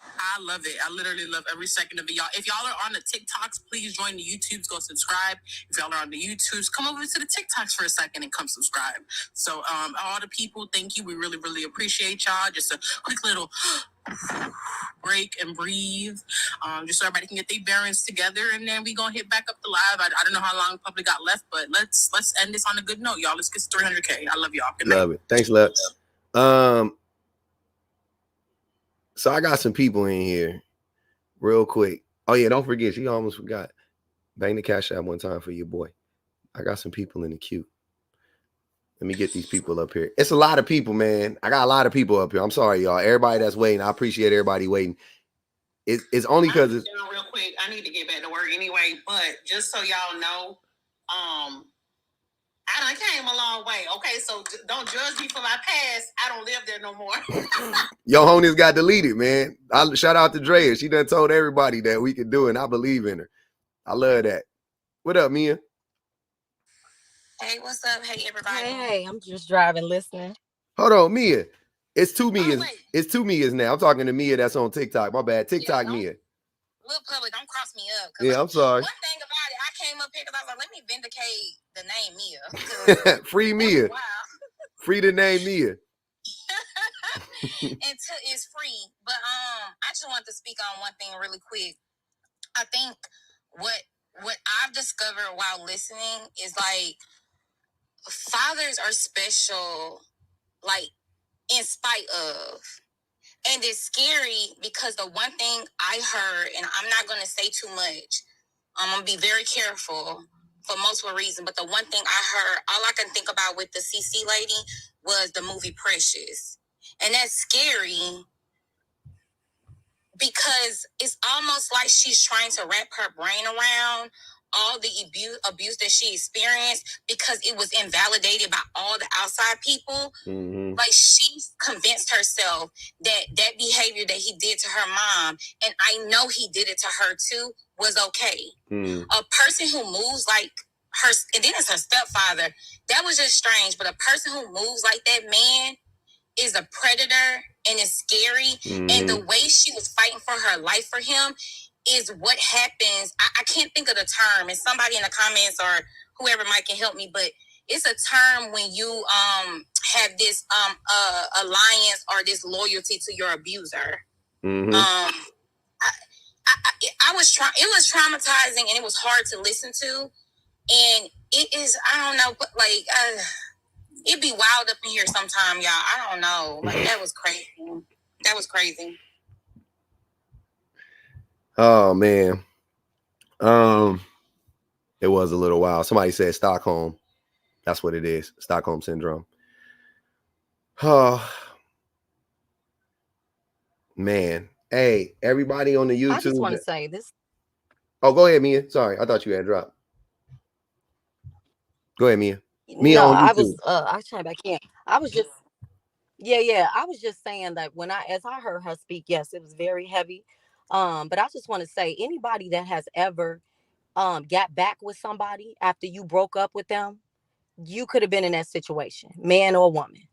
I love it. I literally love every second of it, y'all. If y'all are on the TikToks, please join the YouTubes. Go subscribe. If y'all are on the YouTubes, come over to the TikToks for a second and come subscribe. So, all the people, thank you. We really, really appreciate y'all. Just a quick little break and breathe, just so everybody can get their bearings together, and then we gonna hit back up the live. I don't know how long public got left, but let's end this on a good note, y'all. Let's get to 300K. I love y'all. Good night. Love it. Thanks, Lux. So I got some people in here real quick. Oh yeah, don't forget, she almost forgot. Bang the cash app one time for your boy. I got some people in the queue. Let me get these people up here. It's a lot of people, man. I got a lot of people up here. I'm sorry, y'all. Everybody that's waiting, I appreciate everybody waiting. It's only because it's real quick. I need to get back to work anyway, but just so y'all know, I done came a long way. Okay, so don't judge me for my past. I don't live there no more. Yo, Honus got deleted, man. Shout out to Drea. She done told everybody that we can do it, and I believe in her. I love that. What up, Mia? Hey, what's up? Hey, everybody. Hey, I'm just driving, listening. Hold on, Mia. It's 2 Mias. It's 2 Mias now. I'm talking to Mia that's on TikTok. My bad. TikTok Mia. Look, public, don't cross me up. Yeah, I'm sorry. One thing about it, I came up here because I was like, let me vindicate the name Mia. Free Mia. Wow. Free the name Mia. It's free. But I just want to speak on one thing really quick. I think what I've discovered while listening is like fathers are special, like in spite of. And it's scary because the one thing I heard, and I'm not going to say too much, I'm going to be very careful for multiple reasons, but the one thing I heard, all I can think about with the CC lady was the movie Precious. And that's scary because it's almost like she's trying to wrap her brain around all the abuse that she experienced because it was invalidated by all the outside people. Mm-hmm. Like she convinced herself that behavior that he did to her mom, and I know he did it to her too, was okay. Mm. A person who moves like her, and then it's her stepfather, that was just strange, but a person who moves like that man is a predator and it's scary. Mm-hmm. And the way she was fighting for her life for him is what happens. I can't think of the term, and somebody in the comments or whoever might can help me, but it's a term when you have this alliance or this loyalty to your abuser. Mm-hmm. I was trying. It was traumatizing and it was hard to listen to. And it is, I don't know, but like it'd be wild up in here sometime, y'all. I don't know. Like that was crazy. That was crazy. Oh man. It was a little while. Somebody said Stockholm. That's what it is. Stockholm syndrome. Oh man. Hey, everybody on the YouTube. I just want to say this. Oh, go ahead, Mia. Sorry, I thought you had dropped. Go ahead, Mia. Mia No, on I YouTube. was I trying back in. I was just I was just saying that as I heard her speak, yes, it was very heavy. But I just want to say anybody that has ever got back with somebody after you broke up with them, you could have been in that situation, man or woman.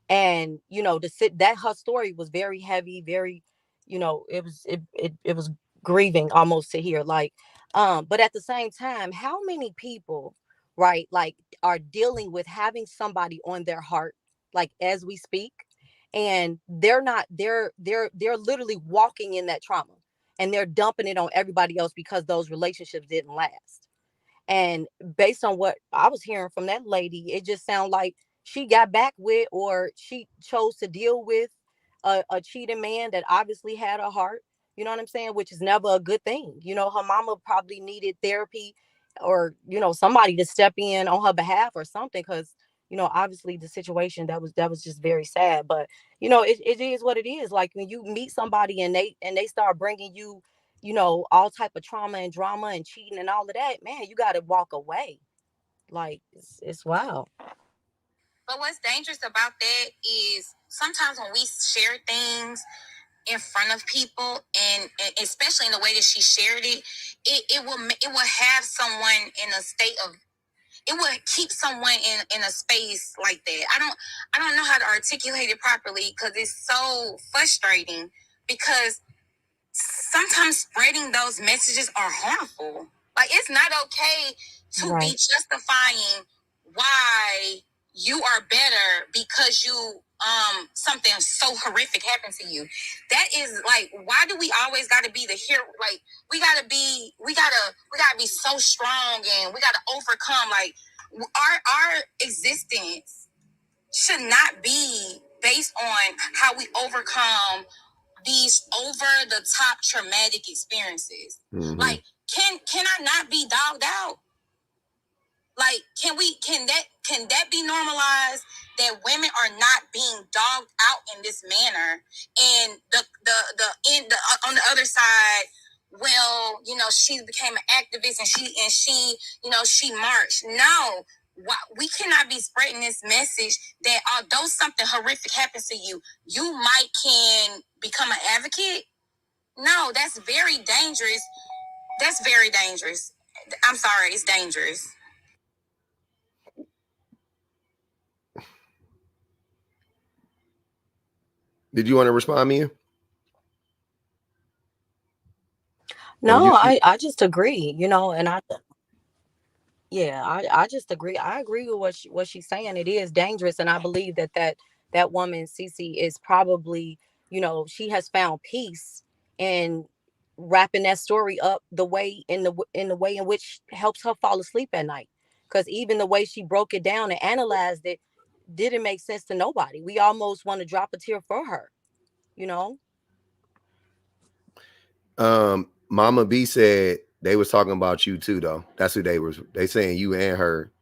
And that her story was very heavy, very, it was grieving almost to hear, like, but at the same time, how many people, right, like, are dealing with having somebody on their heart, like, as we speak, and they're not they're literally walking in that trauma, and they're dumping it on everybody else because those relationships didn't last. And based on what I was hearing from that lady, it just sounded like she got back with, or she chose to deal with a cheating man that obviously had a heart. You know what I'm saying? Which is never a good thing. Her mama probably needed therapy, or somebody to step in on her behalf or something, because obviously the situation that was just very sad. But it is what it is. Like, when you meet somebody and they start bringing you all type of trauma and drama and cheating and all of that, man, you got to walk away. Like, it's wild. But what's dangerous about that is sometimes when we share things in front of people, and especially in the way that she shared it, it will have someone in a state of, it will keep someone in a space like that. I don't know how to articulate it properly because it's so frustrating, because sometimes spreading those messages are harmful. Like, it's not okay to be Right. justifying why you are better because you something so horrific happened to you. That is like, why do we always gotta be the hero? Like, we gotta be so strong, and we gotta overcome. Like, our existence should not be based on how we overcome these over the top traumatic experiences. Mm-hmm. Like, can I not be dogged out? Like, can that be normalized, that women are not being dogged out in this manner? And the on the other side, well, she became an activist, and she marched. No, we cannot be spreading this message that although something horrific happens to you, you might can become an advocate. No, that's very dangerous. That's very dangerous. I'm sorry, it's dangerous. Did you want to respond, Mia? No, I just agree, and I just agree. I agree with what she's saying. It is dangerous, and I believe that woman, Cece, is probably, she has found peace in wrapping that story up the way in which helps her fall asleep at night. Because even the way she broke it down and analyzed it didn't make sense to nobody. We almost want to drop a tear for her, you know. Mama B said they was talking about you too, though. That's who they saying you and her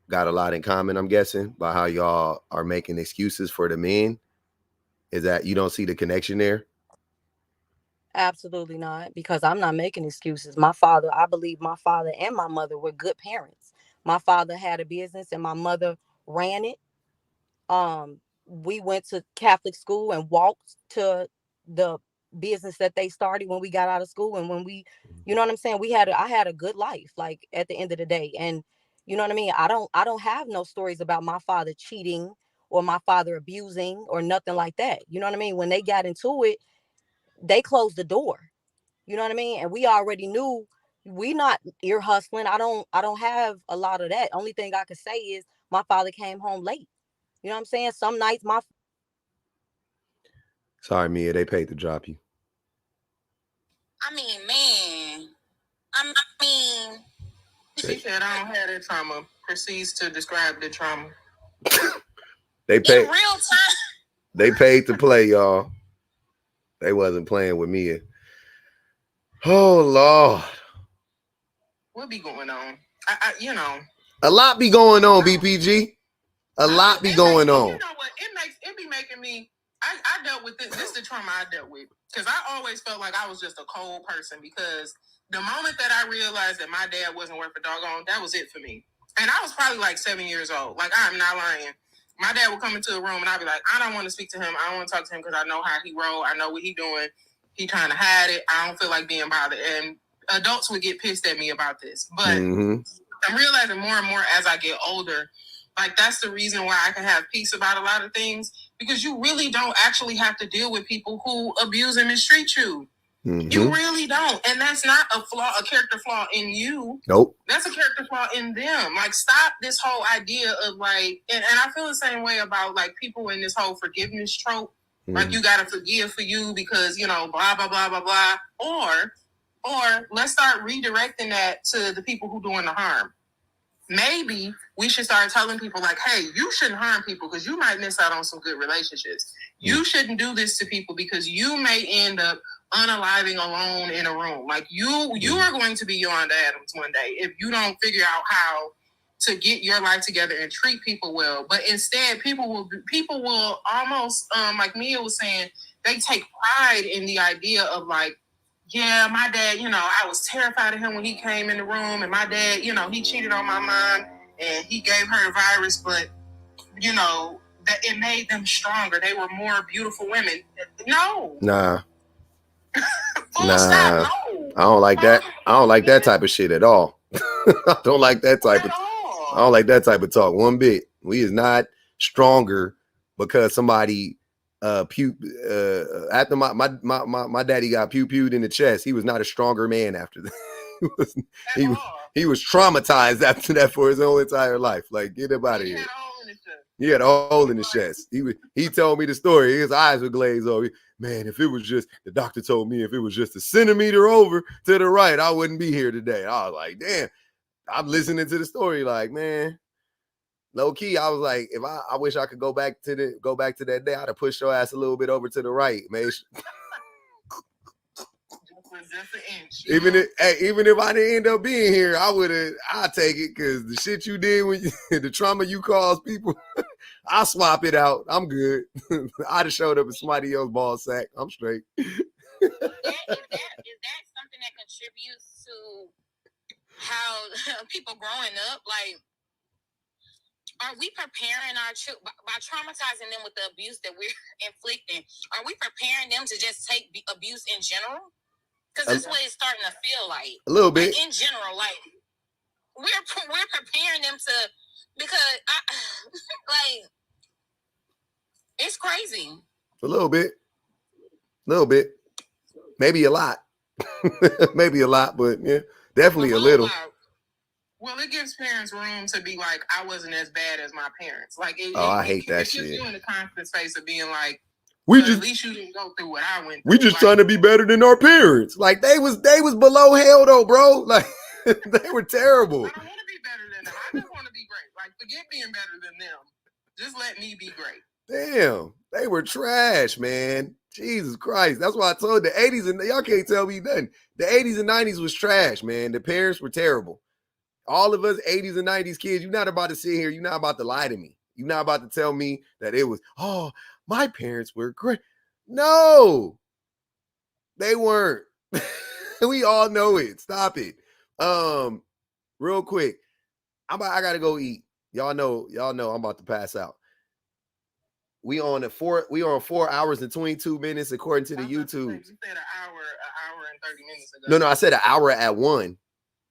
got a lot in common, I'm guessing, by how y'all are making excuses for the men. Is that you don't see the connection there? Absolutely not, because I'm not making excuses. I believe my father and my mother were good parents. My father had a business and my mother ran it. We went to Catholic school and walked to the business that they started when we got out of school. And when you know what I'm saying? I had a good life, like, at the end of the day. And you know what I mean? I don't have no stories about my father cheating or my father abusing or nothing like that. You know what I mean? When they got into it, they closed the door. You know what I mean? And we already knew we not ear hustling. I don't have a lot of that. Only thing I could say is my father came home late. You know what I'm saying? Some nights my Sorry, Mia, they paid to drop you. I mean, man. I mean, she said I don't have that trauma. Proceeds to describe the trauma. They paid in real time. They paid to play, y'all. They wasn't playing with Mia. Oh Lord. What be going on? A lot be going on, BPG. A lot be going on. You know what? It be making me. I dealt with this. This is the trauma I dealt with because I always felt like I was just a cold person because the moment that I realized that my dad wasn't worth a doggone, that was it for me. And I was probably like 7 years old. Like, I'm not lying. My dad would come into a room and I'd be like, I don't want to speak to him. I don't want to talk to him because I know how he roll. I know what he doing. He trying to hide it. I don't feel like being bothered. And adults would get pissed at me about this. But I'm realizing more and more as I get older, like, that's the reason why I can have peace about a lot of things, because you really don't actually have to deal with people who abuse and mistreat you. You really don't. And that's not a character flaw in you. Nope. That's a character flaw in them. Like, stop this whole idea of like, and I feel the same way about like people in this whole forgiveness trope. Like, you got to forgive for you because, blah, blah, blah, blah, blah. Or let's start redirecting that to the people who doing the harm. Maybe we should start telling people like, hey, you shouldn't harm people because you might miss out on some good relationships. You shouldn't do this to people because you may end up unaliving alone in a room. Like, you are going to be Yolanda Adams one day if you don't figure out how to get your life together and treat people well. But instead, people will almost, like Mia was saying, they take pride in the idea of like, yeah, my dad, I was terrified of him when he came in the room, and my dad, he cheated on my mom and he gave her a virus, but that it made them stronger. They were more beautiful women. No. Nah. Stop. No. I don't like that. I don't like that type of shit at all. I don't like that type of I don't like that type of talk one bit. We is not stronger because somebody after my daddy got pewed in the chest. He was not a stronger man after that. he was traumatized after that for his whole entire life. Like, get him out of here. He had a hole in his chest. He told me the story. His eyes were glazed over. Man, if it was just, the doctor told me if it was just a centimeter over to the right, I wouldn't be here today. I was like, damn. I'm listening to the story like, man, low key, I was like, if I wish I could go back to that day, I'd have pushed your ass a little bit over to the right, man. Even if I didn't end up being here, I'd take it because the shit you did when the trauma you caused people, I'll swap it out. I'm good. I'd have showed up in somebody else's ball sack. I'm straight. Is that something that contributes to how people growing up, like, are we preparing our children by traumatizing them with the abuse that we're inflicting? Are we preparing them to just take abuse in general? Because that's what it's starting to feel like. A little bit. Like, in general, like, we're preparing them to, because like, it's crazy. A little bit. Maybe a lot. Maybe a lot, but yeah, definitely a little. Well, it gives parents room to be like, I wasn't as bad as my parents. Like, I hate that shit. It gives you in the confident space of being like, at least you didn't go through what I went through. We just trying to be better than our parents. Like, they was below hell though, bro. Like, they were terrible. I don't want to be better than them. I just want to be great. Like, forget being better than them. Just let me be great. Damn, they were trash, man. Jesus Christ. That's why I told the 80s, and y'all can't tell me nothing. The 80s and 90s was trash, man. The parents were terrible. All of us 80s and 90s kids, you're not about to sit here. You're not about to lie to me. You're not about to tell me that it was, oh, my parents were great. No, they weren't. We all know it. Stop it. Real quick, I gotta go eat. Y'all know I'm about to pass out. We on 4 hours and 22 minutes according to the YouTube. You said an hour and 30 minutes ago. No, I said an hour at 1.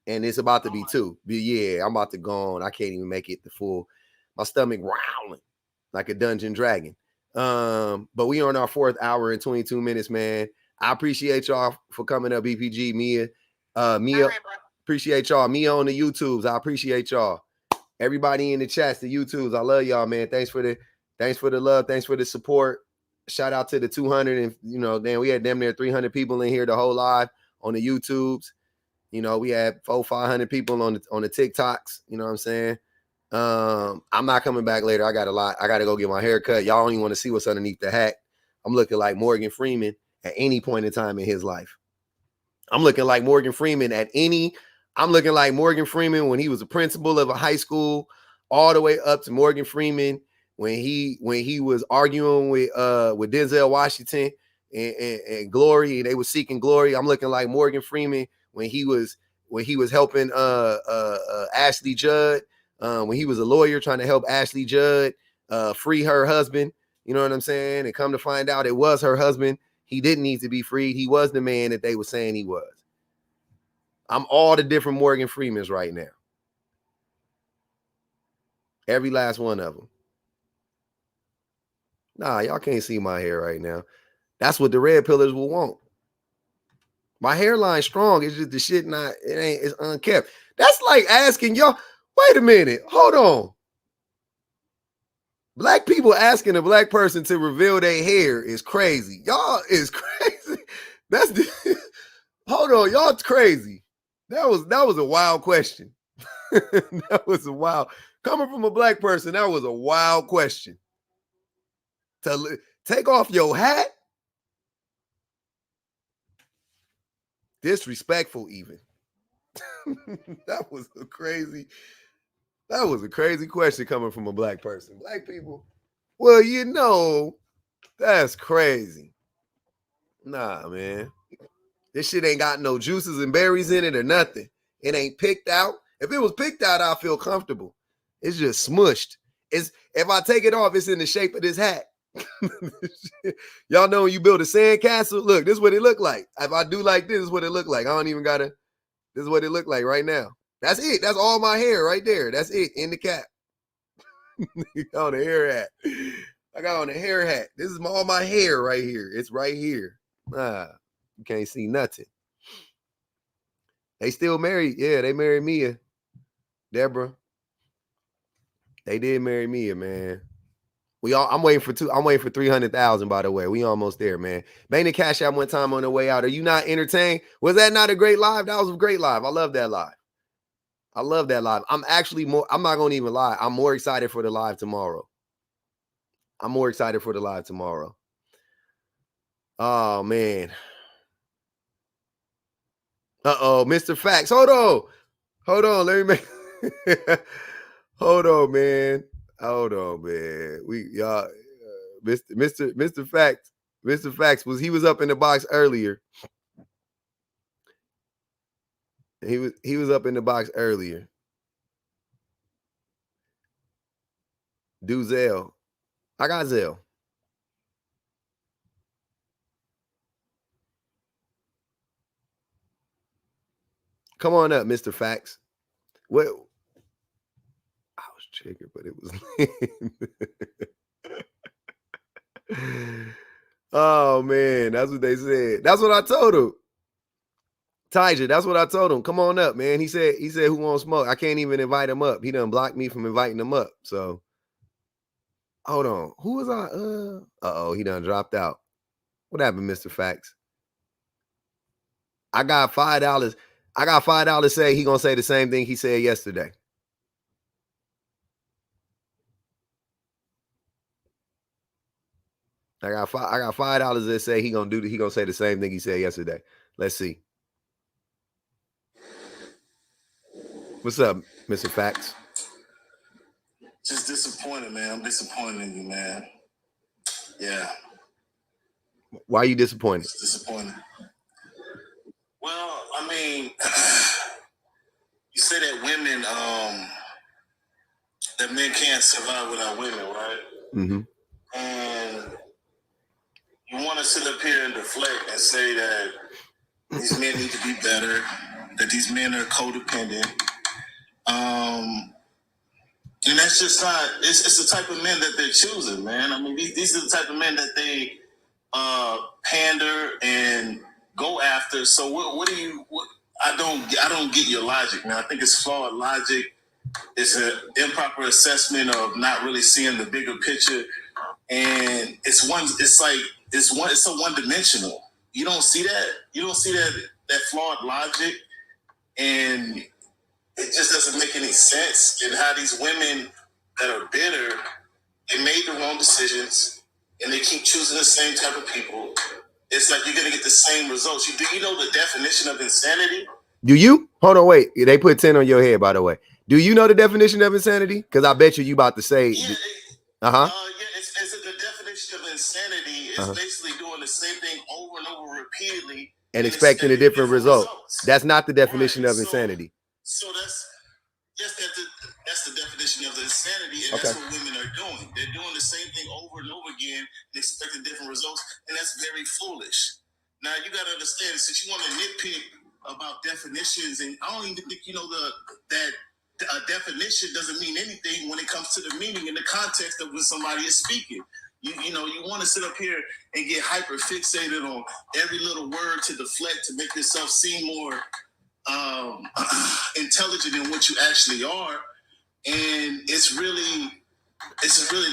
And it's about to be 2. But yeah, I'm about to go on. I can't even make it the full. My stomach growling like a dungeon dragon. But we on our 4th hour and 22 minutes, man. I appreciate y'all for coming up, BPG, Mia. Mia, appreciate y'all. Mia on the YouTubes. I appreciate y'all. Everybody in the chats, the YouTubes. I love y'all, man. Thanks for the Thanks for the love. Thanks for the support. Shout out to the 200 and we had damn near 300 people in here the whole live on the YouTubes. We had 400-500 people on the TikToks. You know what I'm saying? I'm not coming back later. I got to go get my hair cut. Y'all don't even want to see what's underneath the hat. I'm looking like Morgan Freeman at any point in time in his life. I'm looking like Morgan Freeman when he was a principal of a high school, all the way up to Morgan Freeman when he was arguing with Denzel Washington and Glory, and they were seeking glory. I'm looking like Morgan Freeman when he was helping Ashley Judd, when he was a lawyer trying to help Ashley Judd free her husband. You know what I'm saying? And come to find out it was her husband. He didn't need to be freed. He was the man that they were saying he was. I'm all the different Morgan Freemans right now. Every last one of them. Nah, y'all can't see my hair right now. That's what the red pillars will want. My hairline's strong. It's just the shit it's unkept. That's like asking y'all, wait a minute, hold on. Black people asking a black person to reveal their hair is crazy. Y'all is crazy. Hold on, y'all crazy. That was a wild question. That was a wild, coming from a black person, that was a wild question. To take off your hat? Disrespectful even. That was a crazy question coming from a black person. Black people, well, that's crazy. Nah, man. This shit ain't got no juices and berries in it or nothing. It ain't picked out. If it was picked out, I feel comfortable. It's just smushed. If I take it off, it's in the shape of this hat. Y'all know when you build a sandcastle, look, this is what it look like. If I do like this is what it look like. I don't even gotta, this is what it look like right now. That's it. That's all my hair right there. That's it in the cap. On the hair hat. I got on the hair hat. This is all my hair right here. It's right here. You can't see nothing. They still married. Yeah, they married Mia. Deborah. They did marry Mia, man. I'm waiting for 300,000, by the way. We almost there, man. Bang the cash out one time on the way out. Are you not entertained? Was that not a great live? That was a great live. I love that live. I'm not going to even lie. I'm more excited for the live tomorrow. Oh, man. Uh-oh, Mr. Facts. Hold on. Let me make... Hold on, man. Y'all, Mr. Facts. Mr. Facts he was up in the box earlier. He was up in the box earlier. Do Zelle. I got Zelle. Come on up, Mr. Facts. What? I was triggered, but it was Oh man, that's what they said. That's what I told him. Tyja, that's what I told him. Come on up, man. He said who wants smoke? I can't even invite him up. He done blocked me from inviting him up. So hold on. Who was I? He done dropped out. What happened, Mr. Facts? I got $5. I got $5 say he gonna say the same thing he said yesterday. I got $5 that say he gonna say the same thing he said yesterday. Let's see. What's up, Mr. Facts? Just disappointed, man. I'm disappointed in you, man. Yeah. Why are you disappointed? Just disappointed. Well, I mean, you say that women, that men can't survive without women, right? Mm-hmm. And you want to sit up here and deflect and say that these men need to be better, that these men are codependent. And that's just not, it's the type of men that they're choosing, man. I mean, these are the type of men that they pander and go after. So what I don't get your logic, man. I think it's flawed logic. It's an improper assessment of not really seeing the bigger picture. and it's so one-dimensional. You don't see that flawed logic, and it just doesn't make any sense in how these women that are bitter, they made the wrong decisions, and they keep choosing the same type of people. It's like you're gonna get the same results. Do you know the definition of insanity? Do you? Hold on, wait. They put 10 on your head, by the way. Do you know the definition of insanity? Because I bet you about to say. Yeah, it's the definition of insanity is basically doing the same thing over and over repeatedly and expecting a different result. That's not the definition of insanity. So that's the definition of the insanity, and that's what women are doing. They're doing the same thing over and over again and expecting different results, and that's very foolish. Now you got to understand, since you want to nitpick about definitions, and I don't even think you know that a definition doesn't mean anything when it comes to the meaning and the context of when somebody is speaking. You know, you want to sit up here and get hyper fixated on every little word to deflect to make yourself seem more intelligent in what you actually are, and it's really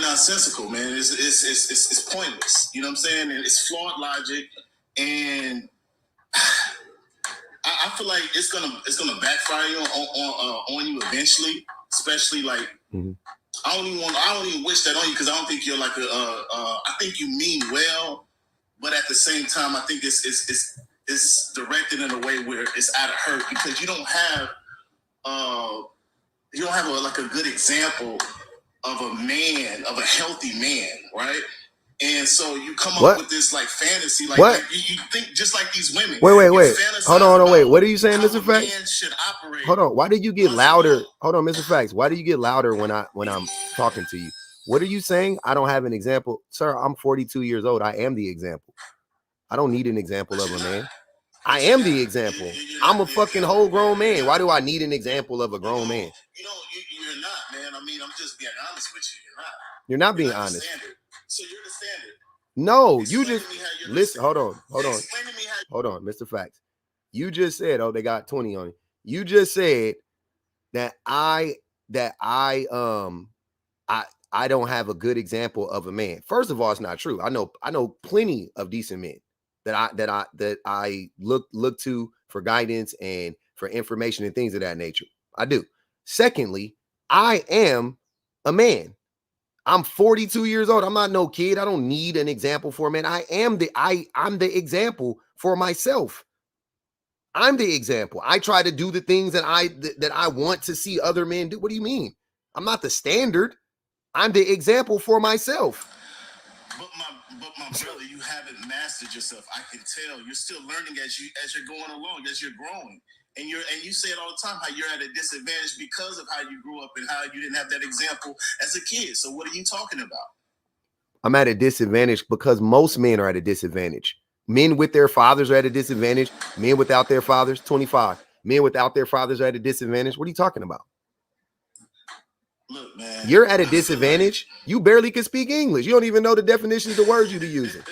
nonsensical, man. It's pointless. You know what I'm saying? And it's flawed logic, and I feel like it's gonna backfire on you eventually, especially like. Mm-hmm. I don't even wish that on you because I don't think you're like I think you mean well, but at the same time, I think it's directed in a way where it's out of hurt because you don't have a good example of a healthy man, right? And so you come up with this like fantasy, like you think just like these women. Wait. Hold on, wait. What are you saying, Mr. Facts? Hold on. Why did you get louder? Hold on, Mr. Facts. Why do you get louder when I'm talking to you? What are you saying? I don't have an example, sir. I'm 42 years old. I am the example. I don't need an example of a man. I am the example. I'm a fucking whole grown man. Why do I need an example of a grown man? You're not, man. I mean, I'm just being honest with you. You're not being honest. So you're the standard. No, you just listen. Hold on, Mr. Facts. You just said, oh, they got 20 on you. You just said that I don't have a good example of a man. First of all, it's not true. I know plenty of decent men that I look to for guidance and for information and things of that nature. I do. Secondly, I am a man. I'm 42 years old. I'm not no kid. I don't need an example for a man. I'm the example for myself. I'm the example. I try to do the things that I want to see other men do. What do you mean? I'm not the standard. I'm the example for myself. But my brother, you haven't mastered yourself. I can tell. You're still learning as you're going along, as you're growing. And you say it all the time how you're at a disadvantage because of how you grew up and how you didn't have that example as a kid. So what are you talking about? I'm at a disadvantage because most men are at a disadvantage. Men with their fathers are at a disadvantage. Men without their fathers, 25. Men without their fathers are at a disadvantage. What are you talking about? Look, man. You're at a disadvantage. You barely can speak English. You don't even know the definitions of words you're using.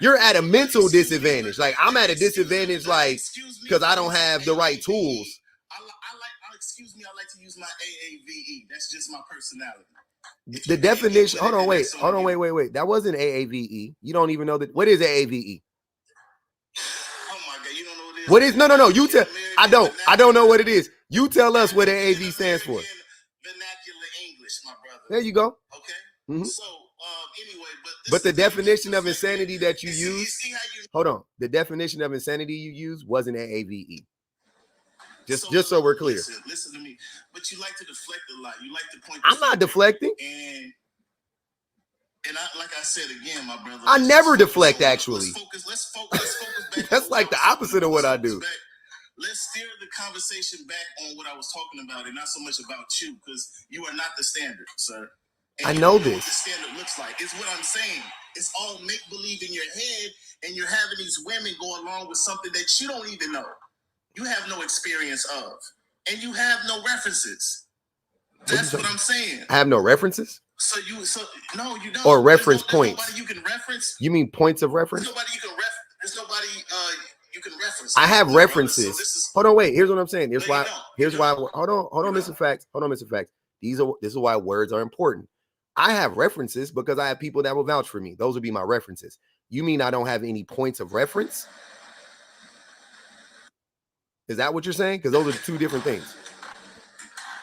You're at a mental disadvantage. Like I'm at a disadvantage, like because I don't have the right tools. Excuse me, I like to use my AAVE. That's just my personality. The definition. Hold on, wait. That wasn't AAVE. You don't even know that. What is AAVE? Oh my God, you don't know what it is. What is? No. You tell. I don't know what it is. You tell us what AAV stands for. Vernacular English, my brother. There you go. Okay. Mm-hmm. So anyway, but the definition of insanity that you use. Hold on. The definition of insanity you use wasn't AAVE. Just so we're clear. Listen to me. But you like to deflect a lot. You like to point. I'm not deflecting. And like I said again, my brother. I never deflect. Actually, let's focus back. That's like the opposite of what I do. Let's steer the conversation back on what I was talking about, and not so much about you, because you are not the standard, sir. And I know this. What the standard looks like. It's what I'm saying. It's all make believe in your head, and you're having these women go along with something that you don't even know. You have no experience of, and you have no references. That's what I'm saying. I have no references. No, you don't. Or reference points. Nobody you can reference. You mean points of reference? There's nobody you can reference. There's nobody you can reference. I have references. Hold on, wait. Here's what I'm saying. Here's why. Hold on, Mr. Facts. This is why words are important. I have references because I have people that will vouch for me. Those would be my references. You mean I don't have any points of reference? Is that what you're saying? Because those are two different things.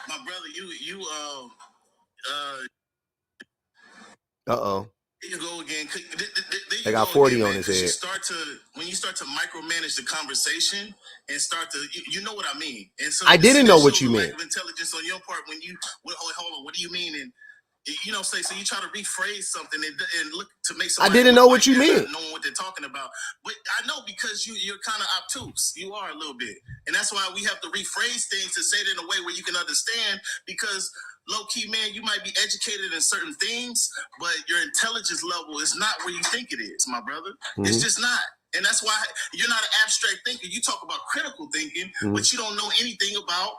My brother, Uh-oh. There you go again. They got 40 on his head. When you start to micromanage the conversation and start to, you know what I mean. And so I didn't know what you meant. lack of intelligence on your part when you, hold on, what do you mean? And so you try to rephrase something and look to make somebody. I didn't know what you meant. Knowing what they're talking about, but I know because you're kind of obtuse. You are a little bit, and that's why we have to rephrase things to say it in a way where you can understand. Because low key, man, you might be educated in certain things, but your intelligence level is not where you think it is, my brother. Mm-hmm. It's just not. And that's why you're not an abstract thinker. You talk about critical thinking, but you don't know anything about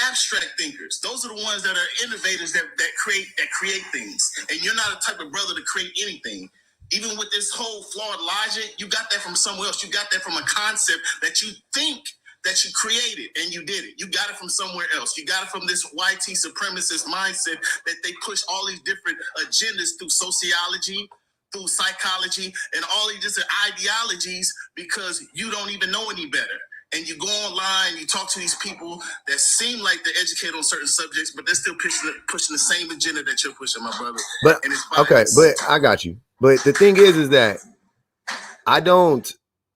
abstract thinkers. Those are the ones that are innovators that create things. And you're not a type of brother to create anything. Even with this whole flawed logic, you got that from somewhere else. You got that from a concept that you think that you created and you did it. You got it from somewhere else. You got it from this YT supremacist mindset that they push all these different agendas through sociology, through psychology, and all these different ideologies because you don't even know any better. And you go online, you talk to these people that seem like they're educated on certain subjects, but they're still pushing the same agenda that you're pushing, my brother. But okay, but I got you. But the thing is that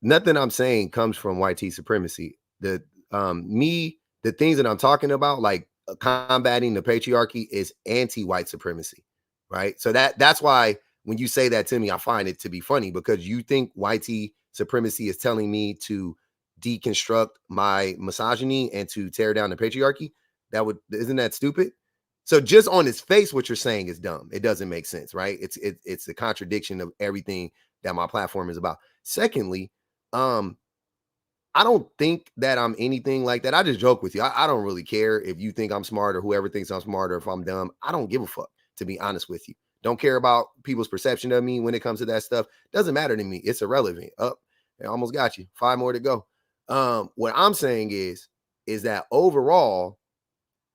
nothing I'm saying comes from YT supremacy. The things that I'm talking about, like combating the patriarchy, is anti-white supremacy, right? So that's why when you say that to me, I find it to be funny because you think YT supremacy is telling me to deconstruct my misogyny and to tear down the patriarchy. Isn't that stupid? So just on its face, what you're saying is dumb. It doesn't make sense, right? It's a contradiction of everything that my platform is about. Secondly, I don't think that I'm anything like that. I just joke with you. I don't really care if you think I'm smart or whoever thinks I'm smart or if I'm dumb. I don't give a fuck, to be honest with you. Don't care about people's perception of me when it comes to that stuff. Doesn't matter to me. It's irrelevant. I almost got you. 5 more to go. What I'm saying is that overall,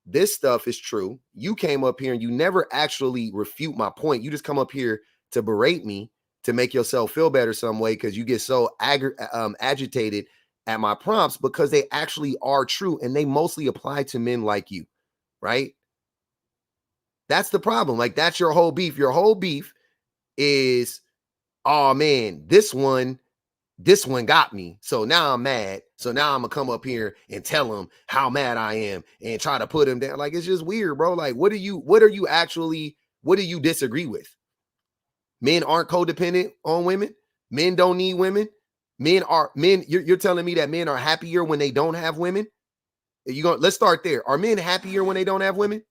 this stuff is true. You came up here and you never actually refute my point. You just come up here to berate me, to make yourself feel better some way because you get so agitated at my prompts because they actually are true and they mostly apply to men like you, right? That's the problem. Like, that's your whole beef. Your whole beef is, oh man, this one got me. So now I'm mad. So now I'm gonna come up here and tell him how mad I am and try to put him down. Like, it's just weird, bro. Like, what do you disagree with? Men aren't codependent on women. Men don't need women. You're telling me that men are happier when they don't have women? Let's start there. Are men happier when they don't have women?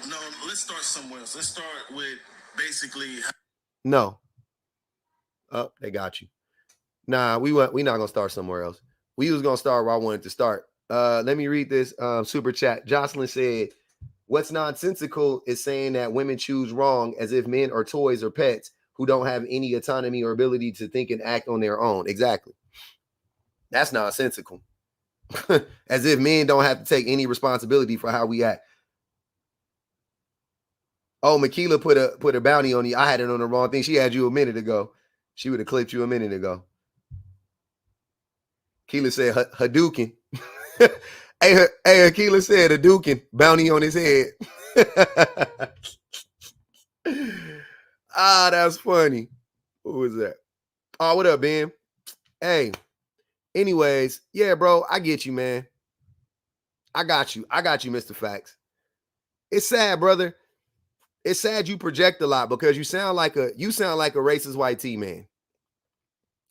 No, let's start somewhere else. Let's start with basically. No. Oh, they got you. Nah, we not gonna start somewhere else. We was gonna start where I wanted to start. Let me read this super chat. Jocelyn said, "What's nonsensical is saying that women choose wrong as if men are toys or pets who don't have any autonomy or ability to think and act on their own." Exactly. That's nonsensical. As if men don't have to take any responsibility for how we act. Oh, Makila put a bounty on you. I had it on the wrong thing. She had you a minute ago. She would have clipped you a minute ago. Keela said Hadouken. hey, Keela said Hadouken. Bounty on his head. That's funny. Who was that? Oh, what up, Ben? Hey. Anyways, yeah, bro, I get you, man. I got you, Mr. Facts. It's sad, brother. It's sad you project a lot because you sound like a racist white T man.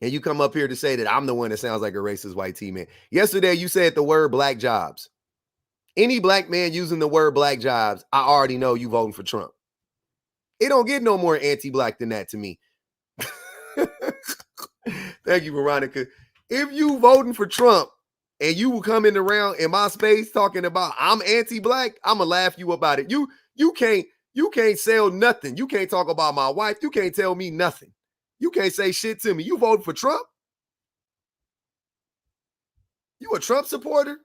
And you come up here to say that I'm the one that sounds like a racist white T man. Yesterday, you said the word black jobs. Any black man using the word black jobs, I already know you voting for Trump. It don't get no more anti-black than that to me. Thank you, Veronica. If you voting for Trump and you coming around in my space talking about I'm anti-black, I'm gonna laugh you about it. You can't sell nothing. You can't talk about my wife. You can't tell me nothing. You can't say shit to me. You voting for Trump? You a Trump supporter?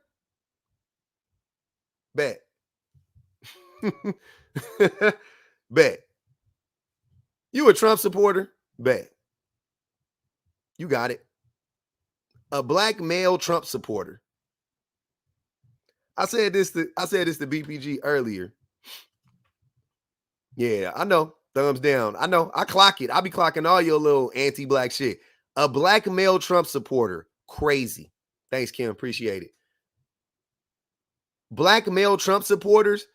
Bet. Bet. You a Trump supporter? Bet. You got it. A black male Trump supporter. I said this to BPG earlier. Yeah, I know. Thumbs down. I know. I clock it. I be clocking all your little anti-black shit. A black male Trump supporter. Crazy. Thanks, Kim. Appreciate it. Black male Trump supporters,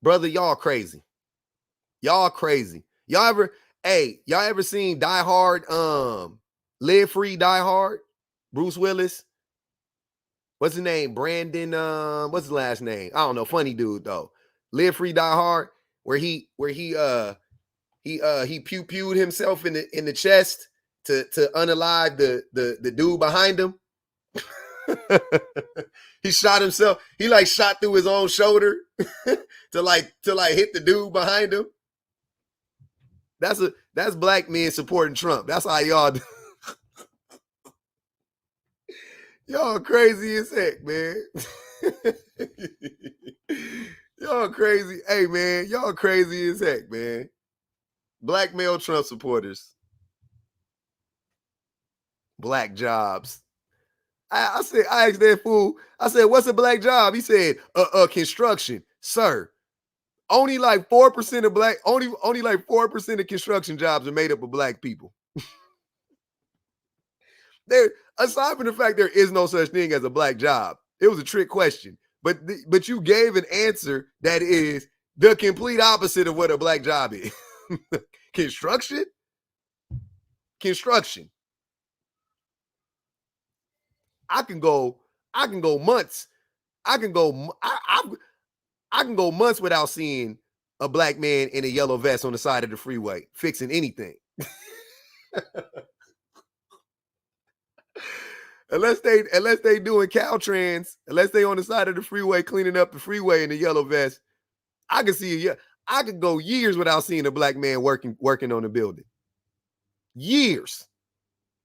brother, y'all crazy. Y'all crazy. Y'all ever seen Die Hard, Live Free, Die Hard? Bruce Willis? What's his name? Brandon, what's his last name? I don't know. Funny dude, though. Live Free, Die Hard, where he pew-pewed himself in the chest to unalive the dude behind him. He shot himself. He like shot through his own shoulder to hit the dude behind him. That's black men supporting Trump. That's how y'all do. Y'all crazy as heck, man. Y'all crazy. Hey, man, y'all crazy as heck, man. Black male Trump supporters. Black jobs. I asked that fool, I said, what's a black job? He said, construction. Sir, only like 4% of black, only like 4% of construction jobs are made up of black people. There, aside from the fact there is no such thing as a black job, it was a trick question. But you gave an answer that is the complete opposite of what a black job is. Construction? Construction. I can go months. I can go months without seeing a black man in a yellow vest on the side of the freeway fixing anything. Unless they doing Caltrans, unless they on the side of the freeway cleaning up the freeway in the yellow vest, I could go years without seeing a black man working on the building. Years.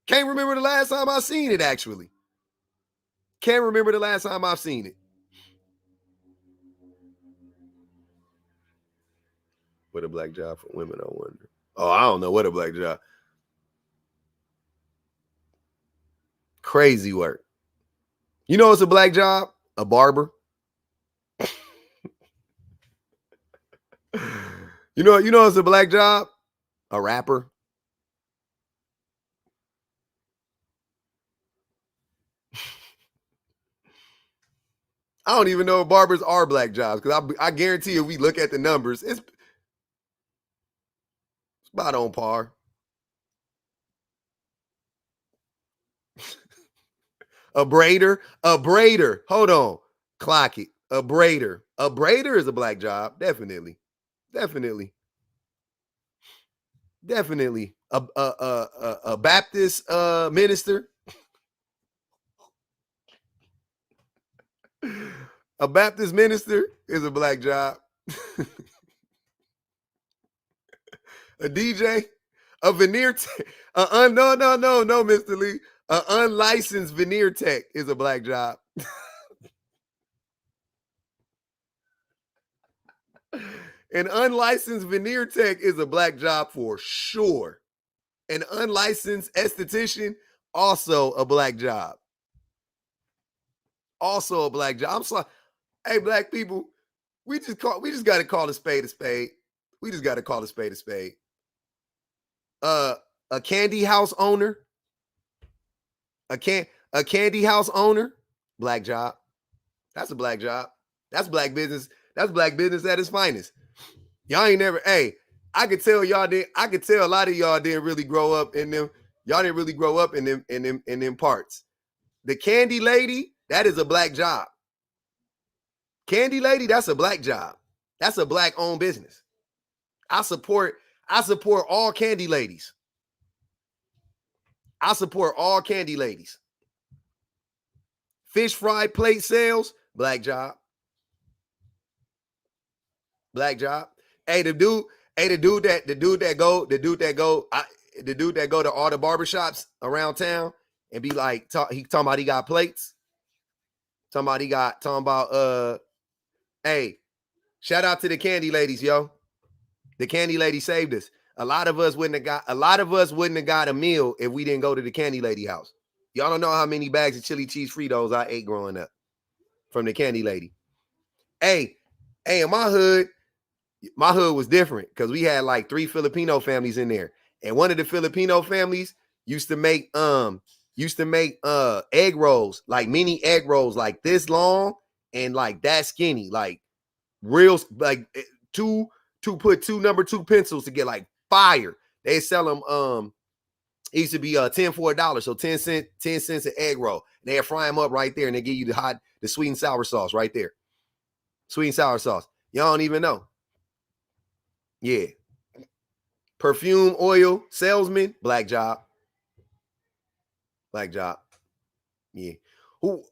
Can't remember the last time I seen it, actually. Can't remember the last time I've seen it. What a black job for women, I wonder. Oh, I don't know what a black job. Crazy work. You know what's a black job? A barber. You know it's a black job? A rapper. I don't even know if barbers are black jobs, because I guarantee if we look at the numbers, it's about on par. A braider. Hold on. Clock it. A braider. A braider is a black job. Definitely. A Baptist minister. A Baptist minister is a black job. A DJ, a veneer tech. No, Mr. Lee. An unlicensed veneer tech is a black job. An unlicensed veneer tech is a black job for sure. An unlicensed esthetician, also a black job. Also a black job. I'm sorry. Hey, black people, we just got to call a spade a spade. We just got to call a spade a spade. A candy house owner. A candy house owner, black job. That's a black job. That's black business. That's black business at its finest. Y'all ain't never, hey, I could tell a lot of y'all didn't really grow up in them. Y'all didn't really grow up in them parts. The candy lady, that is a black job. Candy lady, that's a black job. That's a black owned business. I support all candy ladies. I support all candy ladies. Fish fry plate sales, black job. Black job. Hey, the dude that go to all the barbershops around town and be like, he talking about he got plates. Hey, Shout out to the candy ladies, yo. The candy lady saved us. A lot of us wouldn't have got a meal if we didn't go to the candy lady house. Y'all don't know how many bags of chili cheese Fritos I ate growing up from the candy lady. Hey, in my hood was different because we had like 3 Filipino families in there. And one of the Filipino families used to make egg rolls, like mini egg rolls, like this long and like that skinny, like real, like put 2 number 2 pencils to get like fire. They sell them. It used to be 10 for $1, so 10 cents an egg roll. They fry them up right there, and they give you the sweet and sour sauce right there. Sweet and sour sauce. Y'all don't even know. Yeah. Perfume oil salesman, black job. Black job. Yeah. Who?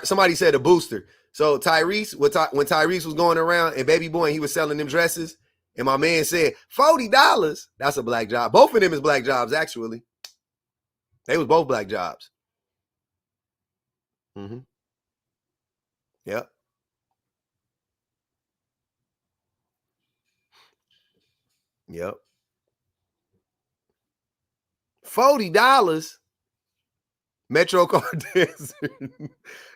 Somebody said a booster. So Tyrese, when Tyrese was going around and Baby Boy, and he was selling them dresses, and my man said $40. That's a black job. Both of them is black jobs, actually. They was both black jobs. Mm-hmm. Yep. Yep. $40. Metro Car Dancer.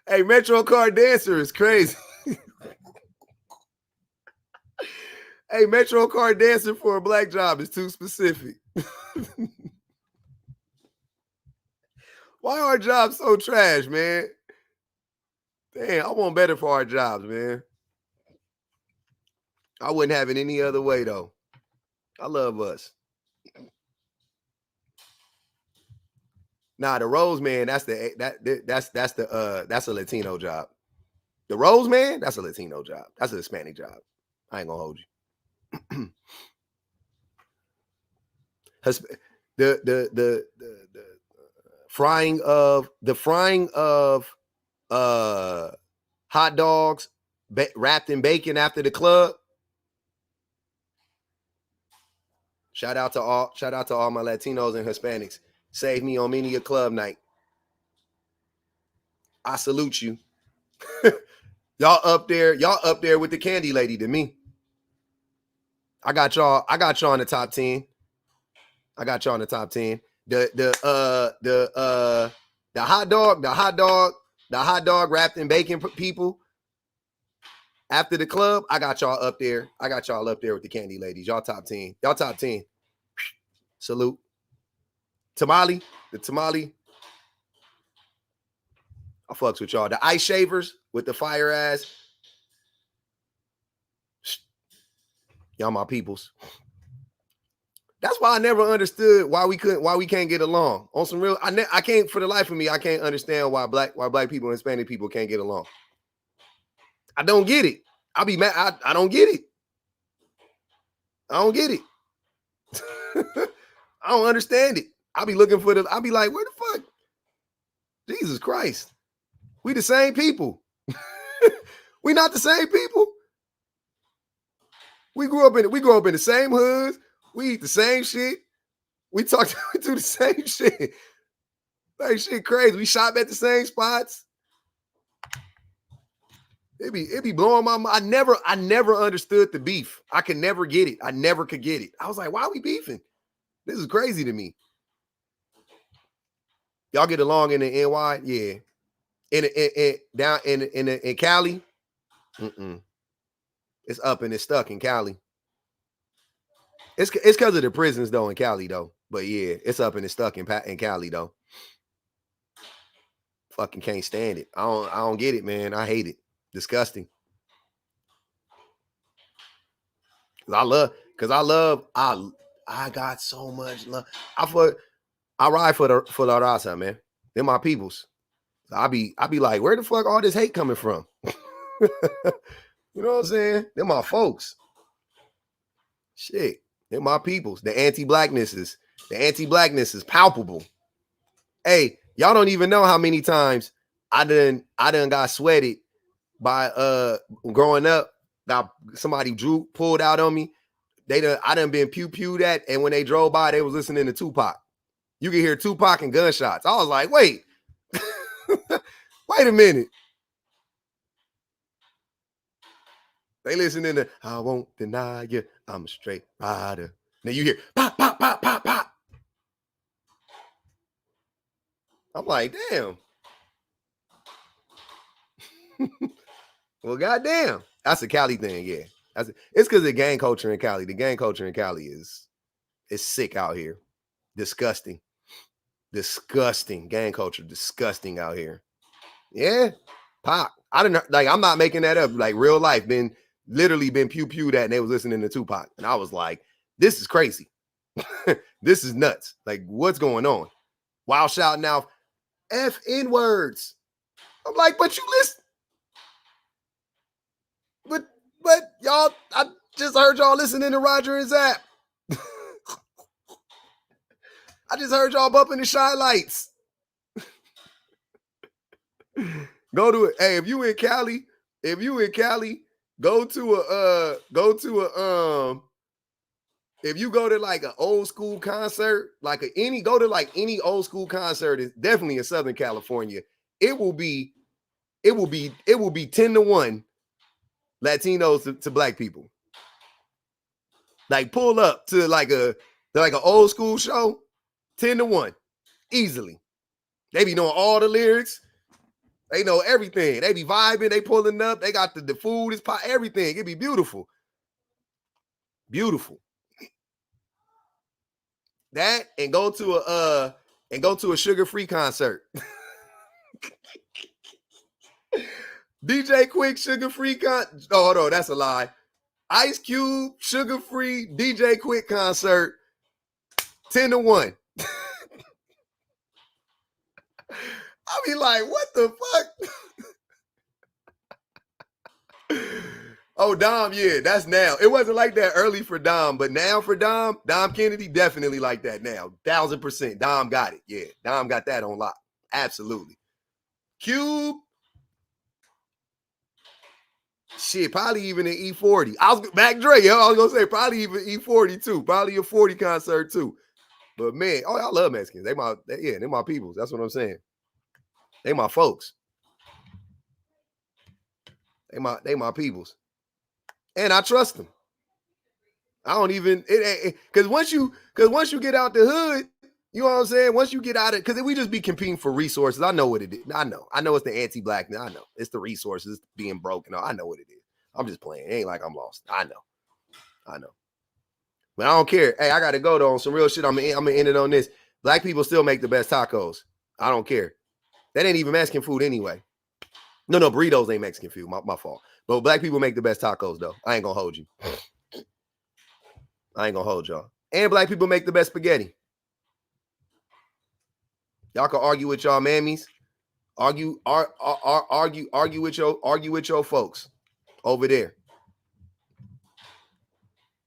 Hey, Metro Car Dancer is crazy. Hey, Metro Car Dancer for a black job is too specific. Why are our jobs so trash, man? Damn, I want better for our jobs, man. I wouldn't have it any other way, though. I love us. Nah, the Rose Man, that's a Latino job. The Rose Man, that's a Latino job. That's a Hispanic job. I ain't gonna hold you. The frying of hot dogs wrapped in bacon after the club. Shout out to all my Latinos and Hispanics. Saved me on many a club night. I salute you. Y'all up there with the candy lady to me. I got y'all in the top 10. I got y'all in the top 10. The hot dog wrapped in bacon people after the club. I got y'all up there. I got y'all up there with the candy ladies. Y'all top 10. Y'all top 10. Salute. The tamale. I fucks with y'all. The ice shavers with the fire ass. Y'all my peoples. That's why I never understood why we can't get along. On some real, I can't, for the life of me, I can't understand why black people and Hispanic people can't get along. I don't get it. I'll be mad. I don't get it. I don't get it. I don't understand it. I'll be looking for I'll be like, where the fuck? Jesus Christ. We the same people. We not the same people. We grew up in the same hoods. We eat the same shit. We do the same shit. Like shit crazy. We shop at the same spots. It be blowing my mind. I never understood the beef. I could never get it. I never could get it. I was like, why are we beefing? This is crazy to me. Y'all get along in the NY? Yeah. Down in Cali? It's up and it's stuck in Cali. It's because of the prisons though in Cali though. But yeah, it's up and it's stuck in Cali though. Fucking can't stand it. I don't get it, man. I hate it. Disgusting. I got so much love. I ride for the raza, man. They're my peoples. So I be like, where the fuck all this hate coming from? You know what I'm saying? They're my folks. Shit. They're my peoples. The anti-blackness is palpable. Hey, y'all don't even know how many times I done got sweated by growing up. Somebody pulled out on me. I done been pew-pewed at, and when they drove by, they was listening to Tupac. You can hear Tupac and gunshots. I was like, wait. Wait a minute. They listening to I won't deny you, I'm a straight rider. Now you hear pop, pop, pop, pop, pop. I'm like, damn. Well, goddamn. That's a Cali thing, yeah. It's because of gang culture in Cali. The gang culture in Cali is sick out here. Disgusting. Disgusting. Gang culture, disgusting out here. Yeah. Pac. I don't know. Like, I'm not making that up. Like, real life, literally been pew-pewed at, and they was listening to Tupac. And I was like, this is crazy. This is nuts. Like, what's going on? While shouting out F-N words. I'm like, but you listen. But y'all, I just heard y'all listening to Roger and Zap. I just heard y'all bumping the Shy Lights. Go to it. Hey, if you in Cali, go to if you go to like an old school concert, go to any old school concert, it's definitely in Southern California. It will be 10-1 Latinos to black people. Like, pull up to like an old school show, 10-1, easily. They be knowing all the lyrics. They know everything. They be vibing. They pulling up. They got the food, is everything. It be beautiful. Beautiful. That and go to a sugar-free concert. DJ Quick sugar-free concert. Oh, hold on, that's a lie. Ice Cube sugar-free DJ Quick concert, 10-1. I be like, what the fuck? Oh, Dom, yeah, that's now. It wasn't like that early for Dom, but now for Dom Kennedy, definitely like that now. 1000%. Dom got it. Yeah, Dom got that on lock. Absolutely. Cube. Shit, probably even an E40. I was back Dre, yo. I was gonna say probably even E40 too. Probably a 40 concert too. But man, I love Mexicans. They my peoples. That's what I'm saying. They my folks. They my peoples. And I trust them. I don't even because once you get out the hood, you know what I'm saying? Once you get out of, because we just be competing for resources. I know what it is. I know it's the anti-blackness. I know it's the resources being broken. I know what it is. I'm just playing. It ain't like I'm lost. I know. But I don't care. Hey, I gotta go though on some real shit. I'm gonna end it on this. Black people still make the best tacos. I don't care. That ain't even Mexican food anyway. No, burritos ain't Mexican food. My fault. But black people make the best tacos though. I ain't gonna hold you. I ain't gonna hold y'all. And black people make the best spaghetti. Y'all can argue with y'all mammies. Argue with your folks over there.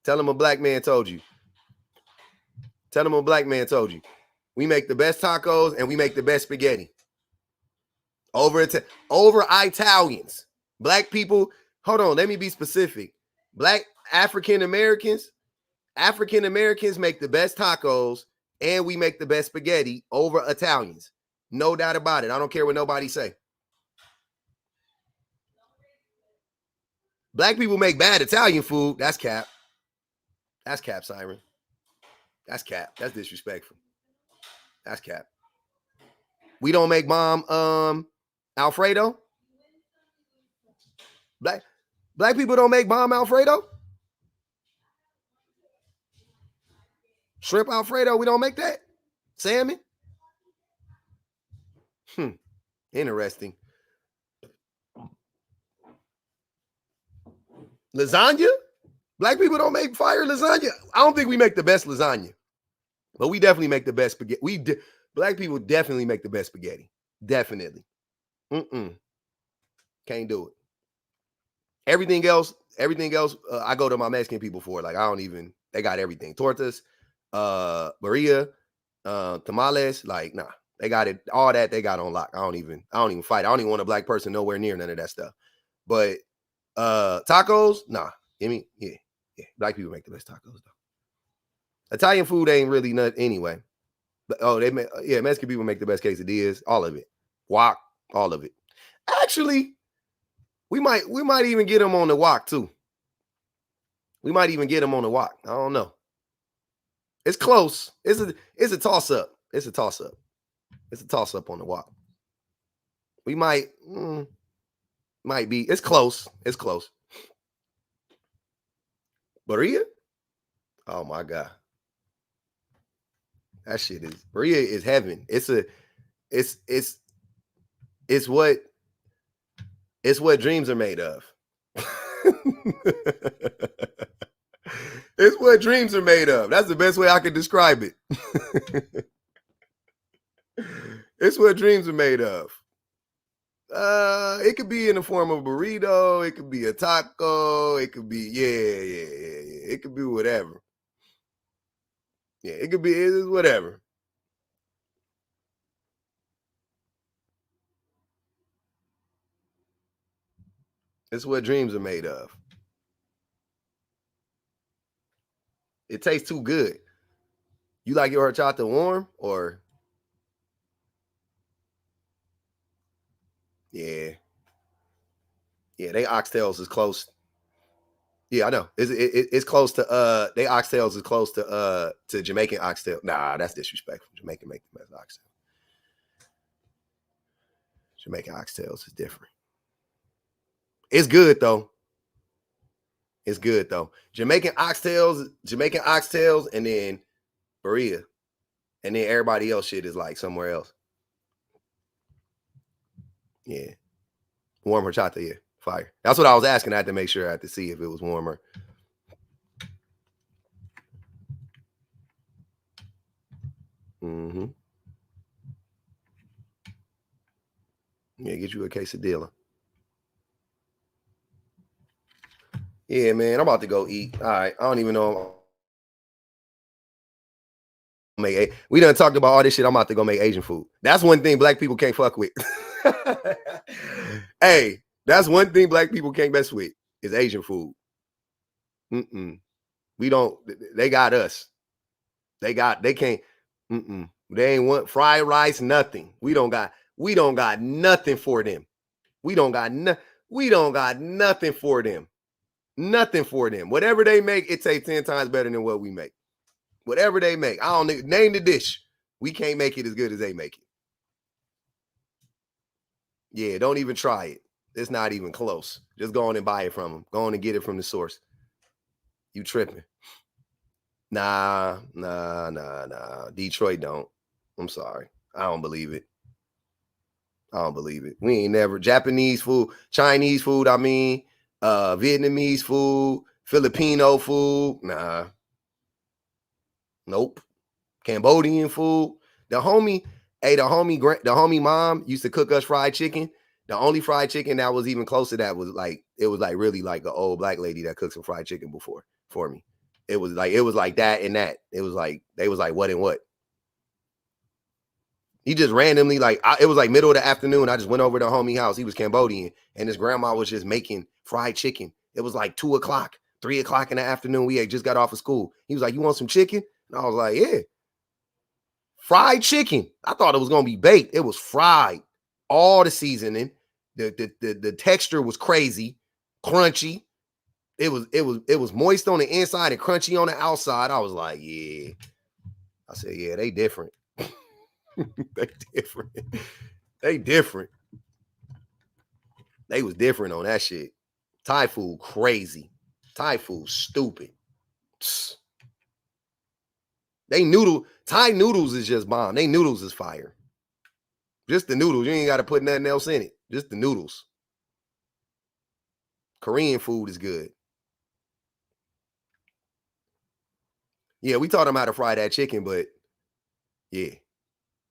Tell them a black man told you. We make the best tacos and we make the best spaghetti. Over Italians. Black people, hold on, let me be specific. Black African Americans make the best tacos and we make the best spaghetti over Italians. No doubt about it. I don't care what nobody say. Black people make bad Italian food. That's cap. That's cap, Siren. That's cap. That's disrespectful. That's cap. We don't make bomb Alfredo. Black people don't make bomb Alfredo. Shrimp Alfredo, we don't make that. Salmon. Interesting. Lasagna? Black people don't make fire lasagna. I don't think we make the best lasagna, but we definitely make the best spaghetti. Black people definitely make the best spaghetti. Definitely. Can't do it. Everything else, I go to my Mexican people for. Like, they got everything. Tortas, burrilla, tamales, like, nah. They got it, all that they got on lock. I don't even fight. I don't even want a black person nowhere near none of that stuff. But tacos, nah. I mean, yeah. Black people make the best tacos though. Italian food ain't really nut anyway. But Mexican people make the best quesadillas, all of it. Wok, all of it. Actually, we might even get them on the wok too. We might even get him on the walk. I don't know. It's close. It's a toss up. It's a toss up. It's a toss up on the walk. We might be. It's close. It's close. Maria? Oh my God. That shit is Maria is heaven. It's what dreams are made of. It's what dreams are made of. That's the best way I can describe it. It's what dreams are made of. It could be in the form of a burrito. It could be a taco. It could be, yeah. It could be whatever. Yeah, it could be it's whatever. It's what dreams are made of. It tastes too good. You like your horchata warm or? Yeah. Yeah, they oxtails is close. Yeah, I know. It's close to they oxtails is close to Jamaican oxtail. Nah, that's disrespectful. Jamaican make the best oxtail. Jamaican oxtails is different. It's good though. It's good though. Jamaican oxtails, and then Berea. And then everybody else shit is like somewhere else. Yeah. Warm horchata, yeah. Fire. That's what I was asking. I had to make sure I had to see if it was warmer. Mm-hmm. Yeah, get you a quesadilla. Yeah, man. I'm about to go eat. All right. I don't even know. We done talked about all this shit. I'm about to go make Asian food. That's one thing black people can't fuck with. Hey, that's one thing black people can't mess with is Asian food. We don't. They got us. They can't. They ain't want fried rice. Nothing. We don't got nothing for them. We don't got nothing for them. Nothing for them. Whatever they make, it tastes 10 times better than what we make. Whatever they make. I don't name the dish. We can't make it as good as they make it. Yeah, don't even try it. It's not even close. Just go on and buy it from them. Go on and get it from the source. You tripping. Nah. Detroit don't. I'm sorry. I don't believe it. We ain't never Japanese food, Chinese food, Vietnamese food, Filipino food. Nah. Nope. Cambodian food. The homie mom used to cook us fried chicken. The only fried chicken that was even close to that was really like an old black lady that cooked some fried chicken before for me. It was like that and that. It was like they was like what and what. He just randomly it was like middle of the afternoon. I just went over to homie house. He was Cambodian and his grandma was just making fried chicken. It was like 2:00, 3:00 in the afternoon. We had just got off of school. He was like, "You want some chicken?" And I was like, "Yeah." Fried chicken. I thought it was gonna be baked. It was fried. All the seasoning. The texture was crazy, crunchy. It was moist on the inside and crunchy on the outside. I was like, yeah. I said, yeah, they different. They different. They different. They was different on that shit. Thai food crazy. Thai food stupid. Thai noodles is just bomb. They noodles is fire. Just the noodles. You ain't got to put nothing else in it. Just the noodles. Korean food is good. Yeah, we taught them how to fry that chicken, but yeah,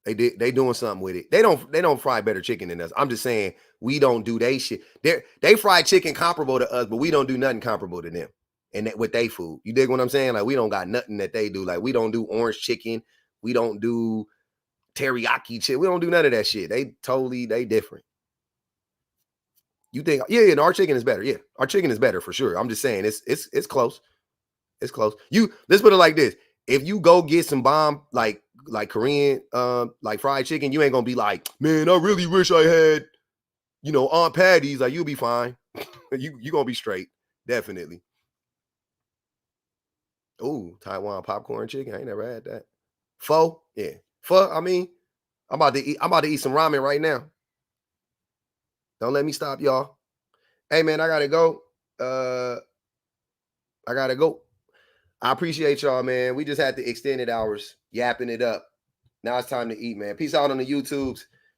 they doing something with it. They don't fry better chicken than us. I'm just saying we don't do they shit. They fry chicken comparable to us, but we don't do nothing comparable to them. And with they food, you dig what I'm saying? Like we don't got nothing that they do. Like we don't do orange chicken. We don't do teriyaki chicken. We don't do none of that shit. They different. You think, yeah, our chicken is better. Yeah, our chicken is better for sure. I'm just saying it's close. It's close. Let's put it like this. If you go get some bomb like Korean like fried chicken, you ain't gonna be like, man, I really wish I had, Aunt Patty's. Like you'll be fine. you gonna be straight. Definitely. Ooh, Taiwan popcorn chicken. I ain't never had that. Pho, yeah. Pho, I mean, I'm about to eat some ramen right now. Don't let me stop, y'all. Hey man, I gotta go. I gotta go. I appreciate y'all, man. We just had the extended hours, yapping it up. Now it's time to eat, man. Peace out on the YouTubes.